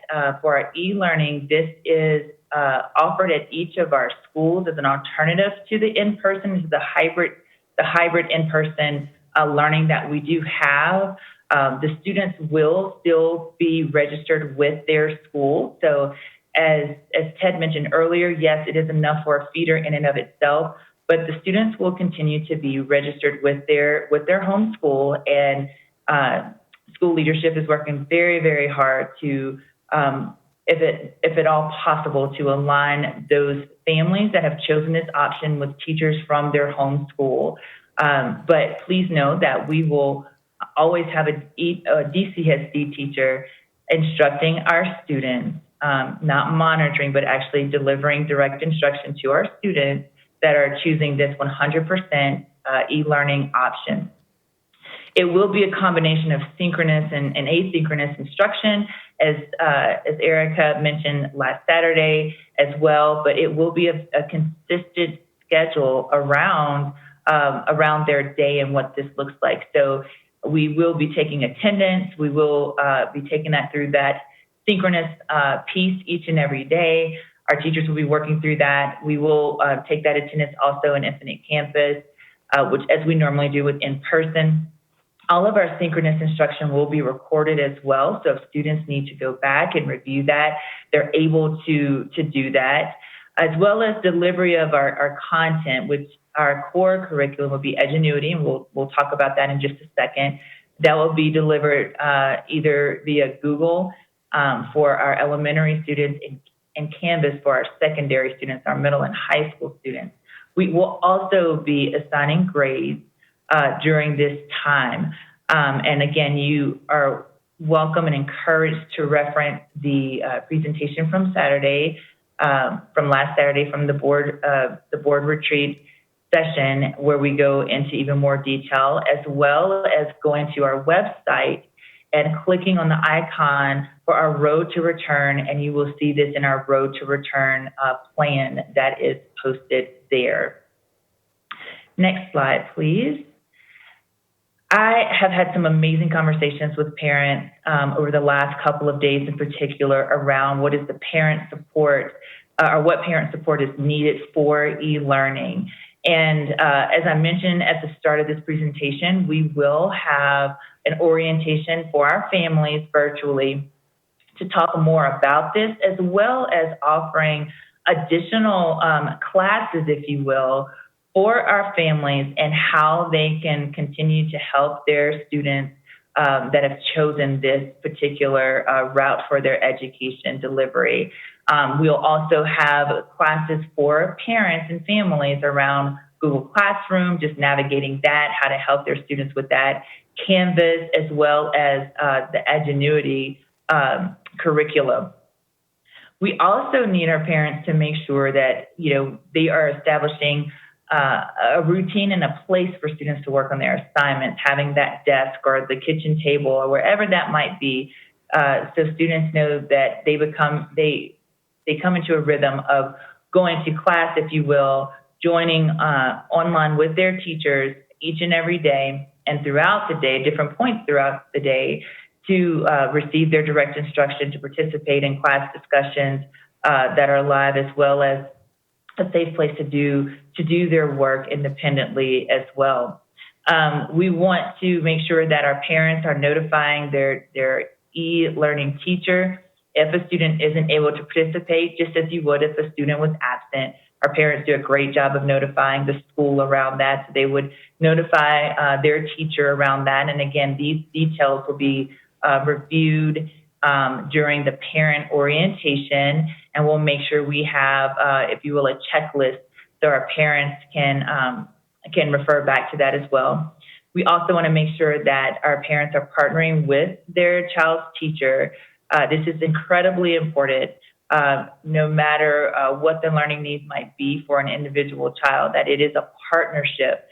for our e-learning, this is offered at each of our schools as an alternative to the in-person, to the hybrid in-person learning that we do have. The students will still be registered with their school. So as Ted mentioned earlier, yes, it is enough for a feeder in and of itself, but the students will continue to be registered with their home school, and school leadership is working very, very hard to, if at all possible, to align those families that have chosen this option with teachers from their home school. But please know that we will always have a DCSD teacher instructing our students, not monitoring, but actually delivering direct instruction to our students that are choosing this 100% e-learning option. It will be a combination of synchronous and asynchronous instruction, as Erica mentioned last Saturday as well, but it will be a consistent schedule around their day and what this looks like. So we will be taking attendance. We will be taking that through that synchronous piece each and every day. Our teachers will be working through that. We will take that attendance also in Infinite Campus, which as we normally do with in-person. All of our synchronous instruction will be recorded as well. So if students need to go back and review that, they're able to do that, as well as delivery of our content, which our core curriculum will be Edgenuity, and we'll talk about that in just a second. That will be delivered either via Google for our elementary students and Canvas for our secondary students, our middle and high school students. We will also be assigning grades during this time. And again, you are welcome and encouraged to reference the presentation from last Saturday from the board retreat session, where we go into even more detail, as well as going to our website and clicking on the icon for our Road to Return, and you will see this in our Road to Return plan that is posted there. Next slide, please. I have had some amazing conversations with parents over the last couple of days in particular around what is the parent support or what parent support is needed for e-learning. And as I mentioned at the start of this presentation, we will have an orientation for our families virtually to talk more about this, as well as offering additional classes, if you will, for our families and how they can continue to help their students that have chosen this particular route for their education delivery. We'll also have classes for parents and families around Google Classroom, just navigating that, how to help their students with that, Canvas, as well as the Edgenuity curriculum. We also need our parents to make sure that, they are establishing a routine and a place for students to work on their assignments, having that desk or the kitchen table or wherever that might be, so students know that they come into a rhythm of going to class, if you will, joining online with their teachers each and every day and throughout the day, different points throughout the day, to receive their direct instruction, to participate in class discussions that are live, as well as a safe place to do their work independently as well. We want to make sure that our parents are notifying their e-learning teacher if a student isn't able to participate, just as you would if a student was absent. Our parents do a great job of notifying the school around that, so they would notify their teacher around that. And again, these details will be reviewed during the parent orientation, and we'll make sure we have, if you will, a checklist so our parents can refer back to that as well. We also want to make sure that our parents are partnering with their child's teacher. This is incredibly important, no matter what the learning needs might be for an individual child, that it is a partnership.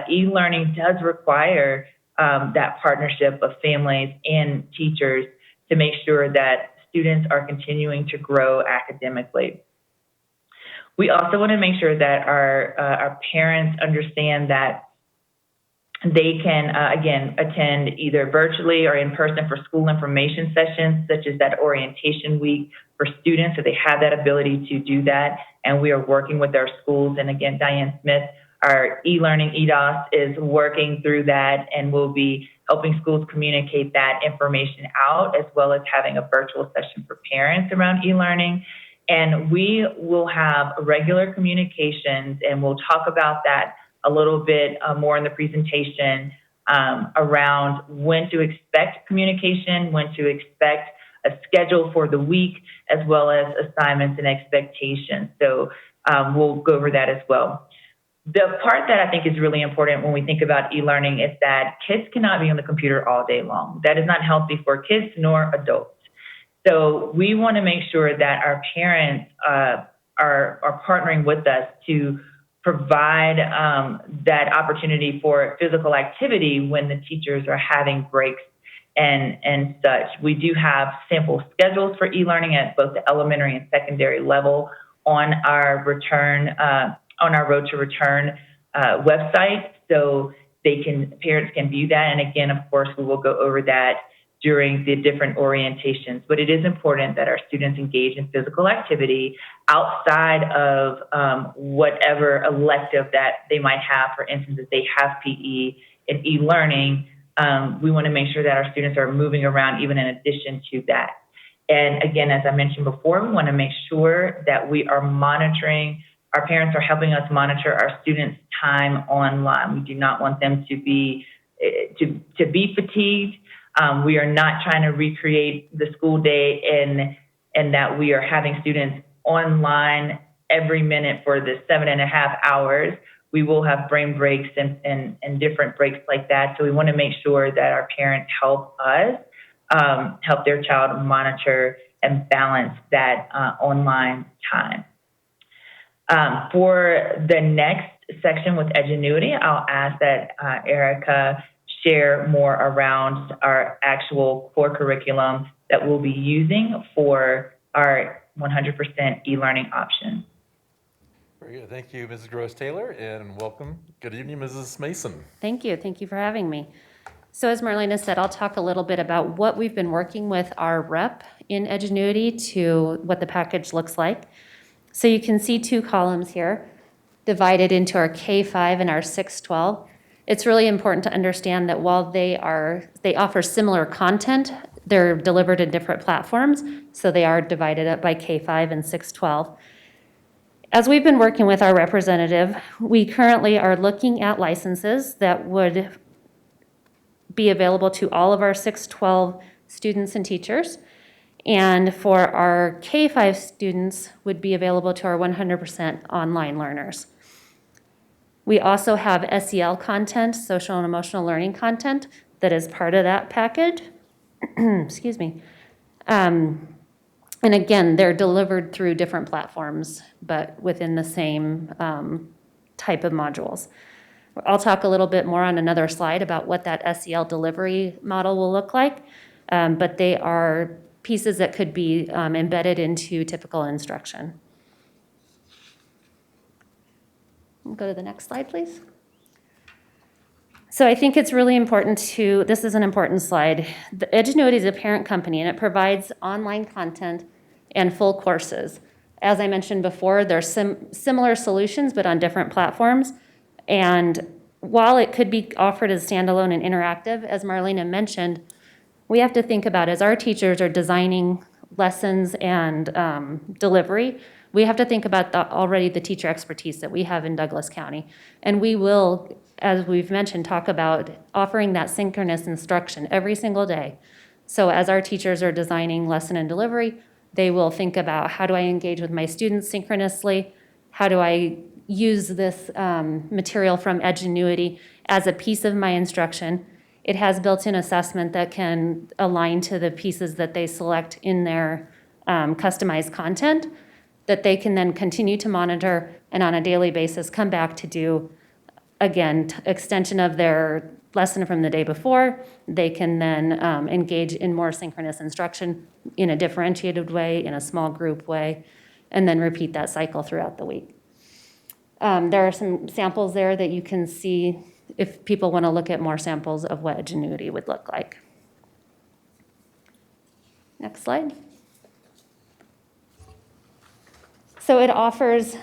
E-learning does require that partnership of families and teachers to make sure that students are continuing to grow academically. We also want to make sure that our parents understand that they can, again, attend either virtually or in person for school information sessions, such as that orientation week for students, so they have that ability to do that. And we are working with our schools. And again, Diane Smith, our e-learning EDOS, is working through that, and will be helping schools communicate that information out, as well as having a virtual session for parents around e-learning. And we will have regular communications, and we'll talk about that a little bit more in the presentation, around when to expect communication, when to expect a schedule for the week, as well as assignments and expectations. So we'll go over that as well. The part that I think is really important when we think about e-learning is that kids cannot be on the computer all day long. That is not healthy for kids nor adults. So we want to make sure that our parents are partnering with us to provide that opportunity for physical activity when the teachers are having breaks and such. We do have sample schedules for e-learning at both the elementary and secondary level on our on our Road to Return website, so parents can view that. And again, of course, we will go over that during the different orientations. But it is important that our students engage in physical activity outside of whatever elective that they might have. For instance, if they have PE and e-learning, we want to make sure that our students are moving around even in addition to that. And again, as I mentioned before, we want to make sure that we are monitoring. Our parents are helping us monitor our students' time online. We do not want them to be fatigued. We are not trying to recreate the school day and that we are having students online every minute for the 7.5 hours. We will have brain breaks and different breaks like that. So we want to make sure that our parents help us help their child monitor and balance that online time. For the next section with Edgenuity, I'll ask that Erica share more around our actual core curriculum that we'll be using for our 100% e-learning option. Very good. Thank you, Mrs. Gross-Taylor, and welcome. Good evening, Mrs. Mason. Thank you. Thank you for having me. So as Marlena said, I'll talk a little bit about what we've been working with our rep in Edgenuity to what the package looks like. So you can see 2 columns here divided into our K-5 and our 6-12. It's really important to understand that while they offer similar content, they're delivered in different platforms, so they are divided up by K-5 and 6-12. As we've been working with our representative, we currently are looking at licenses that would be available to all of our 6-12 students and teachers, and for our K-5 students would be available to our 100% online learners. We also have SEL content, social and emotional learning content, that is part of that package. Excuse me. And again, they're delivered through different platforms, but within the same type of modules. I'll talk a little bit more on another slide about what that SEL delivery model will look like, but they are pieces that could be embedded into typical instruction. We'll go to the next slide, please. So I think it's really important this is an important slide. The Edgenuity is a parent company, and it provides online content and full courses. As I mentioned before, there are similar solutions, but on different platforms. And while it could be offered as standalone and interactive, as Marlena mentioned, we have to think about, as our teachers are designing lessons and delivery, we have to think about already the teacher expertise that we have in Douglas County. And we will, as we've mentioned, talk about offering that synchronous instruction every single day. So as our teachers are designing lesson and delivery, they will think about, how do I engage with my students synchronously? How do I use this material from Edgenuity as a piece of my instruction? It has built-in assessment that can align to the pieces that they select in their customized content that they can then continue to monitor and on a daily basis come back to do, again, extension of their lesson from the day before. They can then engage in more synchronous instruction in a differentiated way, in a small group way, and then repeat that cycle throughout the week. There are some samples there that you can see if people want to look at more samples of what Edgenuity would look like. Next slide. So it offers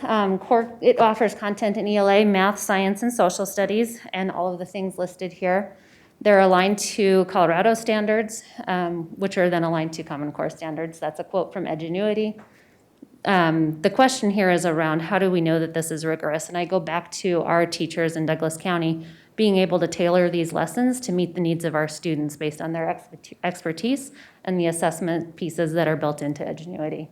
content in ELA, math, science, and social studies, and all of the things listed here. They're aligned to Colorado standards, which are then aligned to Common Core standards. That's a quote from Edgenuity. The question here is around, how do we know that this is rigorous? And I go back to our teachers in Douglas County being able to tailor these lessons to meet the needs of our students based on their expertise and the assessment pieces that are built into Edgenuity.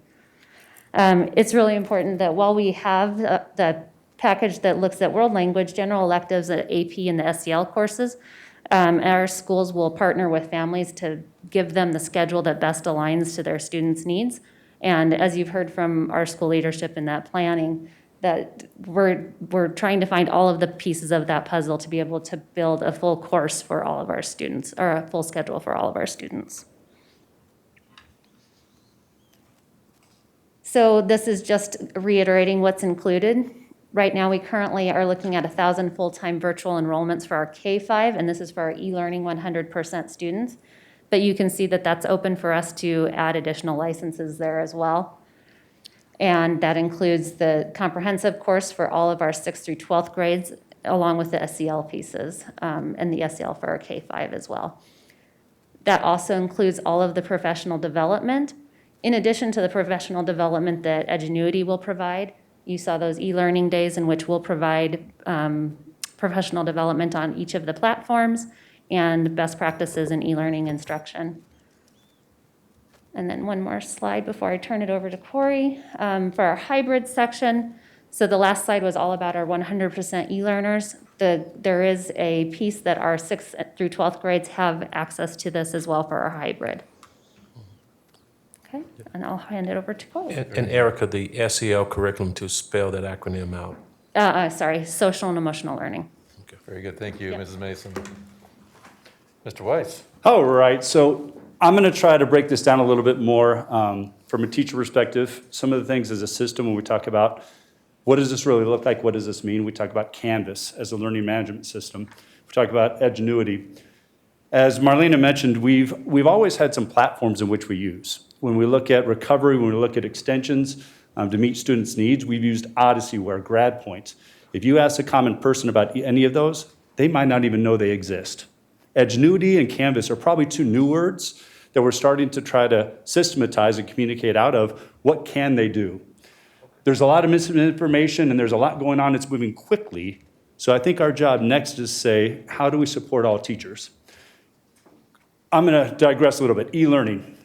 It's really important that while we have the package that looks at world language, general electives, AP, and the SEL courses, our schools will partner with families to give them the schedule that best aligns to their students' needs. And as you've heard from our school leadership in that planning, that we're trying to find all of the pieces of that puzzle to be able to build a full course for all of our students, or a full schedule for all of our students. So this is just reiterating what's included. Right now, we currently are looking at 1,000 full-time virtual enrollments for our K-5, and this is for our e-learning 100% students. But you can see that that's open for us to add additional licenses there as well. And that includes the comprehensive course for all of our 6th through 12th grades, along with the SEL pieces, and the SEL for our K-5 as well. That also includes all of the professional development. In addition to the professional development that Edgenuity will provide, you saw those e-learning days in which we'll provide professional development on each of the platforms and best practices in e-learning instruction. And then one more slide before I turn it over to Corey. For our hybrid section, so the last slide was all about our 100% e-learners. There is a piece that our 6th through 12th grades have access to this as well for our hybrid. Okay, and I'll hand it over to Corey. And Erica, the SEL curriculum, to spell that acronym out. Sorry, social and emotional learning. Okay. Very good, thank you, Yep. Mrs. Mason. Mr. Weiss? All right, so I'm going to try to break this down a little bit more from a teacher perspective. Some of the things as a system when we talk about what does this really look like, what does this mean? We talk about Canvas as a learning management system. We talk about Edgenuity. As Marlena mentioned, we've always had some platforms in which we use. When we look at recovery, when we look at extensions to meet students' needs, we've used Odyssey-ware, GradPoint. If you ask a common person about any of those, they might not even know they exist. Edgenuity and Canvas are probably two new words that we're starting to try to systematize and communicate out of what can they do. There's a lot of misinformation and there's a lot going on. It's moving quickly. So I think our job next is to say, how do we support all teachers? I'm going to digress a little bit. E-learning.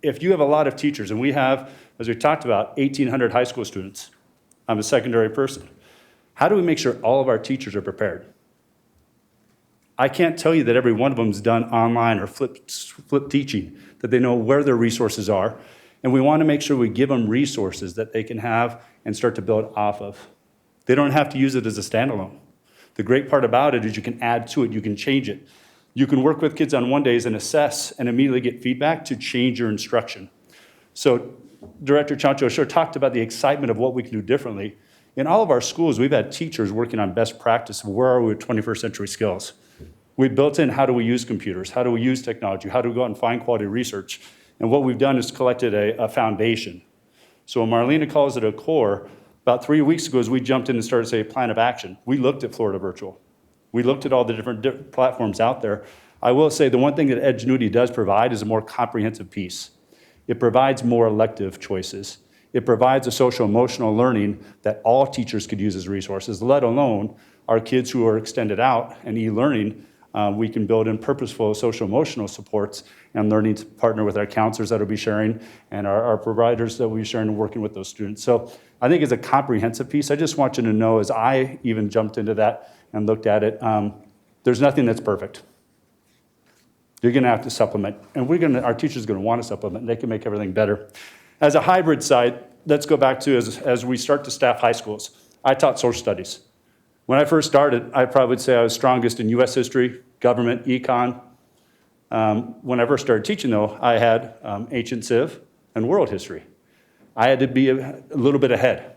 If you have a lot of teachers, and we have, as we talked about, 1,800 high school students. I'm a secondary person. How do we make sure all of our teachers are prepared? I can't tell you that every one of them is done online or flip teaching, that they know where their resources are. And we want to make sure we give them resources that they can have and start to build off of. They don't have to use it as a standalone. The great part about it is you can add to it, you can change it. You can work with kids on one days and assess and immediately get feedback to change your instruction. So Director Chancho sure talked about the excitement of what we can do differently. In all of our schools, we've had teachers working on best practice of where are we with 21st century skills. We built in how do we use computers, how do we use technology, how do we go out and find quality research. And what we've done is collected a foundation. So when Marlena calls it a core, about 3 weeks ago as we jumped in and started to say plan of action, we looked at Florida Virtual. We looked at all the different platforms out there. I will say the one thing that Edgenuity does provide is a more comprehensive piece. It provides more elective choices. It provides a social emotional learning that all teachers could use as resources, let alone our kids who are extended out and e-learning. We can build in purposeful social emotional supports and learning to partner with our counselors that will be sharing and our providers that will be sharing and working with those students. So I think it's a comprehensive piece. I just want you to know as I even jumped into that and looked at it, there's nothing that's perfect. You're going to have to supplement, and our teachers are going to want to supplement, and they can make everything better. As a hybrid side, let's go back to as we start to staff high schools. I taught social studies. When I first started, I probably would say I was strongest in U.S. history, government, econ. When I first started teaching, though, I had ancient civ and world history. I had to be a little bit ahead.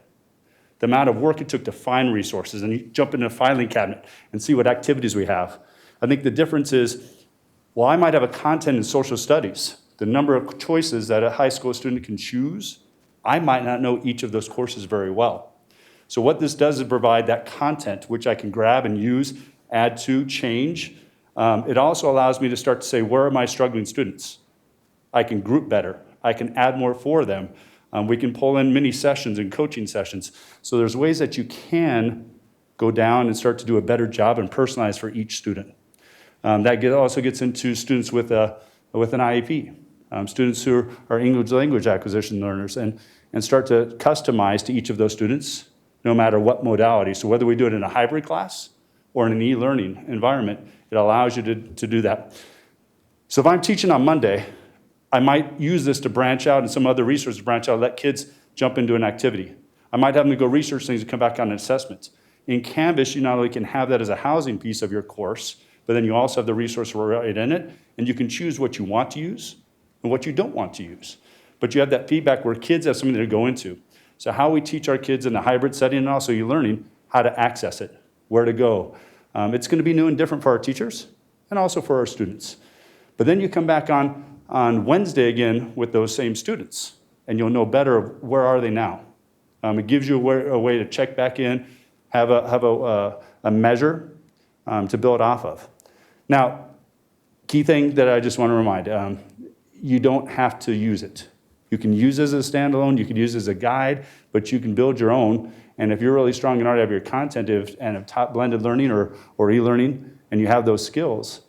The amount of work it took to find resources, and you jump into a filing cabinet and see what activities we have. I think the difference is, while I might have a content in social studies, the number of choices that a high school student can choose, I might not know each of those courses very well. So what this does is provide that content which I can grab and use, add to, change. It also allows me to start to say, where are my struggling students? I can group better. I can add more for them. We can pull in mini sessions and coaching sessions. So there's ways that you can go down and start to do a better job and personalize for each student. That also gets into students with an IEP, students who are English language acquisition learners. And and start to customize to each of those students, no matter what modality. So whether we do it in a hybrid class or in an e-learning environment, it allows you to do that. So if I'm teaching on Monday, I might use this to branch out and some other resources to branch out, let kids jump into an activity. I might have them go research things and come back on an assessment. In Canvas, you not only can have that as a housing piece of your course, but then you also have the resource right in it, and you can choose what you want to use and what you don't want to use. But you have that feedback where kids have something to go into. So how we teach our kids in a hybrid setting and also e-learning, how to access it, where to go. It's going to be new and different for our teachers and also for our students. But then you come back on Wednesday again with those same students, and you'll know better where are they now. It gives you a way to check back in, have a measure to build off of. Now, key thing that I just want to remind, you don't have to use it. You can use it as a standalone, you can use it as a guide, but you can build your own. And if you're really strong in already have your content and have taught blended learning or e-learning, and you have those skills,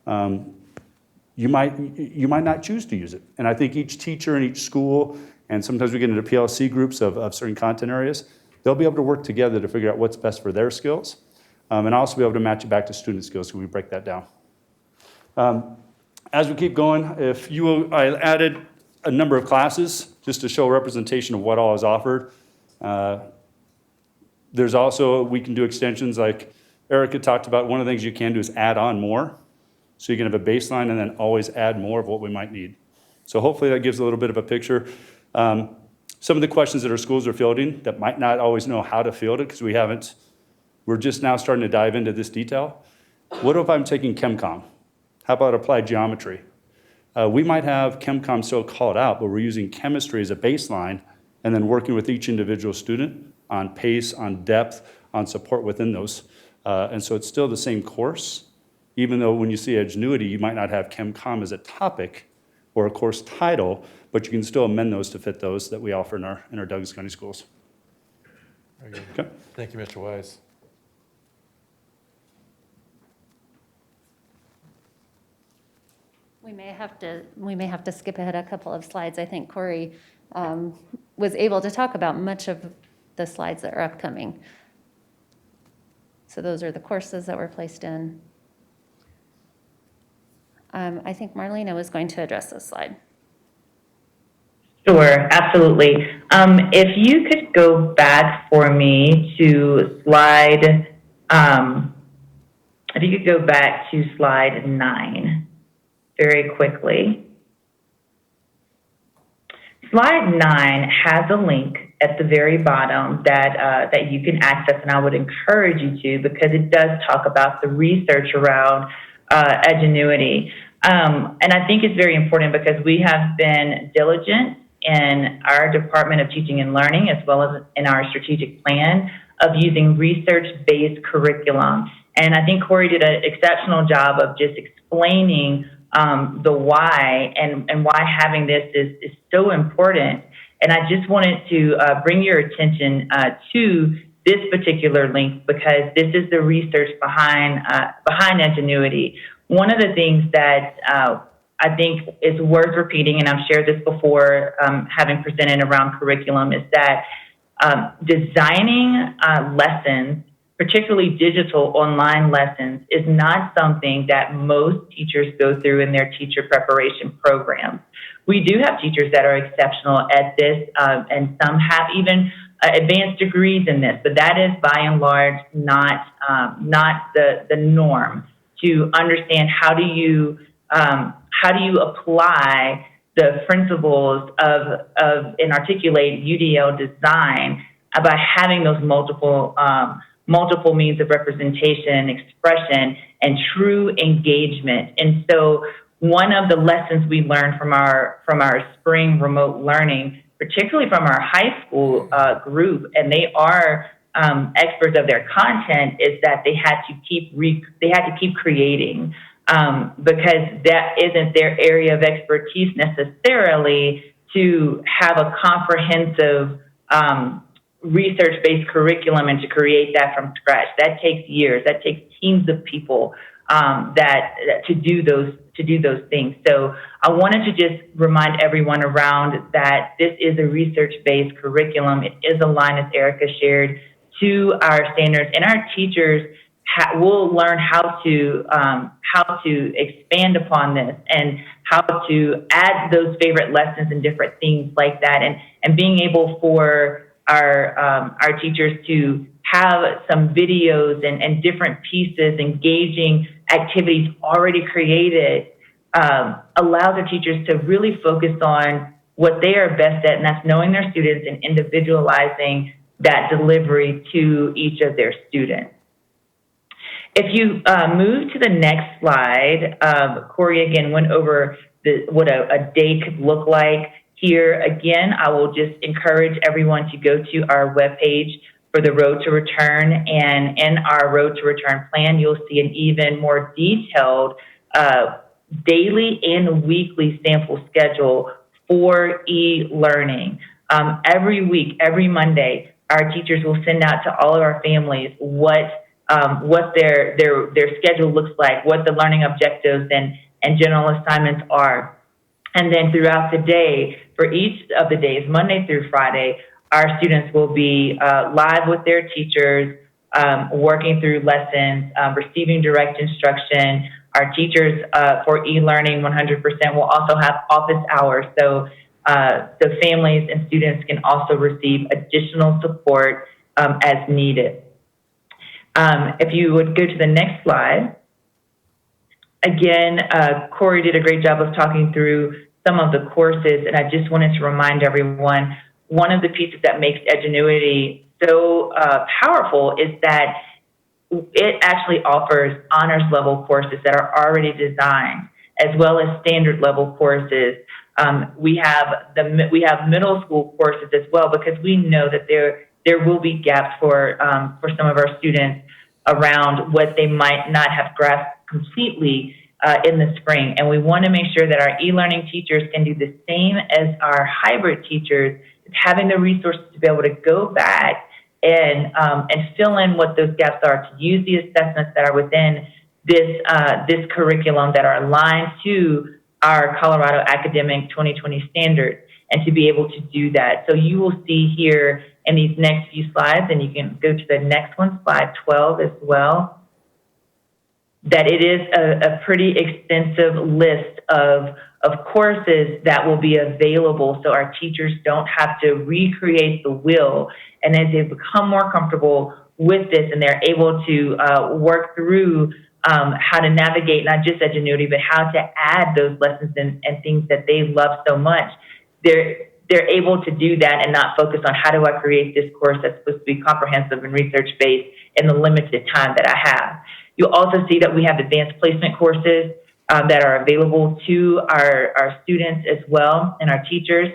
you might not choose to use it. And I think each teacher in each school, and sometimes we get into PLC groups of certain content areas, they'll be able to work together to figure out what's best for their skills, and also be able to match it back to student skills, so we break that down. As we keep going, I added a number of classes just to show representation of what all is offered. There's also, we can do extensions like Erica talked about. One of the things you can do is add on more. So you can have a baseline and then always add more of what we might need. So hopefully that gives a little bit of a picture. Some of the questions that our schools are fielding that might not always know how to field it because we're just now starting to dive into this detail. What if I'm taking ChemCom? How about applied geometry? We might have ChemCom still called out, but we're using chemistry as a baseline and then working with each individual student on pace, on depth, on support within those. And so it's still the same course, even though when you see Edgenuity, you might not have ChemCom as a topic or a course title, but you can still amend those to fit those that we offer in our Douglas County schools. Very good. Okay. Thank you, Mr. Wise. We may have to skip ahead a couple of slides. I think Corey was able to talk about much of the slides that are upcoming. So those are the courses that were placed in. I think Marlena was going to address this slide. Sure, absolutely. If you could go back for me to slide 9 very quickly. Slide 9 has a link at the very bottom that you can access, and I would encourage you to, because it does talk about the research around Edgenuity. And I think it's very important because we have been diligent in our Department of Teaching and Learning, as well as in our strategic plan, of using research-based curriculum. And I think Corey did an exceptional job of just explaining the why and why having this is so important. And I just wanted to bring your attention to this particular link because this is the research behind Edgenuity. One of the things that I think is worth repeating, and I've shared this before, having presented around curriculum, is that designing lessons, particularly digital online lessons, is not something that most teachers go through in their teacher preparation programs. We do have teachers that are exceptional at this, and some have even advanced degrees in this, but that is by and large not the norm. To understand how do you apply the principles of and articulate UDL design by having those multiple means of representation, expression, and true engagement. And so one of the lessons we learned from our spring remote learning, particularly from our high school group, and they are experts of their content, is that they had to keep creating because that isn't their area of expertise necessarily, to have a comprehensive research-based curriculum and to create that from scratch. That takes years. That takes teams of people to do those things. So I wanted to just remind everyone around that this is a research-based curriculum. It is aligned, as Erica shared, to our standards, and our teachers will learn how to expand upon this and how to add those favorite lessons and different things like that, and being able for our teachers to have some videos and different pieces, engaging activities already created, allows our teachers to really focus on what they are best at, and that's knowing their students and individualizing that delivery to each of their students. If you move to the next slide, Corey again went over what a day could look like. Here again, I will just encourage everyone to go to our webpage for the Road to Return, and in our Road to Return plan, you'll see an even more detailed daily and weekly sample schedule for e-learning. Every week, every Monday, our teachers will send out to all of our families what their schedule looks like, what the learning objectives and general assignments are. And then throughout the day, for each of the days, Monday through Friday, our students will be live with their teachers, working through lessons, receiving direct instruction. Our teachers for e-learning 100% will also have office hours, so the families and students can also receive additional support as needed. If you would go to the next slide. Again, Corey did a great job of talking through some of the courses, and I just wanted to remind everyone, one of the pieces that makes Edgenuity so powerful is that it actually offers honors level courses that are already designed, as well as standard level courses. We have middle school courses as well, because we know that there will be gaps for some of our students around what they might not have grasped completely in the spring. And we want to make sure that our e-learning teachers can do the same as our hybrid teachers, having the resources to be able to go back and fill in what those gaps are, to use the assessments that are within this curriculum that are aligned to our Colorado Academic 2020 standards, and to be able to do that. So you will see here in these next few slides, and you can go to the next one, slide 12 as well, that it is a pretty extensive list of courses that will be available, so our teachers don't have to recreate the wheel. And as they become more comfortable with this and they're able to work through how to navigate not just Edgenuity, but how to add those lessons and things that they love so much, they're able to do that and not focus on how do I create this course that's supposed to be comprehensive and research-based in the limited time that I have. You'll also see that we have advanced placement courses that are available to our students as well, and our teachers,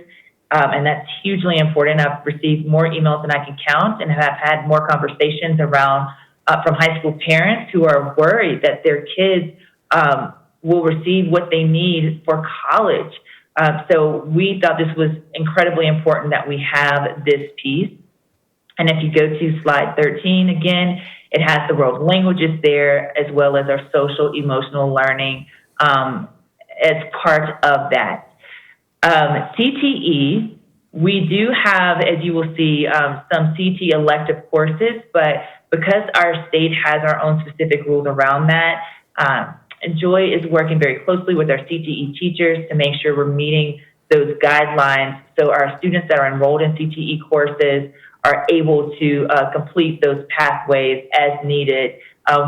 and that's hugely important. I've received more emails than I can count, and have had more conversations around from high school parents who are worried that their kids will receive what they need for college. So we thought this was incredibly important that we have this piece. And if you go to slide 13 again, it has the world languages there, as well as our social emotional learning as part of that. CTE, we do have, as you will see, some CT elective courses, but because our state has our own specific rules around that, Joy is working very closely with our CTE teachers to make sure we're meeting those guidelines, so our students that are enrolled in CTE courses are able to complete those pathways as needed,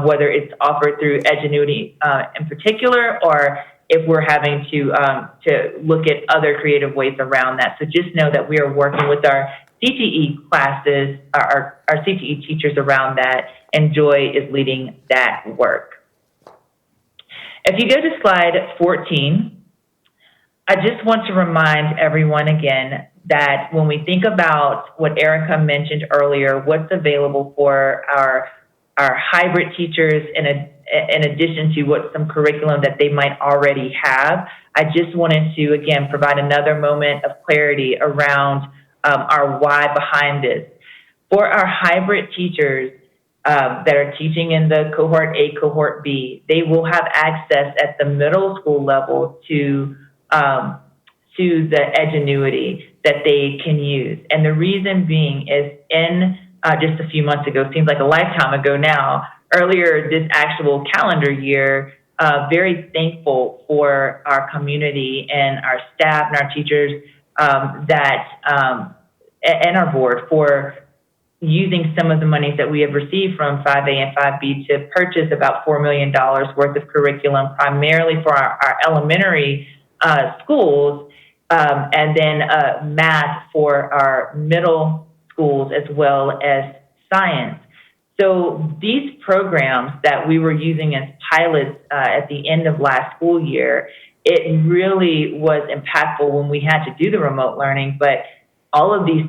whether it's offered through Edgenuity in particular, or if we're having to look at other creative ways around that. So just know that we are working with our CTE classes, our CTE teachers around that, and Joy is leading that work. If you go to slide 14, I just want to remind everyone again that when we think about what Erica mentioned earlier, what's available for our hybrid teachers in addition to what some curriculum that they might already have, I just wanted to, again, provide another moment of clarity around our why behind this. For our hybrid teachers, that are teaching in the cohort A, cohort B, they will have access at the middle school level to the Edgenuity that they can use. And the reason being is in just a few months ago, seems like a lifetime ago now, earlier this actual calendar year, very thankful for our community and our staff and our teachers and our board for using some of the monies that we have received from 5A and 5B to purchase about $4 million worth of curriculum, primarily for our elementary schools, and then math for our middle schools as well as science. So these programs that we were using as pilots at the end of last school year, it really was impactful when we had to do the remote learning, but all of these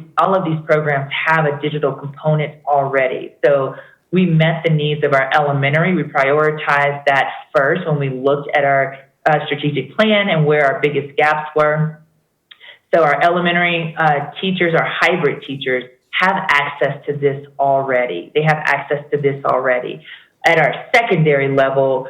programs have a digital component already. So we met the needs of our elementary. We prioritized that first when we looked at our strategic plan and where our biggest gaps were. So our elementary teachers, our hybrid teachers, have access to this already. They have access to this already. At our secondary level,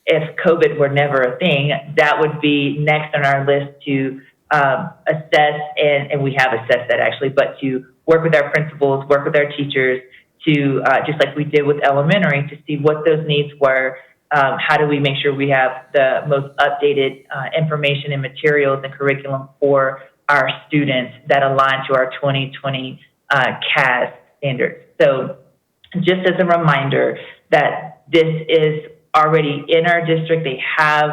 if COVID were never a thing, that would be next on our list to assess, and we have assessed that actually, but to work with our principals, work with our teachers to, just like we did with elementary, to see what those needs were. How do we make sure we have the most updated information and materials and curriculum for our students that align to our 2020 CAS standards? So just as a reminder that this is already in our district, they have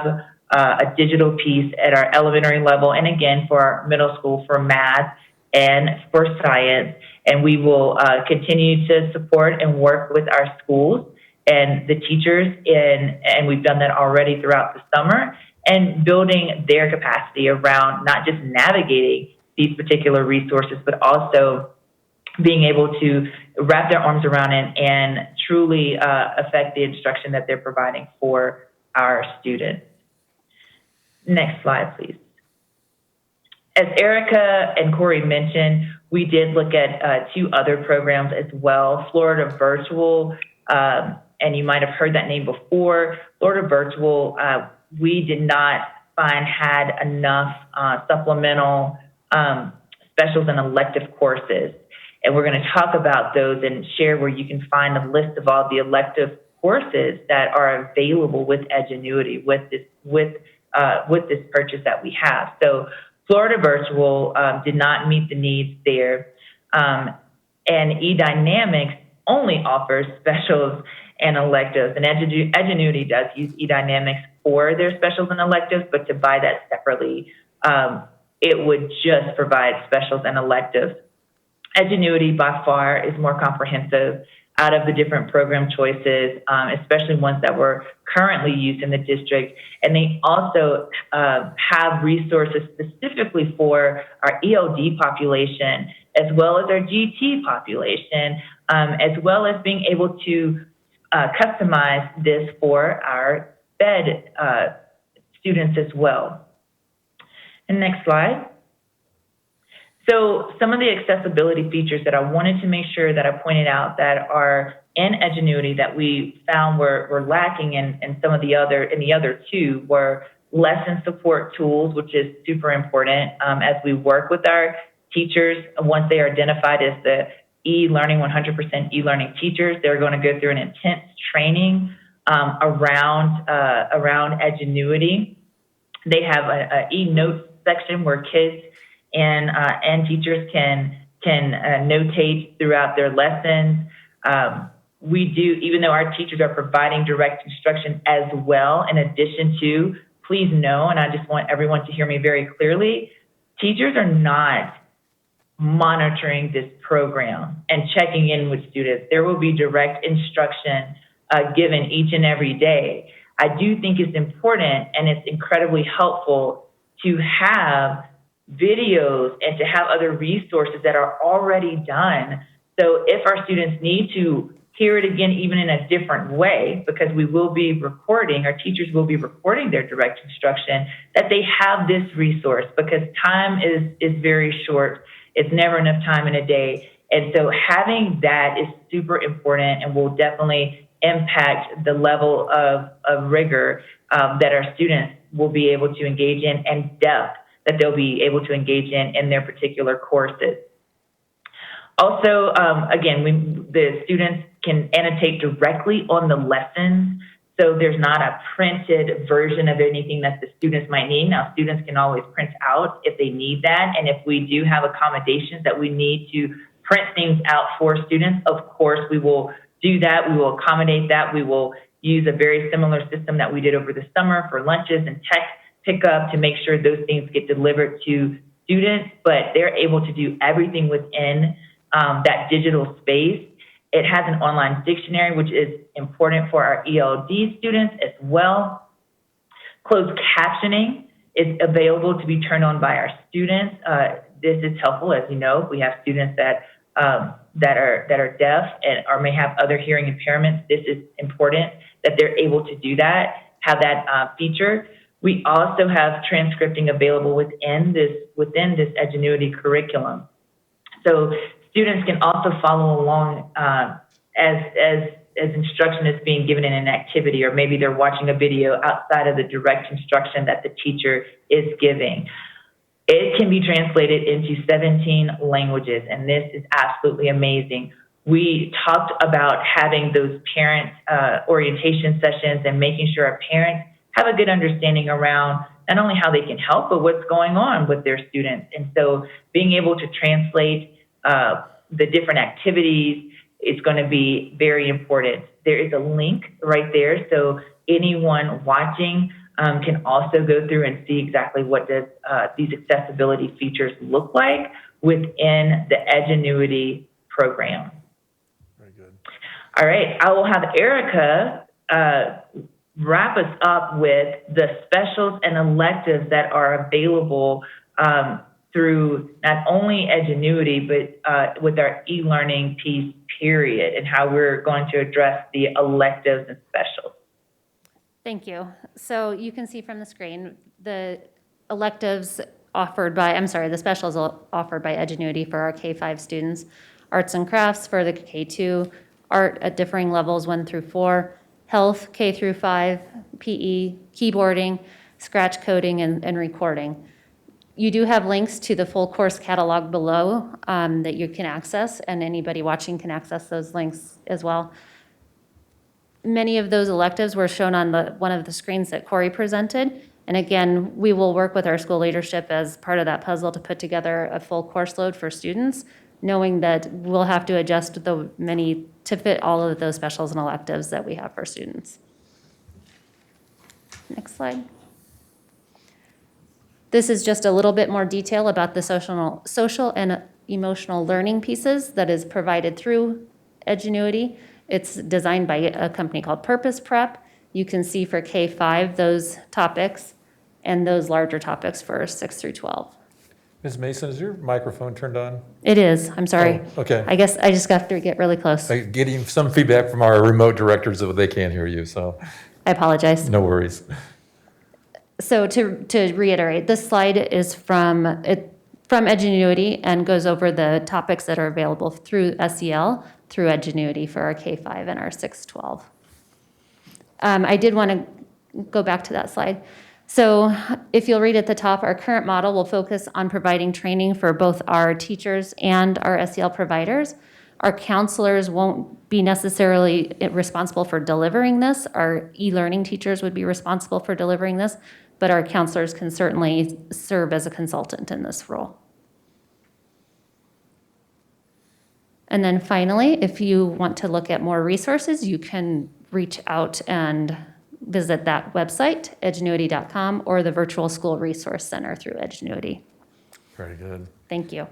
a digital piece at our elementary level, and again for our middle school for math and for science. And we will continue to support and work with our schools and the teachers and we've done that already throughout the summer, and building their capacity around not just navigating these particular resources, but also being able to wrap their arms around it and truly affect the instruction that they're providing for our students. Next slide, please. As Erica and Corey mentioned, we did look at two other programs as well. Florida Virtual, and you might have heard that name before. Florida Virtual, we did not find had enough supplemental specials and elective courses. And we're going to talk about those and share where you can find a list of all the elective courses that are available with Edgenuity, with this purchase that we have. So Florida Virtual did not meet the needs there. And eDynamics only offers specials and electives. And Edgenuity does use eDynamics for their specials and electives, but to buy that separately, it would just provide specials and electives. Edgenuity by far is more comprehensive out of the different program choices, especially ones that were currently used in the district. And they also have resources specifically for our ELD population, as well as our GT population, as well as being able to customize this for our SPED students as well. And next slide. So some of the accessibility features that I wanted to make sure that I pointed out that are in Edgenuity that we found were lacking in some of the other two were lesson support tools, which is super important as we work with our teachers. Once they are identified as the e-learning, 100% e-learning teachers, they're going to go through an intense training around Edgenuity. They have a e-notes section where kids and teachers can notate throughout their lessons. We do, even though our teachers are providing direct instruction as well, in addition to, please know, and I just want everyone to hear me very clearly, teachers are not monitoring this program and checking in with students. There will be direct instruction given each and every day. I do think it's important and it's incredibly helpful to have videos and to have other resources that are already done. So if our students need to hear it again, even in a different way, because we will be recording, our teachers will be recording their direct instruction, that they have this resource, because time is very short. It's never enough time in a day. And so having that is super important and will definitely impact the level of rigor that our students will be able to engage in and depth that they'll be able to engage in their particular courses. Also, again, the students can annotate directly on the lessons, so there's not a printed version of anything that the students might need. Now, students can always print out if they need that, and if we do have accommodations that we need to print things out for students, of course, we will do that. We will accommodate that. We will use a very similar system that we did over the summer for lunches and tech pickup to make sure those things get delivered to students, but they're able to do everything within that digital space. It has an online dictionary, which is important for our ELD students as well. Closed captioning is available to be turned on by our students. This is helpful, as you know, if we have students that are deaf or may have other hearing impairments. This is important that they're able to do that, have that feature. We also have transcripting available within this Edgenuity curriculum. So students can also follow along as instruction is being given in an activity, or maybe they're watching a video outside of the direct instruction that the teacher is giving. It can be translated into 17 languages, and this is absolutely amazing. We talked about having those parent orientation sessions and making sure our parents have a good understanding around not only how they can help, but what's going on with their students. And so being able to translate the different activities is going to be very important. There is a link right there, so anyone watching can also go through and see exactly what does these accessibility features look like within the Edgenuity program. Very good. All right, I will have Erica wrap us up with the specials and electives that are available through not only Edgenuity, but with our e-learning piece, period, and how we're going to address the electives and specials. Thank you. So you can see from the screen, the electives offered by, the specials offered by Edgenuity for our K-5 students, arts and crafts for the K-2, art at differing levels 1 through 4, health K through 5, PE, keyboarding, scratch coding, and recording. You do have links to the full course catalog below that you can access, and anybody watching can access those links as well. Many of those electives were shown on one of the screens that Corey presented. And again, we will work with our school leadership as part of that puzzle to put together a full course load for students, knowing that we'll have to adjust the many to fit all of those specials and electives that we have for students. Next slide. This is just a little bit more detail about the social and emotional learning pieces that is provided through Edgenuity. It's designed by a company called Purpose Prep. You can see for K-5 those topics and those larger topics for 6 through 12. Ms. Mason, is your microphone turned on? It is, I'm sorry. Oh, okay. I guess I just got to get really close. Getting some feedback from our remote directors that they can't hear you, so. I apologize. No worries. So to reiterate, this slide is from Edgenuity and goes over the topics that are available through SEL, through Edgenuity for our K-5 and our 6-12. I did want to go back to that slide. So if you'll read at the top, our current model will focus on providing training for both our teachers and our SEL providers. Our counselors won't be necessarily responsible for delivering this. Our e-learning teachers would be responsible for delivering this, but our counselors can certainly serve as a consultant in this role. And then finally, if you want to look at more resources, you can reach out and visit that website, edgenuity.com, or the Virtual School Resource Center through Edgenuity. Very good. Thank you.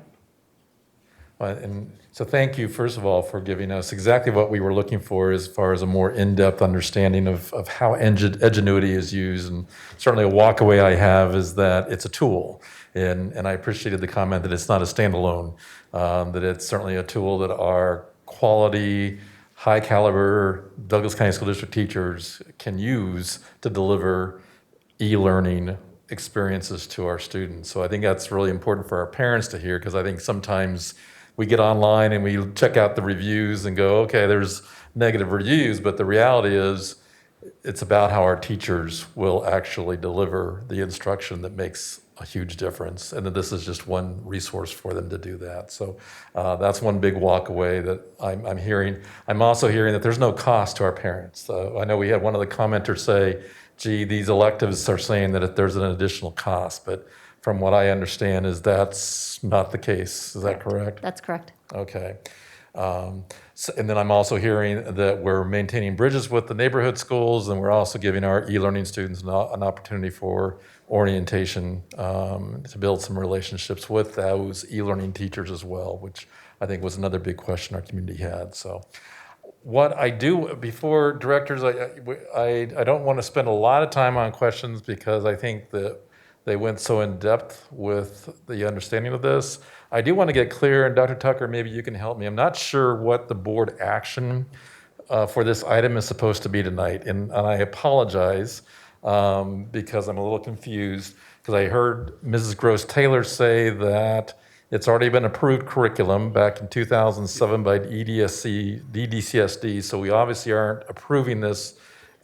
And so thank you, first of all, for giving us exactly what we were looking for as far as a more in-depth understanding of how Edgenuity is used. And certainly a walkaway I have is that it's a tool. And I appreciated the comment that it's not a standalone, that it's certainly a tool that our quality, high caliber Douglas County School District teachers can use to deliver e-learning experiences to our students. So I think that's really important for our parents to hear, because I think sometimes we get online and we check out the reviews and go, okay, there's negative reviews, but the reality is it's about how our teachers will actually deliver the instruction that makes a huge difference, and that this is just one resource for them to do that. So that's one big walk away that I'm hearing. I'm also hearing that there's no cost to our parents. I know we had one of the commenters say, gee, these electives are saying that there's an additional cost, but from what I understand is that's not the case. Is that correct? That's correct. Okay. And then I'm also hearing that we're maintaining bridges with the neighborhood schools, and we're also giving our e-learning students an opportunity for orientation to build some relationships with those e-learning teachers as well, which I think was another big question our community had. So what I do before directors, I don't want to spend a lot of time on questions because I think that they went so in depth with the understanding of this. I do want to get clear, and Dr. Tucker, maybe you can help me. I'm not sure what the board action for this item is supposed to be tonight, and I apologize because I'm a little confused, because I heard Mrs. Gross Taylor say that it's already been approved curriculum back in 2007 by DDCSD, so we obviously aren't approving this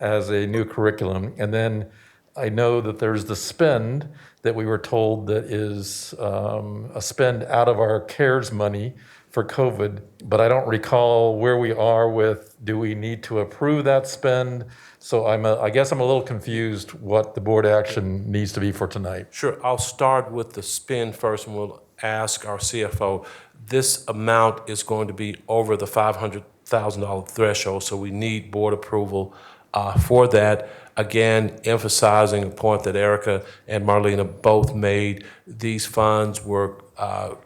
as a new curriculum. And then I know that there's the spend that we were told that is a spend out of our CARES money for COVID, but I don't recall where we are with, do we need to approve that spend? So I guess I'm a little confused what the board action needs to be for tonight. Sure, I'll start with the spend first, and we'll ask our CFO. This amount is going to be over the $500,000 threshold, so we need board approval for that. Again, emphasizing a point that Erica and Marlena both made, these funds were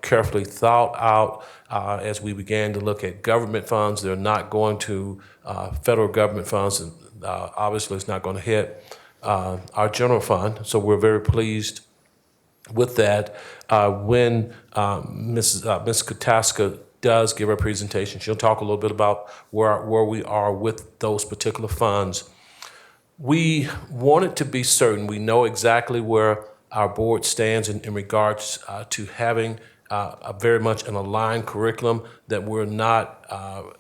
carefully thought out as we began to look at government funds. They're not going to federal government funds, and obviously it's not going to hit our general fund. So we're very pleased with that. When Ms. Kataska does give her presentation, she'll talk a little bit about where we are with those particular funds. We wanted to be certain, we know exactly where our board stands in regards to having a very much an aligned curriculum, that we're not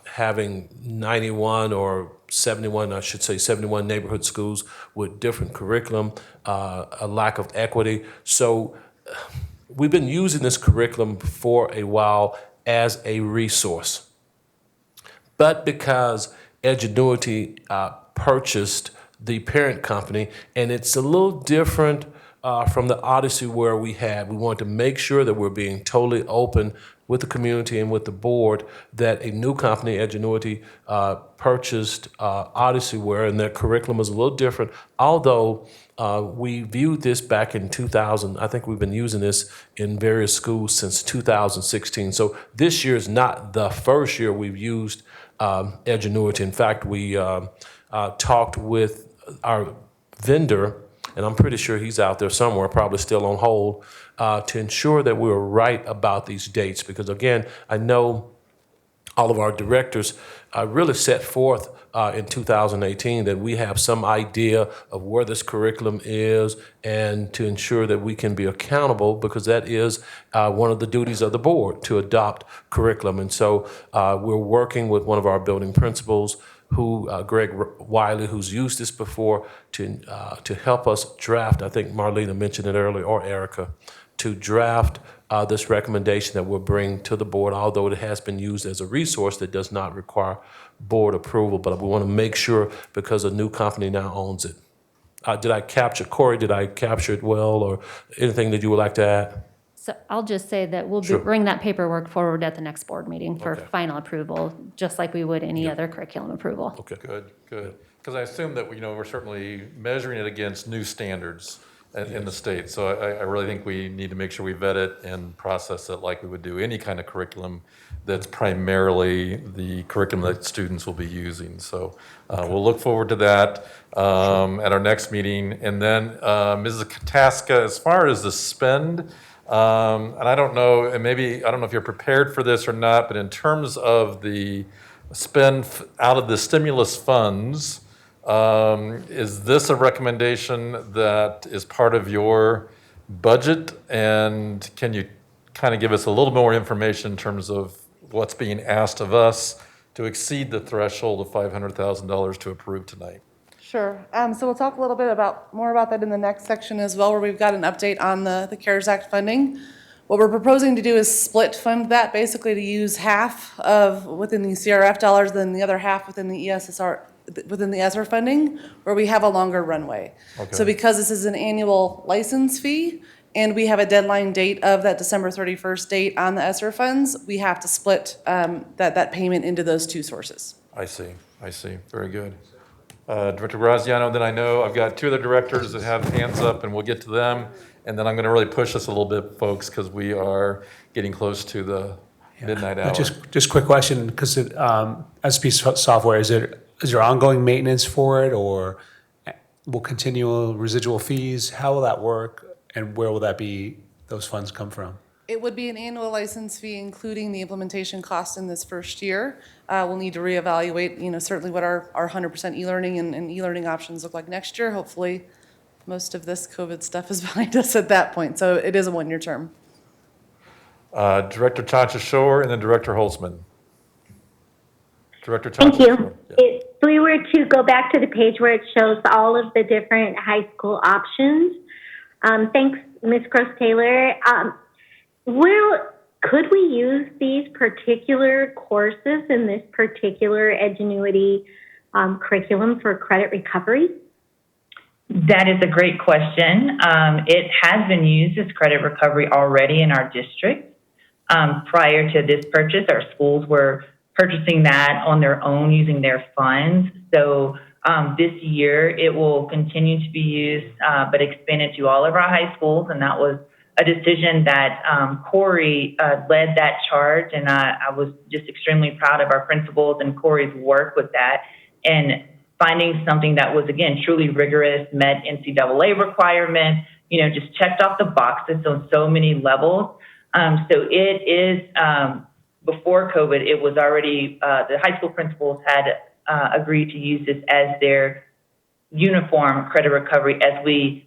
having 91 or 71, I should say 71 neighborhood schools with different curriculum, a lack of equity. So we've been using this curriculum for a while as a resource. But because Edgenuity purchased the parent company, and it's a little different from the Odyssey where we want to make sure that we're being totally open with the community and with the board, that a new company, Edgenuity, purchased Odysseyware, and their curriculum is a little different. Although we viewed this back in 2000, I think we've been using this in various schools since 2016. So this year is not the first year we've used Edgenuity. In fact, we talked with our vendor, and I'm pretty sure he's out there somewhere, probably still on hold, to ensure that we were right about these dates. Because again, I know all of our directors really set forth in 2018 that we have some idea of where this curriculum is, and to ensure that we can be accountable, because that is one of the duties of the board, to adopt curriculum. And so we're working with one of our building principals, Greg Wiley, who's used this before, to help us draft. I think Marlena mentioned it earlier, or Erica, to draft this recommendation that we'll bring to the board, although it has been used as a resource that does not require board approval. But we want to make sure, because a new company now owns it. Corey, did I capture it well, or anything that you would like to add? So I'll just say that we'll bring that paperwork forward at the next board meeting for final approval, just like we would any other curriculum approval. Okay, good. Because I assume that we're certainly measuring it against new standards in the state. So I really think we need to make sure we vet it and process it like we would do any kind of curriculum that's primarily the curriculum that students will be using. So we'll look forward to that at our next meeting. And then Mrs. Kataska, as far as the spend, and I don't know, and maybe, I don't know if you're prepared for this or not, but in terms of the spend out of the stimulus funds, is this a recommendation that is part of your budget? And can you kind of give us a little more information in terms of what's being asked of us to exceed the threshold of $500,000 to approve tonight? Sure. So we'll talk a little bit more about that in the next section as well, where we've got an update on the CARES Act funding. What we're proposing to do is split fund that, basically to use half of within the CRF dollars, then the other half within the ESSER funding, where we have a longer runway. Okay. So because this is an annual license fee, and we have a deadline date of that December 31st date on the ESSER funds, we have to split that payment into those two sources. I see. Very good. Director Graziano, then I know I've got two other directors that have hands up, and we'll get to them. And then I'm going to really push this a little bit, folks, because we are getting close to the midnight hour. Just quick question, because as a piece of software, is there ongoing maintenance for it, or will continual residual fees? How will that work, and where will those funds come from? It would be an annual license fee, including the implementation cost in this first year. We'll need to reevaluate, certainly what our 100% e-learning and e-learning options look like next year. Hopefully, most of this COVID stuff is behind us at that point. So it is a one-year term. Director Chacha Shore and then Director Holzman. Director Thank Chacha you. Shore. Yeah. If we were to go back to the page where it shows all of the different high school options, thanks, Ms. Gross-Taylor. Could we use these particular courses in this particular Edgenuity curriculum for credit recovery? That is a great question. It has been used as credit recovery already in our district. Prior to this purchase, our schools were purchasing that on their own using their funds. So this year it will continue to be used, but expanded to all of our high schools. And that was a decision that Corey led that charge. And I was just extremely proud of our principals and Corey's work with that. And finding something that was, again, truly rigorous, met NCAA requirements, just checked off the boxes on so many levels. So it is, before COVID, it was already, the high school principals had agreed to use this as their uniform credit recovery as we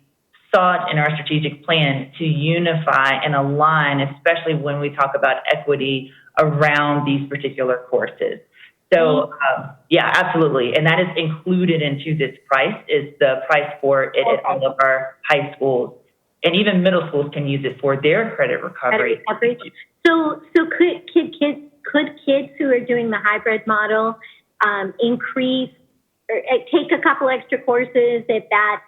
sought in our strategic plan to unify and align, especially when we talk about equity around these particular courses. So, yeah, absolutely. And that is included into this price, is the price for it at all of our high schools. And even middle schools can use it for their credit recovery. So could kids who are doing the hybrid model increase or take a couple extra courses if that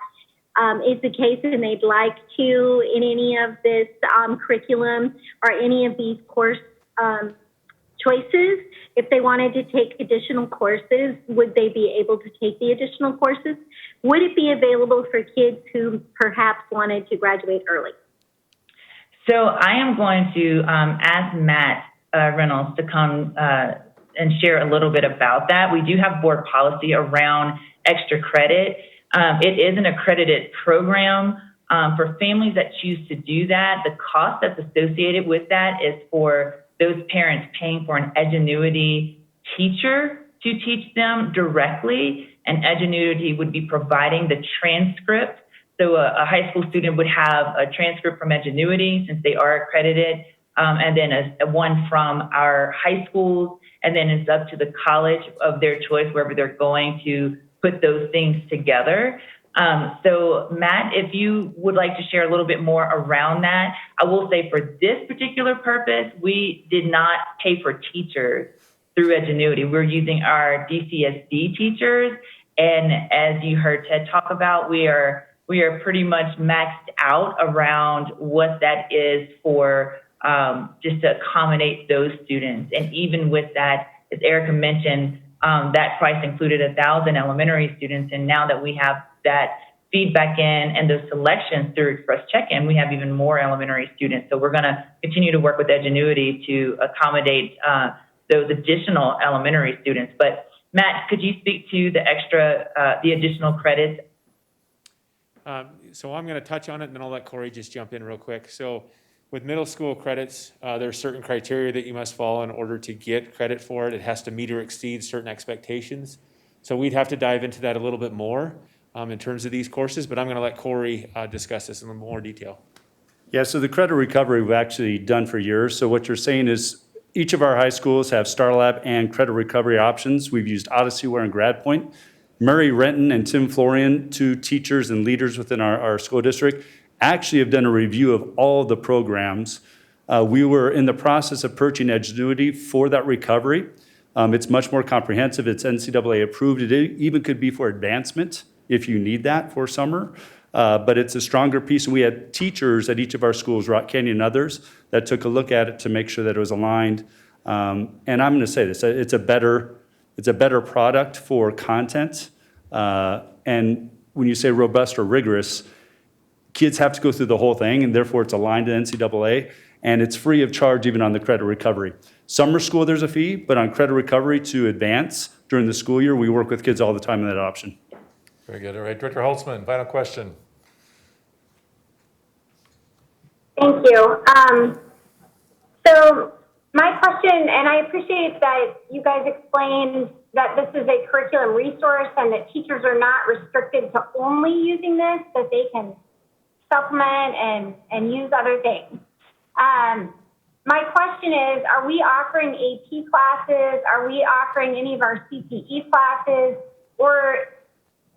is the case and they'd like to in any of this curriculum or any of these course choices? If they wanted to take additional courses, would they be able to take the additional courses? Would it be available for kids who perhaps wanted to graduate early? So I am going to ask Matt Reynolds to come and share a little bit about that. We do have board policy around extra credit. It is an accredited program. For families that choose to do that, the cost that's associated with that is for those parents paying for an Edgenuity teacher to teach them directly, and Edgenuity would be providing the transcript. So a high school student would have a transcript from Edgenuity since they are accredited, and then a one from our high schools, and then it's up to the college of their choice, wherever they're going, to put those things together. So Matt, if you would like to share a little bit more around that, I will say for this particular purpose, we did not pay for teachers through Edgenuity. We're using our DCSD teachers. And as you heard Ted talk about, we are pretty much maxed out around what that is for just to accommodate those students. And even with that, as Erica mentioned, that price included 1,000 elementary students. And now that we have that feedback in and those selections through Express Check-In, we have even more elementary students. So we're going to continue to work with Edgenuity to accommodate those additional elementary students. But Matt, could you speak to the additional credits? So I'm going to touch on it, and then I'll let Corey just jump in real quick. So with middle school credits, there are certain criteria that you must follow in order to get credit for it. It has to meet or exceed certain expectations. So we'd have to dive into that a little bit more in terms of these courses, but I'm going to let Corey discuss this in a little more detail. Yeah, so the credit recovery we've actually done for years. So what you're saying is each of our high schools have StarLab and credit recovery options. We've used OdysseyWare and GradPoint. Murray Renton and Tim Florian, two teachers and leaders within our school district, actually have done a review of all the programs. We were in the process of purchasing Edgenuity for that recovery. It's much more comprehensive. It's NCAA approved. It even could be for advancement if you need that for summer. But it's a stronger piece. And we had teachers at each of our schools, Rock Canyon and others, that took a look at it to make sure that it was aligned. And I'm going to say this, it's a better product for content. And when you say robust or rigorous, kids have to go through the whole thing, and therefore it's aligned to NCAA, and it's free of charge even on the credit recovery. Summer school, there's a fee, but on credit recovery to advance during the school year, we work with kids all the time in that option. Very good. All right, Director Holtzman, final question. Thank you. So my question, and I appreciate that you guys explained that this is a curriculum resource and that teachers are not restricted to only using this, that they can supplement and use other things. My question is, are we offering AP classes? Are we offering any of our CTE classes? Or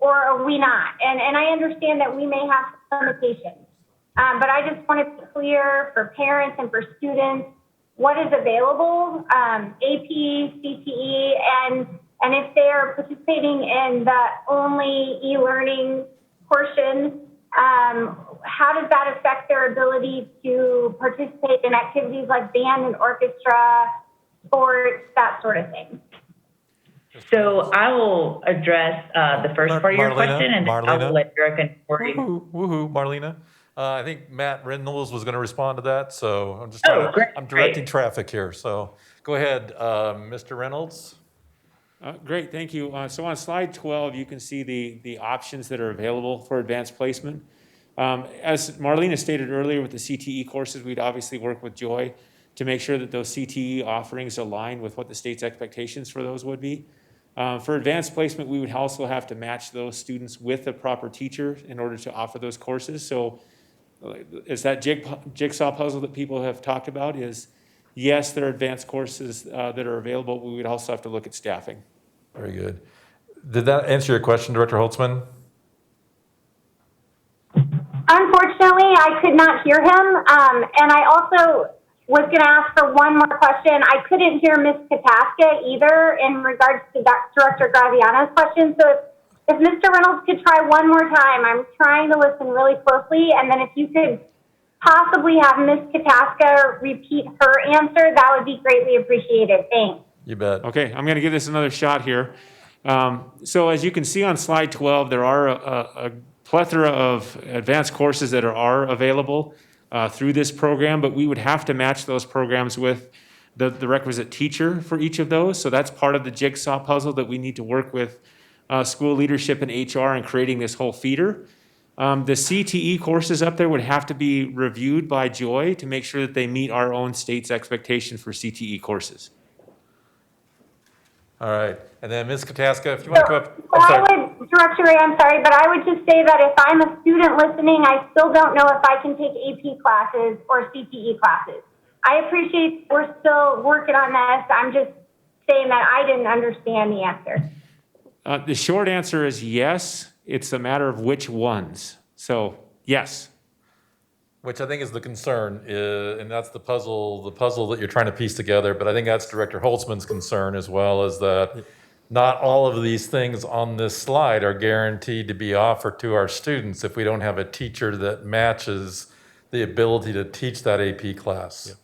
are we not? And I understand that we may have some limitations. But I just want to be clear for parents and for students what is available, AP, CTE, and if they are participating in the only e-learning portion, how does that affect their ability to participate in activities like band and orchestra, sports, that sort of thing? So I will address the first part of your question, and then I will let Erica and Corey. Woohoo, Marlena. I think Matt Reynolds was going to respond to that, so I'm just trying I'm directing traffic here. So go ahead, Mr. Reynolds. Great, thank you. So on slide 12, you can see the options that are available for advanced placement. As Marlena stated earlier with the CTE courses, we'd obviously work with Joy to make sure that those CTE offerings align with what the state's expectations for those would be. For advanced placement, we would also have to match those students with a proper teacher in order to offer those courses. So is that jigsaw puzzle that people have talked about is, yes, there are advanced courses that are available, but we would also have to look at staffing. Very good. Did that answer your question, Director Holtzman? Unfortunately, I could not hear him. And I also was going to ask for one more question. I couldn't hear Ms. Kataska either in regards to Director Graziano's question. So if Mr. Reynolds could try one more time, I'm trying to listen really closely. And then if you could possibly have Ms. Kataska repeat her answer, that would be greatly appreciated. Thanks. You bet. Okay, I'm going to give this another shot here. So as you can see on slide 12, there are a plethora of advanced courses that are available through this program, but we would have to match those programs with the requisite teacher for each of those. So that's part of the jigsaw puzzle that we need to work with school leadership and HR in creating this whole feeder. The CTE courses up there would have to be reviewed by Joy to make sure that they meet our own state's expectation for CTE courses. All right. And then Ms. Kataska, if you want to come up. Director Ray, I'm sorry, but I would just say that if I'm a student listening, I still don't know if I can take AP classes or CTE classes. I appreciate we're still working on this. I'm just saying that I didn't understand the answer. The short answer is yes. It's a matter of which ones. So, yes. Which I think is the concern, and that's the puzzle that you're trying to piece together. But I think that's Director Holtzman's concern as well, is that not all of these things on this slide are guaranteed to be offered to our students if we don't have a teacher that matches the ability to teach that AP class.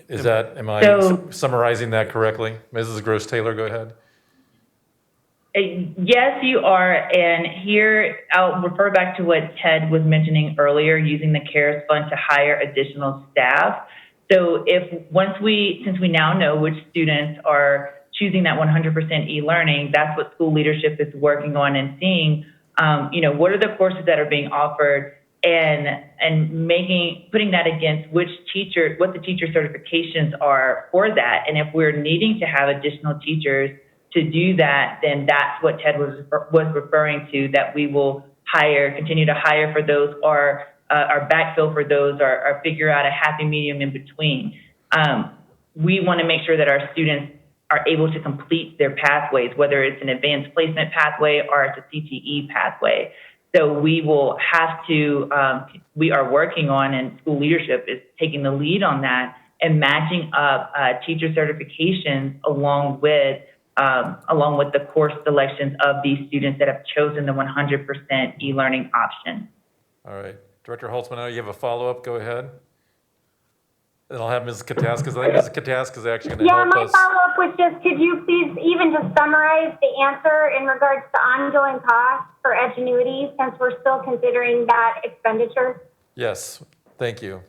Yeah. Am I summarizing that correctly? Mrs. Gross-Taylor, go ahead. Yes, you are. And here I'll refer back to what Ted was mentioning earlier, using the CARES Fund to hire additional staff. So since we now know which students are choosing that 100% e-learning, that's what school leadership is working on and seeing, what are the courses that are being offered and putting that against what the teacher certifications are for that. And if we're needing to have additional teachers to do that, then that's what Ted was referring to, that we will continue to hire for those, or our backfill for those or figure out a happy medium in between. We want to make sure that our students are able to complete their pathways, whether it's an advanced placement pathway or it's a CTE pathway. So we will have to, we are working on, and school leadership is taking the lead on that, and matching up teacher certifications along with the course selections of these students that have chosen the 100% e-learning option. All right. Director Holtzman, now you have a follow-up. Go ahead. And I'll have Mrs. Kataskis. I think Mrs. Kataskis is actually going to help my us. follow-up was just, could you please even just summarize the answer in regards to ongoing costs for Edgenuity, since we're still considering that expenditure? Yes, thank you.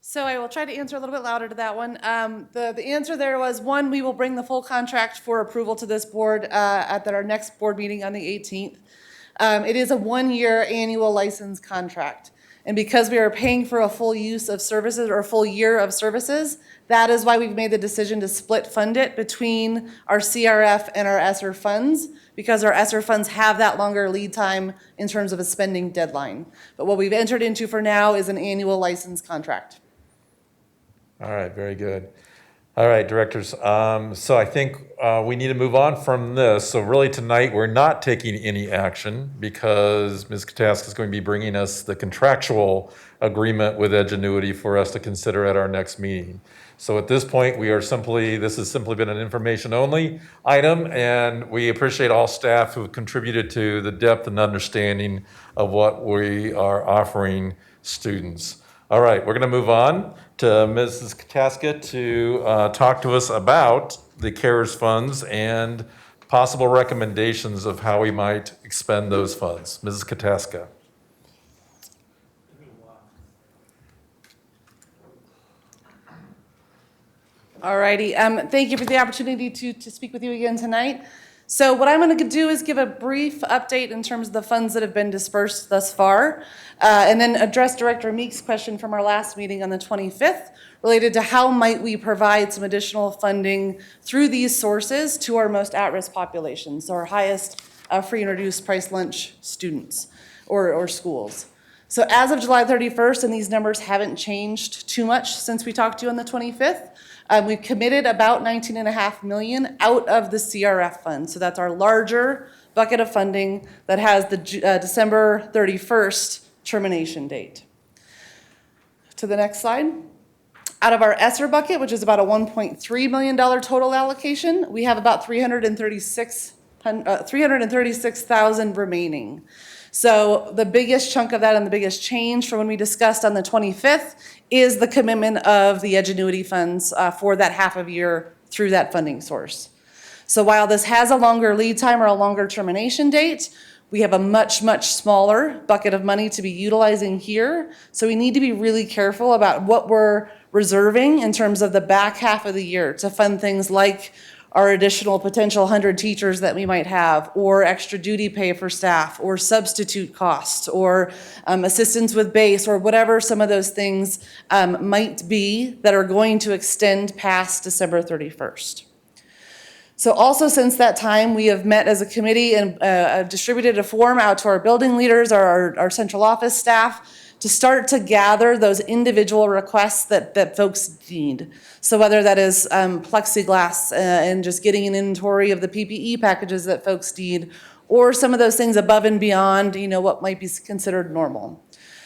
So I will try to answer a little bit louder to that one. The answer there was, one, we will bring the full contract for approval to this board at our next board meeting on the 18th. It is a 1-year annual license contract. And because we are paying for a full use of services or a full year of services, that is why we've made the decision to split fund it between our CRF and our ESSER funds, because our ESSER funds have that longer lead time in terms of a spending deadline. But what we've entered into for now is an annual license contract. All right, very good. All right, directors. So I think we need to move on from this. So really tonight, we're not taking any action because Ms. Kataskis is going to be bringing us the contractual agreement with Edgenuity for us to consider at our next meeting. So at this point, this has simply been an information-only item, and we appreciate all staff who have contributed to the depth and understanding of what we are offering students. All right, we're going to move on to Mrs. Kataska to talk to us about the CARES funds and possible recommendations of how we might expend those funds. Mrs. Kataska. All righty. Thank you for the opportunity to speak with you again tonight. So what I'm going to do is give a brief update in terms of the funds that have been dispersed thus far, and then address Director Meek's question from our last meeting on the 25th related to how might we provide some additional funding through these sources to our most at-risk populations, so our highest free and reduced price lunch students or schools. So as of July 31st, and these numbers haven't changed too much since we talked to you on the 25th, we've committed about $19.5 million out of the CRF fund. So that's our larger bucket of funding that has the December 31st termination date. To the next slide. Out of our ESSER bucket, which is about a $1.3 million total allocation, we have about $336,000 remaining. So the biggest chunk of that and the biggest change from when we discussed on the 25th is the commitment of the Edgenuity funds for that half of year through that funding source. So while this has a longer lead time or a longer termination date, we have a much, much smaller bucket of money to be utilizing here. So we need to be really careful about what we're reserving in terms of the back half of the year to fund things like our additional potential 100 teachers that we might have, or extra duty pay for staff, or substitute costs, or assistance with base, or whatever some of those things might be that are going to extend past December 31st. So also since that time, we have met as a committee and distributed a form out to our building leaders, our central office staff, to start to gather those individual requests that folks need. So whether that is plexiglass and just getting an inventory of the PPE packages that folks need, or some of those things above and beyond, what might be considered normal.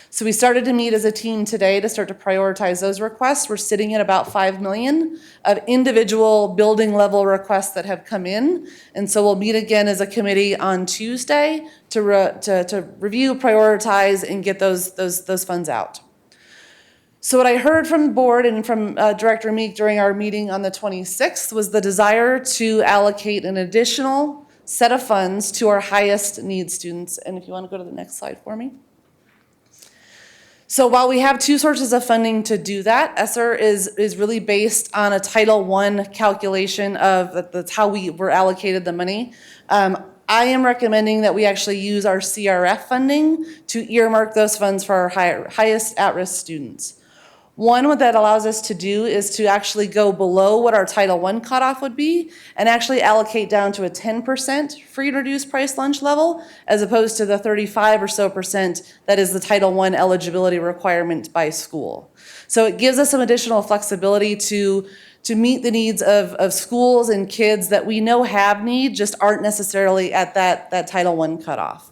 So we started to meet as a team today to start to prioritize those requests. We're sitting at about 5 million of individual building level requests that have come in. And so we'll meet again as a committee on Tuesday to review, prioritize, and get those funds out. So what I heard from the board and from Director Meek during our meeting on the 26th was the desire to allocate an additional set of funds to our highest need students. And if you want to go to the next slide for me. So while we have two sources of funding to do that, ESSER is really based on a Title I calculation of that's how we were allocated the money. I am recommending that we actually use our CRF funding to earmark those funds for our highest at-risk students. One, what that allows us to do is to actually go below what our Title I cutoff would be and actually allocate down to a 10% free and reduced price lunch level, as opposed to the 35 or so percent that is the Title I eligibility requirement by school. So it gives us some additional flexibility to meet the needs of schools and kids that we know have need, just aren't necessarily at that Title I cutoff.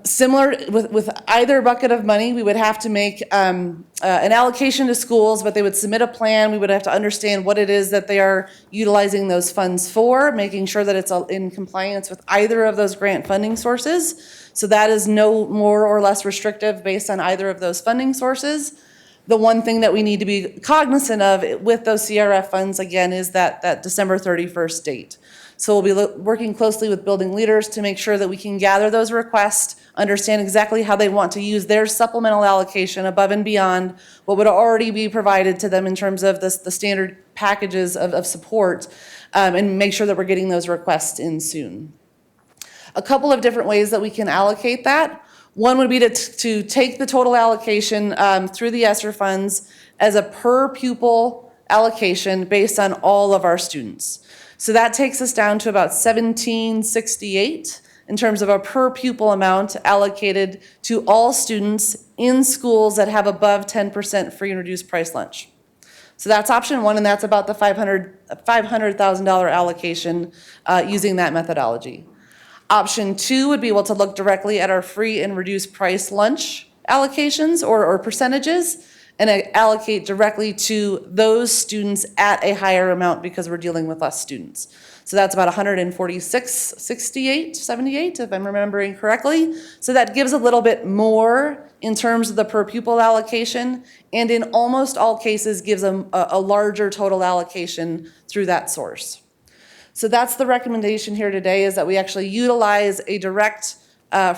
Similar with either bucket of money, we would have to make an allocation to schools, but they would submit a plan. We would have to understand what it is that they are utilizing those funds for, making sure that it's in compliance with either of those grant funding sources. So that is no more or less restrictive based on either of those funding sources. The one thing that we need to be cognizant of with those CRF funds, again, is that December 31st date. So we'll be working closely with building leaders to make sure that we can gather those requests, understand exactly how they want to use their supplemental allocation above and beyond what would already be provided to them in terms of the standard packages of support, and make sure that we're getting those requests in soon. A couple of different ways that we can allocate that. One would be to take the total allocation through the ESSER funds as a per pupil allocation based on all of our students. So that takes us down to about $17.68 in terms of a per pupil amount allocated to all students in schools that have above 10% free and reduced price lunch. So that's option one, and that's about the $500,000 allocation using that methodology. Option two would be able to look directly at our free and reduced price lunch allocations or percentages, and allocate directly to those students at a higher amount because we're dealing with less students. So that's about $146.78, if I'm remembering correctly. So that gives a little bit more in terms of the per pupil allocation, and in almost all cases gives them a larger total allocation through that source. So that's the recommendation here today, is that we actually utilize a direct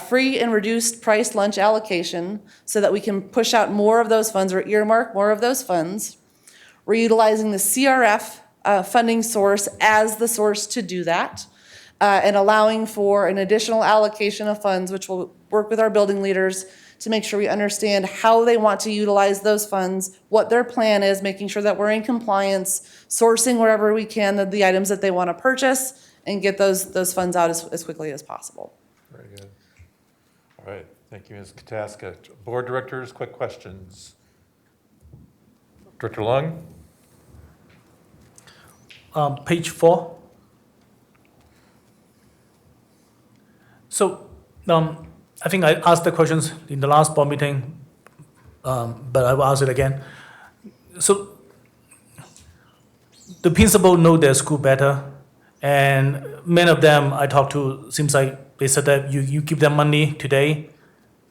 free and reduced price lunch allocation so that we can push out more of those funds or earmark more of those funds. We're utilizing the CRF funding source as the source to do that, and allowing for an additional allocation of funds, which will work with our building leaders to make sure we understand how they want to utilize those funds, what their plan is, making sure that we're in compliance, sourcing wherever we can the items that they want to purchase, and get those funds out as quickly as possible. Very good. All right, thank you, Ms. Kataska. Board directors, quick questions. Director Lung? Page 4. So I think I asked the questions in the last board meeting, but I will ask it again. So the principal know their school better, and many of them I talked to, seems like they said that you give them money today,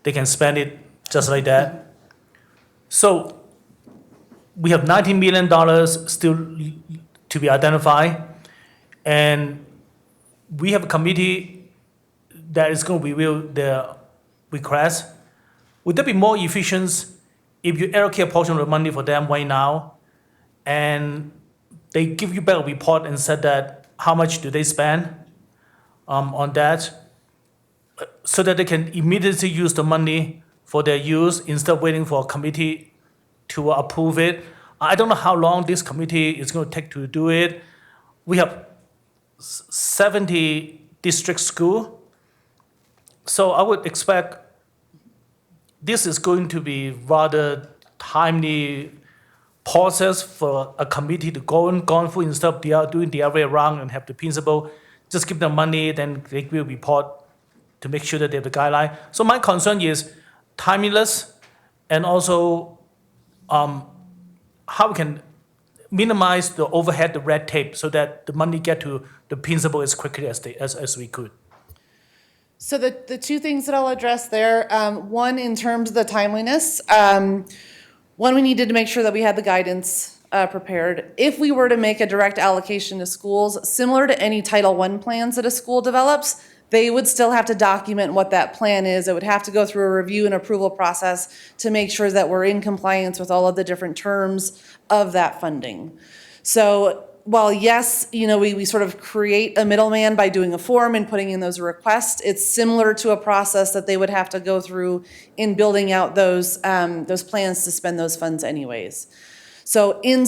they can spend it just like that. So we have $19 million still to be identified, and we have a committee that is going to review their request. Would that be more efficient if you allocate a portion of the money for them right now, and they give you back a report and said that how much do they spend on that, so that they can immediately use the money for their use instead of waiting for a committee to approve it? I don't know how long this committee is going to take to do it. We have 70 district schools, so I would expect this is going to be rather timely process for a committee to go through instead of doing the other way around and have the principal just give them money, then they will report to make sure that they have the guideline. So my concern is timeliness, and also how we can minimize the overhead, the red tape, so that the money get to the principal as quickly as we could. So the two things that I'll address there, one in terms of the timeliness, one, we needed to make sure that we had the guidance prepared. If we were to make a direct allocation to schools, similar to any Title I plans that a school develops, they would still have to document what that plan is. It would have to go through a review and approval process to make sure that we're in compliance with all of the different terms of that funding. So while yes, we sort of create a middleman by doing a form and putting in those requests, it's similar to a process that they would have to go through in building out those plans to spend those funds anyways. So in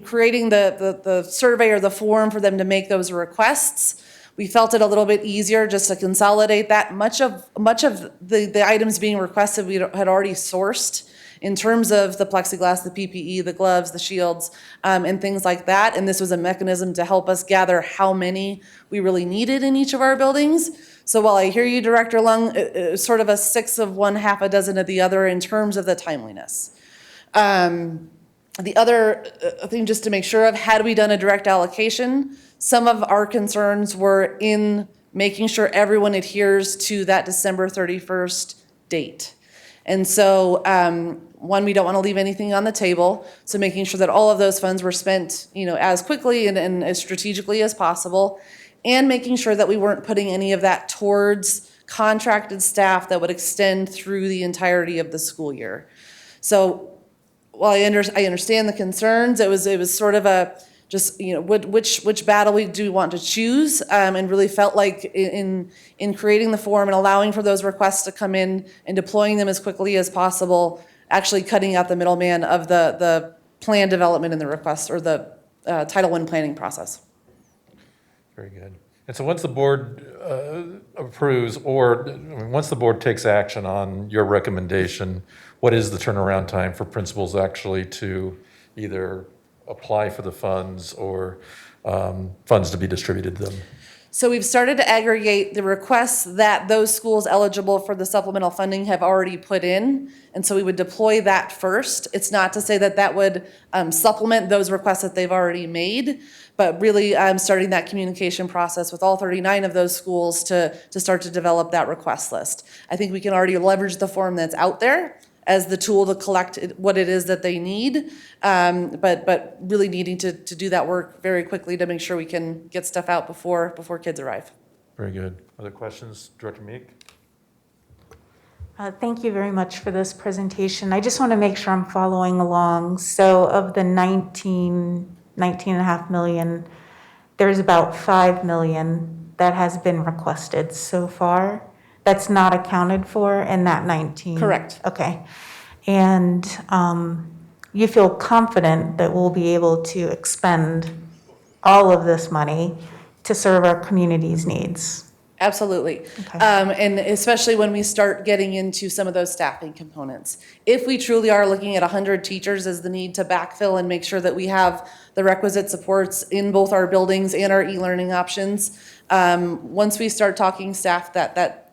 creating the survey or the form for them to make those requests, we felt it a little bit easier just to consolidate that. Much of the items being requested we had already sourced in terms of the plexiglass, the PPE, the gloves, the shields, and things like that. And this was a mechanism to help us gather how many we really needed in each of our buildings. So while I hear you, Director Lung, sort of a 6 of one, half a dozen of the other in terms of the timeliness. The other thing just to make sure of, had we done a direct allocation, some of our concerns were in making sure everyone adheres to that December 31st date. And so, one, we don't want to leave anything on the table. So making sure that all of those funds were spent, as quickly and as strategically as possible, and making sure that we weren't putting any of that towards contracted staff that would extend through the entirety of the school year. So while I understand the concerns, it was sort of a just which battle we want to choose, and really felt like in creating the form and allowing for those requests to come in and deploying them as quickly as possible, actually cutting out the middleman of the plan development and the request or the Title I planning process. Very good. And so once the board approves, or once the board takes action on your recommendation, what is the turnaround time for principals actually to either apply for the funds or funds to be distributed to them? So we've started to aggregate the requests that those schools eligible for the supplemental funding have already put in. And so we would deploy that first. It's not to say that would supplement those requests that they've already made, but really starting that communication process with all 39 of those schools to start to develop that request list. I think we can already leverage the form that's out there as the tool to collect what it is that they need, but really needing to do that work very quickly to make sure we can get stuff out before kids arrive. Very good. Other questions? Director Meek? Thank you very much for this presentation. I just want to make sure I'm following along. So of the 19.5 million, there's about 5 million that has been requested so far. That's not accounted for in that 19? Correct. Okay. And you feel confident that we'll be able to expend all of this money to serve our community's needs? Absolutely. And especially when we start getting into some of those staffing components. If we truly are looking at 100 teachers as the need to backfill and make sure that we have the requisite supports in both our buildings and our e-learning options, once we start talking staff, that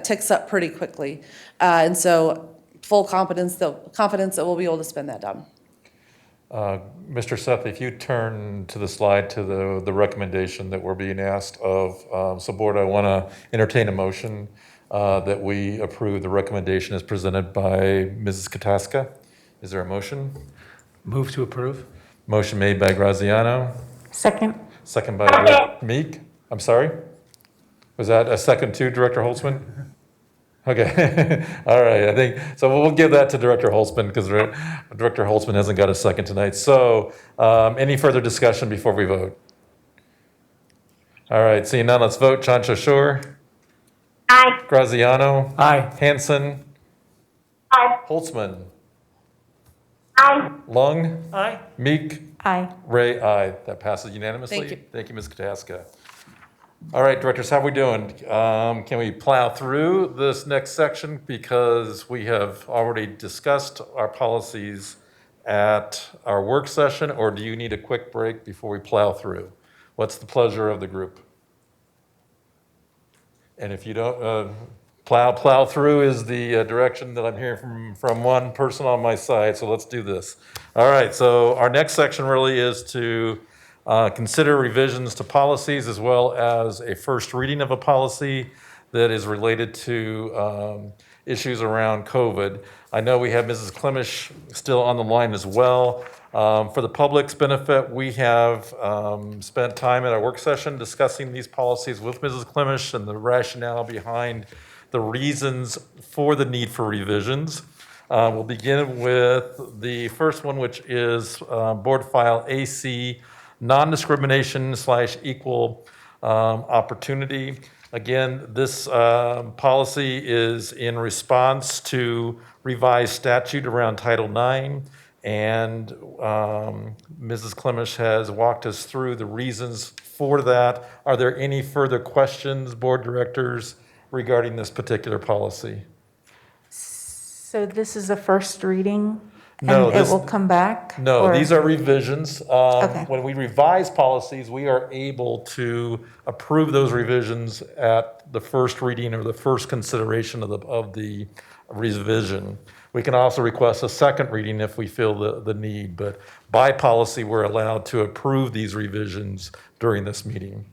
ticks up pretty quickly. And so full confidence that we'll be able to spend that down. Mr. Seth, if you turn to the slide to the recommendation that we're being asked of, so board, I want to entertain a motion that we approve the recommendation as presented by Mrs. Kataska. Is there a motion? Move to approve. Motion made by Graziano. Second. Second by Director Meek. I'm sorry? Was that a second too, Director Holtzman? Okay, all right, I think, so we'll give that to Director Holtzman because Director Holtzman hasn't got a second tonight. So any further discussion before we vote? All right, seeing none, let's vote. Chancha Shore? Aye. Graziano? Aye. Hanson? Aye. Holtzman? Aye. Lung? Aye. Meek? Aye. Ray, aye. That passes unanimously. Thank you. Thank you, Ms. Kataska. All right, directors, how are we doing? Can we plow through this next section because we have already discussed our policies at our work session, or do you need a quick break before we plow through? What's the pleasure of the group? And if you don't, plow through is the direction that I'm hearing from one person on my side, so let's do this. All right, so our next section really is to consider revisions to policies as well as a first reading of a policy that is related to issues around COVID. I know we have Mrs. Klimisch still on the line as well. For the public's benefit, we have spent time at our work session discussing these policies with Mrs. Klimisch and the rationale behind the reasons for the need for revisions. We'll begin with the first one, which is Board File AC non-discrimination/equal opportunity. Again, this policy is in response to revised statute around Title IX, and Mrs. Clemish has walked us through the reasons for that. Are there any further questions, board directors, regarding this particular policy? So this is a first reading? No, And it this- will come back? No, or- these are revisions. Okay. When we revise policies, we are able to approve those revisions at the first reading or the first consideration of the revision. We can also request a second reading if we feel the need, but by policy, we're allowed to approve these revisions during this meeting.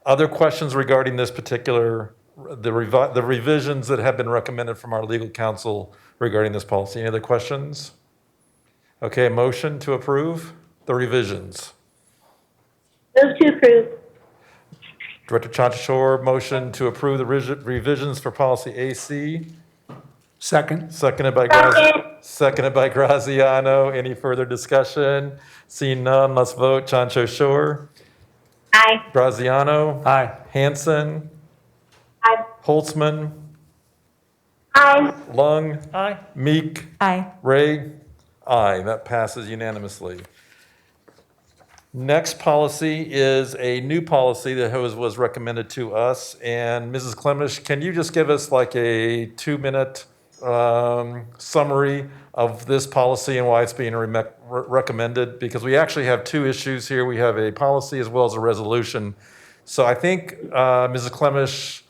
Other questions regarding this particular, the revisions that have been recommended from our legal counsel regarding this policy? Any other questions? Okay, motion to approve the revisions. Move to approve. Director Chanchashore, motion to approve the revisions for policy AC. Second. Seconded by Graziano. Any further discussion? Seeing none, let's vote. Chanchashore. Aye. Graziano. Aye. Hanson. Aye. Holtzman. Aye. Lung. Aye. Meek. Aye. Ray? Aye, that passes unanimously. Next policy is a new policy that was recommended to us. And Mrs. Clemish, can you just give us like a 2-minute summary of this policy and why it's being recommended? Because we actually have two issues here. We have a policy as well as a resolution. So I think, Mrs. Clemish,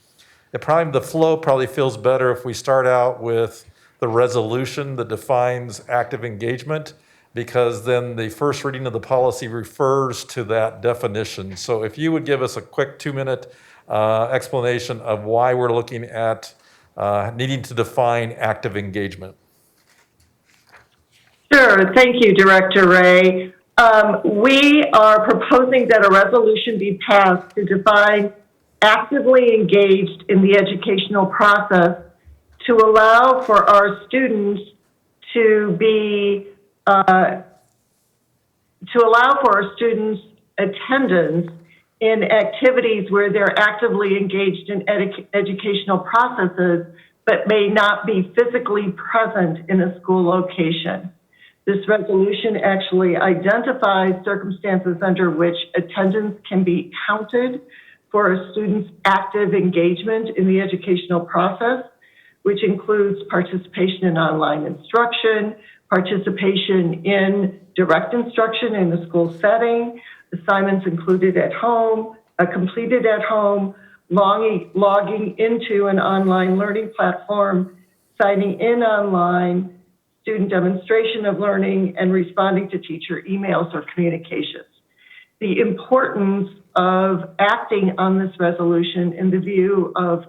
the flow probably feels better if we start out with the resolution that defines active engagement, because then the first reading of the policy refers to that definition. So if you would give us a quick 2-minute explanation of why we're looking at needing to define active engagement. Sure. Thank you, Director Ray. We are proposing that a resolution be passed to define actively engaged in the educational process to allow for our students to be, attendance in activities where they're actively engaged in educational processes, but may not be physically present in a school location. This resolution actually identifies circumstances under which attendance can be counted for a student's active engagement in the educational process, which includes participation in online instruction, participation in direct instruction in the school setting, assignments included at home, completed at home, logging into an online learning platform, signing in online, student demonstration of learning, and responding to teacher emails or communications. The importance of acting on this resolution in the view of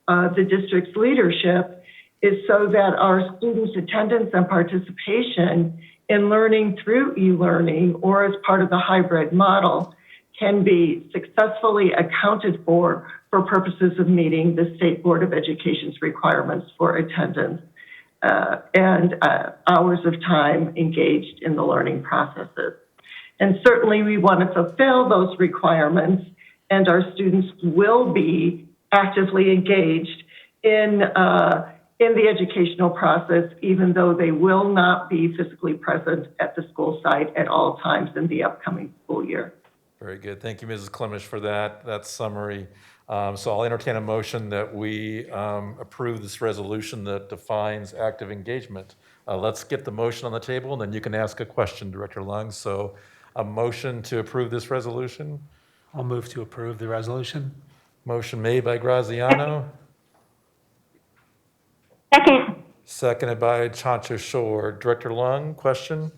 the district's leadership is so that our students' attendance and participation in learning through e-learning or as part of the hybrid model can be successfully accounted for purposes of meeting the State Board of Education's requirements for attendance and hours of time engaged in the learning processes. And certainly we want to fulfill those requirements, and our students will be actively engaged in the educational process, even though they will not be physically present at the school site at all times in the upcoming school year. Very good. Thank you, Mrs. Clemish, for that summary. So I'll entertain a motion that we approve this resolution that defines active engagement. Let's get the motion on the table, and then you can ask a question, Director Lung. So a motion to approve this resolution. I'll move to approve the resolution. Motion made by Graziano. Second. Seconded by Chanchashore. Director Lung, question?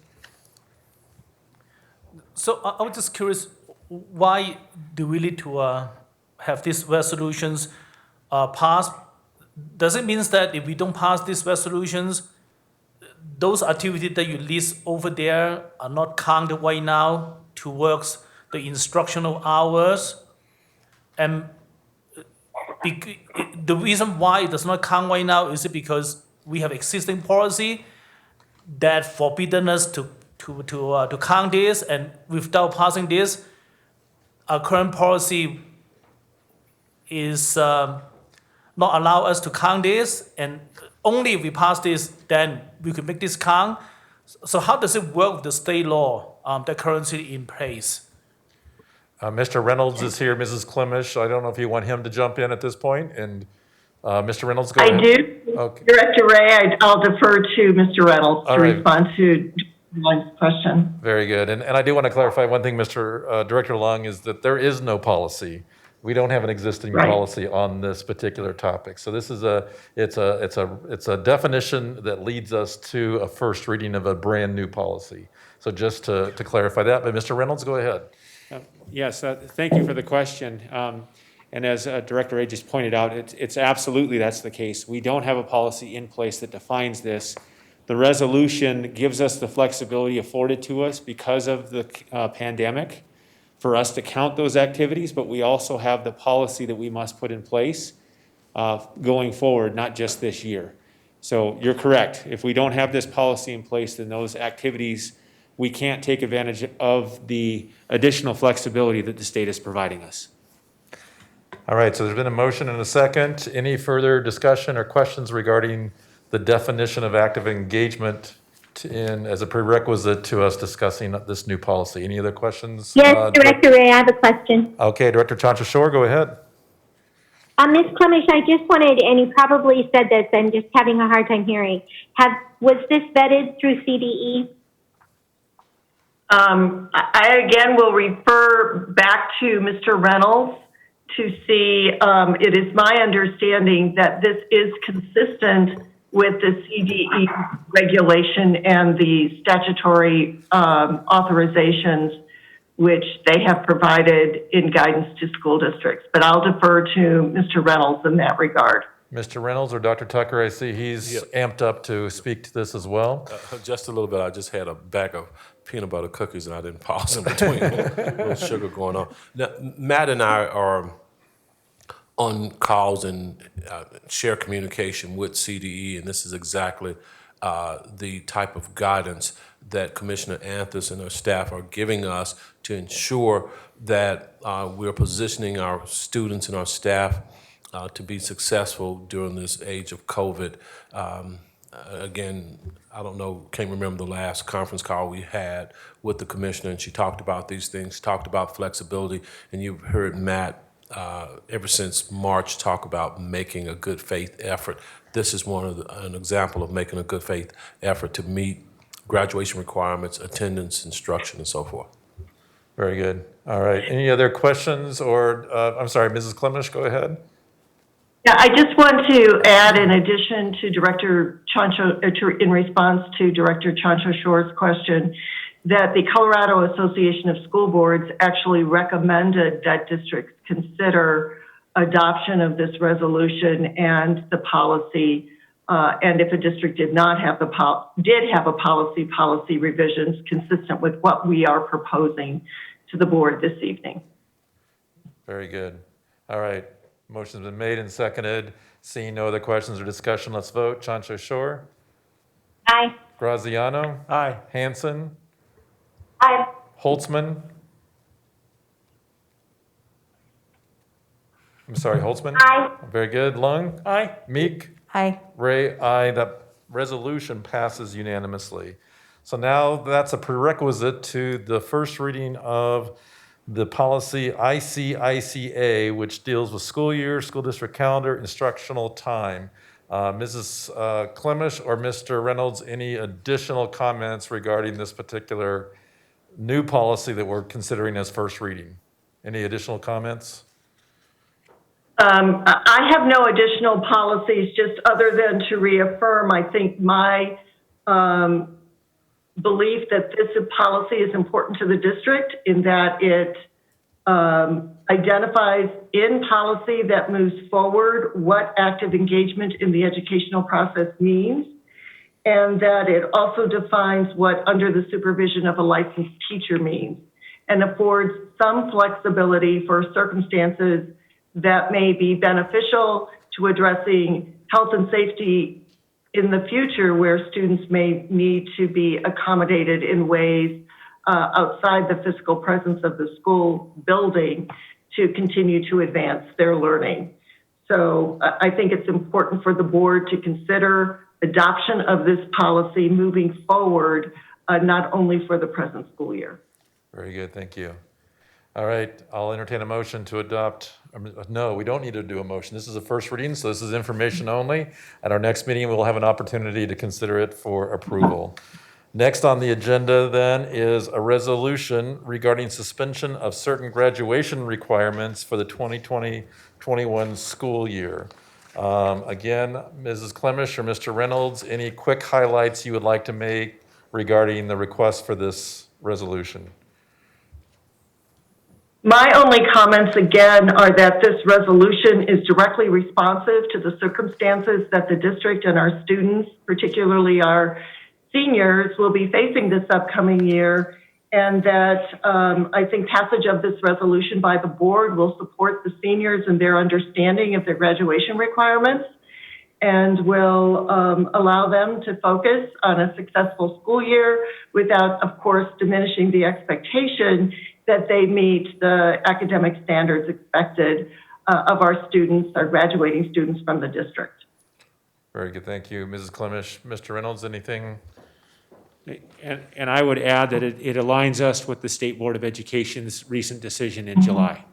So I was just curious, why do we need to have these resolutions passed? Does it mean that if we don't pass these resolutions, those activities that you list over there are not counted right now towards the instructional hours? And the reason why it does not count right now is it because we have existing policy that forbidden us to to count this, and without passing this, our current policy is not allow us to count this, and only if we pass this, then we can make this count. So how does it work with the state law that currently in place? Mr. Reynolds is here, Mrs. Clemish. I don't know if you want him to jump in at this point, and Mr. Reynolds, go ahead. I do. Okay. Director Ray, I'll defer to Mr. Reynolds All to right. respond to Lung's question. Very good. And I do want to clarify one thing, Mr. Director Lung, is that there is no policy. We don't have an existing Right. policy on this particular topic. So this is it's a definition that leads us to a first reading of a brand new policy. So just to clarify that, but Mr. Reynolds, go ahead. Yes, thank you for the question. And as Director Ray just pointed out, it's absolutely that's the case. We don't have a policy in place that defines this. The resolution gives us the flexibility afforded to us because of the pandemic for us to count those activities, but we also have the policy that we must put in place going forward, not just this year. So you're correct. If we don't have this policy in place, then those activities, we can't take advantage of the additional flexibility that the state is providing us. All right, so there's been a motion and a second. Any further discussion or questions regarding the definition of active engagement as a prerequisite to us discussing this new policy? Any other questions? Yes, Director Ray, I have a question. Okay, Director Chanchashore, go ahead. Ms. Clemish, I just wanted, and you probably said this, I'm just having a hard time hearing. Was this vetted through CDE? I again will refer back to Mr. Reynolds to see, it is my understanding that this is consistent with the CDE regulation and the statutory authorizations which they have provided in guidance to school districts. But I'll defer to Mr. Reynolds in that regard. Mr. Reynolds or Dr. Tucker, I see he's amped up to speak to this as well. Just a little bit. I just had a bag of peanut butter cookies and I didn't pause in between. A little sugar going on. Now, Matt and I are on calls and share communication with CDE, and this is exactly the type of guidance that Commissioner Anthus and her staff are giving us to ensure that we're positioning our students and our staff to be successful during this age of COVID. Again, I don't know, can't remember the last conference call we had with the commissioner, and she talked about these things, talked about flexibility, and you've heard Matt ever since March talk about making a good faith effort. This is an example of making a good faith effort to meet graduation requirements, attendance, instruction, and so forth. Very good. All right. Any other questions or, I'm sorry, Mrs. Clemish, go ahead. Yeah, I just want to add, in addition to Director Chancho, in response to Director Chancho-Shore's question, that the Colorado Association of School Boards actually recommended that districts consider adoption of this resolution and the policy. And if a district did not have policy revisions consistent with what we are proposing to the board this evening. Very good. All right. Motion's been made and seconded. Seeing no other questions or discussion, let's vote. Chancho-Shore? Aye. Graziano? Aye. Hanson? Aye. Holtzman? I'm sorry, Holtzman? Aye. Very good. Lung? Aye. Meek? Aye. Ray, aye. That resolution passes unanimously. So now that's a prerequisite to the first reading of the policy ICICA, which deals with school year, school district calendar, instructional time. Mrs. Clemish or Mr. Reynolds, any additional comments regarding this particular new policy that we're considering as first reading? Any additional comments? I have no additional policies, just other than to reaffirm, I think, my belief that this policy is important to the district in that it identifies in policy that moves forward what active engagement in the educational process means, and that it also defines what under the supervision of a licensed teacher means, and affords some flexibility for circumstances that may be beneficial to addressing health and safety in the future where students may need to be accommodated in ways outside the physical presence of the school building to continue to advance their learning. So I think it's important for the board to consider adoption of this policy moving forward, not only for the present school year. Very good, thank you. All right, I'll entertain a motion to adopt, no, we don't need to do a motion. This is a first reading, so this is information only. At our next meeting, we'll have an opportunity to consider it for approval. Next on the agenda then is a resolution regarding suspension of certain graduation requirements for the 2020-21 school year. Again, Mrs. Clemish or Mr. Reynolds, any quick highlights you would like to make regarding the request for this resolution? My only comments again are that this resolution is directly responsive to the circumstances that the district and our students, particularly our seniors, will be facing this upcoming year, and that I think passage of this resolution by the board will support the seniors in their understanding of their graduation requirements and will allow them to focus on a successful school year without, of course, diminishing the expectation that they meet the academic standards expected of our students, our graduating students from the district. Very good, thank you. Mrs. Clemish, Mr. Reynolds, anything? And I would add that it aligns us with the State Board of Education's recent decision in July.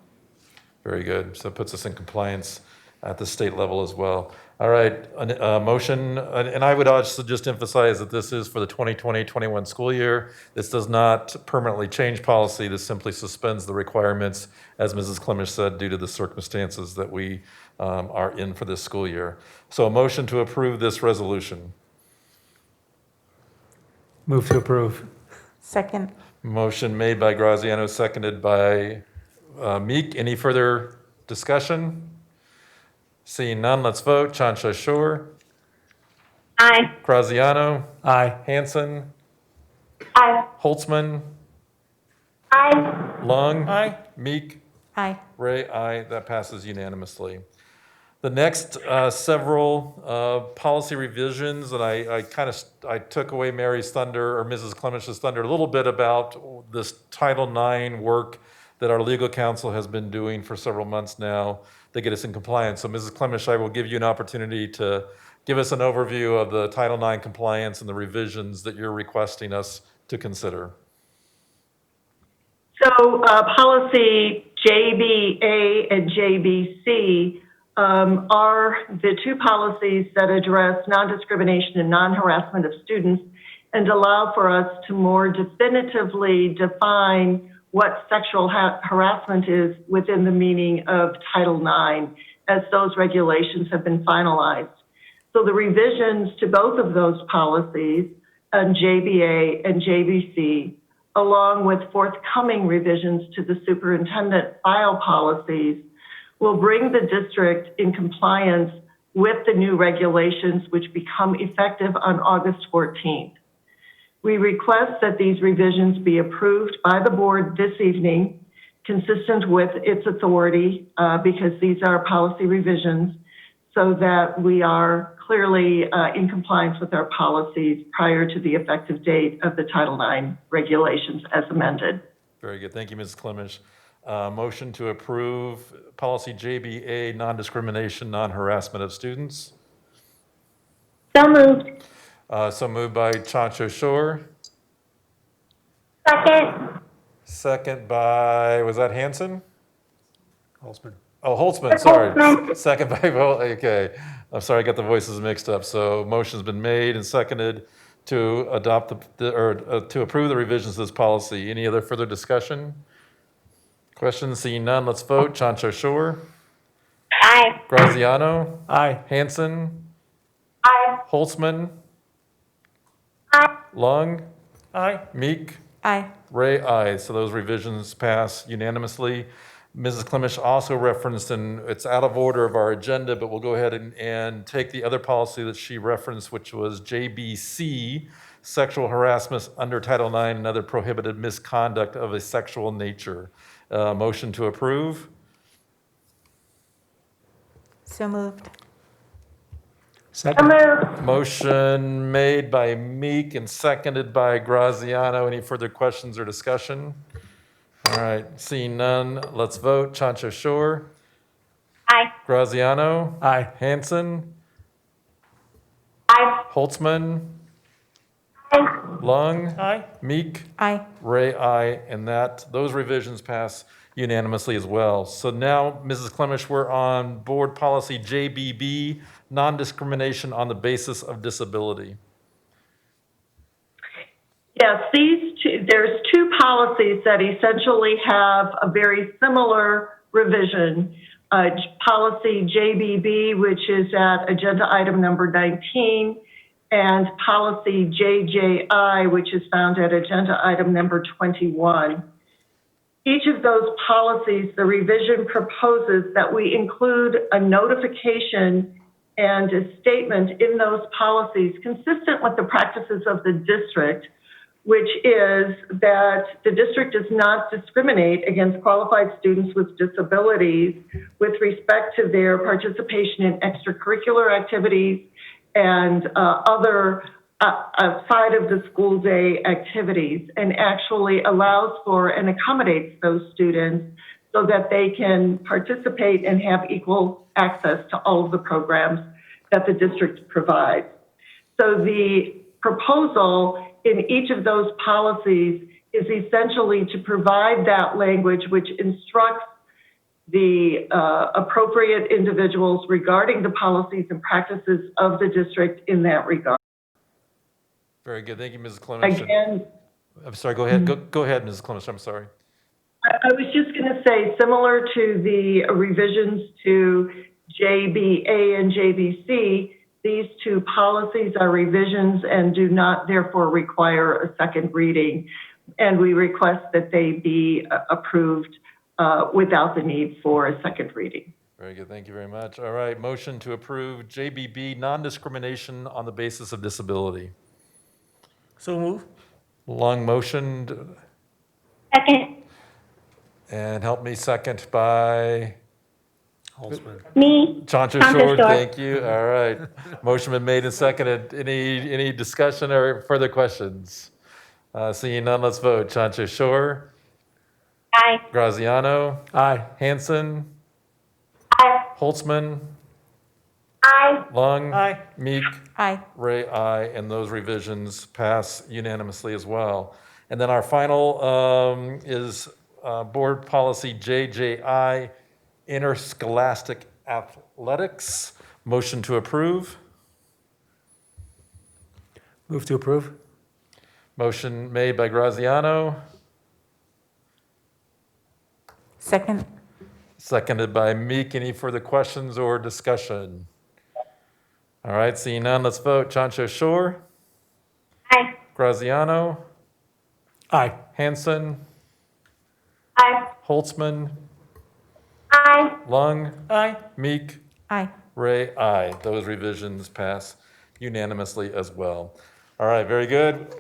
Very good, so it puts us in compliance at the state level as well. All right, a motion, and I would also just emphasize that this is for the 2020-21 school year. This does not permanently change policy. This simply suspends the requirements, as Mrs. Clemish said, due to the circumstances that we are in for this school year. So a motion to approve this resolution. Move to approve. Second. Motion made by Graziano, seconded by Meek. Any further discussion? Seeing none, let's vote. Chansha Shore. Aye. Graziano. Aye. Hanson. Aye. Holtzman. Aye. Lung. Aye. Meek. Aye. Ray, aye. That passes unanimously. The next several policy revisions, and I took away Mary's thunder or Mrs. Clemish's thunder a little bit about this Title IX work that our legal counsel has been doing for several months now to get us in compliance. So Mrs. Clemish, I will give you an opportunity to give us an overview of the Title IX compliance and the revisions that you're requesting us to consider. So policy JBA and JBC are the two policies that address non-discrimination and non-harassment of students and allow for us to more definitively define what sexual harassment is within the meaning of Title IX as those regulations have been finalized. So the revisions to both of those policies, JBA and JBC, along with forthcoming revisions to the superintendent file policies, will bring the district in compliance with the new regulations which become effective on August 14th. We request that these revisions be approved by the board this evening, consistent with its authority, because these are policy revisions, so that we are clearly in compliance with our policies prior to the effective date of the Title IX regulations as amended. Very good. Thank you, Mrs. Clemish. Motion to approve policy JBA, non-discrimination, non-harassment of students. So moved. So moved by Chansha Shore. Second. Second by, was that Hanson? Holtzman. Oh, Holtzman, sorry. Holtzman. Second by, okay. I'm sorry, I got the voices mixed up. So motion's been made and seconded to adopt to approve the revisions to this policy. Any other further discussion? Questions? Seeing none, let's vote. Chansha Shore. Aye. Graziano. Aye. Hanson. Aye. Holtzman. Aye. Lung. Aye. Meek. Aye. Ray, aye. So those revisions pass unanimously. Mrs. Clemish also referenced, and it's out of order of our agenda, but we'll go ahead and take the other policy that she referenced, which was JBC, sexual harassment under Title IX and other prohibited misconduct of a sexual nature. Motion to approve. So moved. Second. Motion made by Meek and seconded by Graziano. Any further questions or discussion? All right, seeing none, let's vote. Chancho Shore. Aye. Graziano. Aye. Hanson. Aye. Holtzman. Aye. Lung. Aye. Meek. Aye. Ray, aye, and those revisions pass unanimously as well. So now, Mrs. Clemish, we're on Board Policy JBB, non-discrimination on the basis of disability. Yes, there's two policies that essentially have a very similar revision. Policy JBB, which is at agenda item number 19, and policy JJI, which is found at agenda item number 21. Each of those policies, the revision proposes that we include a notification and a statement in those policies consistent with the practices of the district, which is that the district does not discriminate against qualified students with disabilities with respect to their participation in extracurricular activities and other outside of the school day activities, and actually allows for and accommodates those students so that they can participate and have equal access to all of the programs that the district provides. So the proposal in each of those policies is essentially to provide that language which instructs the appropriate individuals regarding the policies and practices of the district in that regard. Very good. Thank you, Mrs. Clemish. Again, I'm sorry, go ahead. Go ahead, Mrs. Clemish. I'm sorry. I was just going to say, similar to the revisions to JBA and JBC, these two policies are revisions and do not therefore require a second reading. And we request that they be approved without the need for a second reading. Very good. Thank you very much. All right. Motion to approve JBB, non-discrimination on the basis of disability. So move. Long motion. Second. And help me second by Me. Chancho Chancho Shore. Shore. Thank you. All right. Motion been made and seconded. Any discussion or further questions? Seeing none, let's vote. Chancho Shore. Aye. Graziano. Aye. Hanson. Aye. Holtzman. Aye. Lung. Aye. Meek. Aye. Ray, aye, and those revisions pass unanimously as well. And then our final is Board Policy JJI, Interscholastic Athletics. Motion to approve. Move to approve. Motion made by Graziano, Second. seconded by Meek. Any further questions or discussion? All right, seeing none, let's vote. Chancho Shore. Aye. Graziano. Aye. Hanson. Aye. Holtzman. Aye. Lung. Aye. Meek. Aye. Ray, aye. Those revisions pass unanimously as well. All right, very good.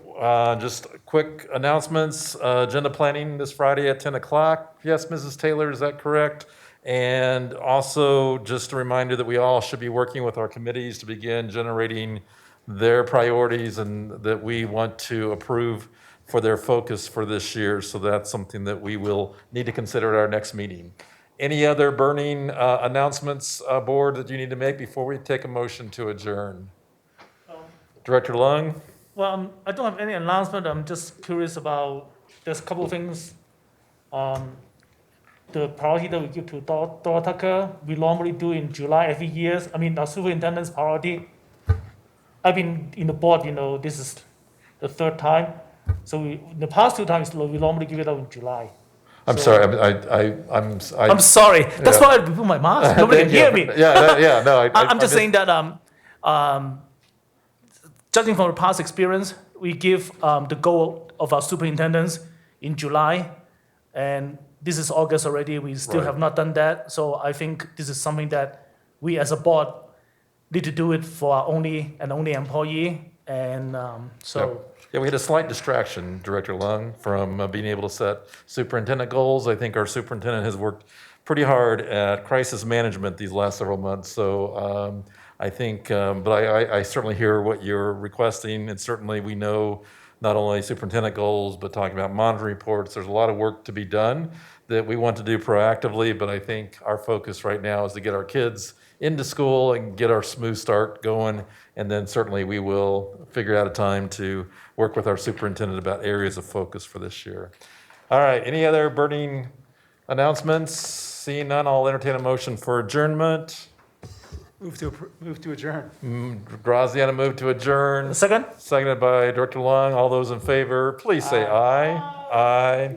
Just quick announcements. Agenda planning this Friday at 10 o'clock. Yes, Mrs. Taylor, is that correct? And also just a reminder that we all should be working with our committees to begin generating their priorities and that we want to approve for their focus for this year. So that's something that we will need to consider at our next meeting. Any other burning announcements, board, that you need to make before we take a motion to adjourn? Director Lung? Well, I don't have any announcement. I'm just curious about, there's a couple of things. The priority that we give to Dora Tucker, we normally do in July every year. I mean, our superintendent's priority. I've been in the board, this is the third time. So the past two times, we normally give it out in July. I'm sorry, I'm sorry. That's why I put my mask. Nobody can hear me. I'm just saying that judging from the past experience, we give the goal of our superintendents in July, and this is August already. We still have not done that. So I think this is something that we as a board need to do it for our only employee. And Yeah, we had a slight distraction, Director Lung, from being able to set superintendent goals. I think our superintendent has worked pretty hard at crisis management these last several months. So I think, but I certainly hear what you're requesting, and certainly we know not only superintendent goals, but talking about monitoring reports, there's a lot of work to be done that we want to do proactively, but I think our focus right now is to get our kids into school and get our smooth start going, and then certainly we will figure out a time to work with our superintendent about areas of focus for this year. All right, any other burning announcements? Seeing none, I'll entertain a motion for adjournment. Move to adjourn. Graziano moved to adjourn. Second? Seconded by Director Long. All those in favor, please say aye. Aye.